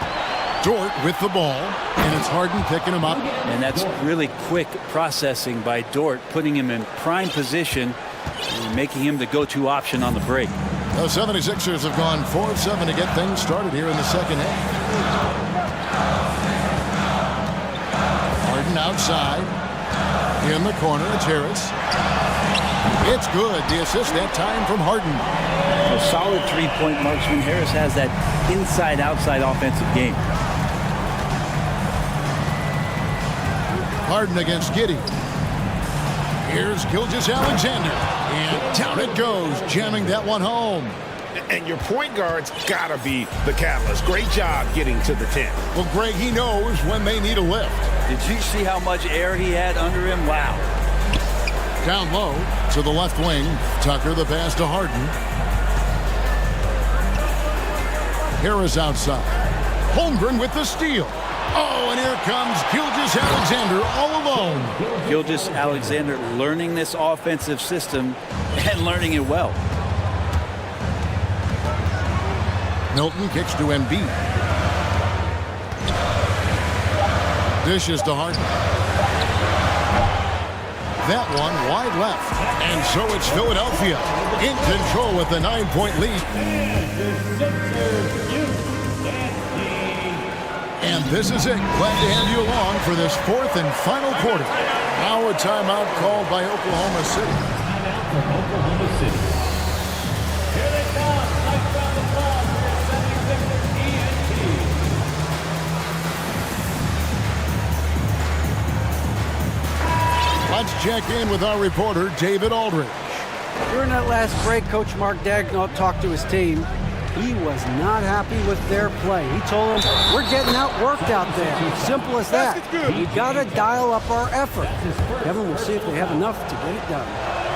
Dort with the ball. And it's Harden picking him up. And that's really quick processing by Dort, putting him in prime position, and making him the go-to option on the break. The 76ers have gone 4 of 7 to get things started here in the second half. Harden outside. In the corner, it's Harris. It's good. The assist that time from Harden. A solid three-point marksman. Harris has that inside-outside offensive game. Harden against Giddey. Here's Gilgeous-Alexander. And down it goes, jamming that one home. And your point guard's gotta be the catalyst. Great job getting to the 10. Well, Greg, he knows when they need a lift. Did you see how much air he had under him? Wow. Down low to the left wing. Tucker the pass to Harden. Harris outside. Holmgren with the steal. Oh, and here comes Gilgeous-Alexander all alone. Gilgeous-Alexander learning this offensive system and learning it well. Milton kicks to Embiid. Dishes to Harden. That one wide left. And so it's Philadelphia in control with the 9-point lead. And this is it. Glad to have you along for this fourth and final quarter. Now a timeout called by Oklahoma City. Timeout from Oklahoma City. Here they come. Nice round of applause for your 76ers ENT. Let's check in with our reporter, David Aldridge. During that last break, Coach Mark Daigneault talked to his team. He was not happy with their play. He told them, we're getting outworked out there. Simple as that. We got to dial up our effort. Kevin, we'll see if they have enough to get it done.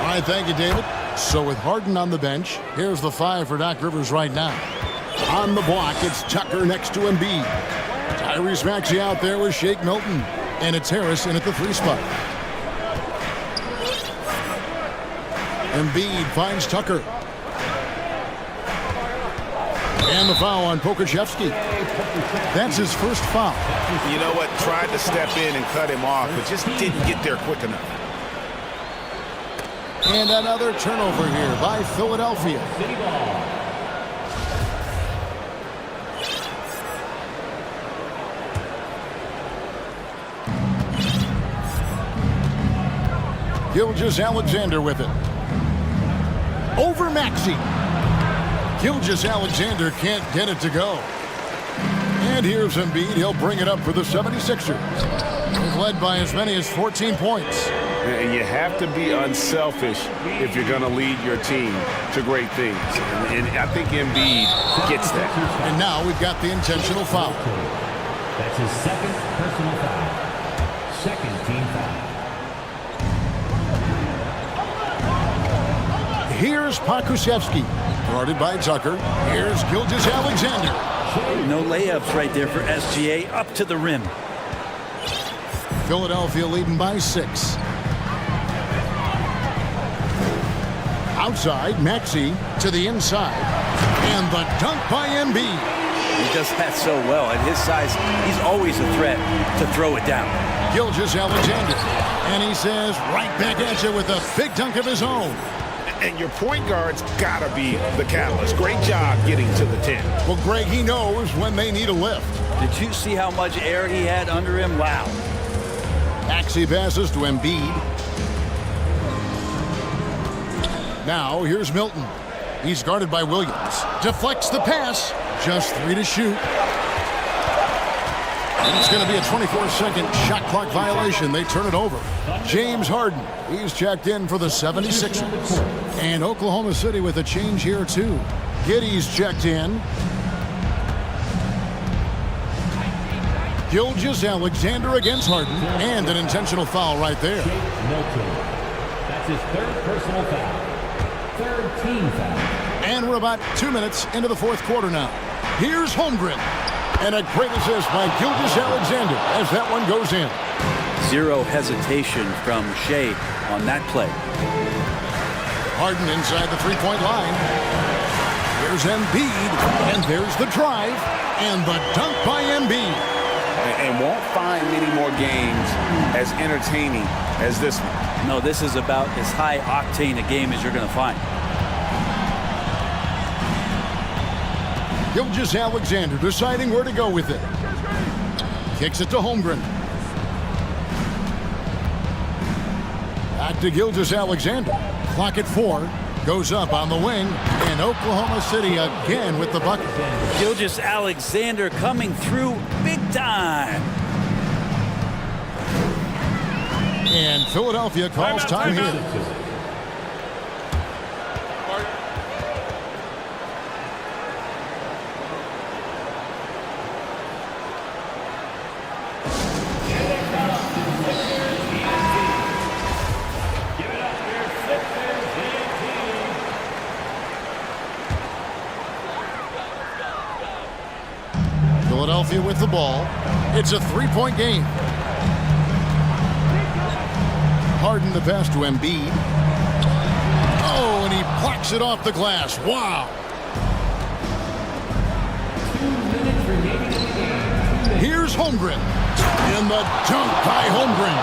All right, thank you, David. So with Harden on the bench, here's the 5 for Doc Rivers right now. On the block, it's Tucker next to Embiid. Tyrese Maxey out there with Shake Milton. And it's Harris in at the 3 spot. Embiid finds Tucker. And the foul on Pokashevsky. That's his first foul. You know what? Tried to step in and cut him off, but just didn't get there quick enough. And another turnover here by Philadelphia. Gilgeous-Alexander with it. Over Maxey. Gilgeous-Alexander can't get it to go. And here's Embiid. He'll bring it up for the 76ers. They've led by as many as 14 points. And you have to be unselfish if you're going to lead your team to great things. And I think Embiid gets that. And now we've got the intentional foul. That's his second personal foul. Second team foul. Here's Pokusevski, guarded by Tucker. Here's Gilgeous-Alexander. No layups right there for SGA up to the rim. Philadelphia leading by 6. Outside, Maxey to the inside. And the dunk by Embiid. He does that so well. At his size, he's always a threat to throw it down. Gilgeous-Alexander. And he says, right back at you with a big dunk of his own. And your point guard's got to be the catalyst. Great job getting to the 10. Well, Greg, he knows when they need a lift. Did you see how much air he had under him? Wow. Maxey passes to Embiid. Now, here's Milton. He's guarded by Williams. Deflects the pass. Just 3 to shoot. And it's going to be a 24-second shot clock violation. They turn it over. James Harden, he's checked in for the 76ers. And Oklahoma City with a change here, too. Giddey's checked in. Gilgeous-Alexander against Harden. And an intentional foul right there. That's his third personal foul. Third team foul. And we're about 2 minutes into the 4th quarter now. Here's Holmgren. And a great assist by Gilgeous-Alexander as that one goes in. Zero hesitation from Shea on that play. Harden inside the 3-point line. Here's Embiid, and there's the drive, and the dunk by Embiid. And won't find many more games as entertaining as this one. No, this is about as high octane a game as you're going to find. Gilgeous-Alexander deciding where to go with it. Kicks it to Holmgren. Back to Gilgeous-Alexander. Clock at 4. Goes up on the wing. And Oklahoma City again with the bucket. Gilgeous-Alexander coming through big time. And Philadelphia calls time here. Philadelphia with the ball. It's a 3-point game. Harden the pass to Embiid. Oh, and he blocks it off the glass. Wow. 2 minutes remaining in the game. Here's Holmgren. And the dunk by Holmgren.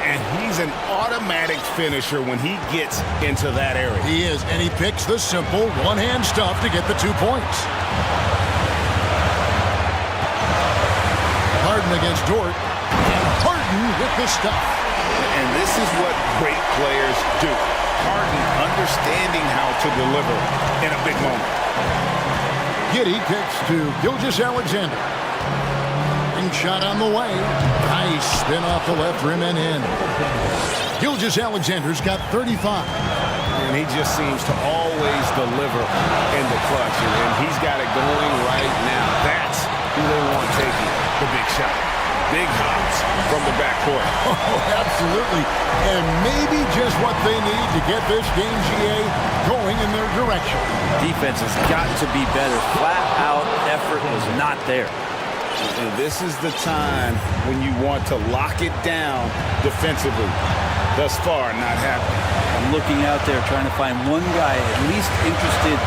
And he's an automatic finisher when he gets into that area. He is, and he picks the simple one-hand stuff to get the 2 points. Harden against Dort, and Harden with the stuff. And this is what great players do. Harden understanding how to deliver in a big moment. Giddey kicks to Gilgeous-Alexander. And shot on the way. Nice spin off the left rim and in. Gilgeous-Alexander's got 35. and he just seems to always deliver in the clutch, and he's got it going right now. That's who they want taking the big shot. Big hops from the backcourt. Oh, absolutely. And maybe just what they need to get this game, GA, going in their direction. Defense has got to be better. Flat out effort was not there. And this is the time when you want to lock it down defensively. Thus far, not happening. I'm looking out there trying to find one guy at least interested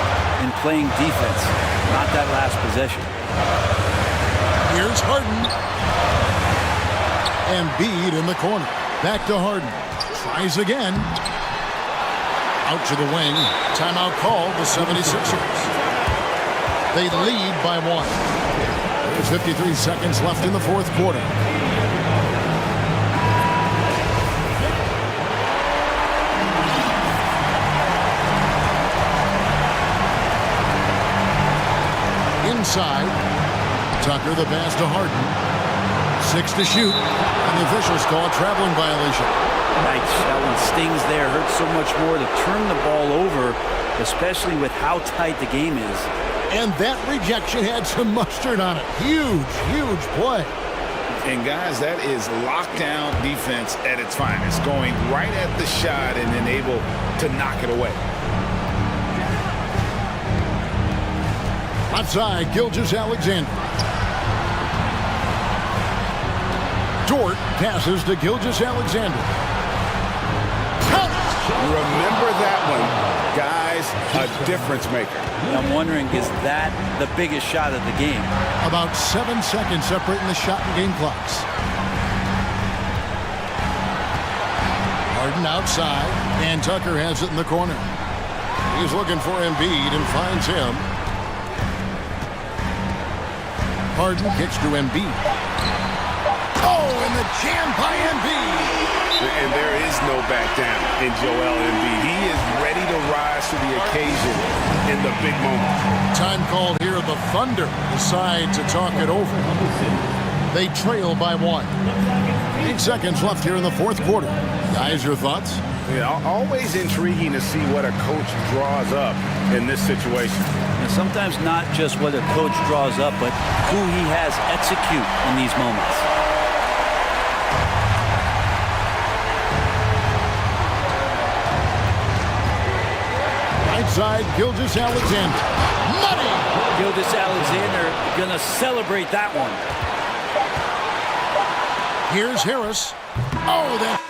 in playing defense. Not that last possession. Here's Harden. Embiid in the corner. Back to Harden. Tries again. Out to the wing. Timeout called the 76ers. They lead by 1. There's 53 seconds left in the fourth quarter. Inside. Tucker the pass to Harden. 6 to shoot, and the officials call a traveling violation. Yikes, that one stings there. Hurts so much more to turn the ball over, especially with how tight the game is. And that rejection had some mustard on it. Huge, huge play. And guys, that is lockdown defense at its finest, going right at the shot and then able to knock it away. Outside, Gilgeous-Alexander. Dort passes to Gilgeous-Alexander. Remember that one, guys, a difference maker. I'm wondering, is that the biggest shot of the game? About 7 seconds separating the shot and game clocks. Harden outside, and Tucker has it in the corner. He's looking for Embiid and finds him. Harden kicks to Embiid. Oh, and the jam by Embiid. And there is no back down in Joel Embiid. He is ready to rise to the occasion in the big moment. Time called here. The Thunder decide to talk it over. They trail by 1. 8 seconds left here in the fourth quarter. Guys, your thoughts? Yeah, always intriguing to see what a coach draws up in this situation. And sometimes not just what a coach draws up, but who he has execute in these moments. Side, Gilgeous-Alexander. Money! Gilgeous-Alexander gonna celebrate that one. Here's Harris. Oh, that...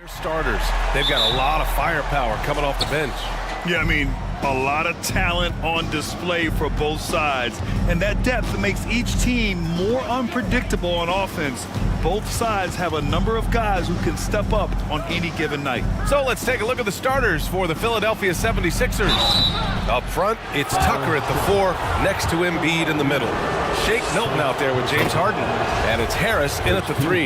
Starters. They've got a lot of firepower coming off the bench. Yeah, I mean, a lot of talent on display for both sides. And that depth makes each team more unpredictable on offense. Both sides have a number of guys who can step up on any given night. So let's take a look at the starters for the Philadelphia 76ers. Up front, it's Tucker at the 4, next to Embiid in the middle. Shake Milton out there with James Harden. And it's Harris in at the 3.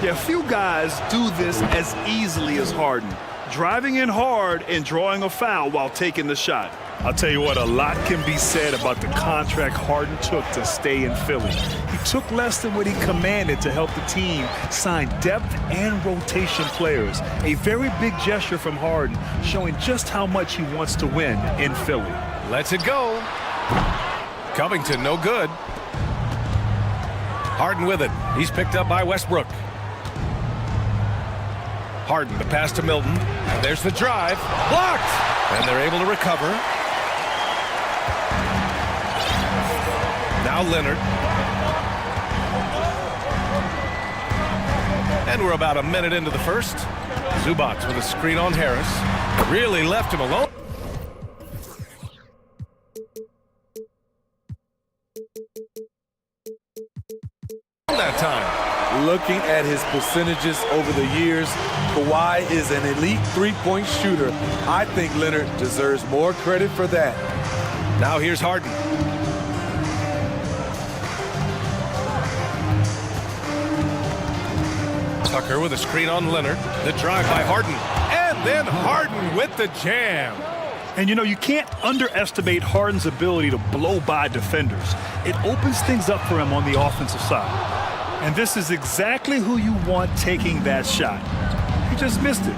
Yeah, few guys do this as easily as Harden. Driving in hard and drawing a foul while taking the shot. I'll tell you what, a lot can be said about the contract Harden took to stay in Philly. He took less than what he commanded to help the team sign depth and rotation players. A very big gesture from Harden, showing just how much he wants to win in Philly. Lets it go. Covington, no good. Harden with it. He's picked up by Westbrook. Harden, the pass to Milton. And there's the drive. Blocked! And they're able to recover. Now Leonard. And we're about a minute into the first. Zubats with a screen on Harris. Really left him alone. That time. Looking at his percentages over the years, Kawhi is an elite three-point shooter. I think Leonard deserves more credit for that. Now here's Harden. Tucker with a screen on Leonard. The drive by Harden. And then Harden with the jam. And you know, you can't underestimate Harden's ability to blow by defenders. It opens things up for him on the offensive side. And this is exactly who you want taking that shot. He just missed it.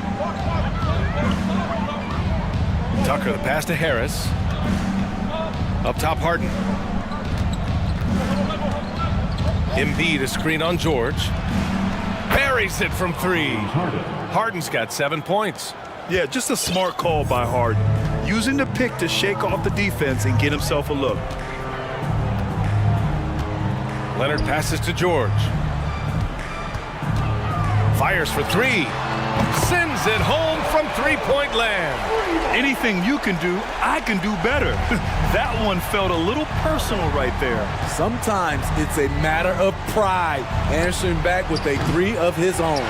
Tucker, the pass to Harris. Up top, Harden. Embiid, a screen on George. Buries it from 3. Harden's got 7 points. Yeah, just a smart call by Harden. Using the pick to shake off the defense and get himself a look. Leonard passes to George. Fires for 3. Sends it home from three-point land. Anything you can do, I can do better. That one felt a little personal right there. Sometimes it's a matter of pride, answering back with a 3 of his own.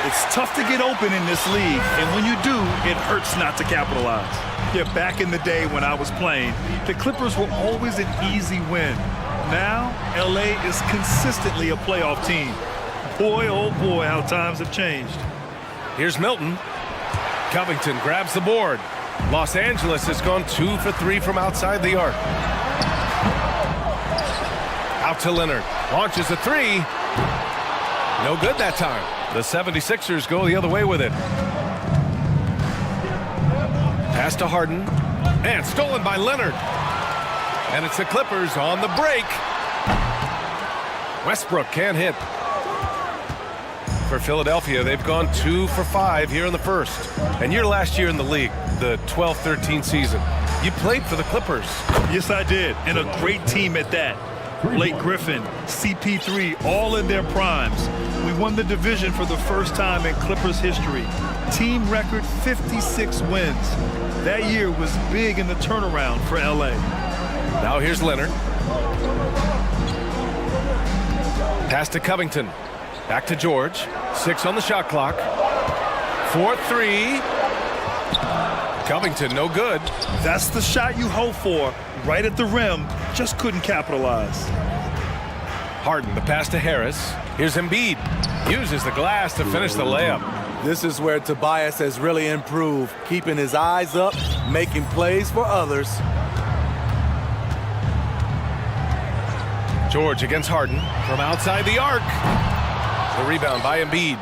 It's tough to get open in this league, and when you do, it hurts not to capitalize. Yeah, back in the day when I was playing, the Clippers were always an easy win. Now, LA is consistently a playoff team. Boy, oh boy, how times have changed. Here's Milton. Covington grabs the board. Los Angeles has gone 2 for 3 from outside the arc. Out to Leonard. Launches a 3. No good that time. The 76ers go the other way with it. Pass to Harden. And stolen by Leonard. And it's the Clippers on the break. Westbrook can't hit. For Philadelphia, they've gone 2 for 5 here in the first. And your last year in the league, the 12-13 season, you played for the Clippers. Yes, I did. And a great team at that. Blake Griffin, CP3, all in their primes. We won the division for the first time in Clippers history. Team record 56 wins. That year was big in the turnaround for LA. Now here's Leonard. Pass to Covington. Back to George. 6 on the shot clock. 4-3. Covington, no good. That's the shot you hope for. Right at the rim. Just couldn't capitalize. Harden, the pass to Harris. Here's Embiid. Uses the glass to finish the layup. This is where Tobias has really improved, keeping his eyes up, making plays for others. George against Harden from outside the arc. The rebound by Embiid.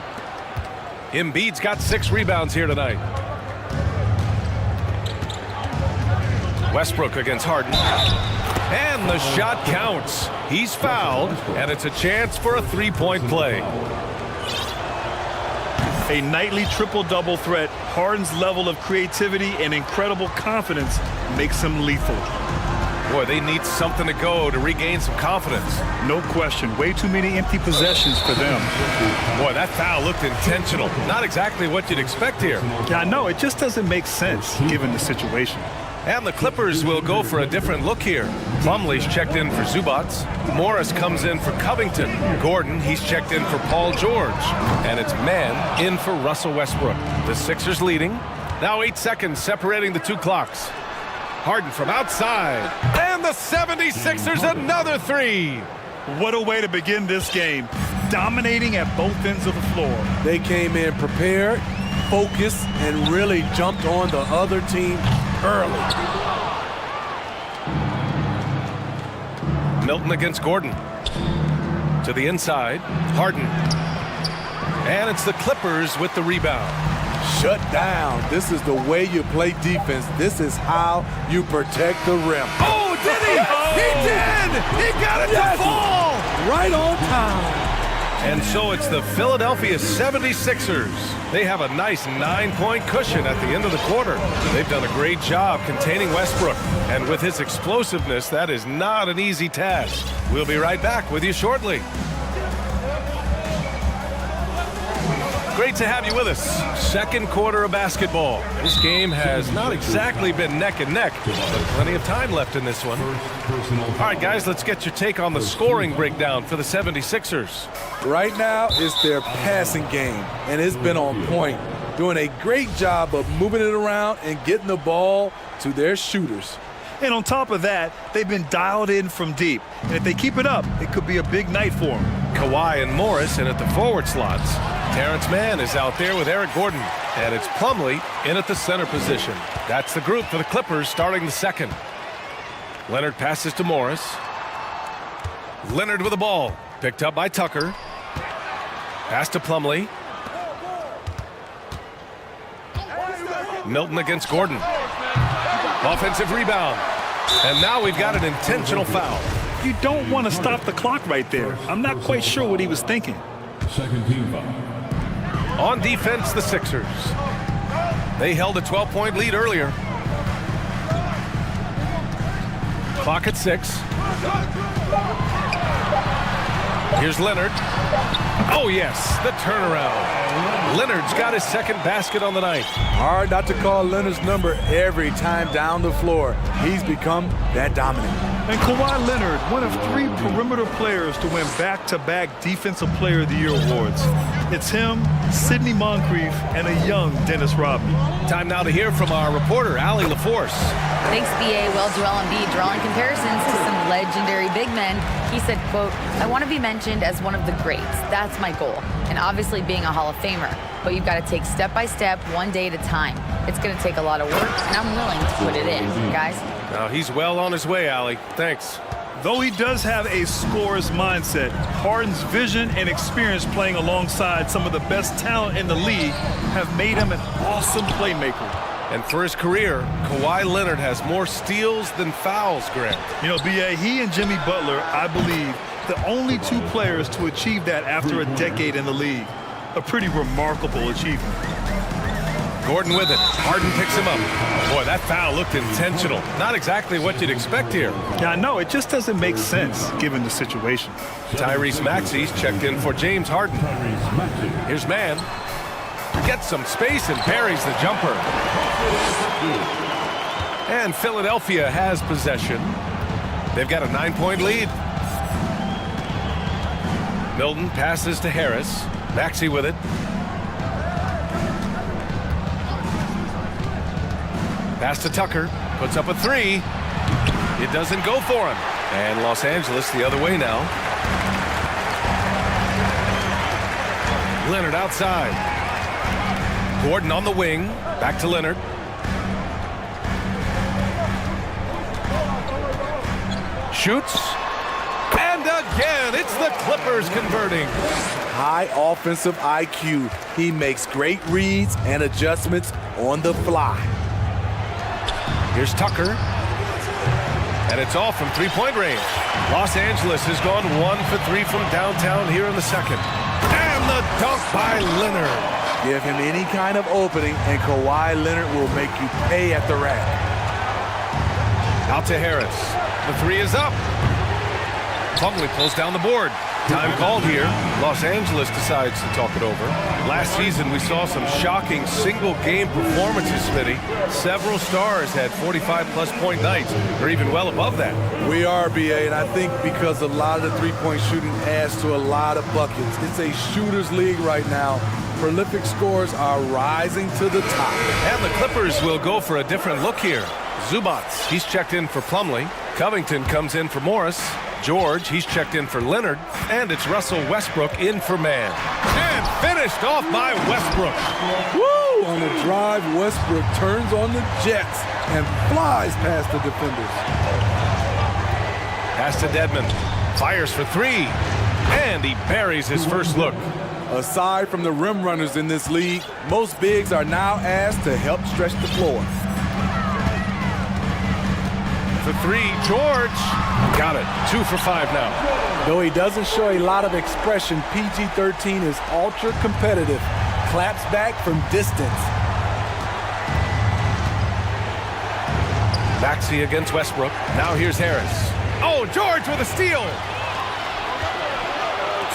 Embiid's got 6 rebounds here tonight. Westbrook against Harden. And the shot counts. He's fouled, and it's a chance for a 3-point play. A nightly triple-double threat. Harden's level of creativity and incredible confidence makes him lethal. Boy, they need something to go to regain some confidence. No question. Way too many empty possessions for them. Boy, that foul looked intentional. Not exactly what you'd expect here. Yeah, I know. It just doesn't make sense given the situation. And the Clippers will go for a different look here. Plumlee's checked in for Zubats. Morris comes in for Covington. Gordon, he's checked in for Paul George. And it's Mann in for Russell Westbrook. The Sixers leading. Now 8 seconds separating the two clocks. Harden from outside. And the 76ers another three. What a way to begin this game. Dominating at both ends of the floor. They came in prepared, focused, and really jumped on the other team early. Milton against Gordon. To the inside. Harden. And it's the Clippers with the rebound. Shut down. This is the way you play defense. This is how you protect the rim. Oh, did he? He did! He got it to fall! Right on time. And so it's the Philadelphia 76ers. They have a nice 9-point cushion at the end of the quarter. They've done a great job containing Westbrook. And with his explosiveness, that is not an easy task. We'll be right back with you shortly. Great to have you with us. Second quarter of basketball. This game has not exactly been neck and neck, but plenty of time left in this one. All right, guys, let's get your take on the scoring breakdown for the 76ers. Right now, it's their passing game, and it's been on point. Doing a great job of moving it around and getting the ball to their shooters. And on top of that, they've been dialed in from deep. And if they keep it up, it could be a big night for them. Kawhi and Morris in at the forward slots. Terrence Mann is out there with Eric Gordon. And it's Plumlee in at the center position. That's the group for the Clippers starting the second. Leonard passes to Morris. Leonard with the ball. Picked up by Tucker. Pass to Plumlee. Milton against Gordon. Offensive rebound. And now we've got an intentional foul. You don't want to stop the clock right there. I'm not quite sure what he was thinking. Second team foul. On defense, the Sixers. They held a 12-point lead earlier. Clock at 6. Here's Leonard. Oh, yes, the turnaround. Leonard's got his second basket on the night. Hard not to call Leonard's number every time down the floor. He's become that dominant. And Kawhi Leonard, one of 3 perimeter players to win back-to-back Defensive Player of the Year awards. It's him, Sidney Moncrief, and a young Dennis Rodman. Time now to hear from our reporter, Allie LaForce. Thanks, BA. Well, Joel Embiid drawing comparisons to some legendary big men. He said, quote, "I want to be mentioned as one of the greats. That's my goal. And obviously being a Hall of Famer. But you've got to take step by step, one day at a time. It's going to take a lot of work, and I'm willing to put it in, guys." Now he's well on his way, Allie. Thanks. Though he does have a scorer's mindset, Harden's vision and experience playing alongside some of the best talent in the league have made him an awesome playmaker. And for his career, Kawhi Leonard has more steals than fouls, Grant. You know, B.A., he and Jimmy Butler, I believe, the only 2 players to achieve that after a decade in the league. A pretty remarkable achievement. Gordon with it. Harden picks him up. Boy, that foul looked intentional. Not exactly what you'd expect here. Yeah, I know. It just doesn't make sense given the situation. Tyrese Maxey's checked in for James Harden. Here's Mann. Gets some space and parries the jumper. And Philadelphia has possession. They've got a 9-point lead. Milton passes to Harris. Maxey with it. Pass to Tucker. Puts up a 3. It doesn't go for him. And Los Angeles the other way now. Leonard outside. Gordon on the wing. Back to Leonard. Shoots. And again, it's the Clippers converting. High offensive IQ. He makes great reads and adjustments on the fly. Here's Tucker. And it's off from 3-point range. Los Angeles has gone 1 for 3 from downtown here in the second. And the dunk by Leonard. Give him any kind of opening, and Kawhi Leonard will make you pay at the rack. Out to Harris. The three is up. Plumlee pulls down the board. Time called here. Los Angeles decides to talk it over. Last season, we saw some shocking single-game performances, Smitty. Several stars had 45-plus point nights, or even well above that. We are, BA, and I think because a lot of the three-point shooting adds to a lot of buckets. It's a shooter's league right now. Prolific scores are rising to the top. And the Clippers will go for a different look here. Zubac, he's checked in for Plumlee. Covington comes in for Morris. George, he's checked in for Leonard. And it's Russell Westbrook in for Mann. And finished off by Westbrook. Woo! On the drive, Westbrook turns on the Jets and flies past the defenders. Pass to Dedmon. Fires for three. And he buries his first look. Aside from the rim runners in this league, most bigs are now asked to help stretch the floor. For three, George. Got it. 2 for 5 now. Though he doesn't show a lot of expression, PG-13 is ultra competitive. Claps back from distance. Maxey against Westbrook. Now here's Harris. Oh, George with a steal.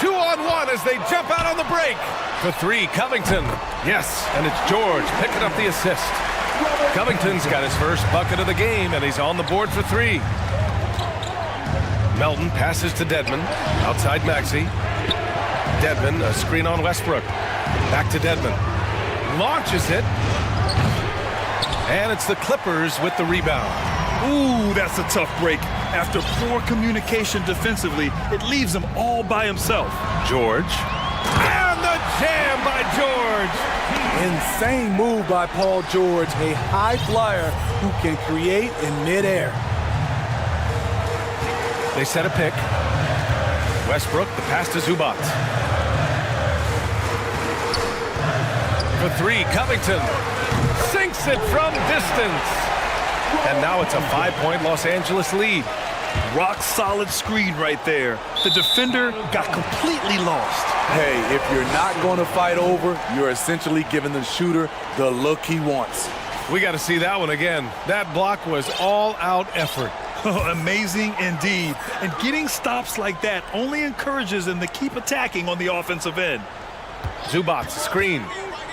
2-on-1 as they jump out on the break. For three, Covington. Yes, and it's George picking up the assist. Covington's got his first bucket of the game, and he's on the board for three. Melton passes to Dedmon. Outside Maxey. Dedmon, a screen on Westbrook. Back to Dedmon. Launches it. And it's the Clippers with the rebound. Ooh, that's a tough break. After poor communication defensively, it leaves him all by himself. George. And the jam by George. Insane move by Paul George, a high flyer who can create in midair. They set a pick. Westbrook, the pass to Zubac. For three, Covington sinks it from distance. And now it's a 5-point Los Angeles lead. Rock solid screen right there. The defender got completely lost. Hey, if you're not going to fight over, you're essentially giving the shooter the look he wants. We got to see that one again. That block was all-out effort. Amazing indeed. And getting stops like that only encourages them to keep attacking on the offensive end. Zubac, screen.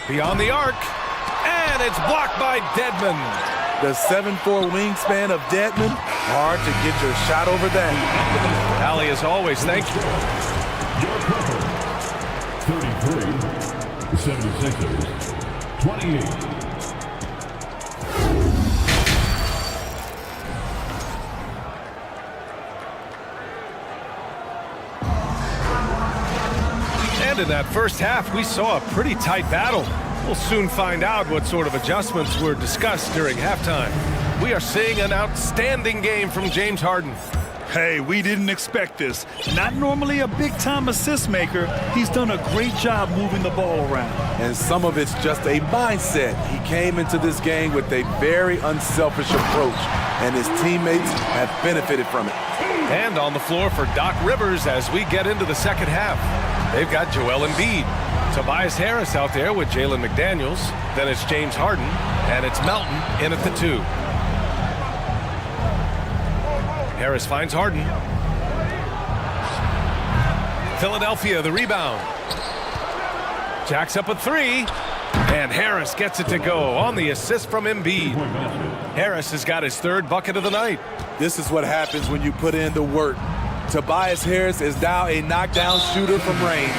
Beyond the arc. And it's blocked by Dedmon. The 7'4" wingspan of Dedmon. Hard to get your shot over that. Allie, as always, thank you. 33, 76ers, 28. And in that first half, we saw a pretty tight battle. We'll soon find out what sort of adjustments were discussed during halftime. We are seeing an outstanding game from James Harden. Hey, we didn't expect this. Not normally a big-time assist maker. He's done a great job moving the ball around. And some of it's just a mindset. He came into this game with a very unselfish approach, and his teammates have benefited from it. And on the floor for Doc Rivers as we get into the second half. They've got Joel Embiid. Tobias Harris out there with Jalen McDaniels. Then it's James Harden, and it's Melton in at the 2. Harris finds Harden. Philadelphia, the rebound. Jacks up a 3, and Harris gets it to go on the assist from Embiid. Harris has got his 3rd bucket of the night. This is what happens when you put in the work. Tobias Harris is now a knockdown shooter from range.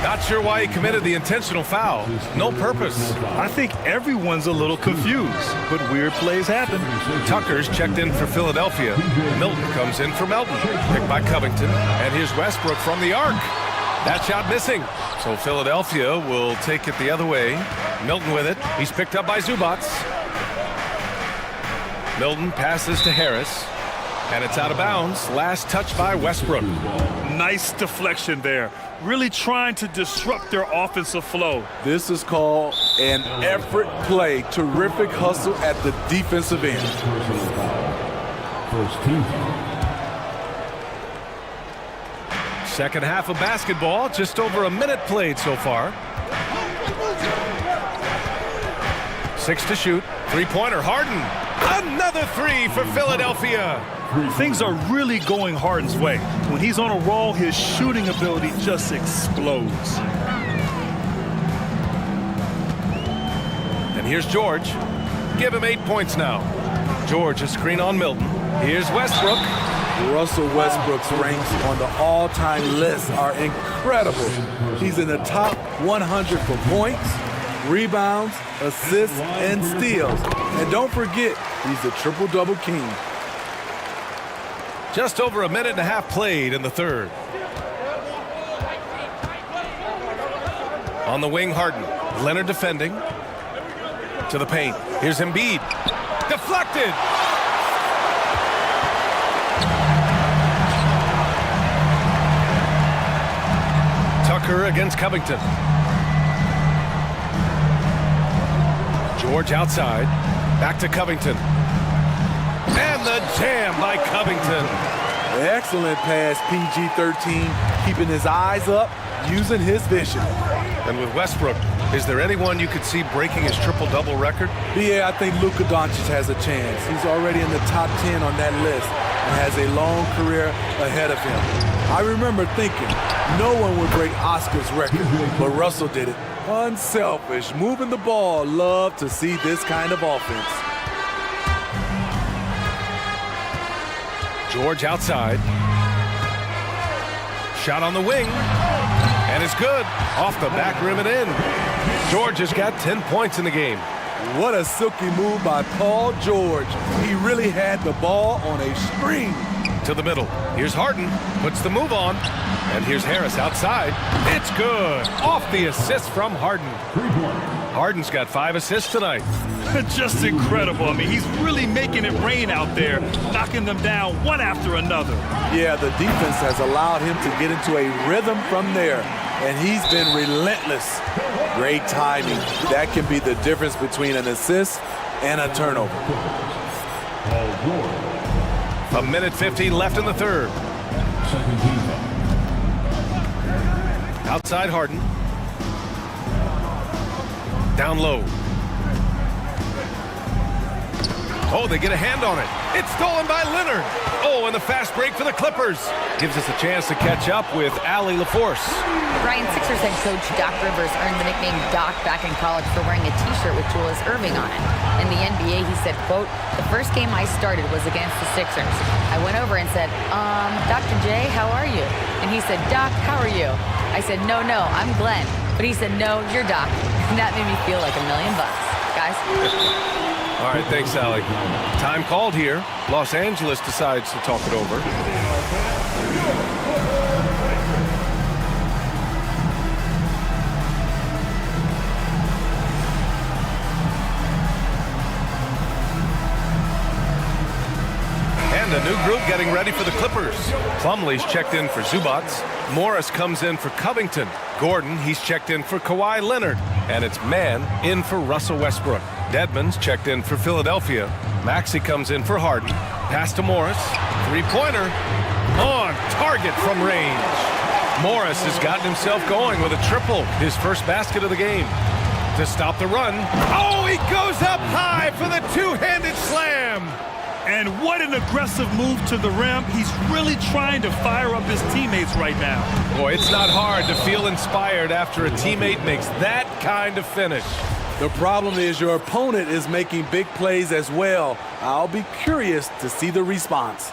Not sure why he committed the intentional foul. No purpose. I think everyone's a little confused, but weird plays happen. Tucker's checked in for Philadelphia. Milton comes in for Melton. Picked by Covington. And here's Westbrook from the arc. That shot missing. So Philadelphia will take it the other way. Milton with it. He's picked up by Zubac. Milton passes to Harris. And it's out of bounds. Last touch by Westbrook. Nice deflection there. Really trying to disrupt their offensive flow. This is called an effort play. Terrific hustle at the defensive end. First team. Second half of basketball. Just over a minute played so far. 6 to shoot. 3-pointer. Harden. Another three for Philadelphia. Things are really going Harden's way. When he's on a roll, his shooting ability just explodes. And here's George. Give him 8 points now. George, a screen on Milton. Here's Westbrook. Russell Westbrook's ranks on the all-time list are incredible. He's in the top 100 for points, rebounds, assists, and steals. And don't forget, he's the triple-double king. Just over a minute and a half played in the third. On the wing, Harden. Leonard defending. To the paint. Here's Embiid. Deflected. Tucker against Covington. George outside. Back to Covington. And the jam by Covington. Excellent pass, PG-13, keeping his eyes up, using his vision. And with Westbrook, is there anyone you could see breaking his triple-double record? Yeah, I think Luka Doncic has a chance. He's already in the top 10 on that list and has a long career ahead of him. I remember thinking no one would break Oscar's record, but Russell did it. Unselfish, moving the ball. Love to see this kind of offense. George outside. Shot on the wing. And it's good. Off the back rim and in. George has got 10 points in the game. What a silky move by Paul George. He really had the ball on a string. To the middle. Here's Harden. Puts the move on. And here's Harris outside. It's good. Off the assist from Harden. Harden's got 5 assists tonight. Just incredible. I mean, he's really making it rain out there, knocking them down one after another. Yeah, the defense has allowed him to get into a rhythm from there, and he's been relentless. Great timing. That can be the difference between an assist and a turnover. A minute 15 left in the third. Outside Harden. Down low. Oh, they get a hand on it. It's stolen by Leonard. Oh, and the fast break for the Clippers. Gives us a chance to catch up with Allie LaForce. Brian, Sixers head coach Doc Rivers earned the nickname Doc back in college for wearing a T-shirt with Julius Erving on it. In the NBA, he said, quote, "The first game I started was against the Sixers. I went over and said, Dr. J, how are you?" And he said, "Doc, how are you?" I said, no, I'm Glenn." But he said, "No, you're Doc." And that made me feel like $1 million, guys. All right, thanks, Allie. Time called here. Los Angeles decides to talk it over. And a new group getting ready for the Clippers. Plumlee's checked in for Zubac. Morris comes in for Covington. Gordon, he's checked in for Kawhi Leonard. And it's Mann in for Russell Westbrook. Dedmon's checked in for Philadelphia. Maxey comes in for Harden. Pass to Morris. Three-pointer. On target from range. Morris has gotten himself going with a triple. His first basket of the game. To stop the run. Oh, he goes up high for the two-handed slam. And what an aggressive move to the rim. He's really trying to fire up his teammates right now. Boy, it's not hard to feel inspired after a teammate makes that kind of finish. The problem is your opponent is making big plays as well. I'll be curious to see the response.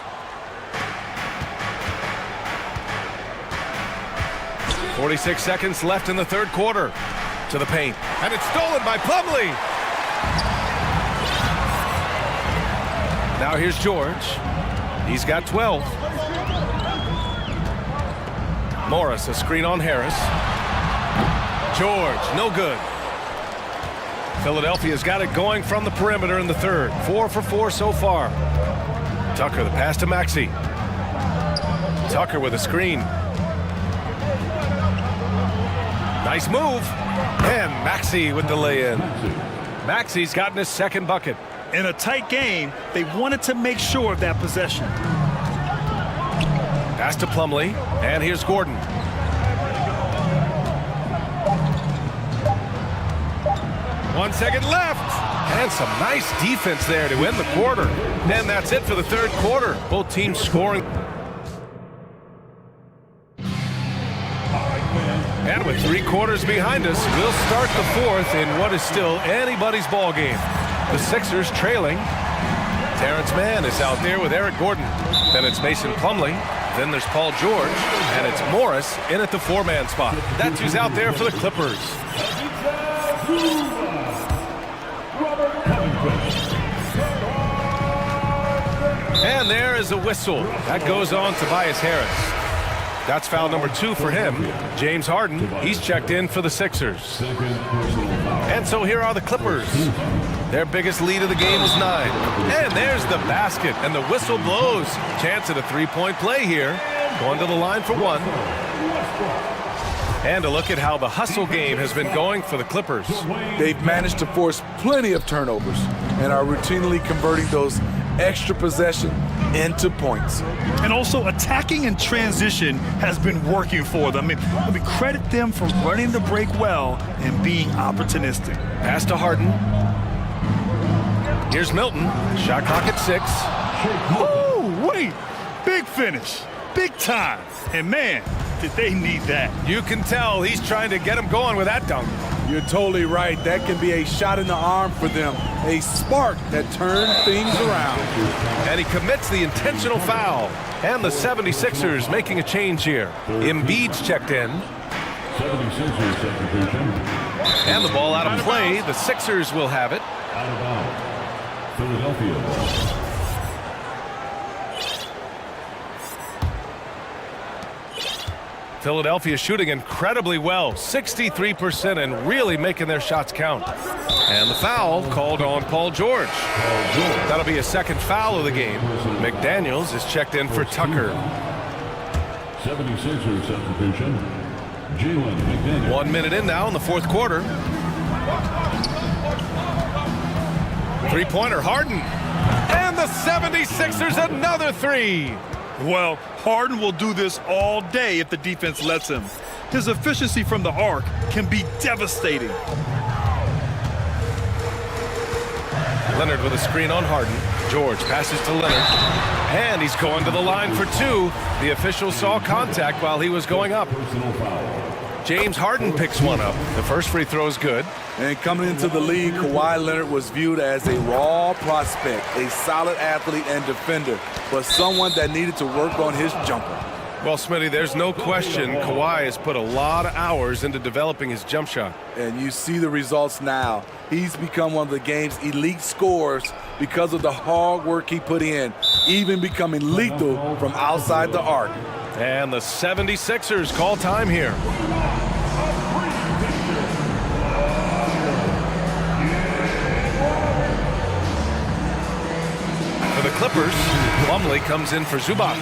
46 seconds left in the third quarter. To the paint. And it's stolen by Plumlee. Now here's George. He's got 12. Morris, a screen on Harris. George, no good. Philadelphia's got it going from the perimeter in the third. 4 for 4 so far. Tucker, the pass to Maxey. Tucker with a screen. Nice move. And Maxey with the lay-in. Maxey's gotten his second bucket. In a tight game, they wanted to make sure of that possession. Pass to Plumlee, and here's Gordon. One second left. And some nice defense there to end the quarter. And that's it for the third quarter. Both teams scoring. And with 3 quarters behind us, we'll start the fourth in what is still anybody's ball game. The Sixers trailing. Terrence Mann is out there with Eric Gordon. Then it's Mason Plumlee. Then there's Paul George. And it's Morris in at the 4-man spot. That's who's out there for the Clippers. And there is a whistle. That goes on Tobias Harris. That's foul number 2 for him. James Harden, he's checked in for the Sixers. And so here are the Clippers. Their biggest lead of the game was 9. And there's the basket, and the whistle blows. Chance at a 3-point play here. Going to the line for 1. And a look at how the hustle game has been going for the Clippers. They've managed to force plenty of turnovers and are routinely converting those extra possession into points. And also attacking in transition has been working for them. I mean, credit them for running the break well and being opportunistic. Pass to Harden. Here's Milton. Shot clock at 6. Oh, wait. Big finish. Big time. And man, did they need that. You can tell he's trying to get him going with that dunk. You're totally right. That can be a shot in the arm for them. A spark that turns things around. And he commits the intentional foul. And the 76ers making a change here. Embiid's checked in. 76ers substitution. And the ball out of play. The Sixers will have it. Out of bounds. Philadelphia. Philadelphia shooting incredibly well, 63%, and really making their shots count. And the foul called on Paul George. That'll be a second foul of the game. McDaniels is checked in for Tucker. 76ers substitution. Jalen McDaniels. 1 minute in now in the fourth quarter. 3-pointer Harden. And the 76ers another 3. Well, Harden will do this all day if the defense lets him. His efficiency from the arc can be devastating. Leonard with a screen on Harden. George passes to Leonard. And he's going to the line for 2. The official saw contact while he was going up. James Harden picks one up. The first free throw is good. And coming into the league, Kawhi Leonard was viewed as a raw prospect, a solid athlete and defender, but someone that needed to work on his jumper. Well, Smitty, there's no question Kawhi has put a lot of hours into developing his jump shot. And you see the results now. He's become one of the game's elite scorers because of the hard work he put in, even becoming lethal from outside the arc. And the 76ers call time here. For the Clippers, Plumlee comes in for Zubac,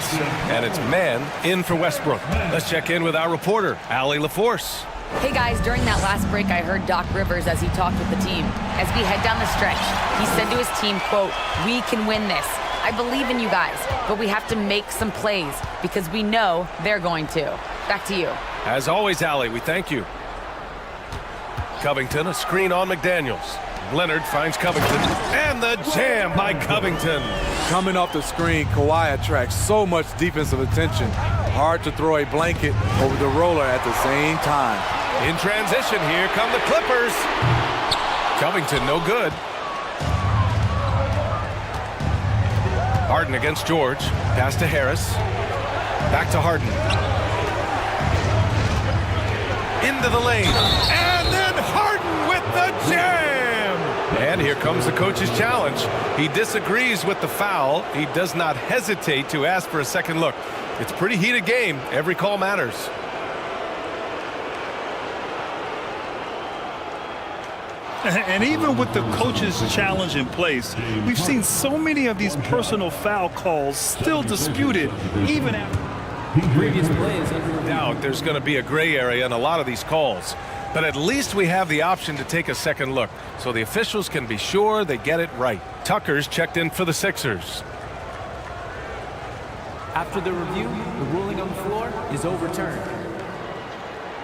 and it's Mann in for Westbrook. Let's check in with our reporter, Allie LaForce. Hey guys, during that last break, I heard Doc Rivers as he talked with the team. As we head down the stretch, he said to his team, quote, "We can win this. I believe in you guys, but we have to make some plays because we know they're going to." Back to you. As always, Allie, we thank you. Covington, a screen on McDaniels. Leonard finds Covington, and the jam by Covington. Coming off the screen, Kawhi attracts so much defensive attention. Hard to throw a blanket over the roller at the same time. In transition, here come the Clippers. Covington, no good. Harden against George. Pass to Harris. Back to Harden. Into the lane. And then Harden with the jam! And here comes the coach's challenge. He disagrees with the foul. He does not hesitate to ask for a second look. It's a pretty heated game. Every call matters. And even with the coach's challenge in place, we've seen so many of these personal foul calls still disputed, even after previous plays. No doubt there's going to be a gray area in a lot of these calls. But at least we have the option to take a second look, so the officials can be sure they get it right. Tucker's checked in for the Sixers. After the review, the ruling on the floor is overturned.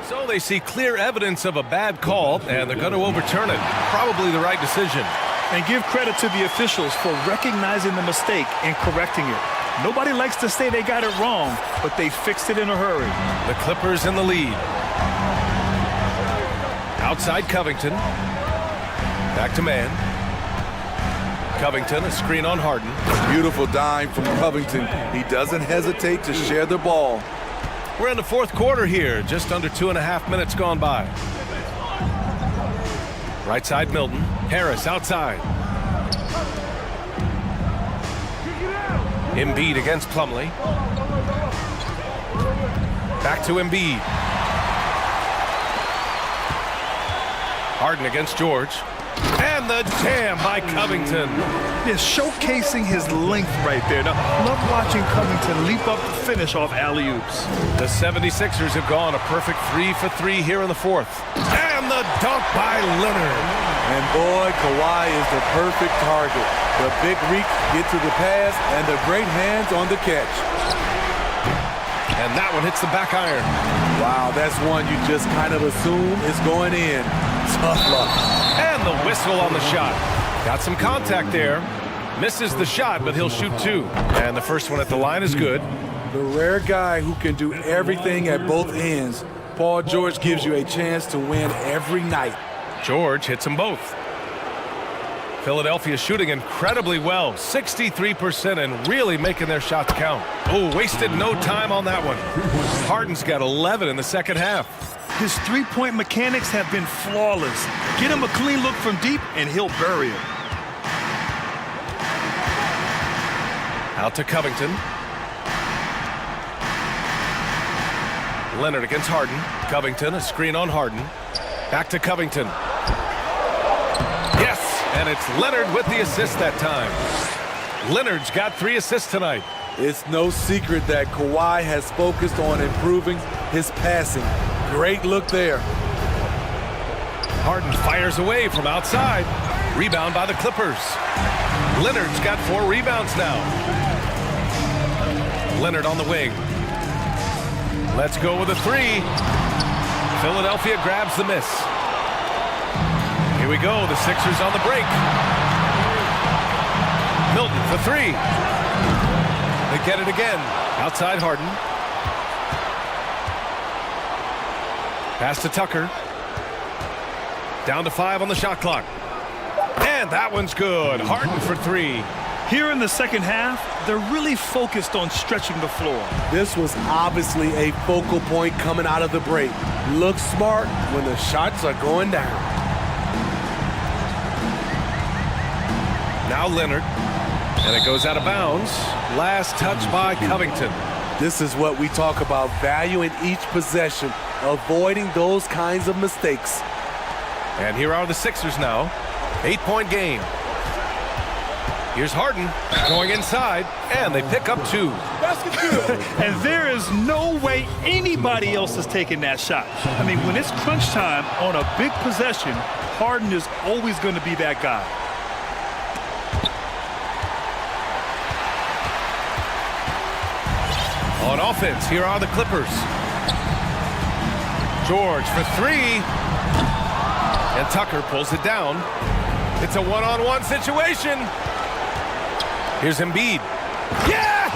So they see clear evidence of a bad call, and they're going to overturn it. Probably the right decision. And give credit to the officials for recognizing the mistake and correcting it. Nobody likes to say they got it wrong, but they fixed it in a hurry. The Clippers in the lead. Outside Covington. Back to man. Covington, a screen on Harden. Beautiful dime from Covington. He doesn't hesitate to share the ball. We're in the fourth quarter here. Just under 2.5 minutes gone by. Right side Milton. Harris outside. Embiid against Plumlee. Back to Embiid. Harden against George. And the jam by Covington. Yeah, showcasing his length right there. Now, love watching Covington leap up to finish off alley-oops. The 76ers have gone a perfect 3 for 3 here in the fourth. And the dunk by Leonard. And boy, Kawhi is the perfect target. The big reach gets to the pass and the great hands on the catch. And that one hits the back iron. Wow, that's one you just kind of assume is going in. Tough luck. And the whistle on the shot. Got some contact there. Misses the shot, but he'll shoot 2. And the first one at the line is good. The rare guy who can do everything at both ends. Paul George gives you a chance to win every night. George hits them both. Philadelphia shooting incredibly well. 63% and really making their shots count. Oh, wasted no time on that one. Harden's got 11 in the second half. His three-point mechanics have been flawless. Get him a clean look from deep, and he'll bury him. Out to Covington. Leonard against Harden. Covington, a screen on Harden. Back to Covington. Yes, and it's Leonard with the assist that time. Leonard's got 3 assists tonight. It's no secret that Kawhi has focused on improving his passing. Great look there. Harden fires away from outside. Rebound by the Clippers. Leonard's got 4 rebounds now. Leonard on the wing. Let's go with a 3. Philadelphia grabs the miss. Here we go, the Sixers on the break. Milton for 3. They get it again. Outside Harden. Pass to Tucker. Down to 5 on the shot clock. And that one's good. Harden for 3. Here in the second half, they're really focused on stretching the floor. This was obviously a focal point coming out of the break. Look smart when the shots are going down. Now Leonard. And it goes out of bounds. Last touch by Covington. This is what we talk about, valuing each possession, avoiding those kinds of mistakes. And here are the Sixers now. 8-point game. Here's Harden going inside, and they pick up 2. And there is no way anybody else is taking that shot. I mean, when it's crunch time on a big possession, Harden is always going to be that guy. On offense, here are the Clippers. George for 3. And Tucker pulls it down. It's a one-on-one situation. Here's Embiid. Yes!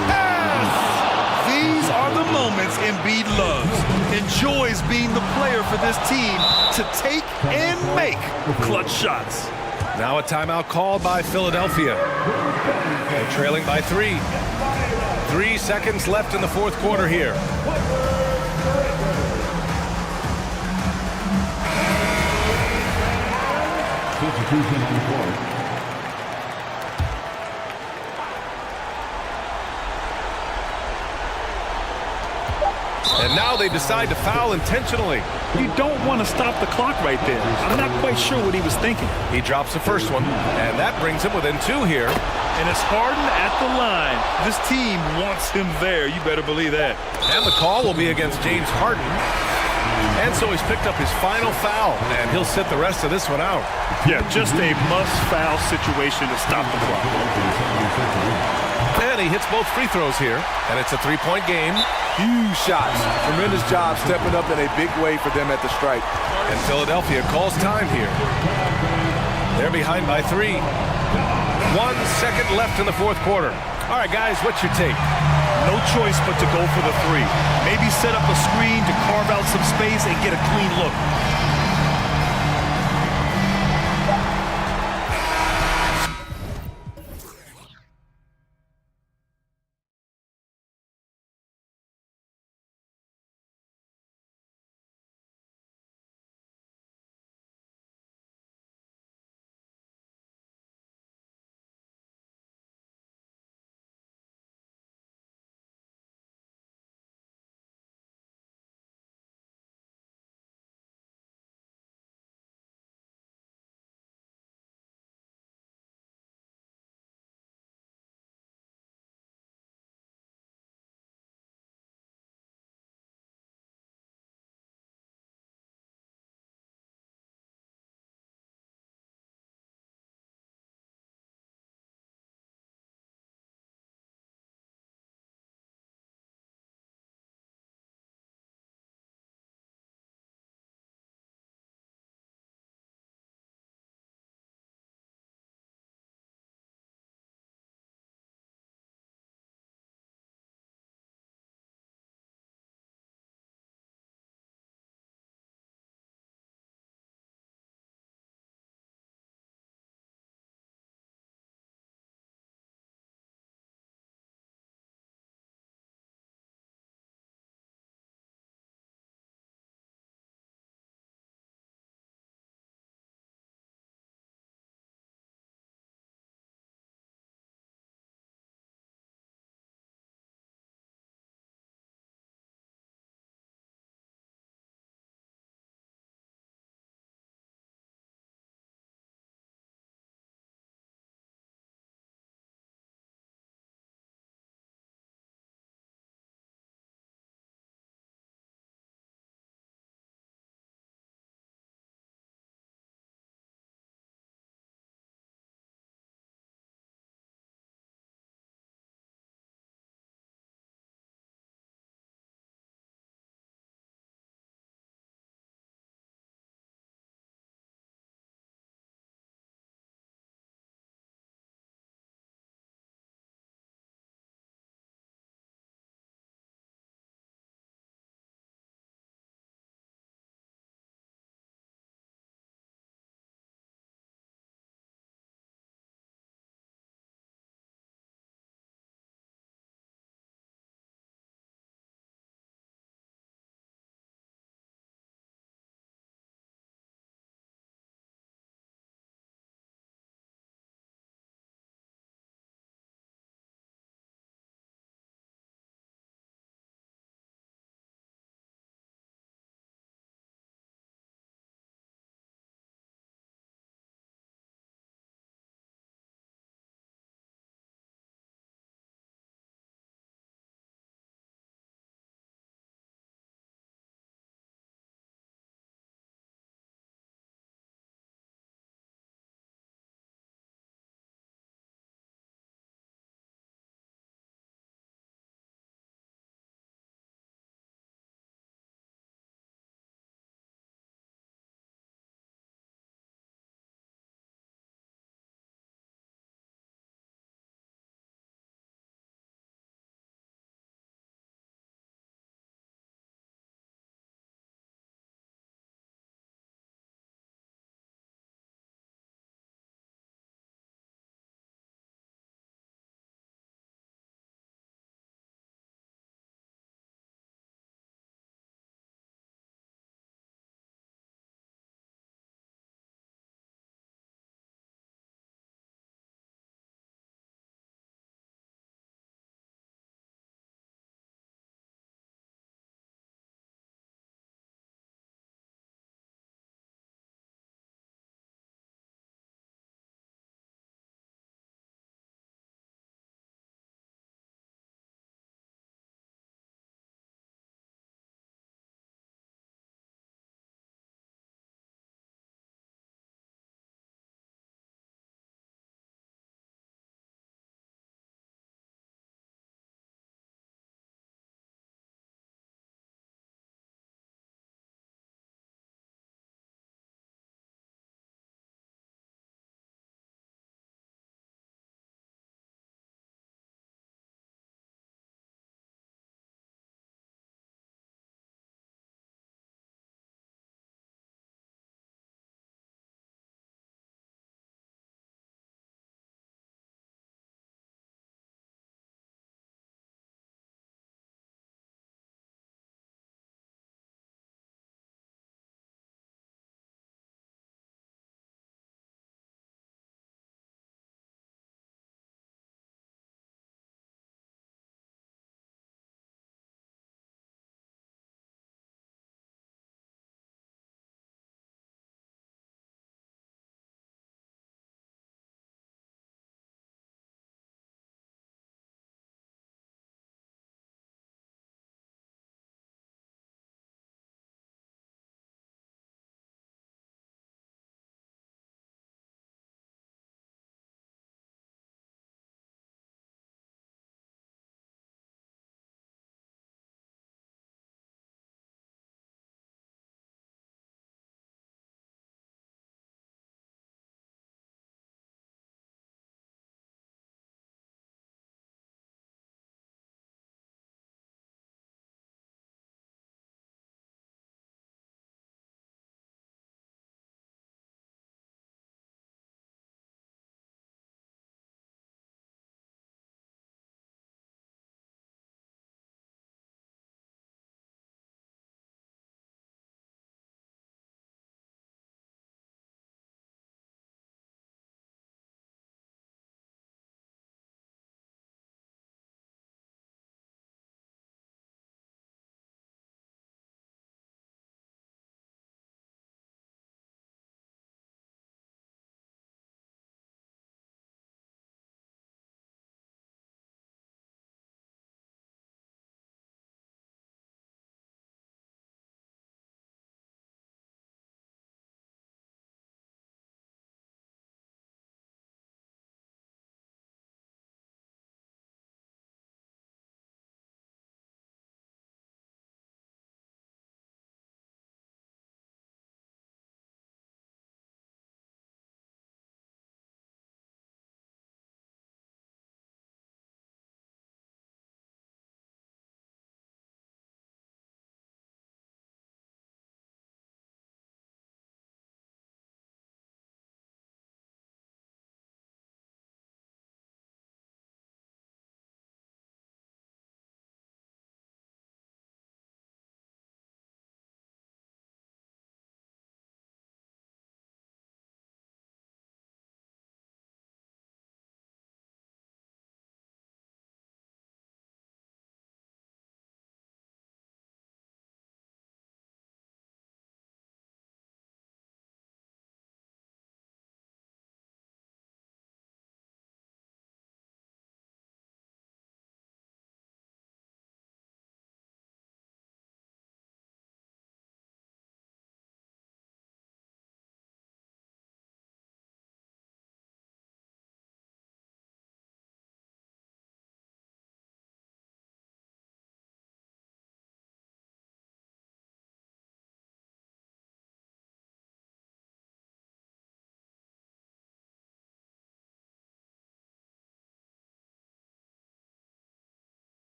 These are the moments Embiid loves. Enjoys being the player for this team to take and make clutch shots. Now a timeout called by Philadelphia. They're trailing by 3. 3 seconds left in the fourth quarter here. Substitution on the court. And now they decide to foul intentionally. You don't want to stop the clock right there. I'm not quite sure what he was thinking. He drops the first one, and that brings him within 2 here. And it's Harden at the line. This team wants him there. You better believe that. And the call will be against James Harden. And so he's picked up his final foul, and he'll sit the rest of this one out. Yeah, just a must-foul situation to stop the clock. And he hits both free throws here, and it's a 3-point game. Huge shots. Tremendous job stepping up in a big way for them at the stripe. And Philadelphia calls time here. They're behind by 3. 1 second left in the fourth quarter. All right, guys, what's your take? No choice but to go for the 3. Maybe set up a screen to carve out some space and get a clean look.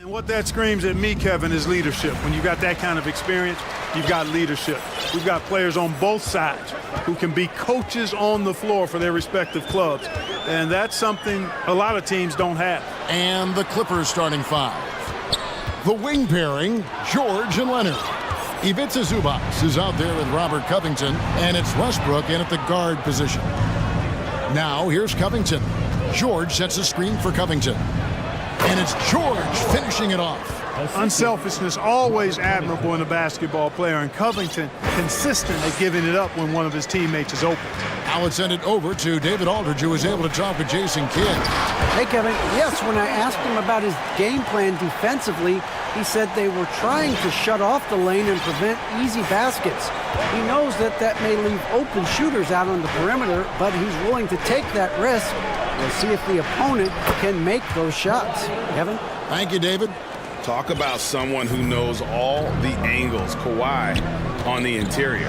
What that screams at me, Kevin, is leadership. When you've got that kind of experience, you've got leadership. We've got players on both sides who can be coaches on the floor for their respective clubs. And that's something a lot of teams don't have. And the Clippers starting five. The wing pairing, George and Leonard. Ivica Zubac is out there with Robert Covington, and it's Westbrook in at the guard position. Now here's Covington. George sets a screen for Covington. And it's George finishing it off. Unselfishness always admirable in a basketball player, and Covington consistent at giving it up when one of his teammates is open. Now let's send it over to David Aldridge, who was able to talk with Jason Kidd. Hey, Kevin. Yes, when I asked him about his game plan defensively, he said they were trying to shut off the lane and prevent easy baskets. He knows that may leave open shooters out on the perimeter, but he's willing to take that risk. We'll see if the opponent can make those shots. Kevin? Thank you, David. Talk about someone who knows all the angles. Kawhi on the interior.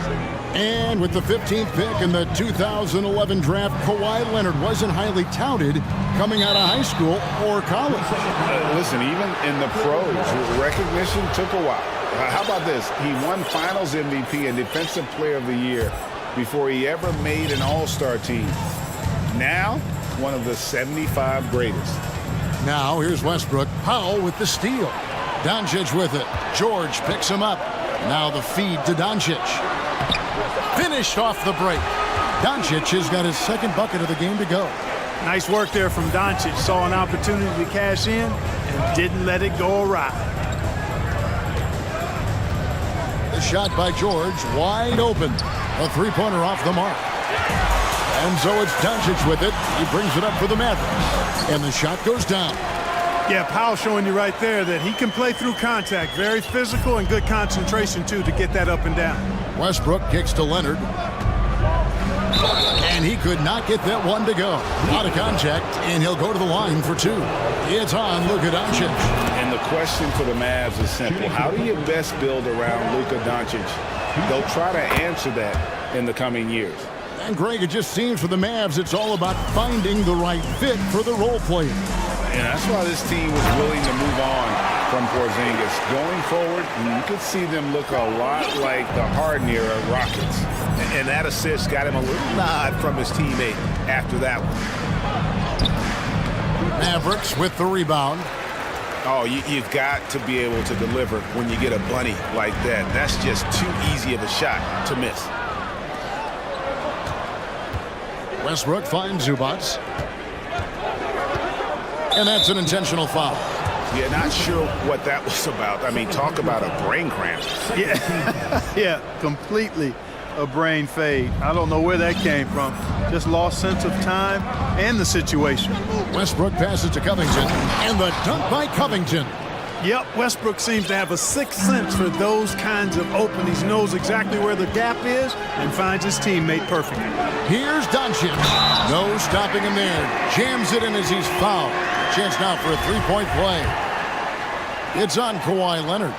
And with the 15th pick in the 2011 draft, Kawhi Leonard wasn't highly touted coming out of high school or college. Listen, even in the pros, recognition took a while. How about this? He won Finals MVP and Defensive Player of the Year before he ever made an All-Star team. Now, one of the 75 greatest. Now here's Westbrook. Powell with the steal. Doncic with it. George picks him up. Now the feed to Doncic. Finished off the break. Doncic has got his second bucket of the game to go. Nice work there from Doncic. Saw an opportunity to cash in and didn't let it go awry. The shot by George, wide open. A three-pointer off the mark. And so it's Doncic with it. He brings it up for the Mavericks. And the shot goes down. Yeah, Powell showing you right there that he can play through contact. Very physical and good concentration, too, to get that up and down. Westbrook kicks to Leonard. And he could not get that one to go. Out of contact, and he'll go to the line for two. It's on Luka Doncic. And the question for the Mavs is simple. How do you best build around Luka Doncic? They'll try to answer that in the coming years. And Greg, it just seems for the Mavs it's all about finding the right fit for the role player. And that's why this team was willing to move on from Porzingis. Going forward, you could see them look a lot like the Harden-era Rockets. And that assist got him a little nod from his teammate after that one. Mavericks with the rebound. Oh, you've got to be able to deliver when you get a bunny like that. That's just too easy of a shot to miss. Westbrook finds Zubac. And that's an intentional foul. Yeah, not sure what that was about. I mean, talk about a brain cramp. Yeah, yeah, completely a brain fade. I don't know where that came from. Just lost sense of time and the situation. Westbrook passes to Covington, and the dunk by Covington. Yep, Westbrook seems to have a sixth sense for those kinds of openings. Knows exactly where the gap is and finds his teammate perfectly. Here's Doncic. No stopping him there. Jams it in as he's fouled. Chance now for a three-point play. It's on Kawhi Leonard.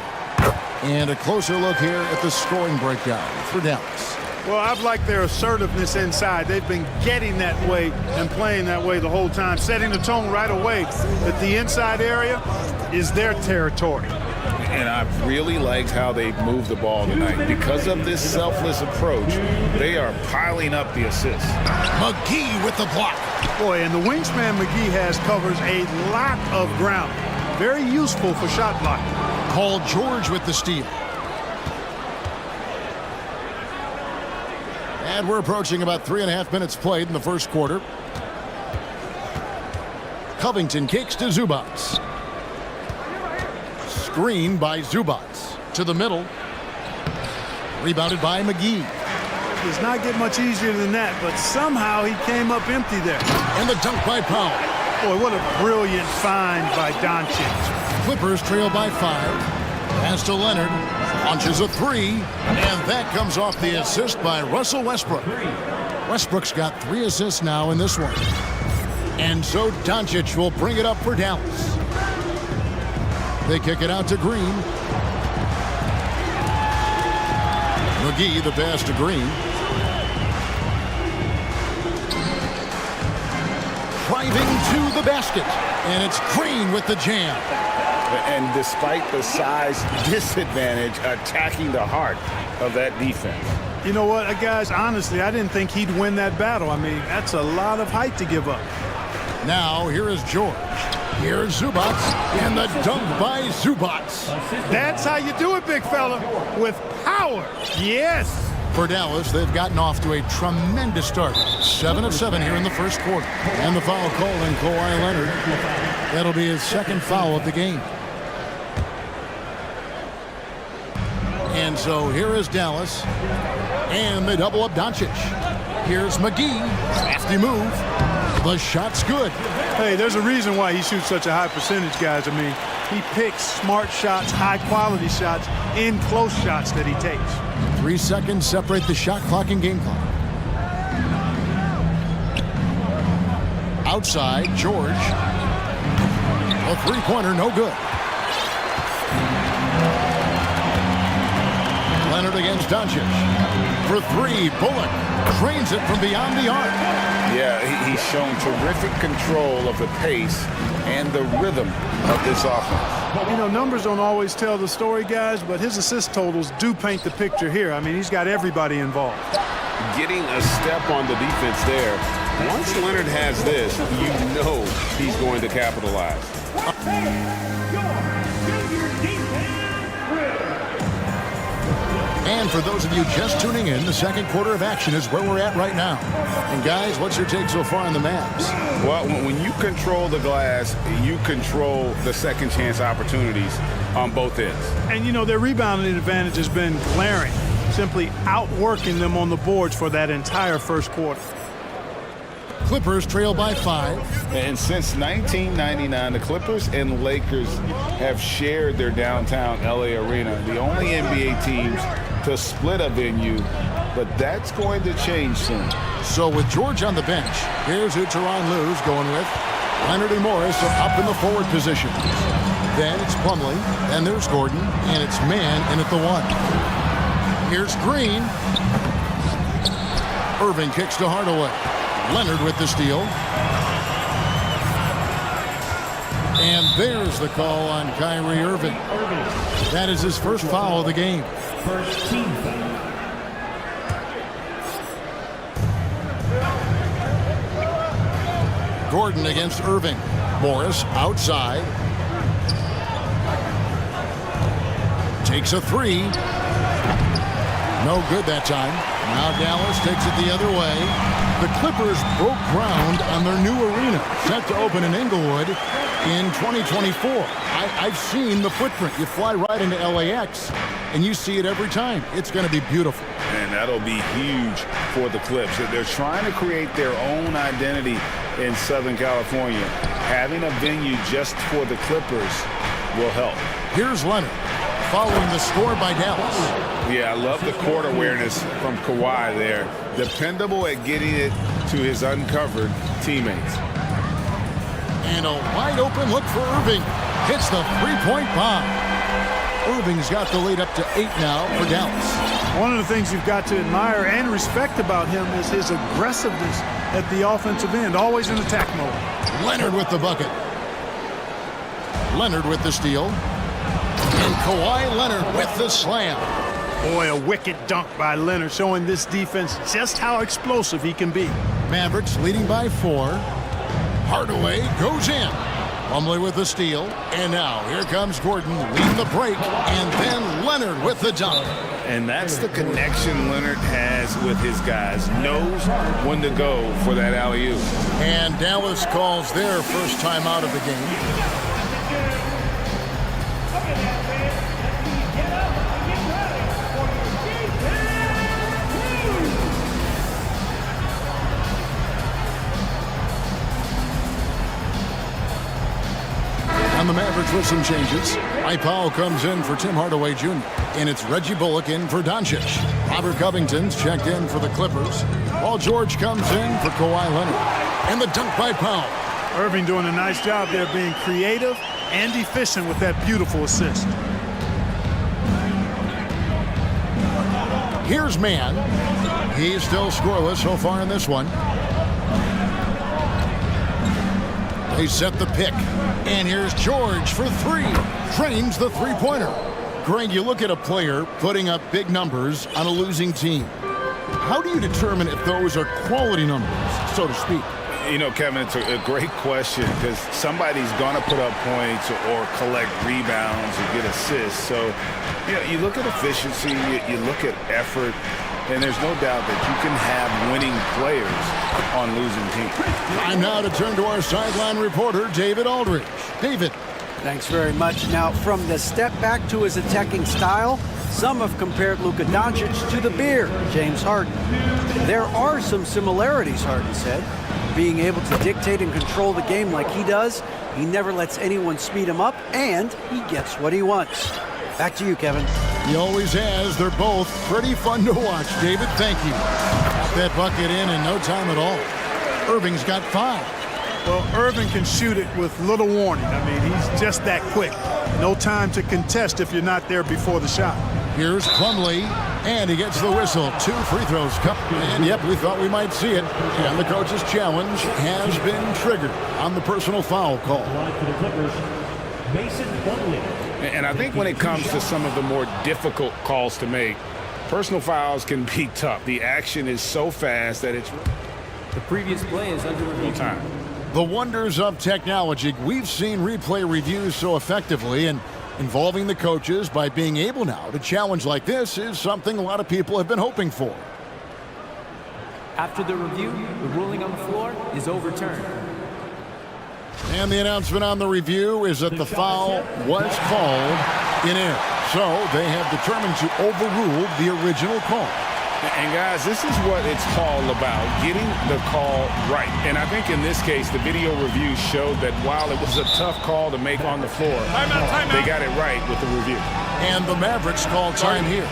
And a closer look here at the scoring breakdown for Dallas. Well, I've liked their assertiveness inside. They've been getting that way and playing that way the whole time, setting the tone right away that the inside area is their territory. And I've really liked how they've moved the ball tonight. Because of this selfless approach, they are piling up the assists. McGee with the block. Boy, and the wingspan McGee has covers a lot of ground. Very useful for shot blocking. Paul George with the steal. And we're approaching about 3.5 minutes played in the first quarter. Covington kicks to Zubac. Screen by Zubac. To the middle. Rebounded by McGee. Does not get much easier than that, but somehow he came up empty there. And the dunk by Powell. Boy, what a brilliant find by Doncic. Clippers trail by 5. Pass to Leonard. Launches a three. And that comes off the assist by Russell Westbrook. Westbrook's got 3 assists now in this one. And so Doncic will bring it up for Dallas. They kick it out to Green. McGee the pass to Green. Driving to the basket. And it's Green with the jam. And despite the size disadvantage, attacking the heart of that defense. You know what, guys, honestly, I didn't think he'd win that battle. I mean, that's a lot of height to give up. Now, here is George. Here's Zubats, and the dunk by Zubats. That's how you do it, big fella, with power. Yes. For Dallas, they've gotten off to a tremendous start. 7 of 7 here in the first quarter. And the foul call on Kawhi Leonard. That'll be his second foul of the game. And so here is Dallas. And they double up Doncic. Here's McGee. Crafty move. The shot's good. Hey, there's a reason why he shoots such a high percentage, guys. I mean, he picks smart shots, high-quality shots, in close shots that he takes. 3 seconds separate the shot clock and game clock. Outside, George. A three-pointer, no good. Leonard against Doncic. For three, Bullock trains it from beyond the arc. Yeah, he's shown terrific control of the pace and the rhythm of this offense. You know, numbers don't always tell the story, guys, but his assist totals do paint the picture here. I mean, he's got everybody involved. Getting a step on the defense there. Once Leonard has this, you know he's going to capitalize. And for those of you just tuning in, the second quarter of action is where we're at right now. And guys, what's your take so far on the Mavs? Well, when you control the glass, you control the second chance opportunities on both ends. And, you know, their rebounding advantage has been glaring, simply outworking them on the boards for that entire first quarter. Clippers trail by 5. And since 1999, the Clippers and Lakers have shared their downtown LA arena, the only NBA teams to split a venue, but that's going to change soon. So with George on the bench, here's who Tyronn Lue's going with. Leonard and Morris are up in the forward position. Then it's Plumlee, and there's Gordon, and it's man in at the 1. Here's Green. Irving kicks to Hardaway. Leonard with the steal. And there's the call on Kyrie Irving. That is his first foul of the game. First team foul. Gordon against Irving. Morris outside. Takes a 3. No good that time. Now Dallas takes it the other way. The Clippers broke ground on their new arena, set to open in Inglewood in 2024. I've seen the footprint. You fly right into LAX, and you see it every time. It's going to be beautiful. And that'll be huge for the Clips. They're trying to create their own identity in Southern California. Having a venue just for the Clippers will help. Here's Leonard, following the score by Dallas. Yeah, I love the court awareness from Kawhi there. Dependable at getting it to his uncovered teammates. And a wide open look for Irving. Hits the three-point bomb. Irving's got the lead up to 8 now for Dallas. One of the things you've got to admire and respect about him is his aggressiveness at the offensive end, always in attack mode. Leonard with the bucket. Leonard with the steal. And Kawhi Leonard with the slam. Boy, a wicked dunk by Leonard, showing this defense just how explosive he can be. Mavericks leading by 4. Hardaway goes in. Plumlee with the steal. And now here comes Gordon leading the break. And then Leonard with the dunk. And that's the connection Leonard has with his guys. Knows when to go for that alley-oop. And Dallas calls their first time out of the game. And the Mavericks with some changes. Powell comes in for Tim Hardaway Jr. And it's Reggie Bullock in for Doncic. Robert Covington's checked in for the Clippers. Paul George comes in for Kawhi Leonard. And the dunk by Powell. Irving doing a nice job there, being creative and efficient with that beautiful assist. Here's Mann. He's still scoreless so far in this one. They set the pick. And here's George for three. Trains the three-pointer. Greg, you look at a player putting up big numbers on a losing team. How do you determine if those are quality numbers, so to speak? You know, Kevin, it's a great question because somebody's going to put up points or collect rebounds or get assists. So, you know, you look at efficiency, you look at effort, and there's no doubt that you can have winning players on losing teams. Time now to turn to our sideline reporter, David Aldridge. David. Thanks very much. Now, from the step back to his attacking style, some have compared Luka Doncic to the bear, James Harden. There are some similarities, Harden said. Being able to dictate and control the game like he does, he never lets anyone speed him up, and he gets what he wants. Back to you, Kevin. He always has. They're both pretty fun to watch. David, thank you. Got that bucket in no time at all. Irving's got 5. Well, Irving can shoot it with little warning. I mean, he's just that quick. No time to contest if you're not there before the shot. Here's Plumlee, and he gets the whistle. 2 free throws come. And yep, we thought we might see it. And the coach's challenge has been triggered on the personal foul call. And I think when it comes to some of the more difficult calls to make, personal fouls can be tough. The action is so fast that it's... The previous play is under review. Time. The wonders of technology. We've seen replay reviews so effectively, and involving the coaches by being able now to challenge like this is something a lot of people have been hoping for. After the review, the ruling on the floor is overturned. And the announcement on the review is that the foul was called in error. So they have determined to overrule the original call. And guys, this is what it's all about, getting the call right. And I think in this case, the video review showed that while it was a tough call to make on the floor, they got it right with the review. And the Mavericks call time here.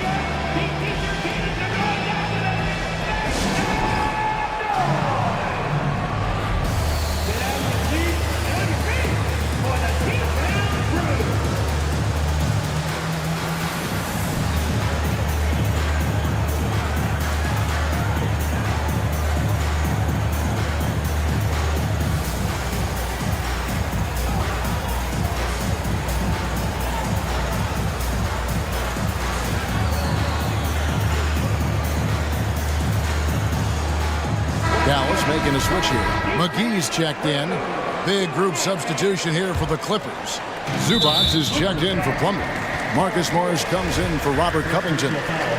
Dallas making a switch here. McGee's checked in. Big group substitution here for the Clippers. Zubac is checked in for Plumlee. Marcus Morris comes in for Robert Covington.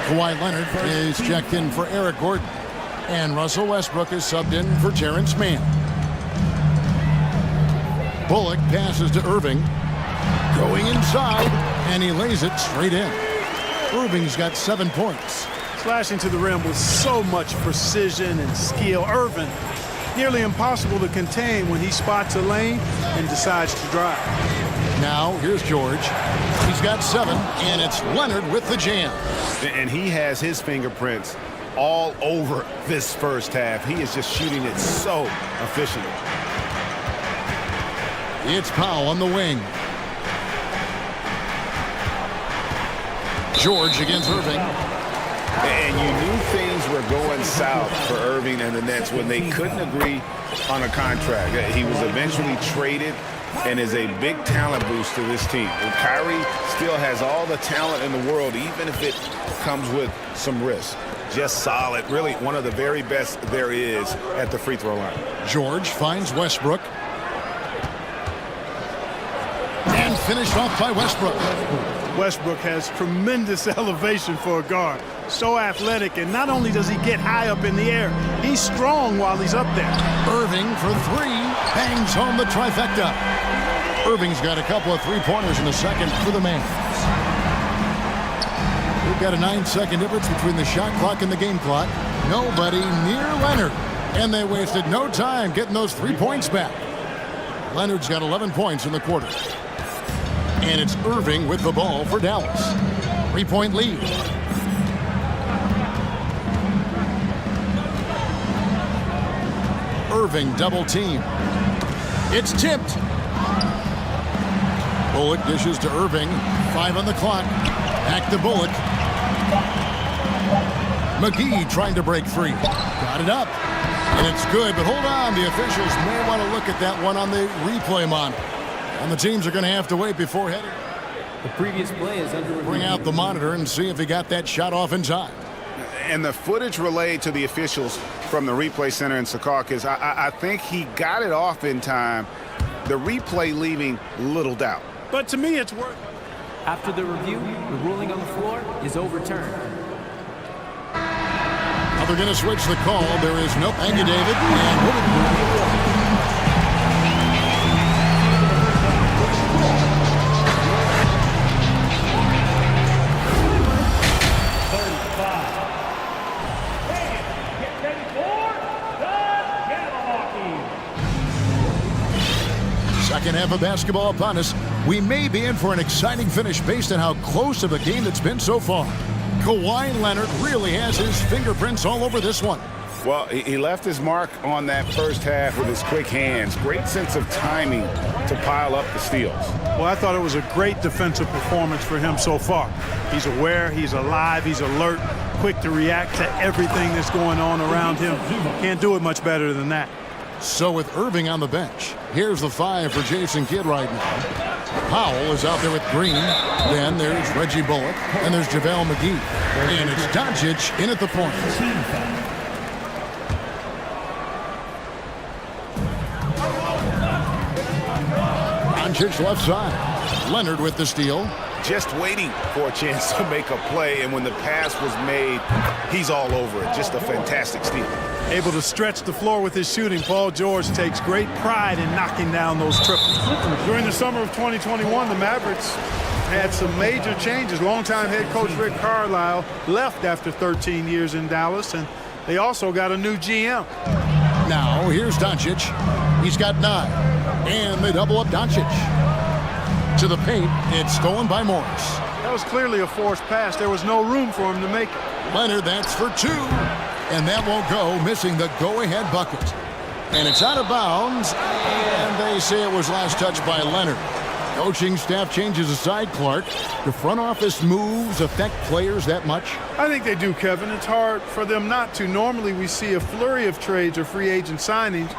Kawhi Leonard is checked in for Eric Gordon. And Russell Westbrook is subbed in for Terrence Mann. Bullock passes to Irving. Going inside, and he lays it straight in. Irving's got 7 points. Slashing to the rim with so much precision and skill. Irving, nearly impossible to contain when he spots a lane and decides to drive. Now, here's George. He's got 7, and it's Leonard with the jam. And he has his fingerprints all over this first half. He is just shooting it so efficiently. It's Powell on the wing. George against Irving. And you knew things were going south for Irving and the Nets when they couldn't agree on a contract. He was eventually traded and is a big talent boost to this team. And Kyrie still has all the talent in the world, even if it comes with some risk. Just solid, really one of the very best there is at the free throw line. George finds Westbrook. And finished off by Westbrook. Westbrook has tremendous elevation for a guard. So athletic, and not only does he get high up in the air, he's strong while he's up there. Irving for 3, bangs home the trifecta. Irving's got a couple of three-pointers in the second for the Mavs. We've got a 9-second difference between the shot clock and the game clock. Nobody near Leonard, and they wasted no time getting those 3 points back. Leonard's got 11 points in the quarter. And it's Irving with the ball for Dallas. 3-point lead. Irving double team. It's tipped. Bullock dishes to Irving. 5 on the clock. Back to Bullock. McGee trying to break free. Got it up. And it's good, but hold on. The officials may want to look at that one on the replay monitor. And the teams are going to have to wait before heading. The previous play is under review. Bring out the monitor and see if he got that shot off in time. And the footage relayed to the officials from the replay center in Secaucus, I think he got it off in time. The replay leaving little doubt. But to me, it's worth. After the review, the ruling on the floor is overturned. Now they're going to switch the call. There is no. Thank you, David. Second half of basketball upon us. We may be in for an exciting finish based on how close of a game it's been so far. Kawhi Leonard really has his fingerprints all over this one. Well, he left his mark on that first half with his quick hands. Great sense of timing to pile up the steals. Well, I thought it was a great defensive performance for him so far. He's aware, he's alive, he's alert, quick to react to everything that's going on around him. Can't do it much better than that. So with Irving on the bench, here's the 5 for Jason Kidd right now. Powell is out there with Green. Then there's Reggie Bullock. And there's JaVale McGee. And it's Doncic in at the point. Doncic left side. Leonard with the steal. Just waiting for a chance to make a play, and when the pass was made, he's all over it. Just a fantastic steal. Able to stretch the floor with his shooting, Paul George takes great pride in knocking down those triples. During the summer of 2021, the Mavericks had some major changes. Longtime head coach Rick Carlisle left after 13 years in Dallas, and they also got a new GM. Now, here's Doncic. He's got 9. And they double up Doncic. To the paint, it's stolen by Morris. That was clearly a forced pass. There was no room for him to make it. Leonard, that's for 2. And that won't go, missing the go-ahead bucket. And it's out of bounds, and they say it was last touched by Leonard. Coaching staff changes aside, Clark. The front office moves affect players that much? I think they do, Kevin. It's hard for them not to. Normally we see a flurry of trades or free agent signings.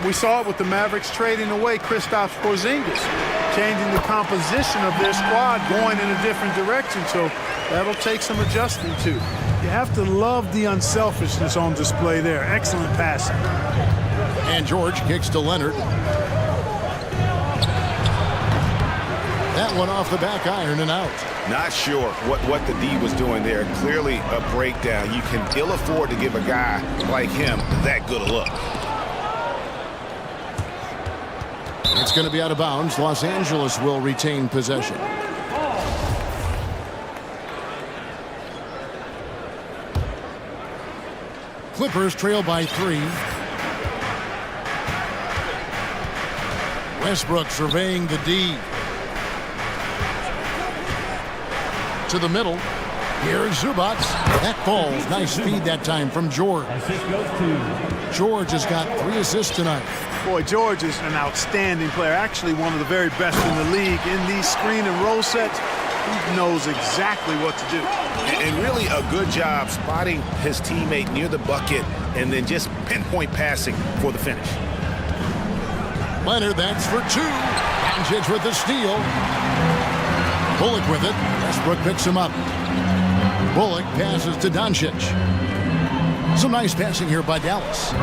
We saw it with the Mavericks trading away Kristaps Porzingis, changing the composition of their squad, going in a different direction. So that'll take some adjusting to. You have to love the unselfishness on display there. Excellent passing. And George kicks to Leonard. That one off the back iron and out. Not sure what the D was doing there. Clearly a breakdown. You can ill afford to give a guy like him that good a look. It's going to be out of bounds. Los Angeles will retain possession. Clippers trail by 3. Westbrook surveying the D. To the middle. Here's Zubac. That falls. Nice feed that time from George. George has got 3 assists tonight. Boy, George is an outstanding player. Actually, one of the very best in the league. In these screen and roll sets, he knows exactly what to do. And really a good job spotting his teammate near the bucket and then just pinpoint passing for the finish. Leonard, that's for 2. Doncic with the steal. Bullock with it. Westbrook picks him up. Bullock passes to Doncic. Some nice passing here by Dallas.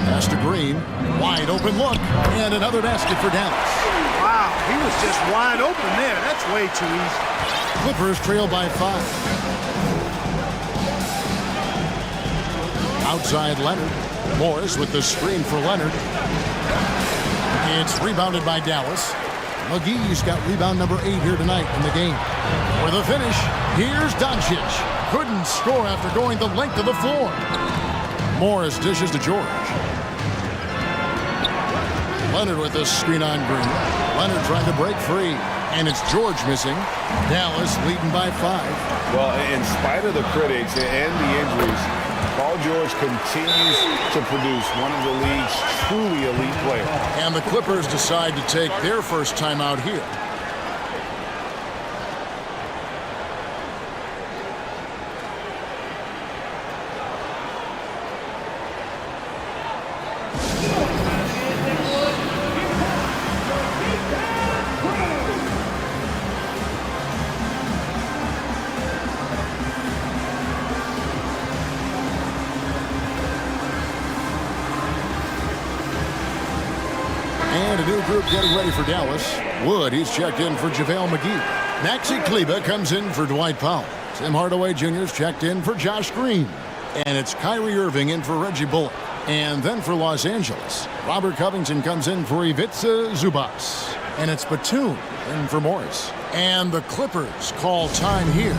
Pass to Green. Wide open look. And another basket for Dallas. Wow, he was just wide open there. That's way too easy. Clippers trail by 5. Outside Leonard. Morris with the screen for Leonard. It's rebounded by Dallas. McGee's got rebound number 8 here tonight in the game. For the finish, here's Doncic. Couldn't score after going the length of the floor. Morris dishes to George. Leonard with the screen on Green. Leonard trying to break free. And it's George missing. Dallas leading by 5. Well, in spite of the critics and the injuries, Paul George continues to produce one of the league's truly elite players. And the Clippers decide to take their first time out here. And a new group getting ready for Dallas. Wood, he's checked in for JaVale McGee. Maxi Kleber comes in for Dwight Powell. Tim Hardaway Jr.'s checked in for Josh Green. And it's Kyrie Irving in for Reggie Bullock. And then for Los Angeles, Robert Covington comes in for Ivica Zubac. And it's Batum in for Morris. And the Clippers call time here.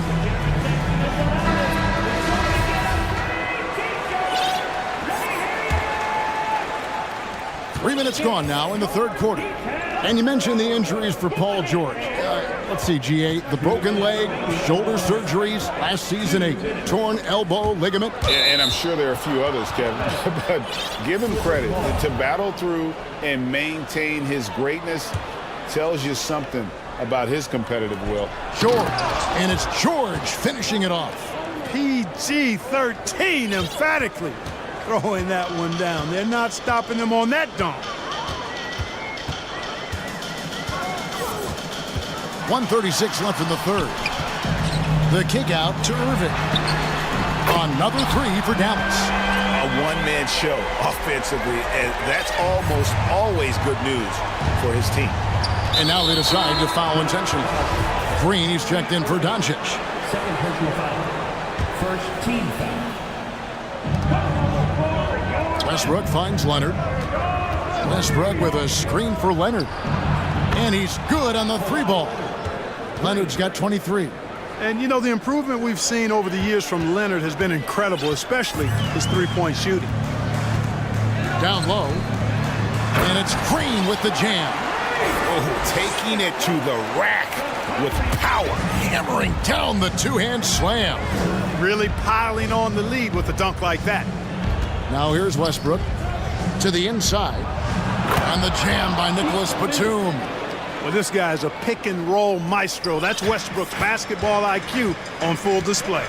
Three minutes gone now in the third quarter. And you mentioned the injuries for Paul George. Let's see, G8, the broken leg, shoulder surgeries, last season a torn elbow ligament. And I'm sure there are a few others, Kevin. But give him credit. To battle through and maintain his greatness tells you something about his competitive will. George, and it's George finishing it off. PG-13 emphatically throwing that one down. They're not stopping him on that dunk. 1:36 left in the third. The kick out to Irving. Another three for Dallas. A one-man show offensively, and that's almost always good news for his team. And now they decide to foul intentionally. Green, he's checked in for Doncic. Second personal foul. First team foul. Westbrook finds Leonard. Westbrook with a screen for Leonard. And he's good on the three ball. Leonard's got 23. And, you know, the improvement we've seen over the years from Leonard has been incredible, especially his three-point shooting. Down low. And it's Green with the jam. Oh, taking it to the rack with power. Hammering down the two-hand slam. Really piling on the lead with a dunk like that. Now here's Westbrook to the inside. And the jam by Nicholas Batum. Well, this guy's a pick-and-roll maestro. That's Westbrook's basketball IQ on full display.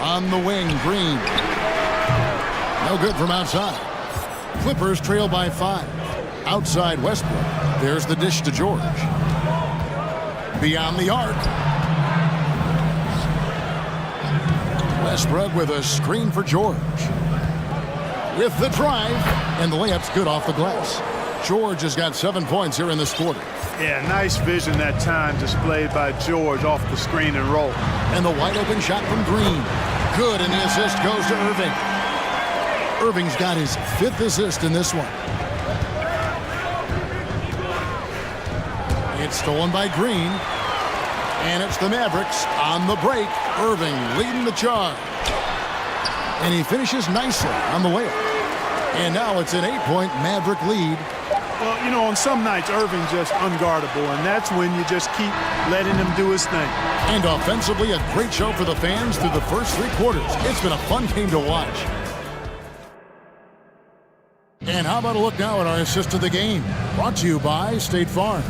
On the wing, Green. No good from outside. Clippers trail by 5. Outside Westbrook. There's the dish to George. Beyond the arc. Westbrook with a screen for George. With the drive. And the layup's good off the glass. George has got 7 points here in this quarter. Yeah, nice vision that time displayed by George off the screen and roll. And the wide open shot from Green. Good, and the assist goes to Irving. Irving's got his 5th assist in this one. It's stolen by Green. And it's the Mavericks on the break. Irving leading the charge. And he finishes nicely on the layup. And now it's an 8-point Maverick lead. Well, you know, on some nights, Irving's just unguardable, and that's when you just keep letting him do his thing. And offensively, a great show for the fans through the first 3 quarters. It's been a fun game to watch. And how about a look now at our assist of the game? Brought to you by State Farm.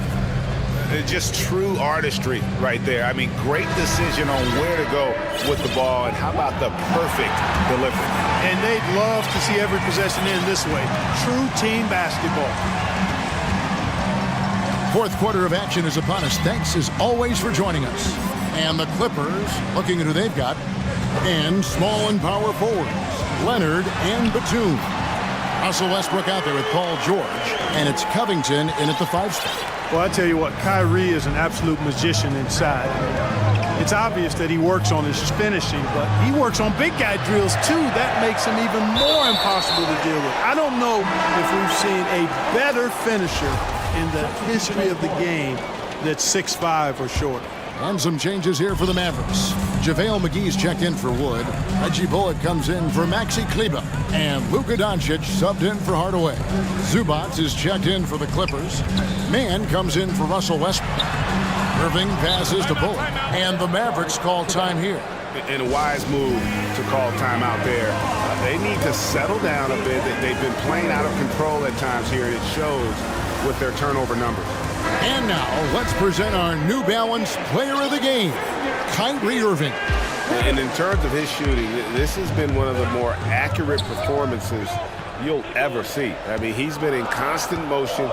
Just true artistry right there. I mean, great decision on where to go with the ball, and how about the perfect delivery. And they'd love to see every possession end this way. True team basketball. 4th quarter of action is upon us. Thanks as always for joining us. And the Clippers looking at who they've got. And small and power forwards, Leonard and Batum. Russell Westbrook out there with Paul George. And it's Covington in at the 5 spot. Well, I tell you what, Kyrie is an absolute magician inside. It's obvious that he works on his finishing, but he works on big guy drills too. That makes him even more impossible to deal with. I don't know if we've seen a better finisher in the history of the game that's 6'5" or shorter. And some changes here for the Mavericks. JaVale McGee's checked in for Wood. Reggie Bullock comes in for Maxi Kleber. And Luka Doncic subbed in for Hardaway. Zubac is checked in for the Clippers. Mann comes in for Russell Westbrook. Irving passes to Bullock. And the Mavericks call time here. And a wise move to call time out there. They need to settle down a bit. They've been playing out of control at times here, and it shows with their turnover numbers. And now, let's present our New Balance Player of the Game, Kyrie Irving. And in terms of his shooting, this has been one of the more accurate performances you'll ever see. I mean, he's been in constant motion,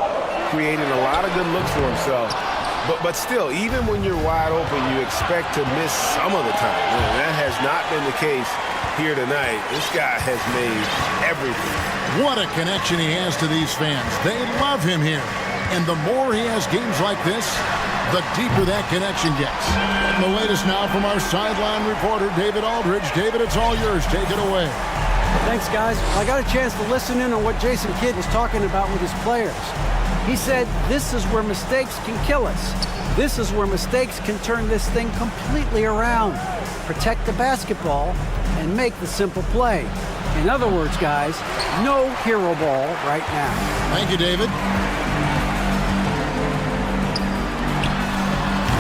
creating a lot of good looks for himself. But still, even when you're wide open, you expect to miss some of the time. And that has not been the case here tonight. This guy has made everything. What a connection he has to these fans. They love him here. And the more he has games like this, the deeper that connection gets. And the latest now from our sideline reporter, David Aldridge. David, it's all yours. Take it away. Thanks, guys. I got a chance to listen in on what Jason Kidd was talking about with his players. He said, this is where mistakes can kill us. This is where mistakes can turn this thing completely around. Protect the basketball and make the simple play. In other words, guys, no hero ball right now. Thank you, David.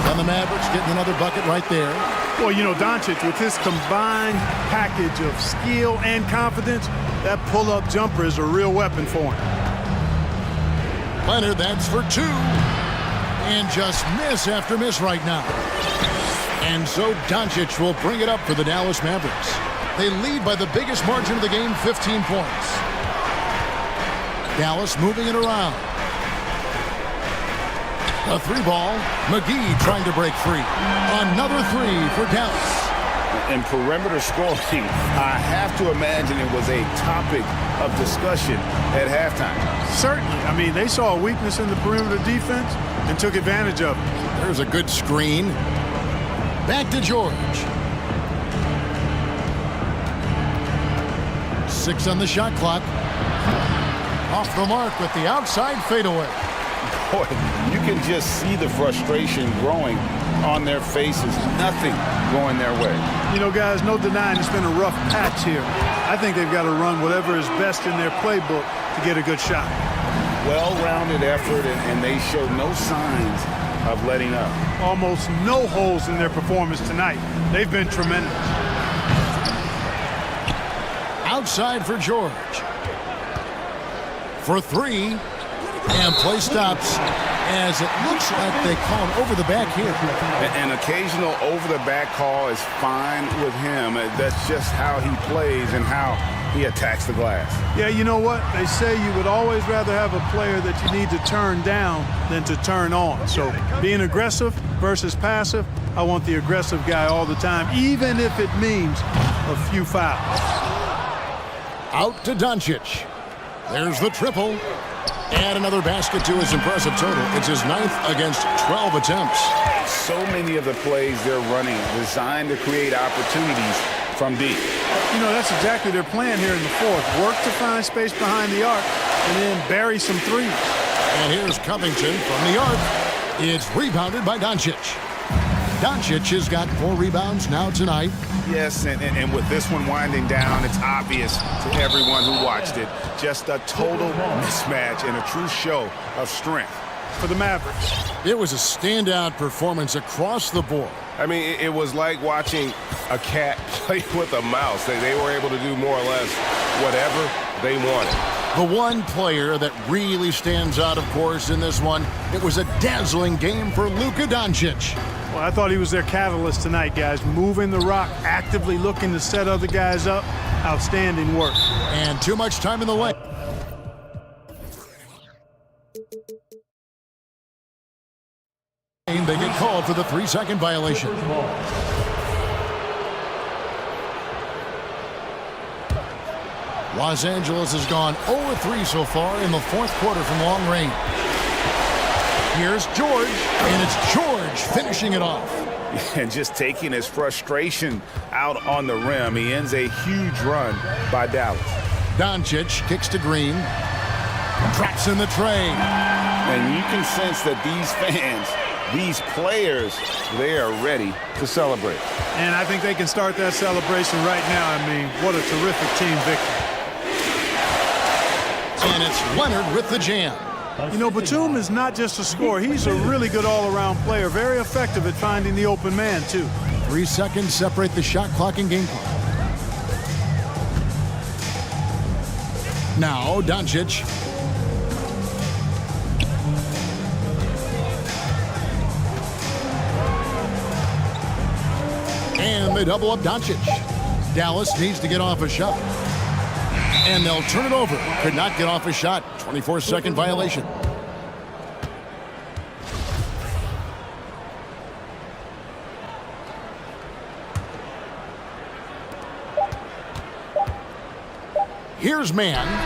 And the Mavericks getting another bucket right there. Well, you know, Doncic, with his combined package of skill and confidence, that pull-up jumper is a real weapon for him. Leonard, that's for two. And just miss after miss right now. And so Doncic will bring it up for the Dallas Mavericks. They lead by the biggest margin of the game, 15 points. Dallas moving it around. A three ball. McGee trying to break free. Another three for Dallas. And perimeter scoring, I have to imagine it was a topic of discussion at halftime. Certainly. I mean, they saw a weakness in the perimeter defense and took advantage of it. There's a good screen. Back to George. 6 on the shot clock. Off the mark with the outside fadeaway. Boy, you can just see the frustration growing on their faces. Nothing going their way. You know, guys, no denying it's been a rough patch here. I think they've got to run whatever is best in their playbook to get a good shot. Well-rounded effort, and they show no signs of letting up. Almost no holes in their performance tonight. They've been tremendous. Outside for George. For three. And play stops as it looks like they call him over the back here. An occasional over-the-back call is fine with him. That's just how he plays and how he attacks the glass. Yeah, you know what? They say you would always rather have a player that you need to turn down than to turn on. So being aggressive versus passive, I want the aggressive guy all the time, even if it means a few fouls. Out to Doncic. There's the triple. And another basket to his impressive total. It's his 9th against 12 attempts. So many of the plays they're running designed to create opportunities from deep. You know, that's exactly their plan here in the fourth. Work to find space behind the arc and then bury some threes. And here's Covington from the arc. It's rebounded by Doncic. Doncic has got 4 rebounds now tonight. Yes, and with this one winding down, it's obvious to everyone who watched it. Just a total mismatch and a true show of strength for the Mavericks. It was a standout performance across the board. I mean, it was like watching a cat play with a mouse. They were able to do more or less whatever they wanted. The one player that really stands out, of course, in this one, it was a dazzling game for Luka Doncic. Well, I thought he was their catalyst tonight, guys. Moving the rock, actively looking to set other guys up. Outstanding work. And too much time in the lane. They get called for the 3-second violation. Los Angeles has gone 0-3 so far in the fourth quarter from long range. Here's George, and it's George finishing it off. And just taking his frustration out on the rim. He ends a huge run by Dallas. Doncic kicks to Green. Drops in the tray. And you can sense that these fans, these players, they are ready to celebrate. And I think they can start that celebration right now. I mean, what a terrific team victory. And it's Leonard with the jam. You know, Batum is not just a scorer. He's a really good all-around player. Very effective at finding the open man, too. 3 seconds separate the shot clock and game clock. Now, Doncic. And they double up Doncic. Dallas needs to get off a shot. And they'll turn it over. Could not get off a shot. 24-second violation. Here's man.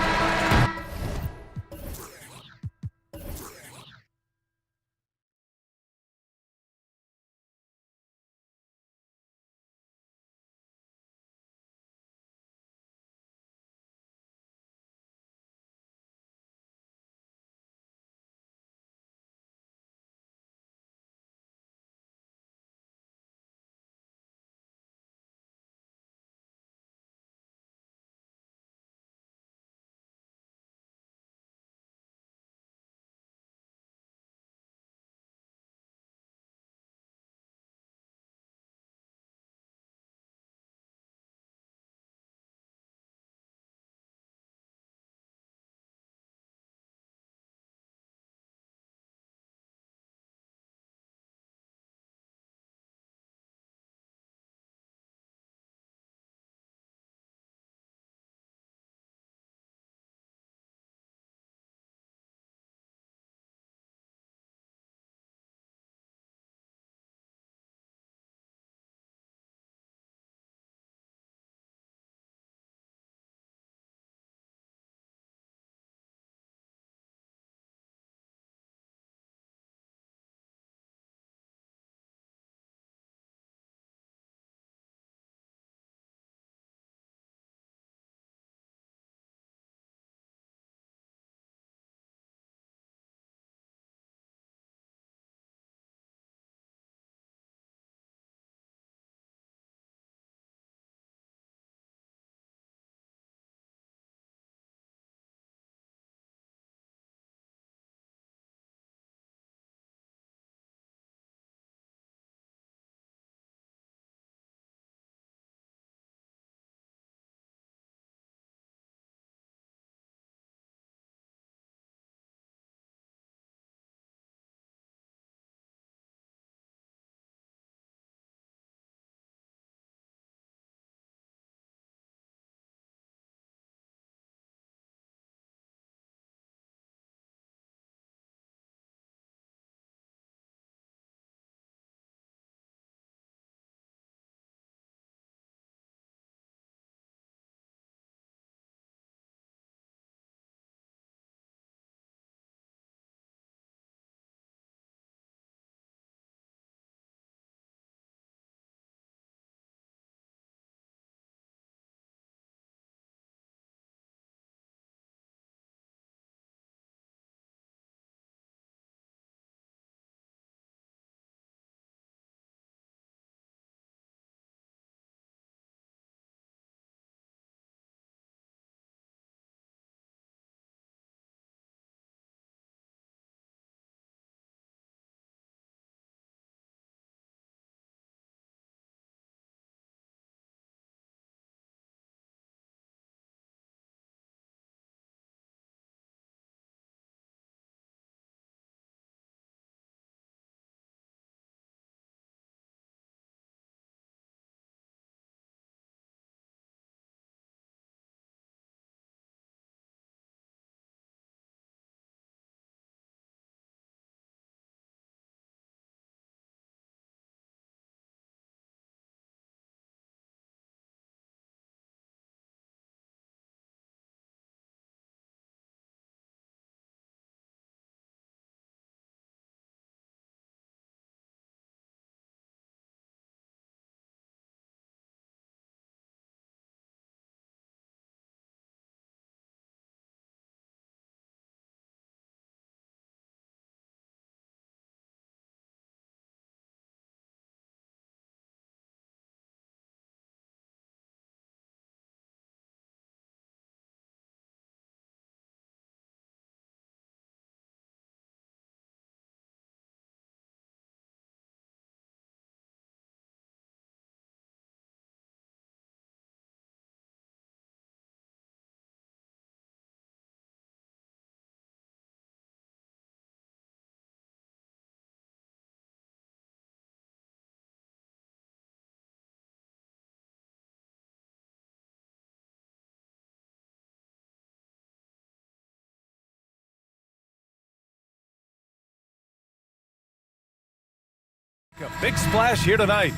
A big splash here tonight.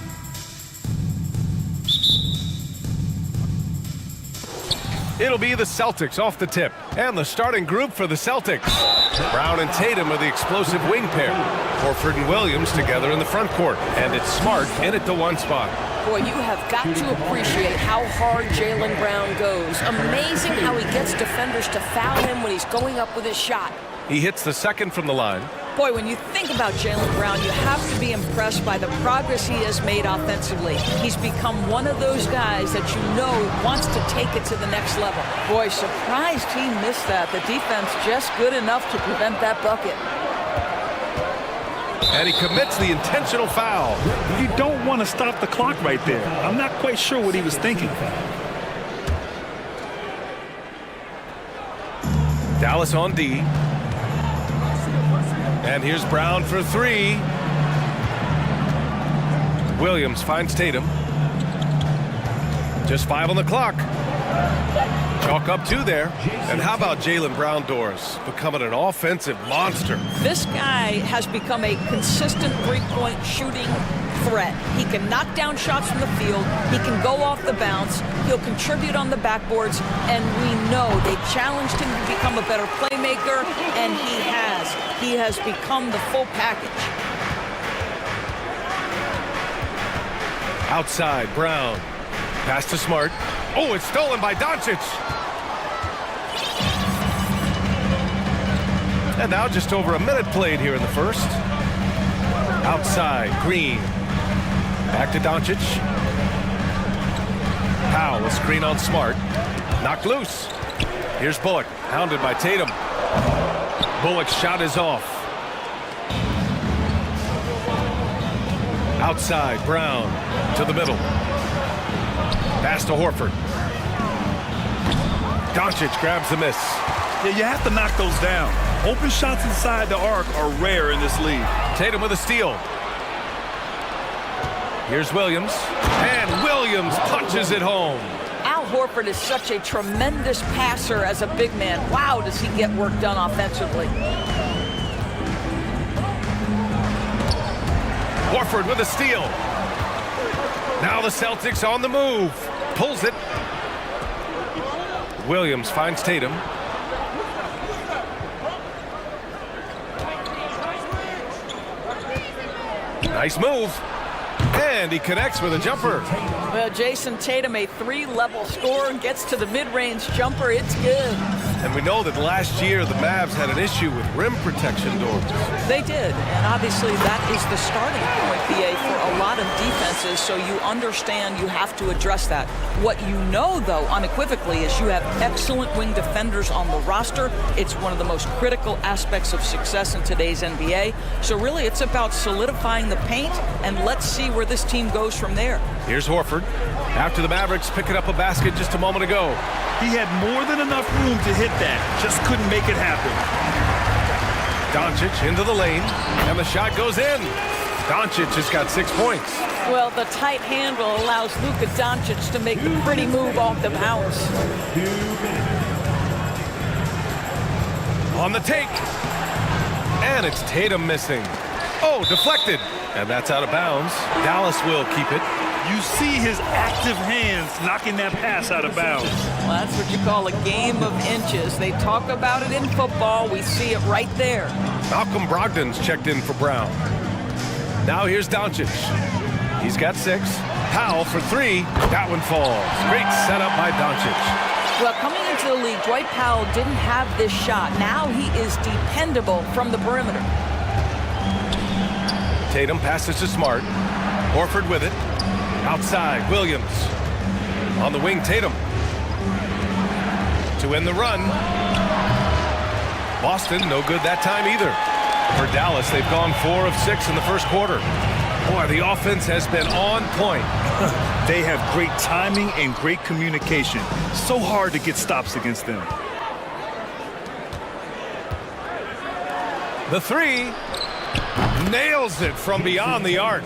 It'll be the Celtics off the tip. And the starting group for the Celtics. Brown and Tatum are the explosive wing pair. Horford and Williams together in the front court. And it's Smart in at the 1 spot. Boy, you have got to appreciate how hard Jaylen Brown goes. Amazing how he gets defenders to foul him when he's going up with his shot. He hits the second from the line. Boy, when you think about Jaylen Brown, you have to be impressed by the progress he has made offensively. He's become one of those guys that you know wants to take it to the next level. Boy, surprised he missed that. The defense just good enough to prevent that bucket. And he commits the intentional foul. You don't want to stop the clock right there. I'm not quite sure what he was thinking. Dallas on D. And here's Brown for 3. Williams finds Tatum. Just 5 on the clock. Chalk up 2 there. And how about Jaylen Brown, Doris, becoming an offensive monster? This guy has become a consistent three-point shooting threat. He can knock down shots from the field. He can go off the bounce. He'll contribute on the backboards. And we know they challenged him to become a better playmaker, and he has. He has become the full package. Outside, Brown. Pass to Smart. Oh, it's stolen by Doncic. And now just over a minute played here in the first. Outside, Green. Back to Doncic. Powell, a screen on Smart. Knocked loose. Here's Bullock, hounded by Tatum. Bullock's shot is off. Outside, Brown to the middle. Pass to Horford. Doncic grabs the miss. Yeah, you have to knock those down. Open shots inside the arc are rare in this league. Tatum with a steal. Here's Williams. And Williams punches it home. Al Horford is such a tremendous passer as a big man. Wow, does he get work done offensively. Horford with a steal. Now the Celtics on the move. Pulls it. Williams finds Tatum. Nice move. And he connects with a jumper. Well, Jason Tatum, a 3-level scorer, gets to the mid-range jumper. It's good. And we know that last year the Mavs had an issue with rim protection, Doors. They did, and obviously that is the starting point, BA, for a lot of defenses, so you understand you have to address that. What you know, though, unequivocally, is you have excellent wing defenders on the roster. It's one of the most critical aspects of success in today's NBA. So really, it's about solidifying the paint, and let's see where this team goes from there. Here's Horford. After the Mavericks picking up a basket just a moment ago. He had more than enough room to hit that. Just couldn't make it happen. Doncic into the lane, and the shot goes in. Doncic has got 6 points. Well, the tight handle allows Luka Doncic to make the pretty move off the bounce. On the take. And it's Tatum missing. Oh, deflected. And that's out of bounds. Dallas will keep it. You see his active hands knocking that pass out of bounds. Well, that's what you call a game of inches. They talk about it in football. We see it right there. Malcolm Brogdon's checked in for Brown. Now here's Doncic. He's got 6. Powell for 3. That one falls. Great setup by Doncic. Well, coming into the league, Dwight Powell didn't have this shot. Now he is dependable from the perimeter. Tatum passes to Smart. Horford with it. Outside, Williams. On the wing, Tatum. To end the run. Boston, no good that time either. For Dallas, they've gone 4 of 6 in the first quarter. Boy, the offense has been on point. They have great timing and great communication. So hard to get stops against them. The 3. Nails it from beyond the arc.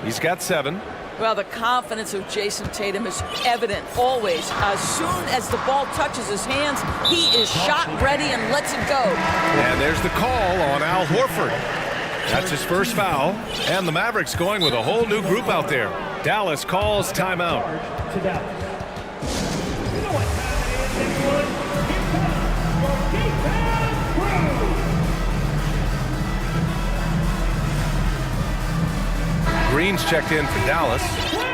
He's got 7. Well, the confidence of Jason Tatum is evident always. As soon as the ball touches his hands, he is shot ready and lets it go. And there's the call on Al Horford. That's his first foul. And the Mavericks going with a whole new group out there. Dallas calls timeout. Green's checked in for Dallas.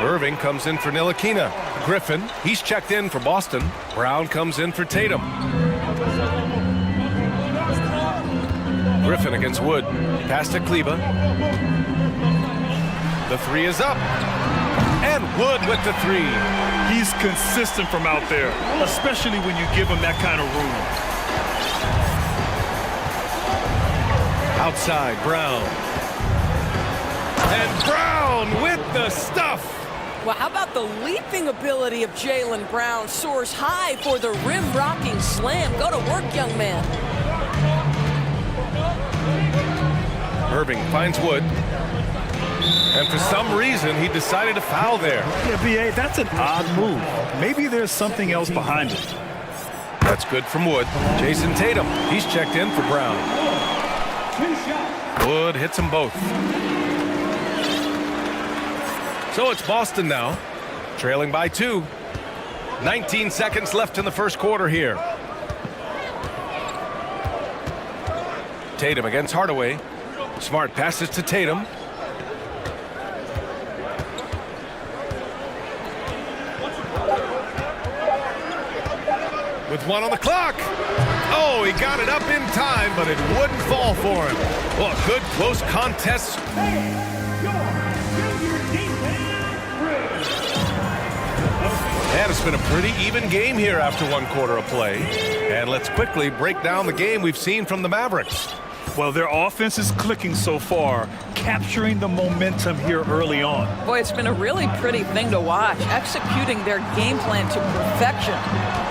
Irving comes in for Ntilikina. Griffin, he's checked in for Boston. Brown comes in for Tatum. Griffin against Wood. Pass to Kleba. The three is up. And Wood with the three. He's consistent from out there, especially when you give him that kind of room. Outside, Brown. And Brown with the stuff. Well, how about the leaping ability of Jaylen Brown? Soars high for the rim-rocking slam. Go to work, young man. Irving finds Wood. And for some reason, he decided to foul there. Yeah, B.A., that's an odd move. Maybe there's something else behind it. That's good from Wood. Jason Tatum, he's checked in for Brown. Wood hits them both. So it's Boston now, trailing by 2. 19 seconds left in the first quarter here. Tatum against Hardaway. Smart passes to Tatum. With 1 on the clock. Oh, he got it up in time, but it wouldn't fall for him. Well, a good close contest. And it's been a pretty even game here after 1 quarter of play. And let's quickly break down the game we've seen from the Mavericks. Well, their offense is clicking so far, capturing the momentum here early on. Boy, it's been a really pretty thing to watch, executing their game plan to perfection.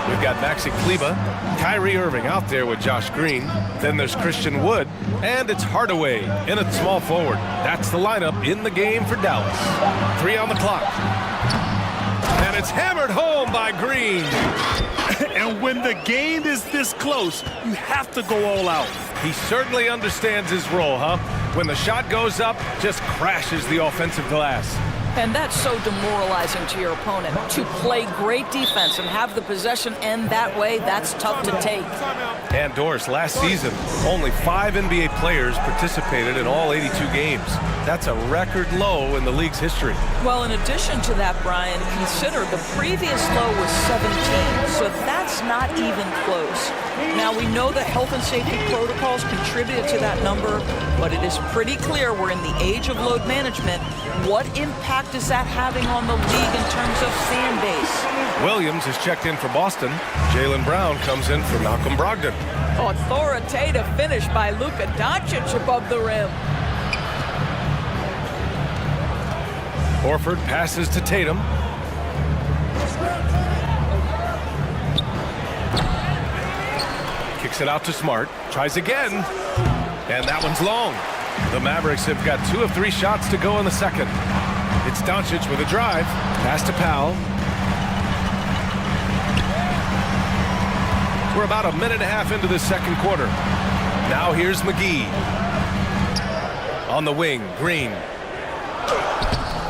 We've got Maxi Kleba, Kyrie Irving out there with Josh Green. Then there's Christian Wood, and it's Hardaway in a small forward. That's the lineup in the game for Dallas. 3 on the clock. And it's hammered home by Green. And when the game is this close, you have to go all out. He certainly understands his role, huh? When the shot goes up, just crashes the offensive glass. And that's so demoralizing to your opponent. To play great defense and have the possession end that way, that's tough to take. And Doris, last season, only 5 NBA players participated in all 82 games. That's a record low in the league's history. Well, in addition to that, Brian, consider the previous low was 17, so that's not even close. Now, we know that health and safety protocols contributed to that number, but it is pretty clear we're in the age of load management. What impact is that having on the league in terms of fan base? Williams is checked in for Boston. Jaylen Brown comes in for Malcolm Brogdon. Authoritative finish by Luka Doncic above the rim. Horford passes to Tatum. Kicks it out to Smart. Tries again. And that one's long. The Mavericks have got 2 of 3 shots to go in the second. It's Doncic with a drive. Pass to Powell. We're about a minute and a half into the second quarter. Now here's McGee. On the wing, Green.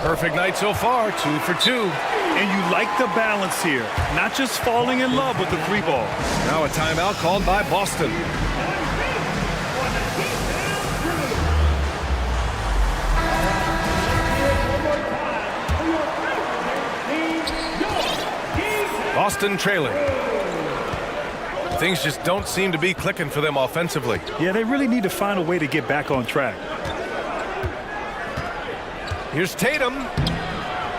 Perfect night so far, 2 for 2. And you like the balance here, not just falling in love with the 3 ball. Now a timeout called by Boston. Boston trailing. Things just don't seem to be clicking for them offensively. Yeah, they really need to find a way to get back on track. Here's Tatum.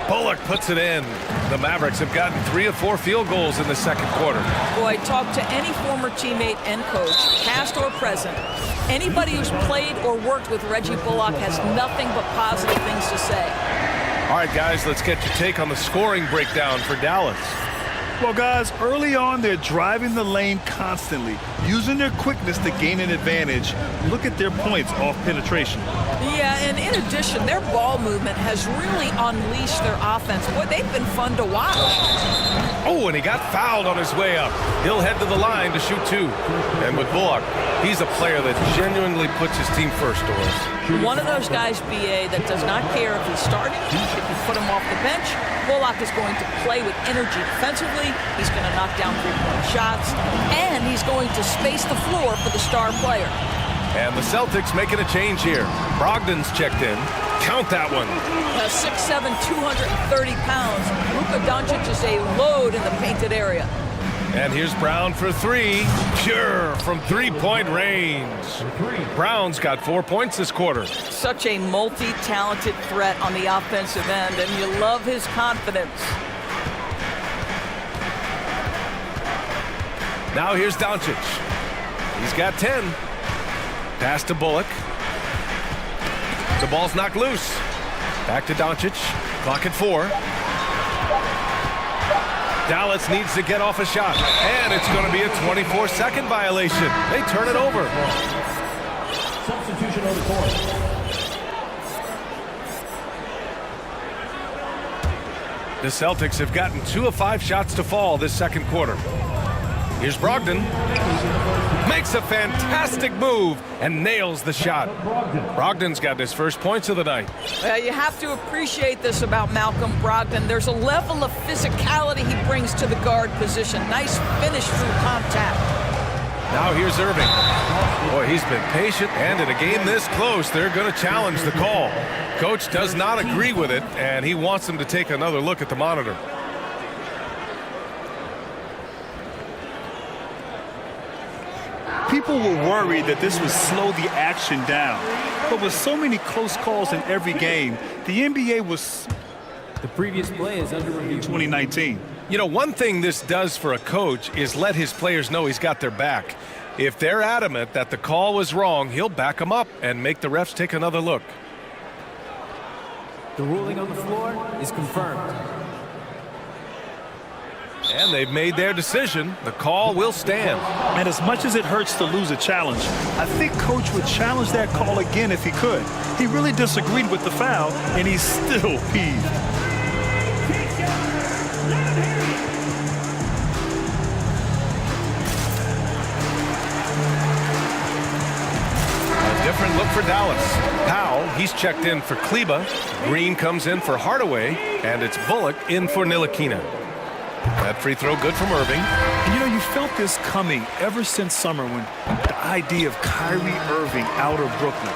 Bullock puts it in. The Mavericks have gotten 3 of 4 field goals in the second quarter. Boy, talk to any former teammate and coach, past or present. Anybody who's played or worked with Reggie Bullock has nothing but positive things to say. All right, guys, let's get your take on the scoring breakdown for Dallas. Well, guys, early on, they're driving the lane constantly, using their quickness to gain an advantage. Look at their points off penetration. Yeah, and in addition, their ball movement has really unleashed their offense. Boy, they've been fun to watch. Oh, and he got fouled on his way up. He'll head to the line to shoot 2. And with Bullock, he's a player that genuinely puts his team first, Doris. One of those guys, B.A., that does not care if he's starting, if you put him off the bench. Bullock is going to play with energy defensively. He's going to knock down 3-point shots. And he's going to space the floor for the star player. And the Celtics making a change here. Brogdon's checked in. Count that one. 6'7", 230 pounds. Luka Doncic is a load in the painted area. And here's Brown for three. Pure from three-point range. Brown's got 4 points this quarter. Such a multi-talented threat on the offensive end, and you love his confidence. Now here's Doncic. He's got 10. Pass to Bullock. The ball's knocked loose. Back to Doncic. Clock at 4. Dallas needs to get off a shot. And it's going to be a 24-second violation. They turn it over. Substitution on the court. The Celtics have gotten 2 of 5 shots to fall this second quarter. Here's Brogdon. Makes a fantastic move and nails the shot. Brogdon's got his first points of the night. Well, you have to appreciate this about Malcolm Brogdon. There's a level of physicality he brings to the guard position. Nice finish through contact. Now here's Irving. Boy, he's been patient, and in a game this close, they're going to challenge the call. Coach does not agree with it, and he wants him to take another look at the monitor. People were worried that this would slow the action down. But with so many close calls in every game, the NBA was... The previous play is under review. 2019. You know, one thing this does for a coach is let his players know he's got their back. If they're adamant that the call was wrong, he'll back them up and make the refs take another look. The ruling on the floor is confirmed. And they've made their decision. The call will stand. And as much as it hurts to lose a challenge, I think Coach would challenge that call again if he could. He really disagreed with the foul, and he's still peeved. A different look for Dallas. Powell, he's checked in for Kleba. Green comes in for Hardaway, and it's Bullock in for Ntilikina. That free throw good from Irving. And you know, you felt this coming ever since summer when the idea of Kyrie Irving out of Brooklyn.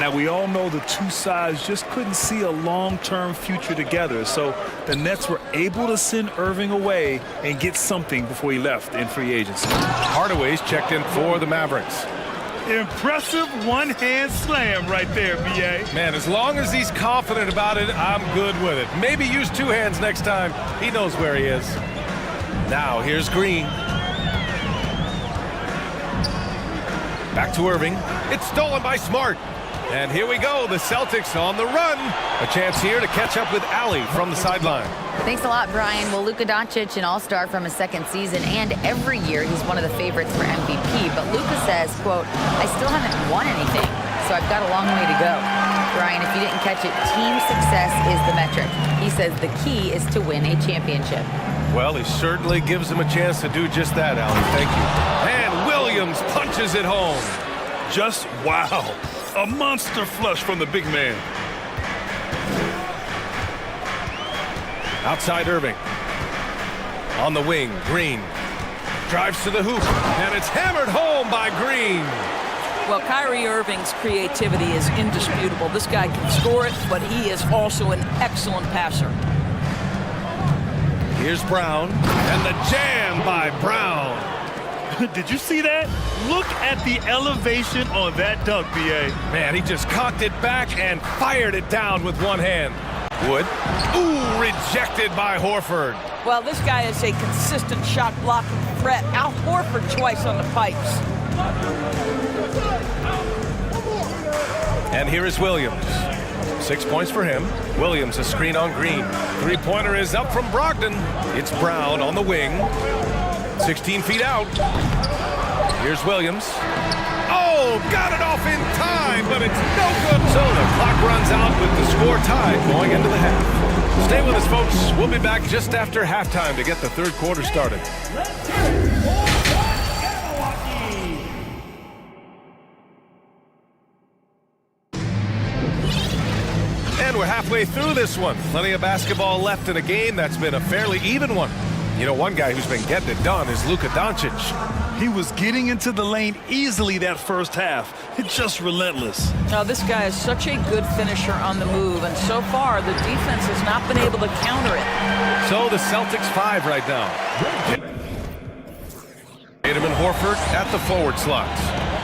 Now, we all know the two sides just couldn't see a long-term future together, so the Nets were able to send Irving away and get something before he left in free agency. Hardaway's checked in for the Mavericks. Impressive one-hand slam right there, B.A. Man, as long as he's confident about it, I'm good with it. Maybe use 2 hands next time. He knows where he is. Now, here's Green. Back to Irving. It's stolen by Smart. And here we go, the Celtics on the run. A chance here to catch up with Allie from the sideline. Thanks a lot, Brian. Well, Luka Doncic, an all-star from his second season, and every year he's one of the favorites for MVP. But Luka says, quote, I still haven't won anything, so I've got a long way to go. Brian, if you didn't catch it, team success is the metric. He says the key is to win a championship. Well, he certainly gives him a chance to do just that, Allie. Thank you. And Williams punches it home. Just wow. A monster flush from the big man. Outside Irving. On the wing, Green. Drives to the hoop, and it's hammered home by Green. Well, Kyrie Irving's creativity is indisputable. This guy can score it, but he is also an excellent passer. Here's Brown, and the jam by Brown. Did you see that? Look at the elevation on that dunk, B.A. Man, he just cocked it back and fired it down with one hand. Wood. Ooh, rejected by Horford. Well, this guy is a consistent shot blocking threat. Al Horford twice on the pipes. And here is Williams. 6 points for him. Williams, a screen on Green. Three-pointer is up from Brogdon. It's Brown on the wing. 16 feet out. Here's Williams. Oh, got it off in time, but it's no good. So the clock runs out with the score tied going into the half. Stay with us, folks. We'll be back just after halftime to get the third quarter started. And we're halfway through this one. Plenty of basketball left in a game that's been a fairly even one. You know, one guy who's been getting it done is Luka Doncic. He was getting into the lane easily that first half. It's just relentless. Now, this guy is such a good finisher on the move, and so far, the defense has not been able to counter it. So the Celtics 5 right now. Tatum and Horford at the forward slots.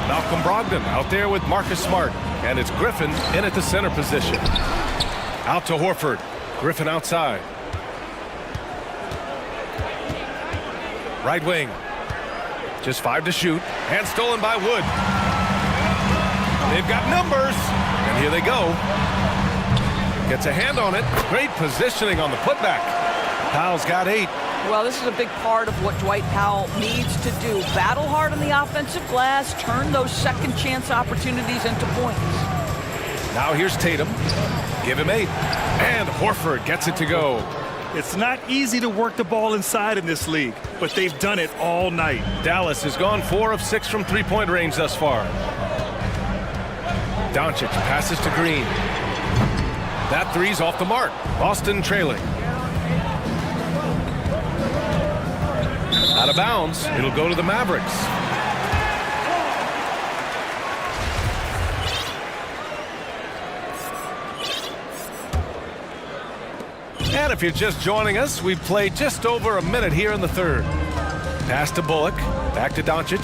Malcolm Brogdon out there with Marcus Smart, and it's Griffin in at the center position. Out to Horford. Griffin outside. Right wing. Just 5 to shoot. And stolen by Wood. They've got numbers. And here they go. Gets a hand on it. Great positioning on the putback. Powell's got 8. Well, this is a big part of what Dwight Powell needs to do. Battle hard on the offensive glass. Turn those second chance opportunities into points. Now here's Tatum. Give him 8. And Horford gets it to go. It's not easy to work the ball inside in this league, but they've done it all night. Dallas has gone 4 of 6 from three-point range thus far. Doncic passes to Green. That three's off the mark. Boston trailing. Out of bounds. It'll go to the Mavericks. And if you're just joining us, we've played just over a minute here in the third. Pass to Bullock. Back to Doncic.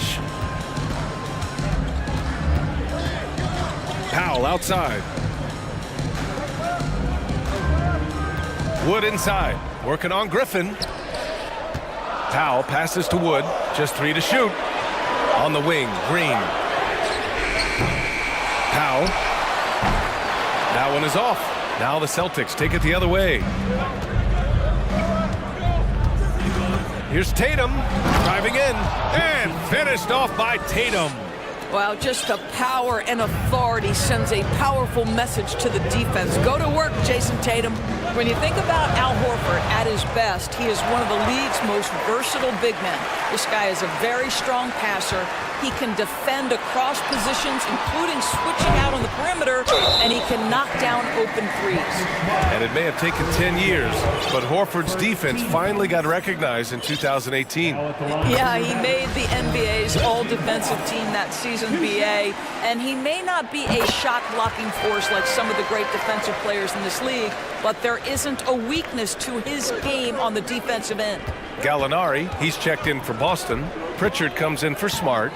Powell outside. Wood inside. Working on Griffin. Powell passes to Wood. Just 3 to shoot. On the wing, Green. Powell. That one is off. Now the Celtics take it the other way. Here's Tatum driving in and finished off by Tatum. Well, just the power and authority sends a powerful message to the defense. Go to work, Jason Tatum. When you think about Al Horford at his best, he is one of the league's most versatile big men. This guy is a very strong passer. He can defend across positions, including switching out on the perimeter, and he can knock down open threes. And it may have taken 10 years, but Horford's defense finally got recognized in 2018. Yeah, he made the NBA's all-defensive team that season, BA, and he may not be a shot-blocking force like some of the great defensive players in this league, but there isn't a weakness to his game on the defensive end. Gallinari, he's checked in for Boston. Pritchard comes in for Smart.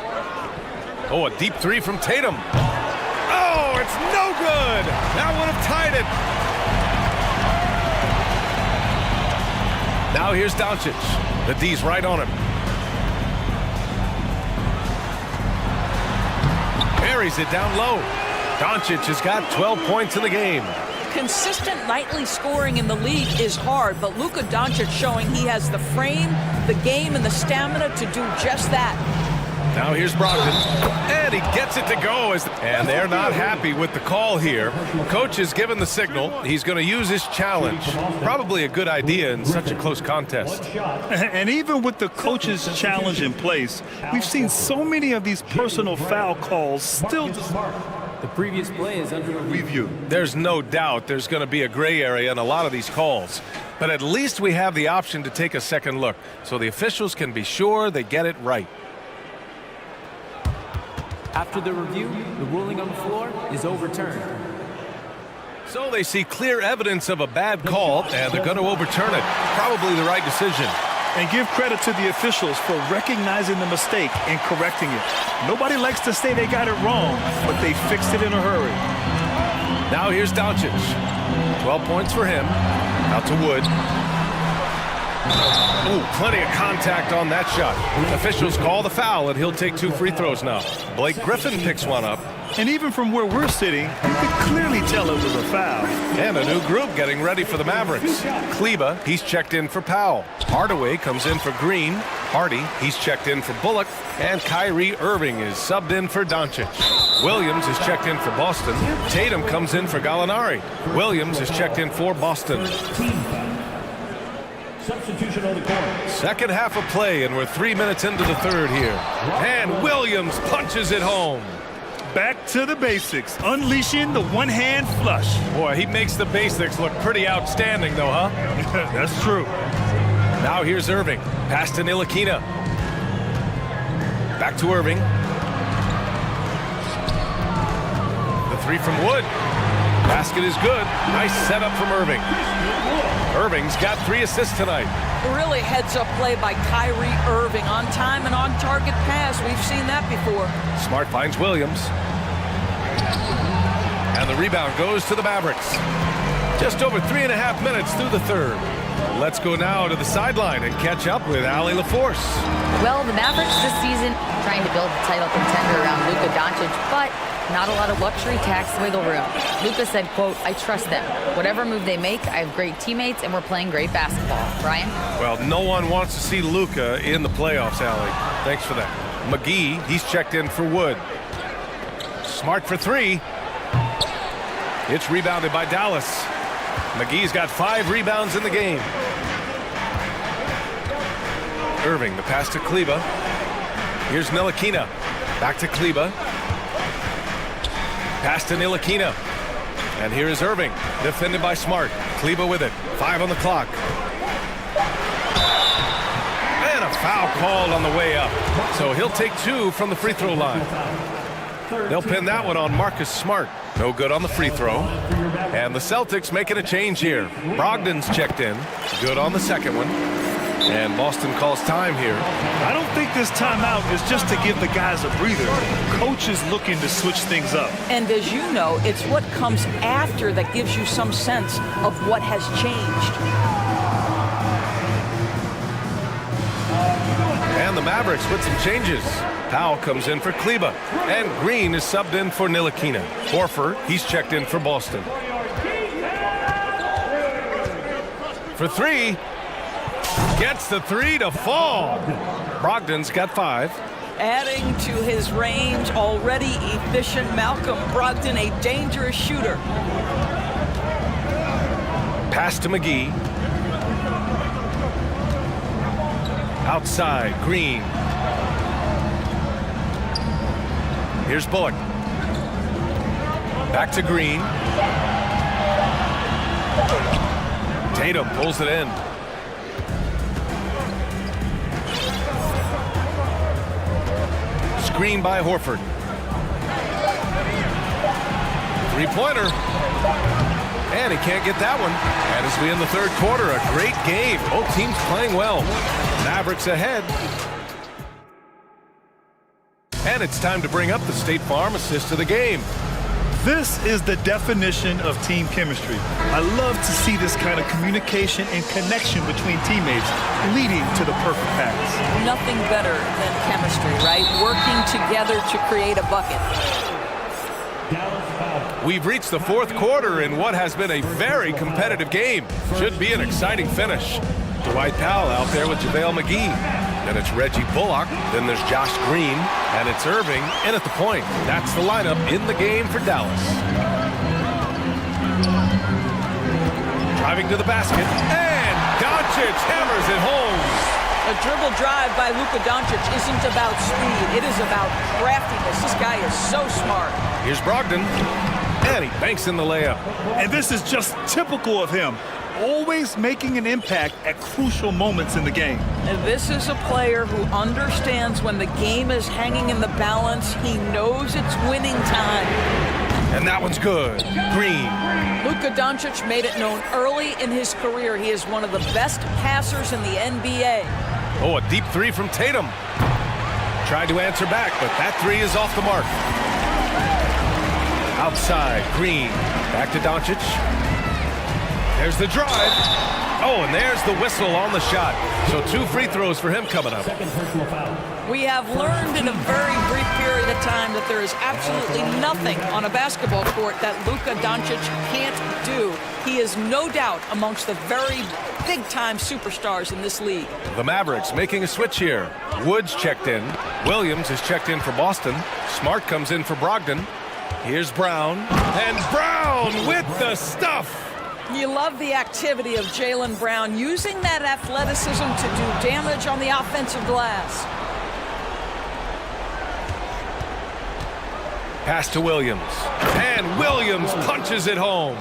Oh, a deep 3 from Tatum. Oh, it's no good. That would have tied it. Now here's Doncic. The D's right on him. Buries it down low. Doncic has got 12 points in the game. Consistent nightly scoring in the league is hard, but Luka Doncic showing he has the frame, the game, and the stamina to do just that. Now here's Brogdon, and he gets it to go. And they're not happy with the call here. Coach has given the signal. He's going to use his challenge. Probably a good idea in such a close contest. And even with the coach's challenge in place, we've seen so many of these personal foul calls still. The previous play is under review. There's no doubt there's going to be a gray area in a lot of these calls. But at least we have the option to take a second look, so the officials can be sure they get it right. After the review, the ruling on the floor is overturned. So they see clear evidence of a bad call, and they're going to overturn it. Probably the right decision. And give credit to the officials for recognizing the mistake and correcting it. Nobody likes to say they got it wrong, but they fixed it in a hurry. Now here's Doncic. 12 points for him. Out to Wood. Ooh, plenty of contact on that shot. Officials call the foul, and he'll take 2 free throws now. Blake Griffin picks one up. And even from where we're sitting, you can clearly tell it was a foul. And a new group getting ready for the Mavericks. Kleba, he's checked in for Powell. Hardaway comes in for Green. Hardy, he's checked in for Bullock. And Kyrie Irving is subbed in for Doncic. Williams is checked in for Boston. Tatum comes in for Gallinari. Williams is checked in for Boston. Substitution on the court. Second half of play, and we're 3 minutes into the third here. And Williams punches it home. Back to the basics, unleashing the one-hand flush. Boy, he makes the basics look pretty outstanding, though, huh? That's true. Now here's Irving. Pass to Ntilikina. Back to Irving. The three from Wood. Basket is good. Nice setup from Irving. Irving's got 3 assists tonight. Really heads-up play by Kyrie Irving. On time and on target pass. We've seen that before. Smart finds Williams. And the rebound goes to the Mavericks. Just over 3.5 minutes through the third. Let's go now to the sideline and catch up with Allie LaForce. Well, the Mavericks this season trying to build a title contender around Luka Doncic, but not a lot of luxury tax wiggle room. Luka said, quote, "I trust them. Whatever move they make, I have great teammates and we're playing great basketball." Brian? Well, no one wants to see Luka in the playoffs, Allie. Thanks for that. McGee, he's checked in for Wood. Smart for 3. It's rebounded by Dallas. McGee's got 5 rebounds in the game. Irving, the pass to Kleba. Here's Ntilikina. Back to Kleba. Pass to Ntilikina. And here is Irving, defended by Smart. Kleba with it. 5 on the clock. And a foul called on the way up. So he'll take 2 from the free throw line. They'll pin that one on Marcus Smart. No good on the free throw. And the Celtics making a change here. Brogdon's checked in. Good on the second one. And Boston calls time here. I don't think this timeout is just to give the guys a breather. Coach is looking to switch things up. And as you know, it's what comes after that gives you some sense of what has changed. And the Mavericks with some changes. Powell comes in for Kleba. And Green is subbed in for Ntilikina. Horford, he's checked in for Boston. For 3. Gets the 3 to fall. Brogdon's got 5. Adding to his range, already efficient Malcolm Brogdon, a dangerous shooter. Pass to McGee. Outside, Green. Here's Bullock. Back to Green. Tatum pulls it in. Screen by Horford. 3-pointer. And he can't get that one. And as we end the third quarter, a great game. Both teams playing well. Mavericks ahead. And it's time to bring up the State Farm assist of the game. This is the definition of team chemistry. I love to see this kind of communication and connection between teammates leading to the perfect pass. Nothing better than chemistry, right? Working together to create a bucket. We've reached the fourth quarter in what has been a very competitive game. Should be an exciting finish. Dwight Powell out there with JaVale McGee. Then it's Reggie Bullock. Then there's Josh Green. And it's Irving in at the point. That's the lineup in the game for Dallas. Driving to the basket. And Doncic hammers it home. A dribble drive by Luka Doncic isn't about speed. It is about craftiness. This guy is so smart. Here's Brogdon. And he banks in the layup. And this is just typical of him. Always making an impact at crucial moments in the game. And this is a player who understands when the game is hanging in the balance. He knows it's winning time. And that one's good. Green. Luka Doncic made it known early in his career he is one of the best passers in the NBA. Oh, a deep 3 from Tatum. Tried to answer back, but that 3 is off the mark. Outside, Green. Back to Doncic. There's the drive. Oh, and there's the whistle on the shot. So 2 free throws for him coming up. We have learned in a very brief period of time that there is absolutely nothing on a basketball court that Luka Doncic can't do. He is no doubt amongst the very big-time superstars in this league. The Mavericks making a switch here. Woods checked in. Williams is checked in for Boston. Smart comes in for Brogdon. Here's Brown. And Brown with the stuff. You love the activity of Jaylen Brown, using that athleticism to do damage on the offensive glass. Pass to Williams. And Williams punches it home.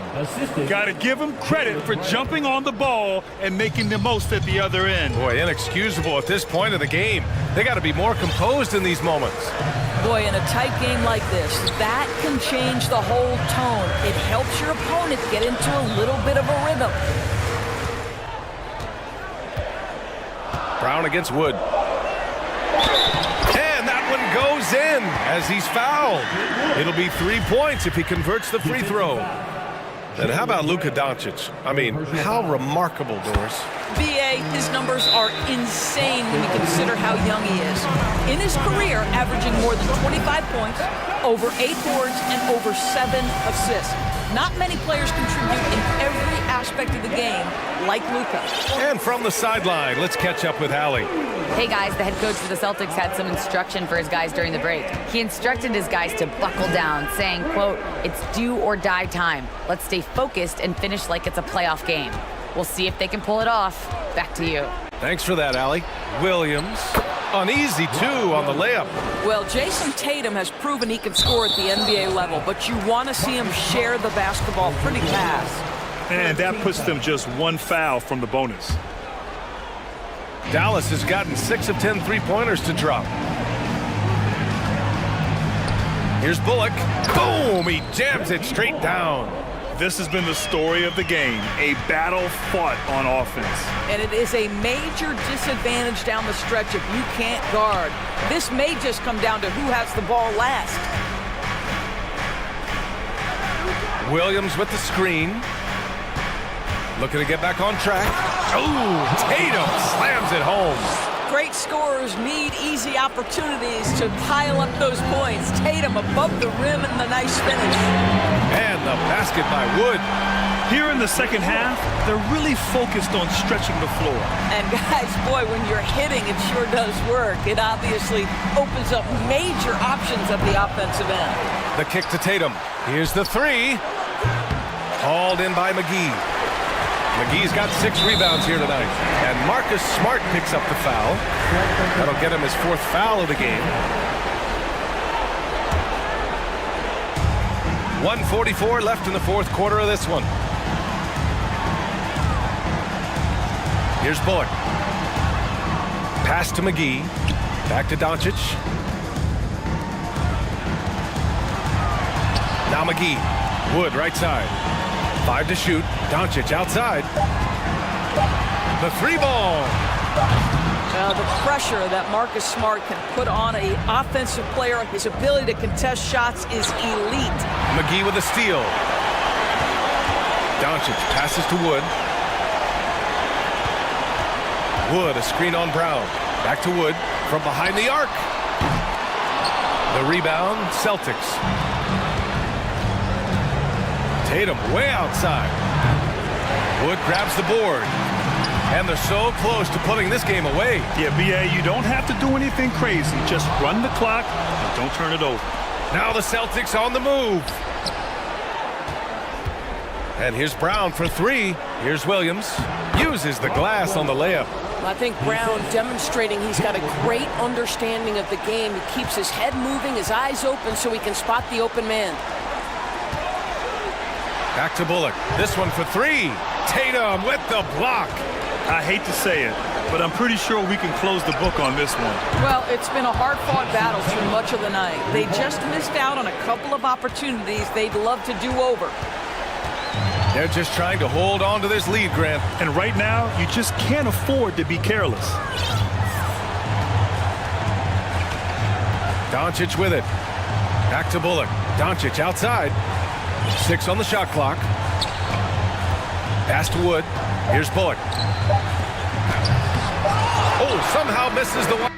Got to give him credit for jumping on the ball and making the most at the other end. Boy, inexcusable at this point of the game. They got to be more composed in these moments. Boy, in a tight game like this, that can change the whole tone. It helps your opponent get into a little bit of a rhythm. Brown against Wood. And that one goes in as he's fouled. It'll be 3 points if he converts the free throw. And how about Luka Doncic? I mean, how remarkable, Doris. BA, his numbers are insane when you consider how young he is. In his career, averaging more than 25 points, over 8 boards, and over 7 assists. Not many players contribute in every aspect of the game like Luka. And from the sideline, let's catch up with Allie. Hey guys, the head coach for the Celtics had some instruction for his guys during the break. He instructed his guys to buckle down, saying, quote, "It's do or die time. Let's stay focused and finish like it's a playoff game." We'll see if they can pull it off. Back to you. Thanks for that, Allie. Williams, an easy 2 on the layup. Well, Jason Tatum has proven he can score at the NBA level, but you want to see him share the basketball pretty fast. And that puts them just 1 foul from the bonus. Dallas has gotten 6 of 10 three-pointers to drop. Here's Bullock. Boom! He jams it straight down. This has been the story of the game, a battle fought on offense. And it is a major disadvantage down the stretch if you can't guard. This may just come down to who has the ball last. Williams with the screen. Looking to get back on track. Oh, Tatum slams it home. Great scorers need easy opportunities to pile up those points. Tatum above the rim and the nice finish. And the basket by Wood. Here in the second half, they're really focused on stretching the floor. And guys, boy, when you're hitting, it sure does work. It obviously opens up major options at the offensive end. The kick to Tatum. Here's the 3. Hauled in by McGee. McGee's got 6 rebounds here tonight. And Marcus Smart picks up the foul. That'll get him his 4th foul of the game. 1:44 left in the 4th quarter of this one. Here's Bullock. Pass to McGee. Back to Doncic. Now McGee. Wood right side. 5 to shoot. Doncic outside. The 3-ball. The pressure that Marcus Smart can put on an offensive player, his ability to contest shots is elite. McGee with a steal. Doncic passes to Wood. Wood, a screen on Brown. Back to Wood from behind the arc. The rebound, Celtics. Tatum way outside. Wood grabs the board. And they're so close to putting this game away. Yeah, BA, you don't have to do anything crazy. Just run the clock and don't turn it over. Now the Celtics on the move. And here's Brown for 3. Here's Williams. Uses the glass on the layup. I think Brown demonstrating he's got a great understanding of the game. He keeps his head moving, his eyes open so he can spot the open man. Back to Bullock. This one for 3. Tatum with the block. I hate to say it, but I'm pretty sure we can close the book on this one. Well, it's been a hard-fought battle through much of the night. They just missed out on a couple of opportunities they'd love to do over. They're just trying to hold on to this lead, Grant. And right now, you just can't afford to be careless. Doncic with it. Back to Bullock. Doncic outside. 6 on the shot clock. Pass to Wood. Here's Bullock. Oh, somehow misses the one.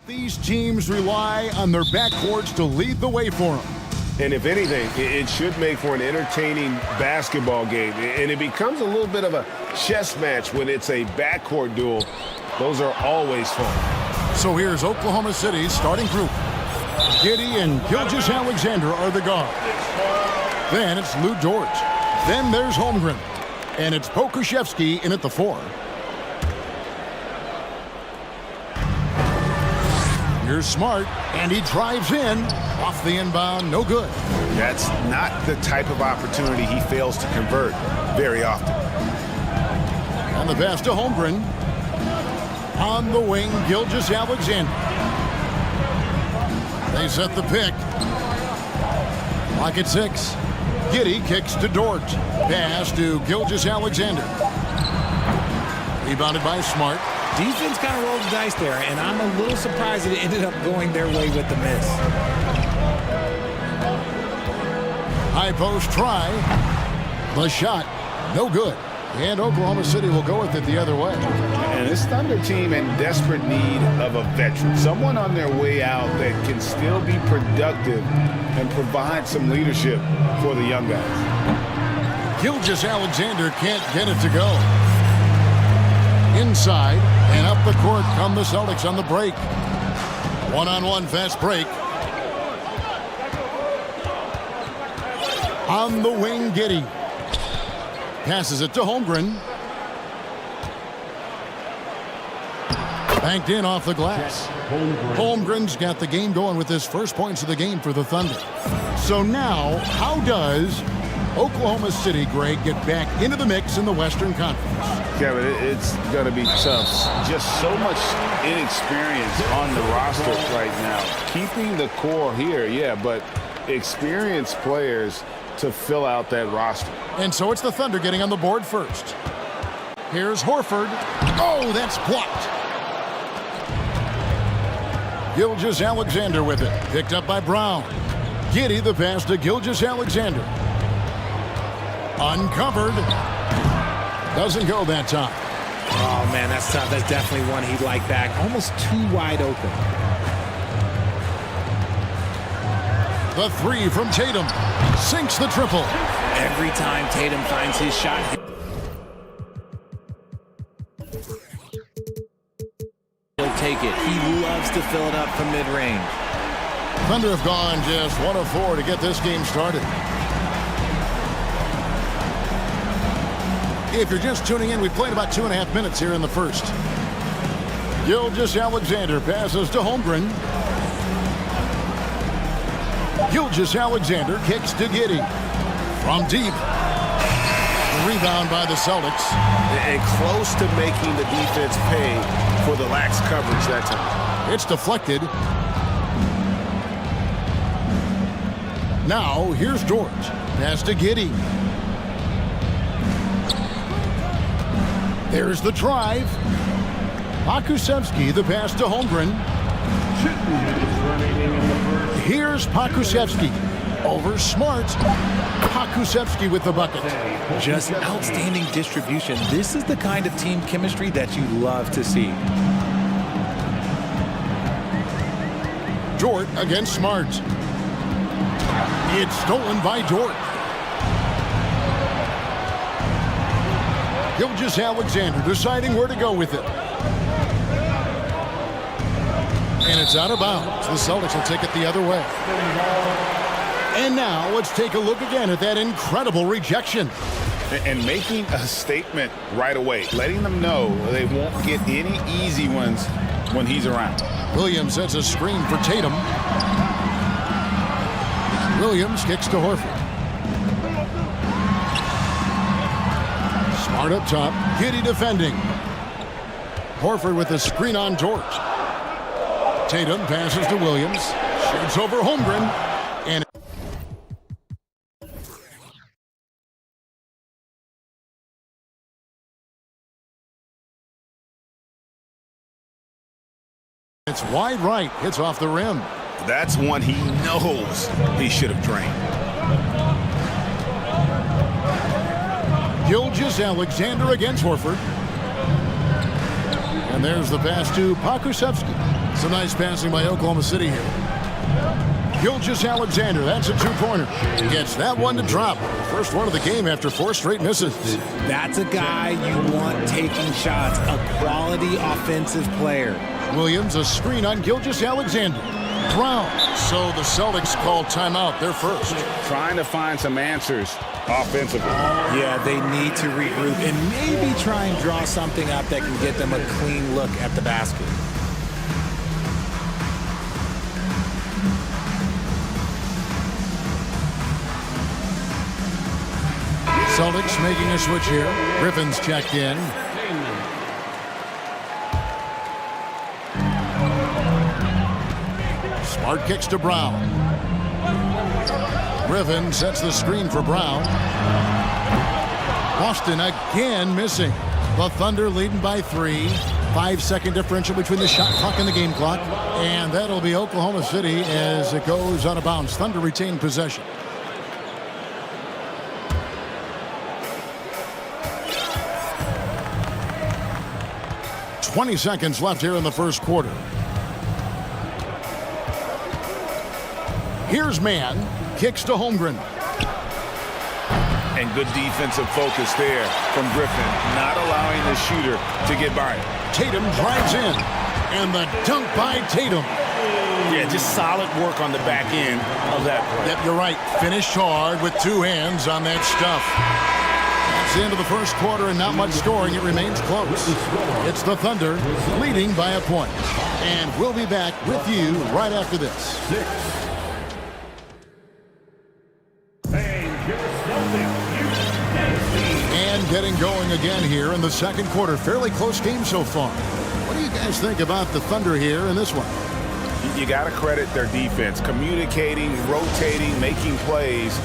These teams rely on their backcourts to lead the way for them. And if anything, it should make for an entertaining basketball game. And it becomes a little bit of a chess match when it's a backcourt duel. Those are always fun. So here's Oklahoma City's starting group. Giddey and Gilgeous-Alexander are the guards. Then it's Lou Dort. Then there's Holmgren. And it's Pokusevski in at the 4. Here's Smart, and he drives in. Off the inbound, no good. That's not the type of opportunity he fails to convert very often. And the pass to Holmgren. On the wing, Gilgeous-Alexander. They set the pick. Clock at 6. Giddey kicks to Dort. Pass to Gilgeous-Alexander. Rebounded by Smart. Defense kind of rolled the dice there, and I'm a little surprised that it ended up going their way with the miss. High post try. The shot, no good. And Oklahoma City will go with it the other way. And this Thunder team in desperate need of a veteran. Someone on their way out that can still be productive and provide some leadership for the young guys. Gilgeous-Alexander can't get it to go. Inside and up the court come the Celtics on the break. One-on-one fast break. On the wing, Giddey. Passes it to Holmgren. Banked in off the glass. Holmgren's got the game going with his first points of the game for the Thunder. So now, how does Oklahoma City, Greg, get back into the mix in the Western Conference? Kevin, it's going to be tough. Just so much inexperience on the roster right now. Keeping the core here, yeah, but experienced players to fill out that roster. And so it's the Thunder getting on the board first. Here's Horford. Oh, that's blocked. Gilgeous-Alexander with it. Picked up by Brown. Giddey the pass to Gilgeous-Alexander. Uncovered. Doesn't go that time. Oh, man, that's tough. That's definitely one he'd like back. Almost too wide open. The 3 from Tatum. Sinks the triple. Every time Tatum finds his shot. He'll take it. He loves to fill it up from mid-range. Thunder have gone just 1 of 4 to get this game started. If you're just tuning in, we played about 2.5 minutes here in the first. Gilgeous-Alexander passes to Holmgren. Gilgeous-Alexander kicks to Giddey. From deep. Rebound by the Celtics. And close to making the defense pay for the lax coverage that time. It's deflected. Now, here's Dort. Pass to Giddey. There's the drive. Pokusevski, the pass to Holmgren. Here's Pokusevski. Over Smart. Pokusevski with the bucket. Just outstanding distribution. This is the kind of team chemistry that you love to see. Dort against Smart. It's stolen by Dort. Gilgeous-Alexander deciding where to go with it. And it's out of bounds. The Celtics will take it the other way. And now let's take a look again at that incredible rejection. And making a statement right away, letting them know they won't get any easy ones when he's around. Williams sets a screen for Tatum. Williams kicks to Horford. Smart up top. Giddey defending. Horford with the screen on Dort. Tatum passes to Williams. Shoots over Holmgren. And it's wide right. Hits off the rim. That's one he knows he should have drained. Gilgeous-Alexander against Horford. And there's the pass to Pokusevski. Some nice passing by Oklahoma City here. Gilgeous-Alexander, that's a two-pointer. Gets that one to drop. First one of the game after 4 straight misses. That's a guy you want taking shots, a quality offensive player. Williams, a screen on Gilgeous-Alexander. Brown. So the Celtics call timeout. They're first. Trying to find some answers offensively. Yeah, they need to regroup and maybe try and draw something up that can get them a clean look at the basket. Celtics making a switch here. Griffin's checked in. Smart kicks to Brown. Griffin sets the screen for Brown. Boston again missing. The Thunder leading by 3. 5-second differential between the shot clock and the game clock. And that'll be Oklahoma City as it goes out of bounds. Thunder retain possession. "20 seconds left here in the first quarter. Here's Mann. Kicks to Holmgren. And good defensive focus there from Griffin, not allowing the shooter to get by him. Tatum drives in. And the dunk by Tatum. Yeah, just solid work on the back end of that play. Yep, you're right. Finished hard with 2 hands on that stuff. That's the end of the first quarter and not much scoring. It remains close. It's the Thunder leading by a point. And we'll be back with you right after this. And getting going again here in the second quarter. Fairly close game so far. What do you guys think about the Thunder here in this one? You got to credit their defense. Communicating, rotating, making plays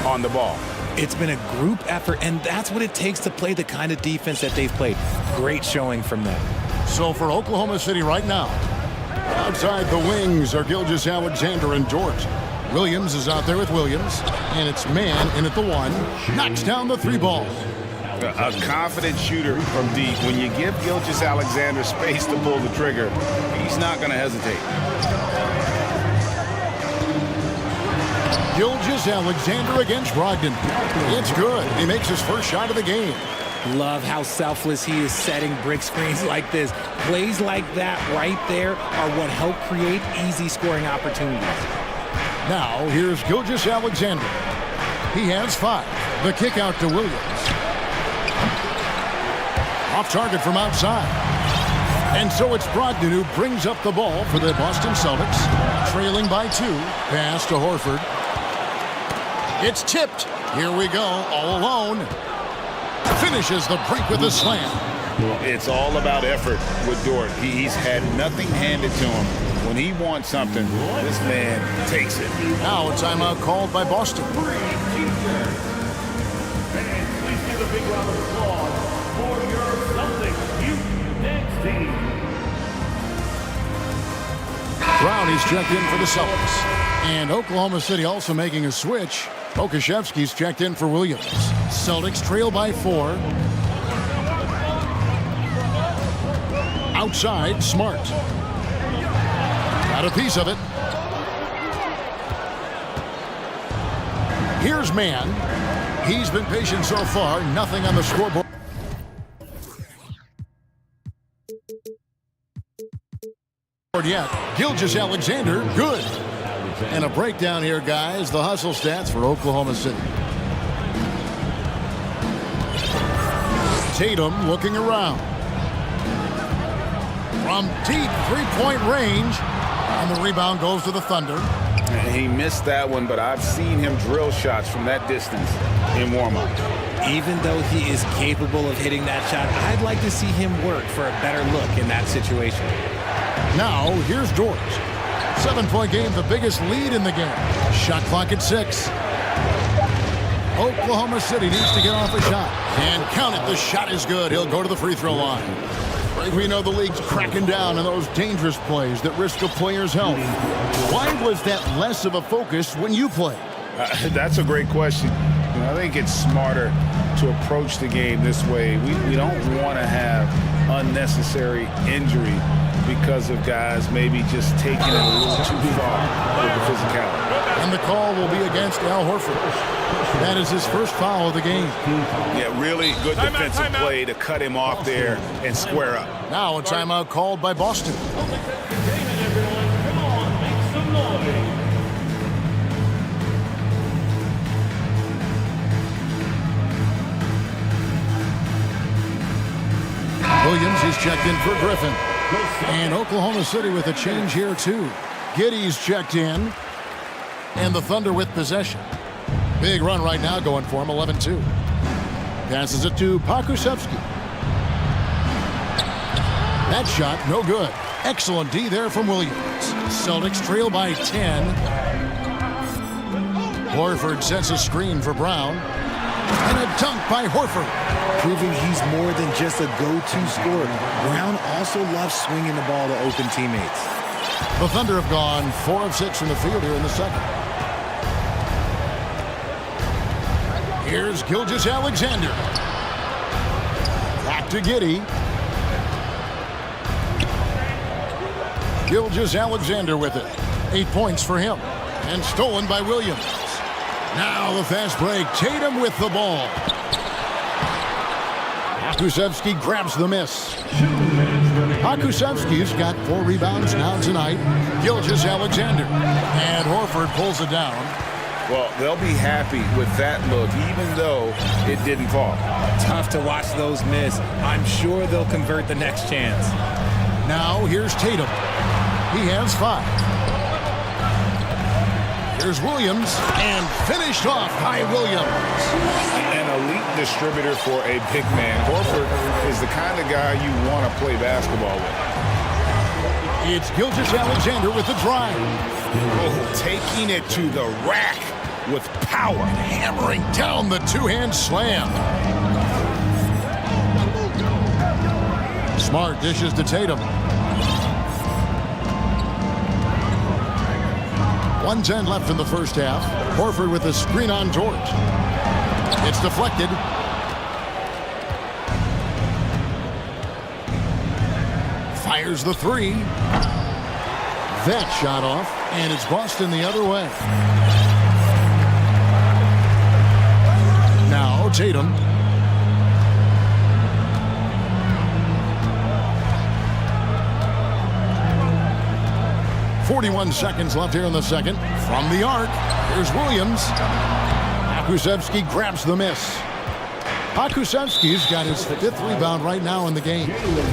on the ball. It's been a group effort, and that's what it takes to play the kind of defense that they've played. Great showing from them. So for Oklahoma City right now, outside the wings are Gilgeous-Alexander and Dort. Williams is out there with Williams, and it's Mann in at the 1. Knocks down the 3 ball. A confident shooter from deep. When you give Gilgeous-Alexander space to pull the trigger, he's not going to hesitate. Gilgeous-Alexander against Brogdon. It's good. He makes his first shot of the game. Love how selfless he is setting brick screens like this. Plays like that right there are what help create easy scoring opportunities. Now, here's Gilgeous-Alexander. He has 5. The kick out to Williams. Off target from outside. And so it's Brogdon who brings up the ball for the Boston Celtics. Trailing by 2. Pass to Horford. It's tipped. Here we go, all alone. Finishes the break with a slam. It's all about effort with Dort. He's had nothing handed to him. When he wants something, this man takes it. Now a timeout called by Boston. And please give a big round of applause for your Celtics next team. Brownie's checked in for the Celtics. And Oklahoma City also making a switch. Pokusevski's checked in for Williams. Celtics trail by 4. Outside, Smart. Got a piece of it. Here's Mann. He's been patient so far. Nothing on the scoreboard yet. Gilgeous-Alexander, good. And a breakdown here, guys. The hustle stats for Oklahoma City. Tatum looking around. From deep 3-point range. And the rebound goes to the Thunder. He missed that one, but I've seen him drill shots from that distance in warm-up. Even though he is capable of hitting that shot, I'd like to see him work for a better look in that situation. Now, here's Dort. 7-point game, the biggest lead in the game. Shot clock at 6. Oklahoma City needs to get off a shot. And count it, the shot is good. He'll go to the free throw line. We know the league's cracking down on those dangerous plays that risk a player's health. Why was that less of a focus when you played? That's a great question. I think it's smarter to approach the game this way. We don't want to have unnecessary injury because of guys maybe just taking it a little too far with the physicality. And the call will be against Al Horford. That is his first foul of the game. Yeah, really good defensive play to cut him off there and square up. Now a timeout called by Boston. Williams is checked in for Griffin. And Oklahoma City with a change here too. Giddey's checked in. And the Thunder with possession. Big run right now going for him, 11-2. Passes it to Pakusevsky. That shot, no good. Excellent D there from Williams. Celtics trail by 10. Horford sets a screen for Brown. And a dunk by Horford. Proving he's more than just a go-to scorer. Brown also loves swinging the ball to open teammates. The Thunder have gone 4 of 6 from the field here in the second. Here's Gilgeous-Alexander. Back to Giddey. Gilgeous-Alexander with it. 8 points for him. And stolen by Williams. Now the fast break. Tatum with the ball. Pakusevsky grabs the miss. Pakusevsky's got 4 rebounds now tonight. Gilgeous-Alexander. And Horford pulls it down. Well, they'll be happy with that look, even though it didn't fall. Tough to watch those miss. I'm sure they'll convert the next chance. Now here's Tatum. He has 5. Here's Williams, and finished off by Williams. An elite distributor for a big man. Horford is the kind of guy you want to play basketball with. It's Gilgeous-Alexander with the drive. Oh, taking it to the rack with power. Hammering down the two-hand slam. Smart dishes to Tatum. 1:10 left in the first half. Horford with a screen on George. It's deflected. Fires the 3. That shot off, and it's Boston the other way. Now Tatum. .41 seconds left here in the second. From the arc, here's Williams. Pakusevsky grabs the miss. Pakusevsky's got his 5th rebound right now in the game.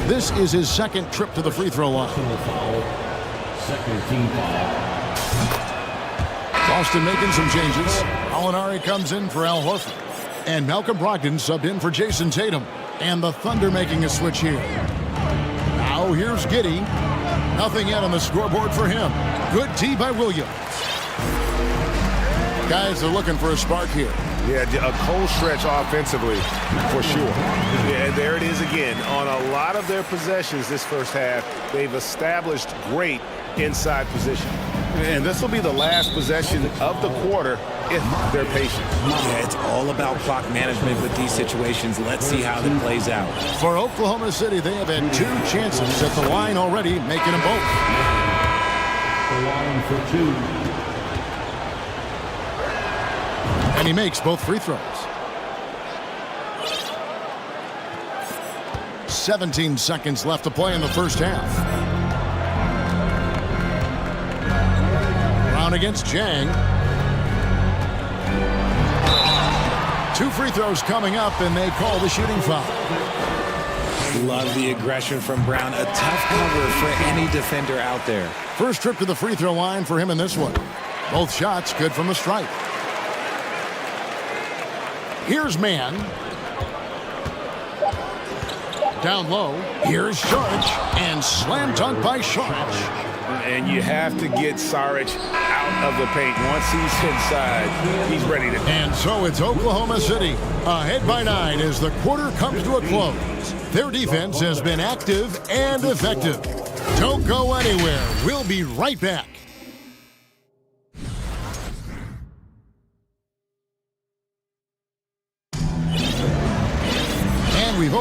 This is his 2nd trip to the free throw line. Second team foul. Boston making some changes. Alinari comes in for Al Horford. And Malcolm Brogdon subbed in for Jason Tatum. And the Thunder making a switch here. Now here's Giddey. Nothing yet on the scoreboard for him. Good D by Williams. Guys are looking for a spark here. Yeah, a cold stretch offensively, for sure. Yeah, there it is again. On a lot of their possessions this first half, they've established great inside position. And this will be the last possession of the quarter if they're patient. Yeah, it's all about clock management with these situations. Let's see how it plays out. For Oklahoma City, they have had 2 chances at the line already, making them both. The line for 2. And he makes both free throws. 17 seconds left to play in the first half. Brown against Jang. 2 free throws coming up, and they call the shooting foul. Love the aggression from Brown. A tough cover for any defender out there. First trip to the free throw line for him in this one. Both shots good from the stripe. Here's Mann. Down low. Here's Saric. And slam dunk by Saric. And you have to get Saric out of the paint. Once he's inside, he's ready to. And so it's Oklahoma City ahead by 9 as the quarter comes to a close. Their defense has been active and effective. Don't go anywhere. We'll be right back.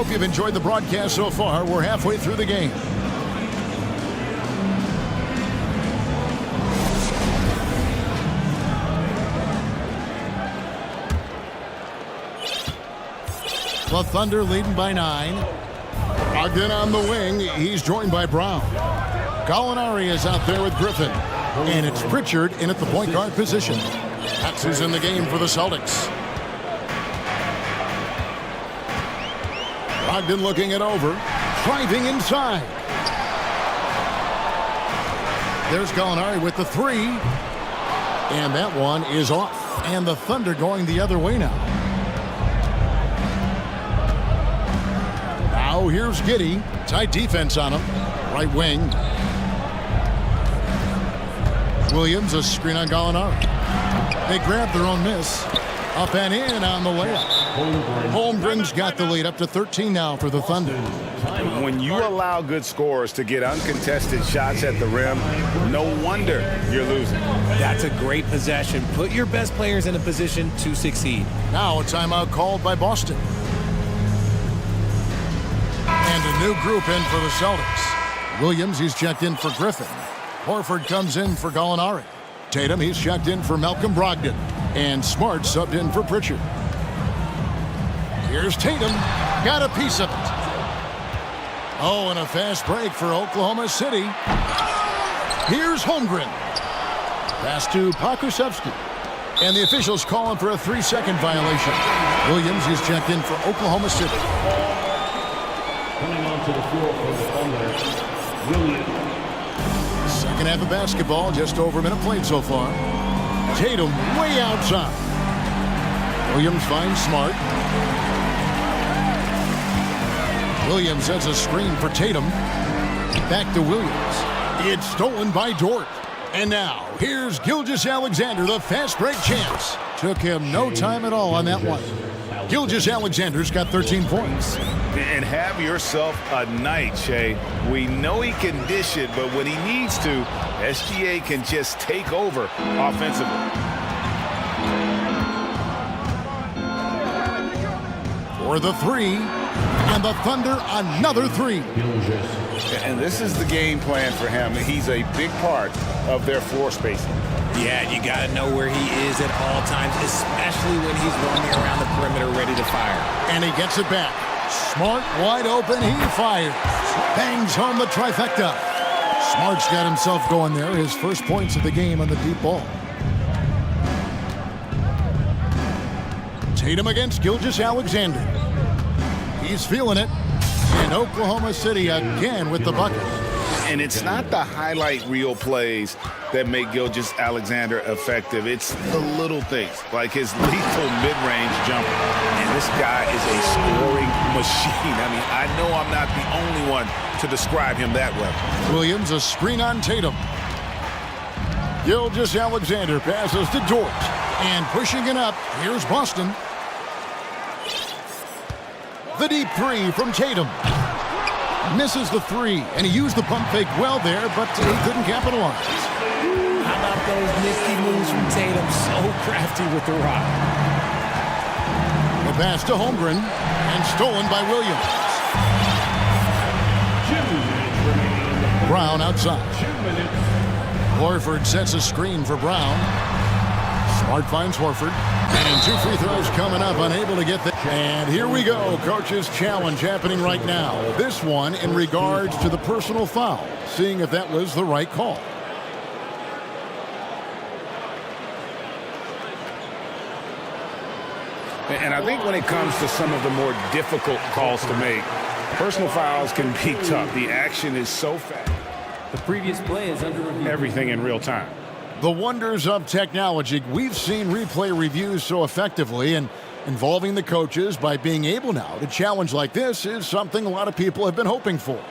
Hope you've enjoyed the broadcast so far. We're halfway through the game. The Thunder leading by 9. Ogden on the wing. He's joined by Brown. Gallinari is out there with Griffin. And it's Pritchard in at the point guard position. That's who's in the game for the Celtics. Ogden looking it over. Driving inside. There's Gallinari with the 3. And that one is off. And the Thunder going the other way now. Now here's Giddey. Tight defense on him. Right wing. Williams, a screen on Gallinari. They grab their own miss. Up and in on the layup. Holmgren's got the lead up to 13 now for the Thunder. When you allow good scorers to get uncontested shots at the rim, no wonder you're losing. That's a great possession. Put your best players in a position to succeed. Now a timeout called by Boston. And a new group in for the Celtics. Williams, he's checked in for Griffin. Horford comes in for Gallinari. Tatum, he's checked in for Malcolm Brogdon. And Smart subbed in for Pritchard. Here's Tatum. Got a piece of it. Oh, and a fast break for Oklahoma City. Here's Holmgren. Pass to Pokusevski. And the officials calling for a 3-second violation. Williams, he's checked in for Oklahoma City. Coming onto the floor for the Thunder, Williams. Second half of basketball, just over a minute played so far. Tatum way outside. Williams finds Smart. Williams has a screen for Tatum. Back to Williams. It's stolen by Dort. And now, here's Gilgeous-Alexander, the fast break chance. Took him no time at all on that one. Gilgeous-Alexander's got 13 points. And have yourself a night, Shea. We know he can dish it, but when he needs to, SGA can just take over offensively. For the 3, and the Thunder another 3. And this is the game plan for him. He's a big part of their floor spacing. Yeah, you got to know where he is at all times, especially when he's roaming around the perimeter ready to fire. And he gets it back. Smart wide open, he fires. Bangs home the trifecta. Smart's got himself going there. His first points of the game on the deep ball. Tatum against Gilgeous-Alexander. He's feeling it. And Oklahoma City again with the bucket. And it's not the highlight reel plays that make Gilgeous-Alexander effective. It's the little things, like his lethal mid-range jumper. And this guy is a scoring machine. I mean, I know I'm not the only one to describe him that way. Williams, a screen on Tatum. Gilgeous-Alexander passes to Dort. And pushing it up, here's Boston. The deep 3 from Tatum. Misses the 3, and he used the pump fake well there, but he couldn't capitalize. How about those nifty moves from Tatum? So crafty with the rock. The pass to Holmgren, and stolen by Williams. Brown outside. Horford sets a screen for Brown. Smart finds Horford. And 2 free throws coming up, unable to get that. And here we go, coach's challenge happening right now. This one in regards to the personal foul, seeing if that was the right call. And I think when it comes to some of the more difficult calls to make, personal fouls can be tough. The action is so fast. The previous play is under review. Everything in real time. The wonders of technology. We've seen replay reviews so effectively, and involving the coaches by being able now to challenge like this is something a lot of people have been hoping for.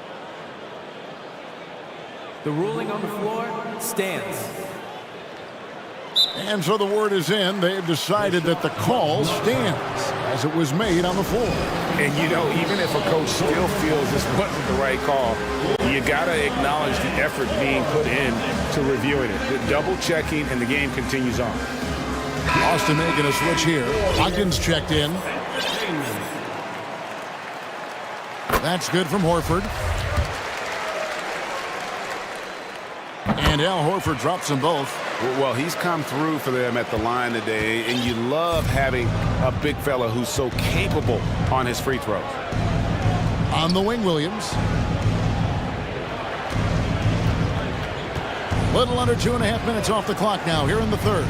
The ruling on the floor stands. And so the word is in. They've decided that the call stands as it was made on the floor. And, you know, even if a coach still feels this wasn't the right call, you got to acknowledge the effort being put in to reviewing it. The double checking, and the game continues on. Austin making a switch here. Ogden's checked in. That's good from Horford. And Al Horford drops them both. Well, he's come through for them at the line today, and you love having a big fella who's so capable on his free throws. On the wing, Williams. Little under 2.5 minutes off the clock now here in the third.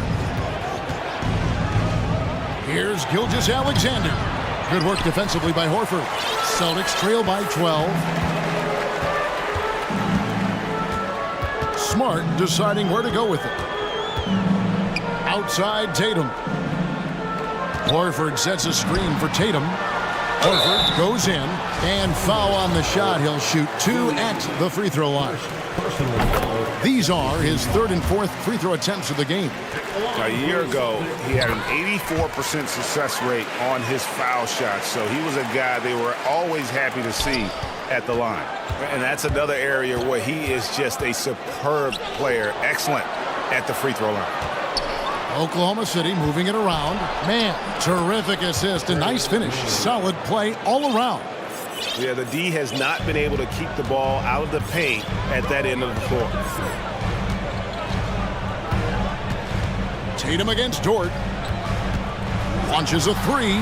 Here's Gilgeous-Alexander. Good work defensively by Horford. Celtics trail by 12. Smart deciding where to go with it. Outside Tatum. Horford sets a screen for Tatum. Horford goes in and foul on the shot. He'll shoot 2 at the free throw line. These are his third and fourth free throw attempts of the game. A year ago, he had an 84% success rate on his foul shots, so he was a guy they were always happy to see at the line. And that's another area where he is just a superb player, excellent at the free throw line. Oklahoma City moving it around. Man, terrific assist, a nice finish. Solid play all around. Yeah, the D has not been able to keep the ball out of the paint at that end of the floor. Tatum against Dort. Launches a three.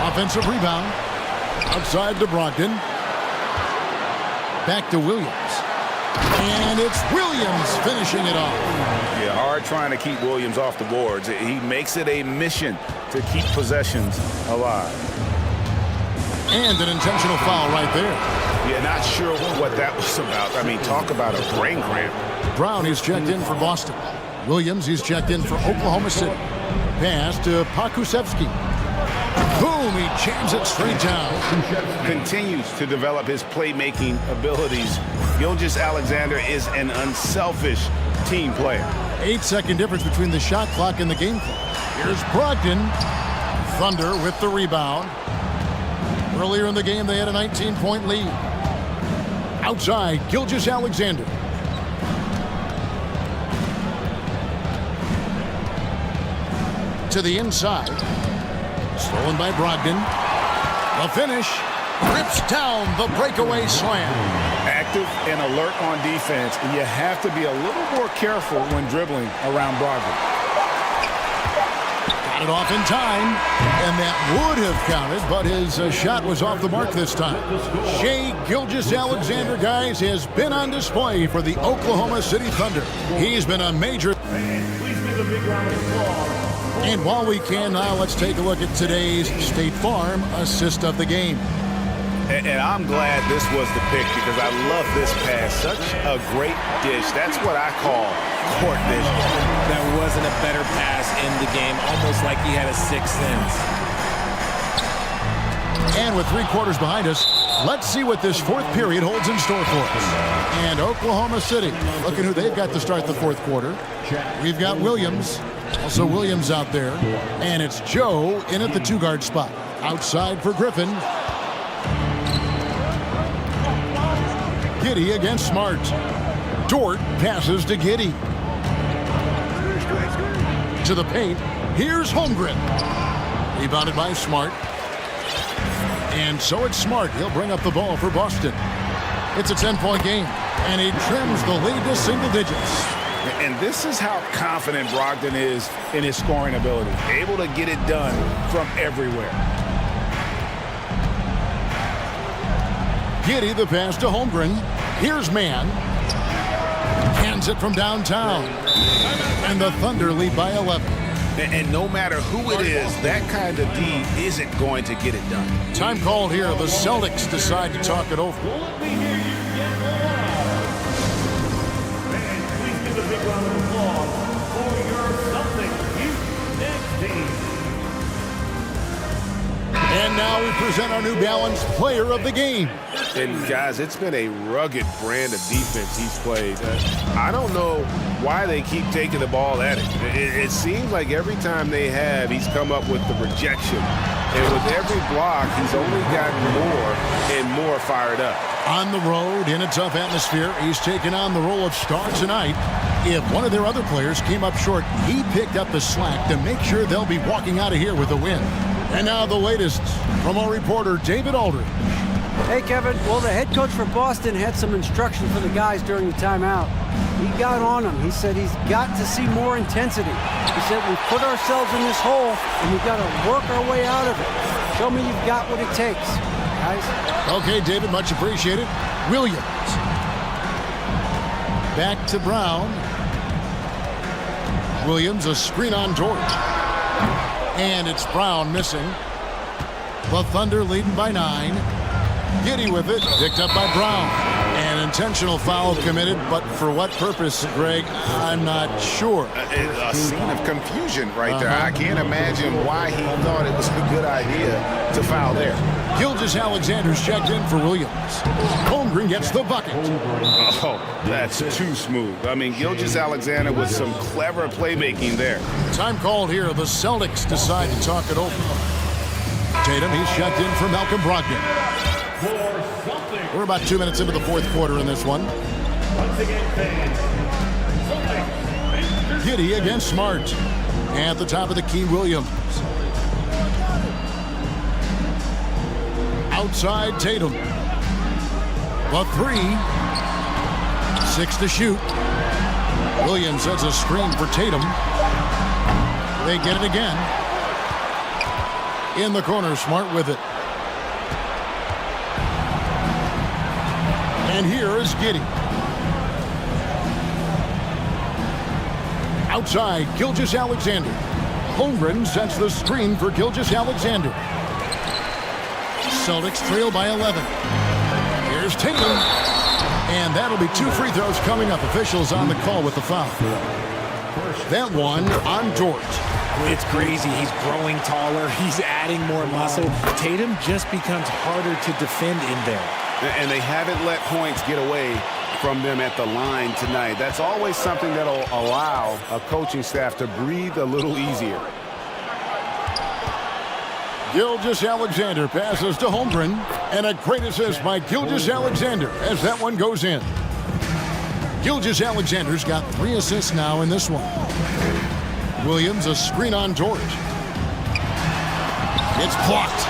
Offensive rebound. Outside to Brogdon. Back to Williams. And it's Williams finishing it off. Yeah, hard trying to keep Williams off the boards. He makes it a mission to keep possessions alive. And an intentional foul right there. Yeah, not sure what that was about. I mean, talk about a brain cramp. Brown is checked in for Boston. Williams is checked in for Oklahoma City. Pass to Pakusevsky. Boom, he jams it straight down. Continues to develop his playmaking abilities. Gilgeous-Alexander is an unselfish team player. 8-second difference between the shot clock and the game clock. Here's Brogdon. Thunder with the rebound. Earlier in the game, they had a 19-point lead. Outside, Gilgeous-Alexander. To the inside. Stolen by Brogdon. The finish. Rips down the breakaway slam. Active and alert on defense, and you have to be a little more careful when dribbling around Brogdon. Got it off in time, and that would have counted, but his shot was off the mark this time. Shai Gilgeous-Alexander, guys, has been on display for the Oklahoma City Thunder. He's been a major... And while we can now, let's take a look at today's State Farm assist of the game. And I'm glad this was the pick because I love this pass. Such a great dish. That's what I call court vision. There wasn't a better pass in the game, almost like he had a sixth sense. And with 3 quarters behind us, let's see what this fourth period holds in store for us. And Oklahoma City, look at who they've got to start the fourth quarter. We've got Williams. Also Williams out there. And it's Joe in at the 2-guard spot. Outside for Griffin. Giddey against Smart. Dort passes to Giddey. To the paint. Here's Holmgren. Rebounded by Smart. And so it's Smart. He'll bring up the ball for Boston. It's a 10-point game. And he trims the lead to single digits. And this is how confident Brogdon is in his scoring ability. Able to get it done from everywhere. Giddey, the pass to Holmgren. Here's Mann. Hands it from downtown. And the Thunder lead by 11. And no matter who it is, that kind of D isn't going to get it done. Time called here. The Celtics decide to talk it over. And now we present our New Balance Player of the Game. And guys, it's been a rugged brand of defense he's played. I don't know why they keep taking the ball at him. It seems like every time they have, he's come up with the rejection. And with every block, he's only gotten more and more fired up. On the road, in a tough atmosphere, he's taken on the role of star tonight. If one of their other players came up short, he picked up the slack to make sure they'll be walking out of here with a win. And now the latest from our reporter, David Aldridge. Hey, Kevin. Well, the head coach for Boston had some instruction for the guys during the timeout. He got on them. He said he's got to see more intensity. He said we put ourselves in this hole, and we've got to work our way out of it. Show me you've got what it takes, guys. Okay, David, much appreciated. Williams. Back to Brown. Williams, a screen on George. And it's Brown missing. The Thunder leading by 9. Giddy with it, picked up by Brown. An intentional foul committed, but for what purpose, Greg, I'm not sure. A scene of confusion right there. I can't imagine why he thought it was a good idea to foul there. Gilgeous-Alexander's checked in for Williams. Holmgren gets the bucket. Oh, that's too smooth. I mean, Gilgeous-Alexander with some clever playmaking there. Time called here. The Celtics decide to talk it over. Tatum, he's checked in for Malcolm Brogdon. We're about 2 minutes into the fourth quarter in this one. Giddy against Smart. At the top of the key, Williams. Outside Tatum. The 3. 6 to shoot. Williams sets a screen for Tatum. They get it again. In the corner, Smart with it. And here is Giddy. Outside, Gilgeous-Alexander. Holmgren sets the screen for Gilgeous-Alexander. Celtics trail by 11. Here's Tatum. And that'll be 2 free throws coming up. Officials on the call with the foul. That one on George. It's crazy. He's growing taller. He's adding more muscle. Tatum just becomes harder to defend in there. And they haven't let points get away from them at the line tonight. That's always something that'll allow a coaching staff to breathe a little easier. Gilgeous-Alexander passes to Holmgren. And a great assist by Gilgeous-Alexander as that one goes in. Gilgeous-Alexander's got 3 assists now in this one. Williams, a screen on George. It's blocked.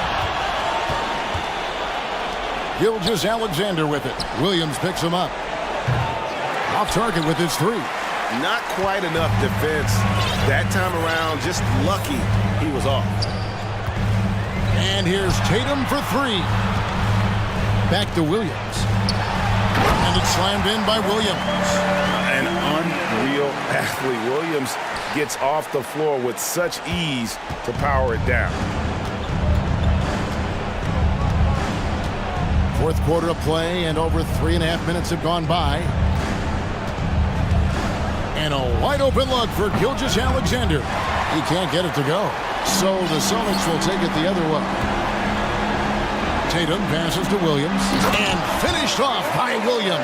Gilgeous-Alexander with it. Williams picks him up. Off target with his 3. Not quite enough defense that time around. Just lucky he was off. And here's Tatum for 3. Back to Williams. And it's slammed in by Williams. An unreal athlete. Williams gets off the floor with such ease to power it down. Fourth quarter of play, and over 3.5 minutes have gone by. And a wide open look for Gilgeous-Alexander. He can't get it to go. So the Celtics will take it the other way. Tatum passes to Williams. And finished off by Williams.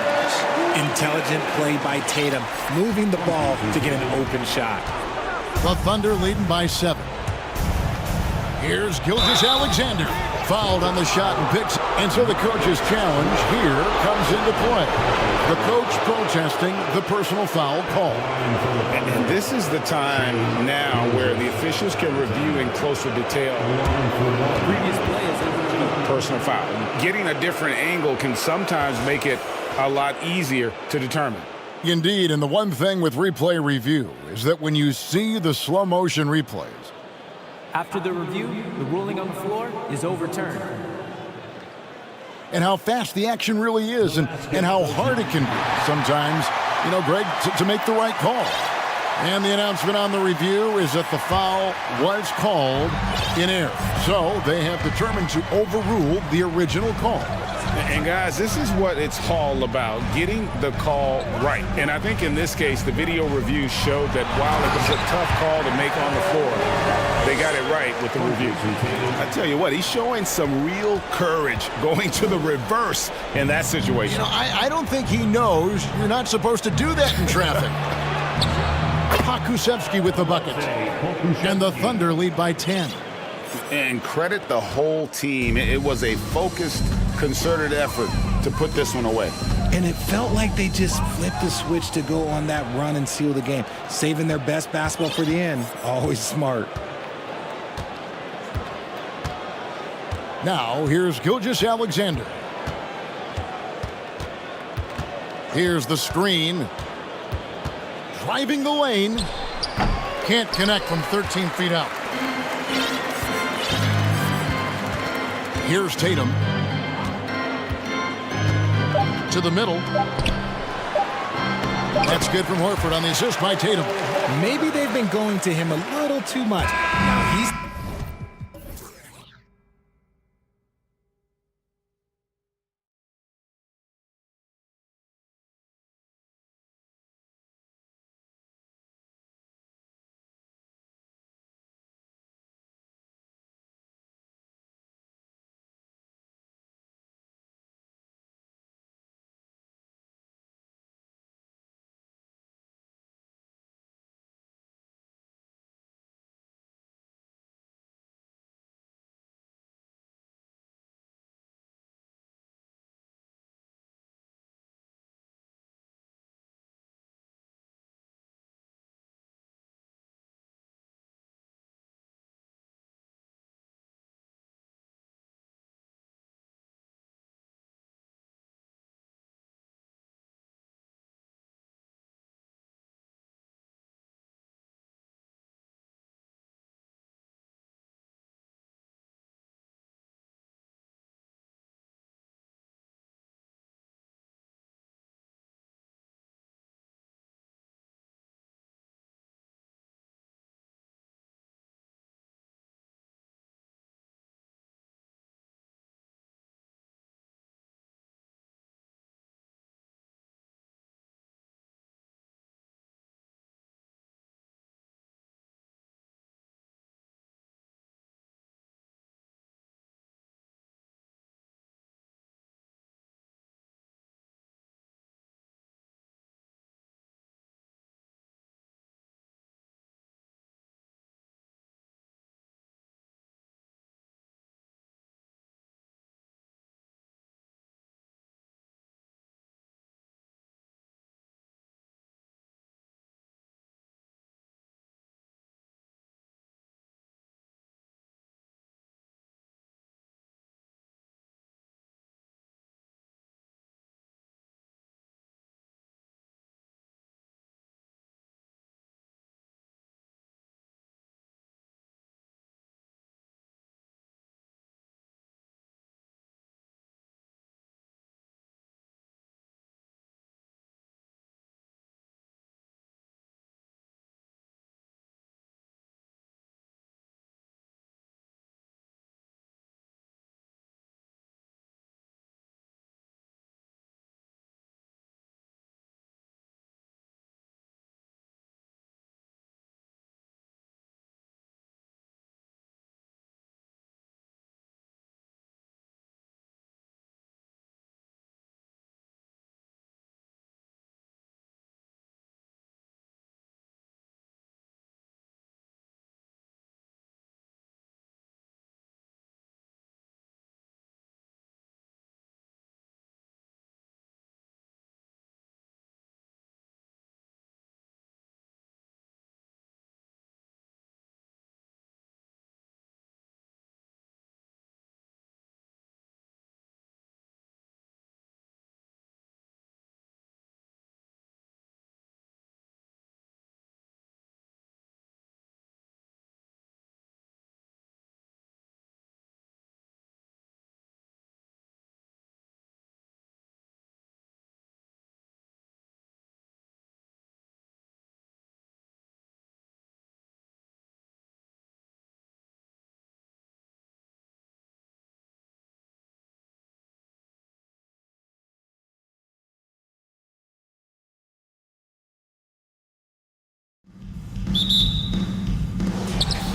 Intelligent play by Tatum, moving the ball to get an open shot. The Thunder leading by 7. Here's Gilgeous-Alexander. Fouled on the shot and picks. And so the coach's challenge here comes into play. The coach protesting the personal foul call. And this is the time now where the officials can review in closer detail. Previous play is personal foul. Getting a different angle can sometimes make it a lot easier to determine. Indeed, and the one thing with replay review is that when you see the slow motion replays, after the review, the ruling on the floor is overturned. And how fast the action really is, and how hard it can be sometimes, you know, Greg, to make the right call. And the announcement on the review is that the foul was called in error. So they have determined to overrule the original call. And guys, this is what it's all about, getting the call right. And I think in this case, the video review showed that while it was a tough call to make on the floor, they got it right with the review. I tell you what, he's showing some real courage going to the reverse in that situation. You know, I don't think he knows you're not supposed to do that in traffic. Pokusevski with the bucket. And the Thunder lead by 10. And credit the whole team. It was a focused, concerted effort to put this one away. And it felt like they just flipped the switch to go on that run and seal the game, saving their best basketball for the end. Always smart. Now, here's Gilgeous-Alexander. Here's the screen. Driving the lane. Can't connect from 13 feet out. Here's Tatum. To the middle. That's good from Horford on the assist by Tatum. Maybe they've been going to him a little too much. Now he's...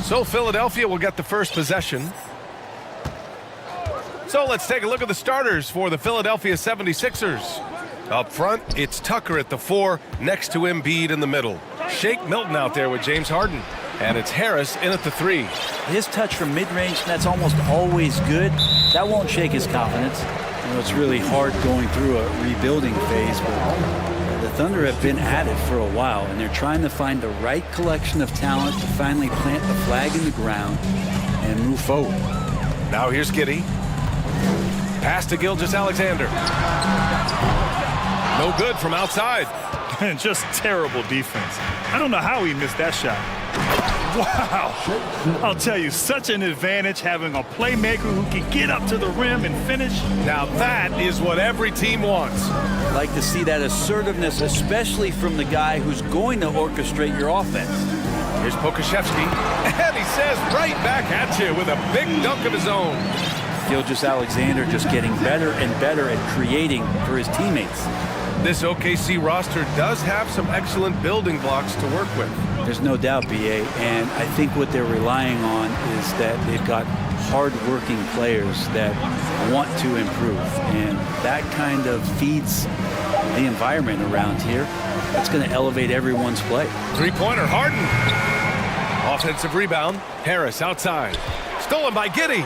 So Philadelphia will get the first possession. So let's take a look at the starters for the Philadelphia 76ers. Up front, it's Tucker at the 4, next to Embiid in the middle. Shake Milton out there with James Harden. And it's Harris in at the 3. His touch from mid-range, that's almost always good. That won't shake his confidence. You know, it's really hard going through a rebuilding phase, but the Thunder have been at it for a while, and they're trying to find the right collection of talent to finally plant the flag in the ground and move forward. Now here's Giddey. Pass to Gilgeous-Alexander. No good from outside. And just terrible defense. I don't know how he missed that shot. Wow. I'll tell you, such an advantage having a playmaker who can get up to the rim and finish. Now that is what every team wants. I'd like to see that assertiveness, especially from the guy who's going to orchestrate your offense. Here's Pokashevsky, and he says right back at you with a big dunk of his own. Gilgeous-Alexander just getting better and better at creating for his teammates. This OKC roster does have some excellent building blocks to work with. There's no doubt, BA, and I think what they're relying on is that they've got hard-working players that want to improve, and that kind of feeds the environment around here. That's going to elevate everyone's play. Three-pointer, Harden. Offensive rebound, Harris outside. Stolen by Giddey.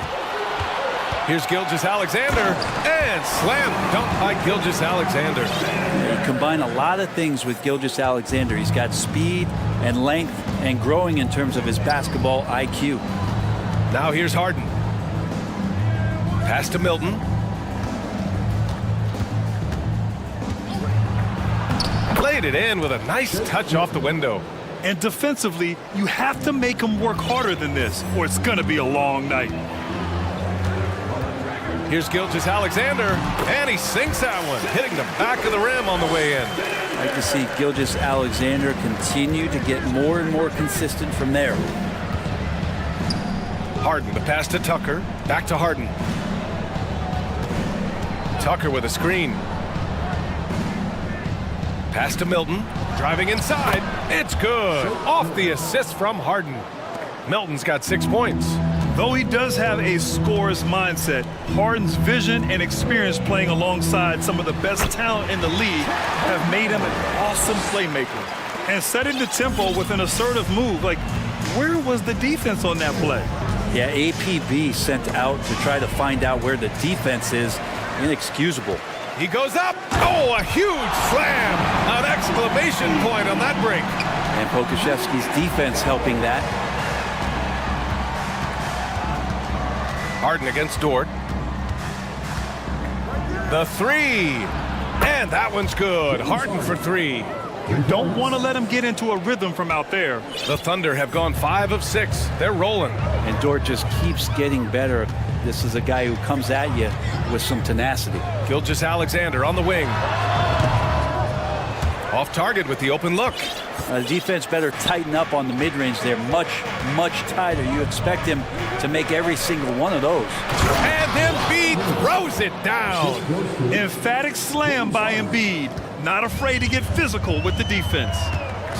Here's Gilgeous-Alexander, and slam dunk by Gilgeous-Alexander. You combine a lot of things with Gilgeous-Alexander. He's got speed and length and growing in terms of his basketball IQ. Now here's Harden. Pass to Milton. Played it in with a nice touch off the window. And defensively, you have to make him work harder than this, or it's going to be a long night. Here's Gilgeous-Alexander, and he sinks that one, hitting the back of the rim on the way in. I'd like to see Gilgeous-Alexander continue to get more and more consistent from there. Harden, the pass to Tucker, back to Harden. Tucker with a screen. Pass to Milton, driving inside. It's good. Off the assist from Harden. Milton's got 6 points. Though he does have a scorer's mindset, Harden's vision and experience playing alongside some of the best talent in the league have made him an awesome playmaker. And setting the tempo with an assertive move, like, where was the defense on that play? Yeah, APB sent out to try to find out where the defense is. Inexcusable. He goes up. Oh, a huge slam. An exclamation point on that break. And Pokashevsky's defense helping that. Harden against Dort. The three. And that one's good. Harden for three. You don't want to let him get into a rhythm from out there. The Thunder have gone 5 of 6. They're rolling. And Dort just keeps getting better. This is a guy who comes at you with some tenacity. Gilgeous-Alexander on the wing. Off target with the open look. The defense better tighten up on the mid-range. They're much, much tighter. You expect him to make every single one of those. And Embiid throws it down. Emphatic slam by Embiid. Not afraid to get physical with the defense.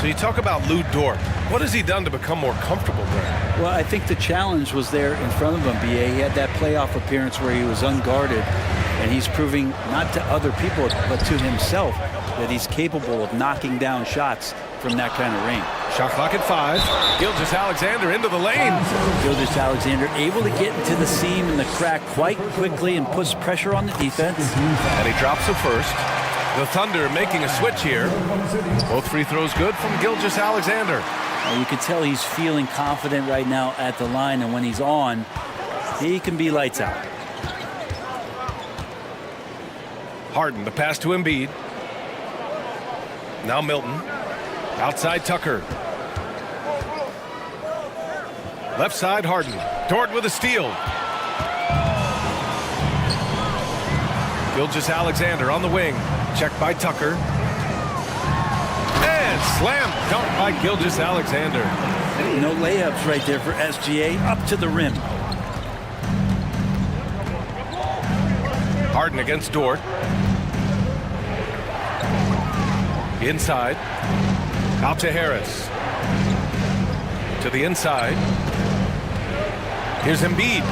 So you talk about Lou Dort. What has he done to become more comfortable there? Well, I think the challenge was there in front of him, BA. He had that playoff appearance where he was unguarded, and he's proving not to other people but to himself that he's capable of knocking down shots from that kind of range. Shot clock at 5. Gilgeous-Alexander into the lane. Gilgeous-Alexander able to get into the seam and the crack quite quickly and puts pressure on the defense. And he drops the first. The Thunder making a switch here. Both free throws good from Gilgeous-Alexander. You can tell he's feeling confident right now at the line, and when he's on, he can be lights out. Harden, the pass to Embiid. Now Milton. Outside Tucker. Left side Harden. Dort with a steal. Gilgeous-Alexander on the wing. Checked by Tucker. And slam dunk by Gilgeous-Alexander. No layups right there for SGA. Up to the rim. Harden against Dort. Inside. Out to Harris. To the inside. Here's Embiid.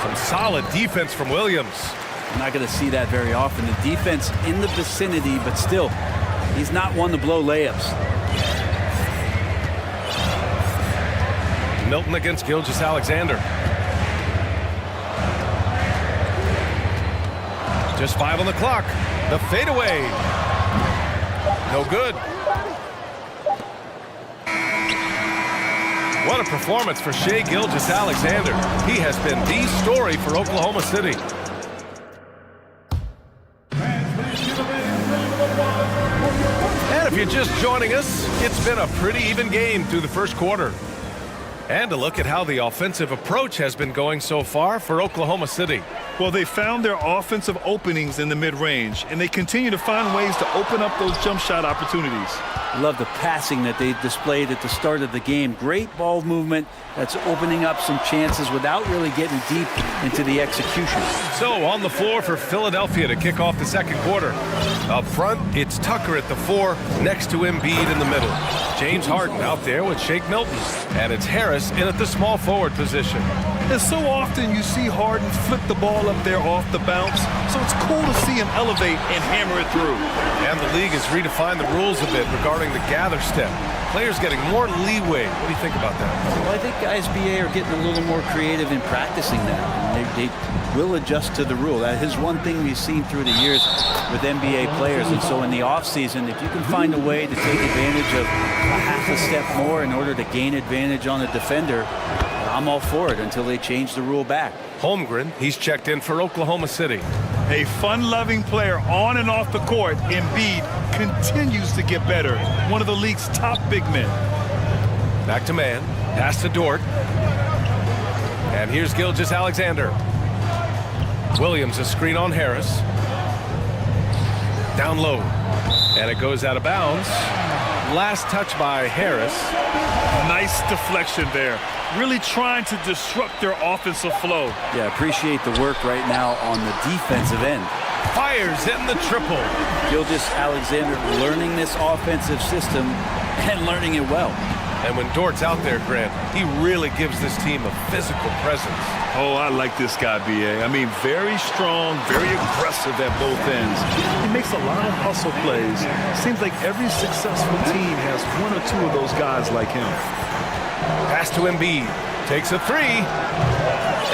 Some solid defense from Williams. I'm not going to see that very often. The defense in the vicinity, but still, he's not one to blow layups. Milton against Gilgeous-Alexander. Just 5 on the clock. The fadeaway. No good. What a performance for Shai Gilgeous-Alexander. He has been the story for Oklahoma City. If you're just joining us, it's been a pretty even game through the first quarter. And a look at how the offensive approach has been going so far for Oklahoma City. Well, they found their offensive openings in the mid-range, and they continue to find ways to open up those jump shot opportunities. Love the passing that they displayed at the start of the game. Great ball movement that's opening up some chances without really getting deep into the execution. So on the floor for Philadelphia to kick off the second quarter. Up front, it's Tucker at the 4, next to Embiid in the middle. James Harden out there with Shake Milton. And it's Harris in at the small forward position. And so often you see Harden flip the ball up there off the bounce, so it's cool to see him elevate and hammer it through. And the league has redefined the rules a bit regarding the gather step. Players getting more leeway. What do you think about that? Well, I think ISBA are getting a little more creative in practicing that. And they will adjust to the rule. That is one thing we've seen through the years with NBA players. And so in the offseason, if you can find a way to take advantage of a half a step more in order to gain advantage on a defender, I'm all for it until they change the rule back. Holmgren, he's checked in for Oklahoma City. A fun-loving player on and off the court, Embiid continues to get better. One of the league's top big men. Back to man, pass to Dort. And here's Gilgeous-Alexander. Williams, a screen on Harris. Down low. And it goes out of bounds. Last touch by Harris. Nice deflection there. Really trying to disrupt their offensive flow. Yeah, appreciate the work right now on the defensive end. Fires in the triple. Gilgeous-Alexander learning this offensive system and learning it well. And when Dort's out there, Grant, he really gives this team a physical presence. Oh, I like this guy, B.A. I mean, very strong, very aggressive at both ends. He makes a lot of hustle plays. Seems like every successful team has one or two of those guys like him. Pass to Embiid. Takes a 3.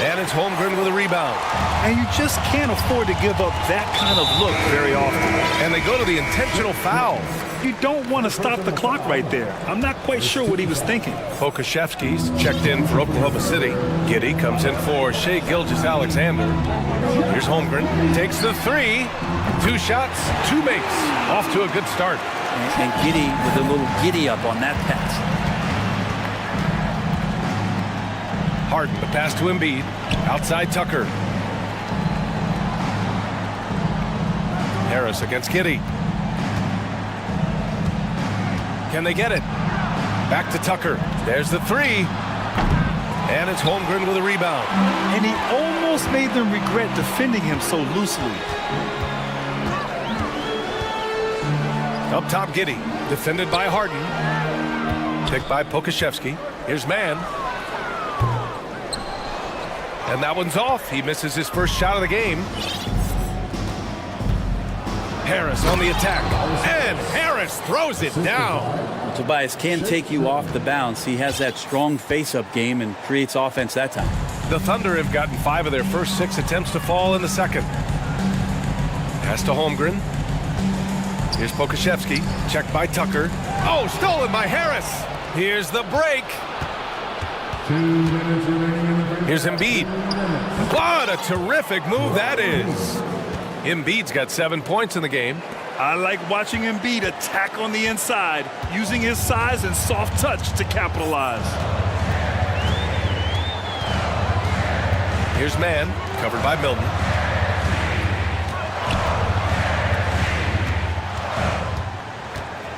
And it's Holmgren with a rebound. And you just can't afford to give up that kind of look very often. And they go to the intentional foul. You don't want to stop the clock right there. I'm not quite sure what he was thinking. Pokashevsky's checked in for Oklahoma City. Giddey comes in for Shai Gilgeous-Alexander. Here's Holmgren. Takes the 3. 2 shots, 2 makes. Off to a good start. And Giddey with a little giddy up on that pass. Harden, the pass to Embiid. Outside Tucker. Harris against Giddey. Can they get it? Back to Tucker. There's the 3. And it's Holmgren with a rebound. And he almost made them regret defending him so loosely. Up top, Giddey. Defended by Harden. Picked by Pokashevsky. Here's man. And that one's off. He misses his first shot of the game. Harris on the attack. And Harris throws it down. Tobias can take you off the bounce. He has that strong face-up game and creates offense that time. The Thunder have gotten 5 of their first 6 attempts to fall in the second. Pass to Holmgren. Here's Pokashevsky. Checked by Tucker. Oh, stolen by Harris. Here's the break. 2 minutes remaining in the break. Here's Embiid. What a terrific move that is. Embiid's got 7 points in the game. I like watching Embiid attack on the inside, using his size and soft touch to capitalize. Here's man, covered by Milton.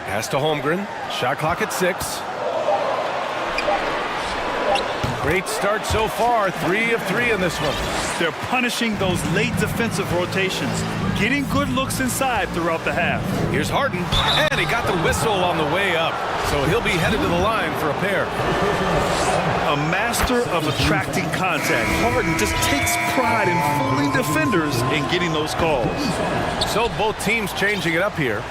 Pass to Holmgren. Shot clock at 6. Great start so far. 3 of 3 in this one. They're punishing those late defensive rotations, getting good looks inside throughout the half. Here's Harden, and he got the whistle on the way up, so he'll be headed to the line for a pair. A master of attracting contact. Harden just takes pride in fooling defenders and getting those calls. So both teams changing it up here.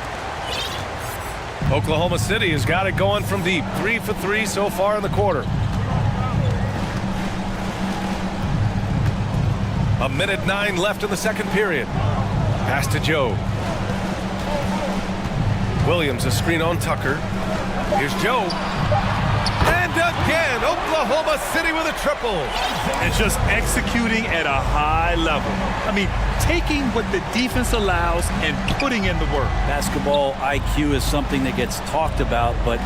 Oklahoma City has got it going from deep. 3 for 3 so far in the quarter. A minute 9 left in the second period. Pass to Joe. Williams, a screen on Tucker. Here's Joe. And a again. Oklahoma City with a triple. And just executing at a high level. I mean, taking what the defense allows and putting in the work. Basketball IQ is something that gets talked about, but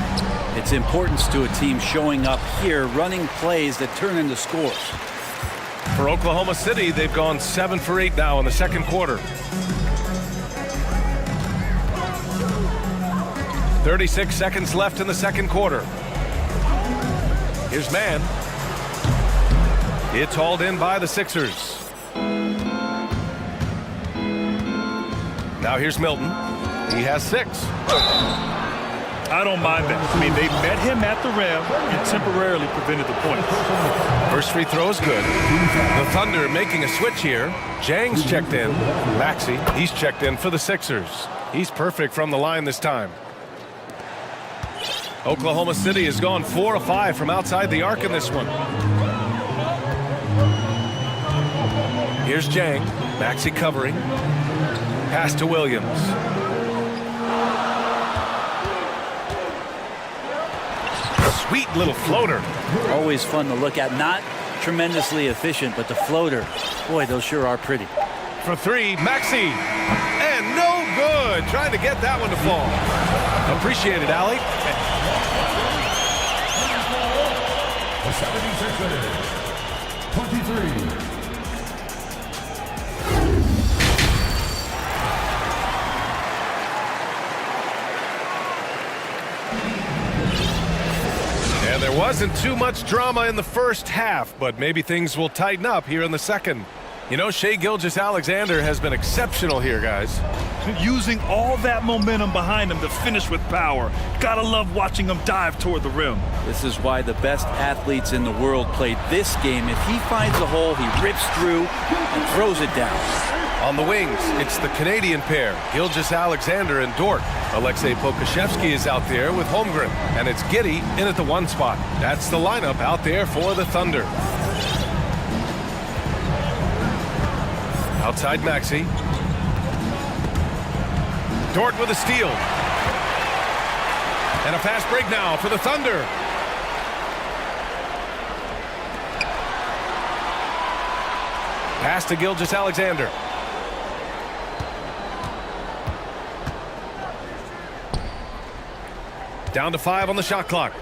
its importance to a team showing up here, running plays that turn into scores. For Oklahoma City, they've gone 7 for 8 now in the second quarter. 36 seconds left in the second quarter. Here's Mann. It's hauled in by the Sixers. Now here's Milton. He has 6. I don't mind that. I mean, they met him at the rim and temporarily prevented the points. First free throw is good. The Thunder making a switch here. Jang's checked in. Maxey, he's checked in for the Sixers. He's perfect from the line this time. Oklahoma City has gone 4 of 5 from outside the arc in this one. Here's Jang. Maxey covering. Pass to Williams. Sweet little floater. Always fun to look at. Not tremendously efficient, but the floater, boy, those sure are pretty. For 3, Maxey. And no good. Trying to get that one to fall. Appreciate it, Allie. The 76ers, 23. And there wasn't too much drama in the first half, but maybe things will tighten up here in the second. You know, Shai Gilgeous-Alexander has been exceptional here, guys. Using all that momentum behind him to finish with power. Gotta love watching him dive toward the rim. This is why the best athletes in the world play this game. If he finds a hole, he rips through and throws it down. On the wings, it's the Canadian pair, Gilgeous-Alexander and Dort. Alexei Pokusevski is out there with Holmgren, and it's Giddey in at the 1 spot. That's the lineup out there for the Thunder. Outside Maxey. Dort with a steal. And a fast break now for the Thunder. Pass to Gilgeous-Alexander. Down to 5 on the shot clock.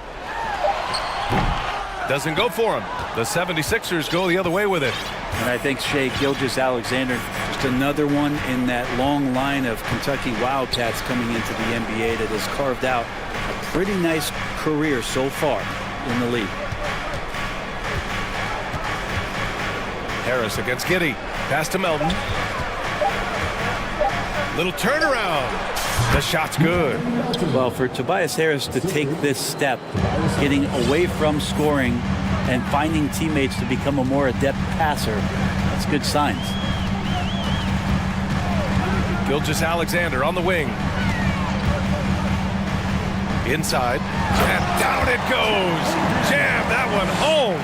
Doesn't go for him. The 76ers go the other way with it. And I think Shai Gilgeous-Alexander, just another one in that long line of Kentucky Wildcats coming into the NBA that has carved out a pretty nice career so far in the league. Harris against Giddey. Pass to Melton. Little turnaround. The shot's good. Well, for Tobias Harris to take this step, getting away from scoring and finding teammates to become a more adept passer, that's good signs. Gilgeous-Alexander on the wing. Inside. And down it goes. Jam that one home.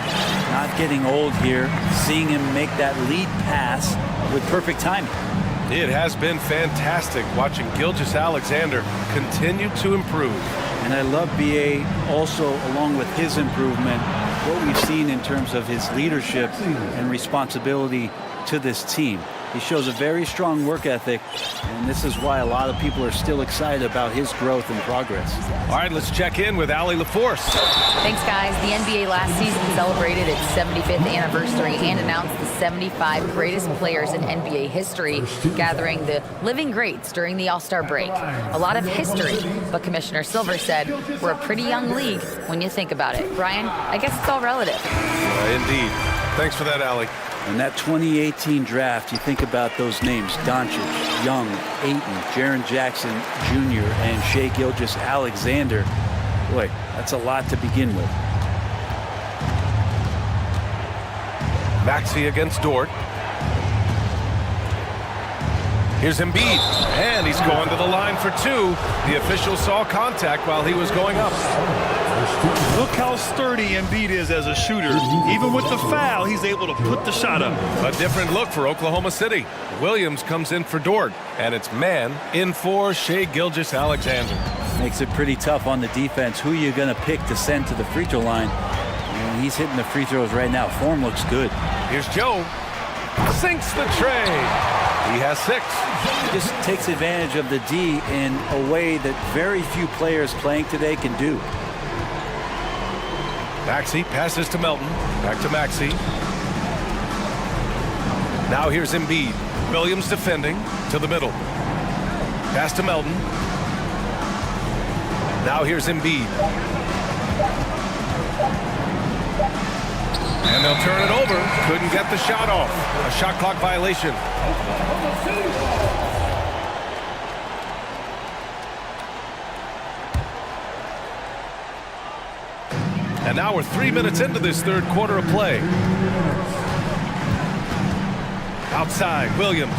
Not getting old here. Seeing him make that lead pass with perfect timing. It has been fantastic watching Gilgeous-Alexander continue to improve. And I love BA also, along with his improvement, what we've seen in terms of his leadership and responsibility to this team. He shows a very strong work ethic, and this is why a lot of people are still excited about his growth and progress. All right, let's check in with Allie LaForce. Thanks, guys. The NBA last season celebrated its 75th anniversary and announced the 75 greatest players in NBA history, gathering the living greats during the All-Star break. A lot of history, but Commissioner Silver said we're a pretty young league when you think about it. Brian, I guess it's all relative. Indeed. Thanks for that, Allie. In that 2018 draft, you think about those names: Doncic, Young, Ayton, Jaren Jackson Jr., and Shai Gilgeous-Alexander. Boy, that's a lot to begin with. Maxey against Dort. Here's Embiid, and he's going to the line for 2. The official saw contact while he was going up. Look how sturdy Embiid is as a shooter. Even with the foul, he's able to put the shot up. A different look for Oklahoma City. Williams comes in for Dort, and it's Mann in for Shai Gilgeous-Alexander. Makes it pretty tough on the defense. Who are you going to pick to send to the free throw line? And he's hitting the free throws right now. Form looks good. Here's Joe. Sinks the tray. He has 6. He just takes advantage of the D in a way that very few players playing today can do. Maxey passes to Melton. Back to Maxey. Now here's Embiid. Williams defending to the middle. Pass to Melton. Now here's Embiid. And they'll turn it over. Couldn't get the shot off. A shot clock violation. And now we're 3 minutes into this third quarter of play. Outside, Williams.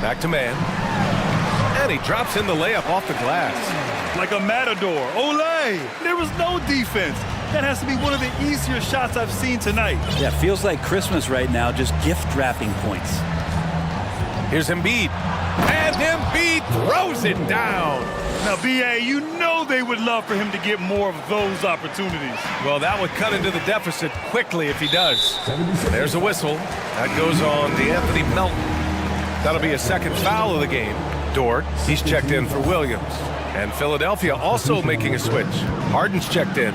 Back to man. And he drops in the layup off the glass. Like a matador. Olay! There was no defense. That has to be one of the easier shots I've seen tonight. Yeah, feels like Christmas right now, just gift wrapping points. Here's Embiid. And Embiid throws it down. Now, B.A., you know they would love for him to get more of those opportunities. Well, that would cut into the deficit quickly if he does. There's a whistle. That goes on D'Anthony Melton. That'll be a second foul of the game. Dort, he's checked in for Williams. And Philadelphia also making a switch. Harden's checked in.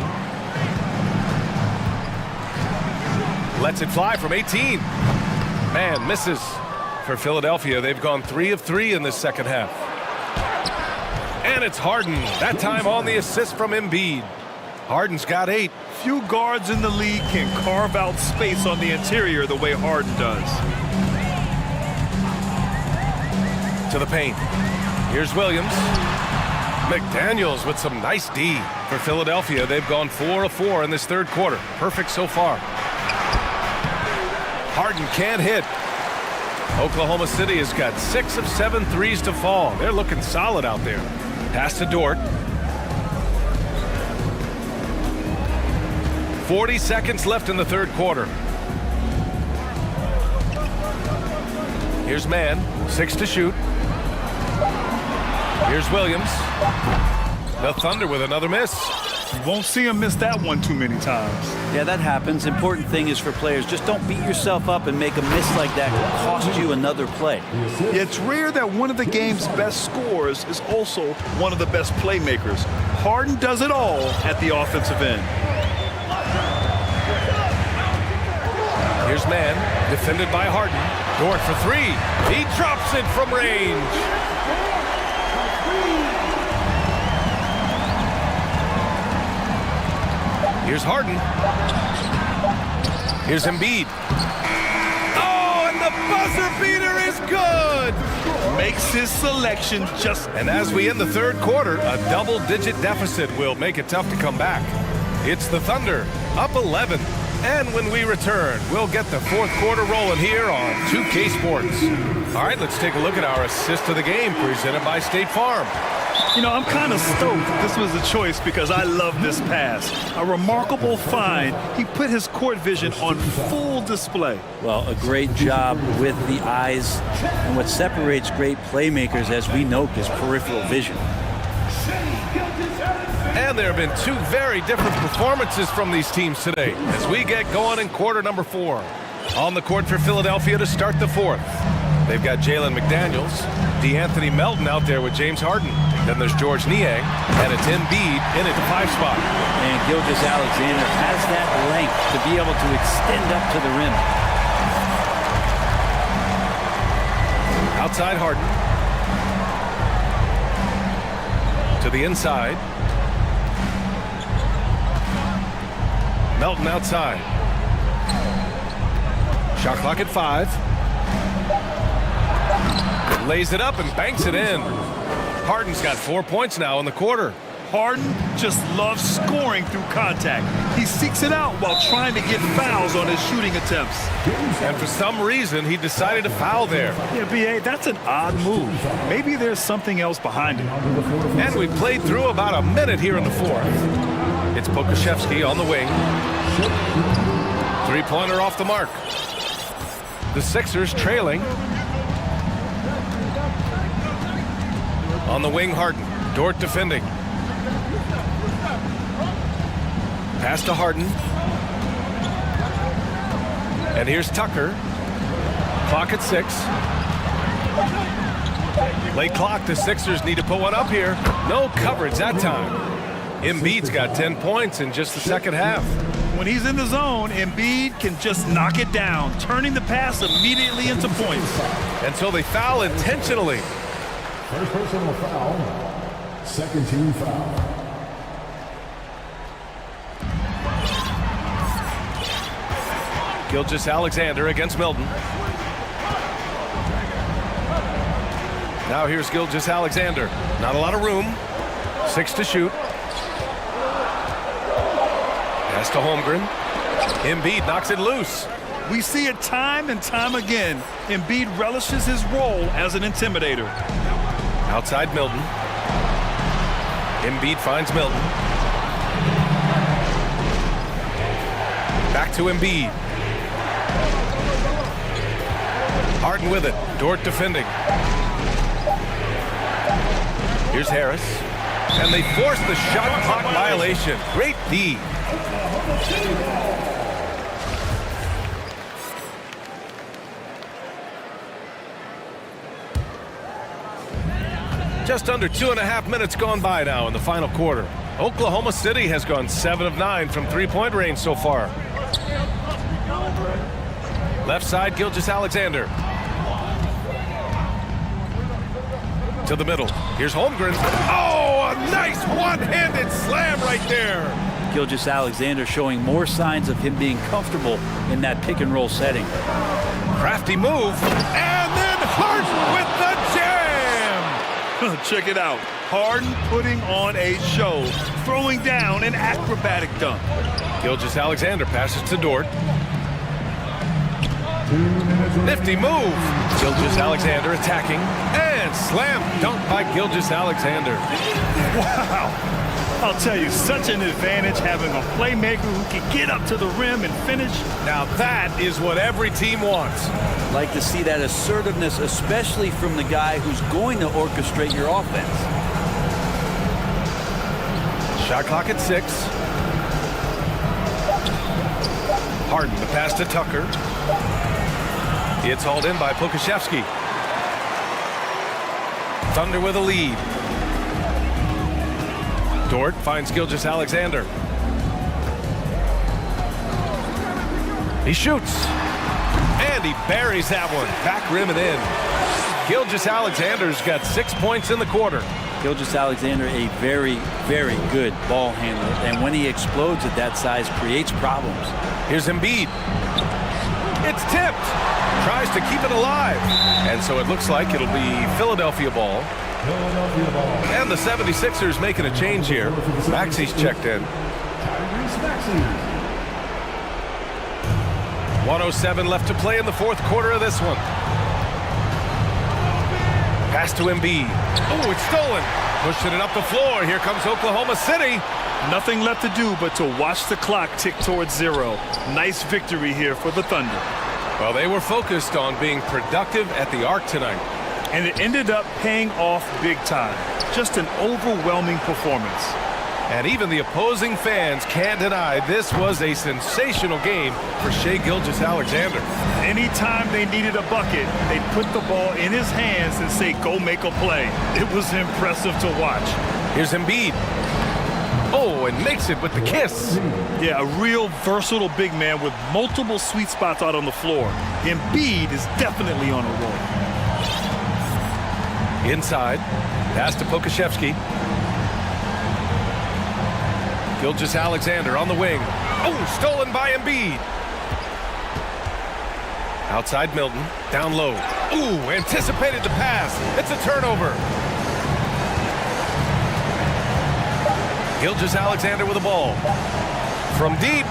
Lets it fly from 18. Man, misses. For Philadelphia, they've gone 3 of 3 in this second half. And it's Harden. That time on the assist from Embiid. Harden's got 8. Few guards in the league can carve out space on the interior the way Harden does. To the paint. Here's Williams. McDaniels with some nice D. For Philadelphia, they've gone 4 of 4 in this third quarter. Perfect so far. Harden can't hit. Oklahoma City has got 6 of 7 threes to fall. They're looking solid out there. Pass to Dort. 40 seconds left in the third quarter. Here's Mann. 6 to shoot. Here's Williams. The Thunder with another miss. You won't see him miss that one too many times. Yeah, that happens. Important thing is for players, just don't beat yourself up and make a miss like that cost you another play. It's rare that one of the game's best scorers is also one of the best playmakers. Harden does it all at the offensive end. Here's Mann, defended by Harden. Dort for 3. He drops it from range. Here's Harden. Here's Embiid. Oh, and the buzzer beater is good. Makes his selection just... And as we end the third quarter, a double-digit deficit will make it tough to come back. It's the Thunder, up 11. And when we return, we'll get the fourth quarter rolling here on 2K Sports. All right, let's take a look at our assist of the game presented by State Farm. You know, I'm kind of stoked this was a choice because I love this pass. A remarkable find. He put his court vision on full display. Well, a great job with the eyes. And what separates great playmakers, as we know, is peripheral vision. And there have been 2 very different performances from these teams today as we get going in quarter number 4. On the court for Philadelphia to start the fourth. They've got Jalen McDaniels, D'Anthony Melton out there with James Harden. Then there's George Niang, and it's Embiid in at the 5 spot. And Gilgeous-Alexander has that length to be able to extend up to the rim. Outside Harden. To the inside. Melton outside. Shot clock at 5. Lays it up and banks it in. Harden's got 4 points now in the quarter. Harden just loves scoring through contact. He seeks it out while trying to get fouls on his shooting attempts. And for some reason, he decided to foul there. Yeah, B.A., that's an odd move. Maybe there's something else behind it. And we played through about a minute here in the fourth. It's Pokusevski on the wing. 3-pointer off the mark. The Sixers trailing. On the wing, Harden. Dort defending. Pass to Harden. And here's Tucker. Clock at 6. Late clock. The Sixers need to put one up here. No coverage that time. Embiid's got 10 points in just the second half. When he's in the zone, Embiid can just knock it down, turning the pass immediately into points. Until they foul intentionally. First personal foul. Second team foul. Gilgeous-Alexander against Milton. Now here's Gilgeous-Alexander. Not a lot of room. 6 to shoot. Pass to Holmgren. Embiid knocks it loose. We see it time and time again. Embiid relishes his role as an intimidator. Outside Milton. Embiid finds Milton. Back to Embiid. Harden with it. Dort defending. Here's Harris. And they force the shot clock violation. Great D. Just under 2.5 minutes gone by now in the final quarter. Oklahoma City has gone 7 of 9 from three-point range so far. Left side, Gilgeous-Alexander. To the middle. Here's Holmgren. Oh, a nice one-handed slam right there. Gilgeous-Alexander showing more signs of him being comfortable in that pick-and-roll setting. Crafty move. And then Harden with the jam. Check it out. Harden putting on a show, throwing down an acrobatic dunk. Gilgeous-Alexander passes to Dort. Nifty move. Gilgeous-Alexander attacking. And slam dunk by Gilgeous-Alexander. Wow. I'll tell you, such an advantage having a playmaker who can get up to the rim and finish. Now that is what every team wants. Like to see that assertiveness, especially from the guy who's going to orchestrate your offense. Shot clock at 6. Harden, the pass to Tucker. It's hauled in by Pokashevsky. Thunder with a lead. Dort finds Gilgeous-Alexander. He shoots. And he buries that one. Back rim and in. Gilgeous-Alexander's got 6 points in the quarter. Gilgeous-Alexander, a very, very good ball handler. And when he explodes at that size, creates problems. Here's Embiid. It's tipped. Tries to keep it alive. And so it looks like it'll be Philadelphia ball. And the 76ers making a change here. Maxey's checked in. 1:07 left to play in the fourth quarter of this one. Pass to Embiid. Oh, it's stolen. Pushing it up the floor. Here comes Oklahoma City. Nothing left to do but to watch the clock tick towards 0. Nice victory here for the Thunder. Well, they were focused on being productive at the arc tonight. And it ended up paying off big time. Just an overwhelming performance. And even the opposing fans can't deny this was a sensational game for Shai Gilgeous-Alexander. Anytime they needed a bucket, they'd put the ball in his hands and say, go make a play. It was impressive to watch. Here's Embiid. Oh, and makes it with the kiss. Yeah, a real versatile big man with multiple sweet spots out on the floor. Embiid is definitely on a roll. Inside, pass to Pokashevsky. Gilgeous-Alexander on the wing. Oh, stolen by Embiid. Outside Milton, down low. Ooh, anticipated the pass. It's a turnover. Gilgeous-Alexander with the ball. From deep,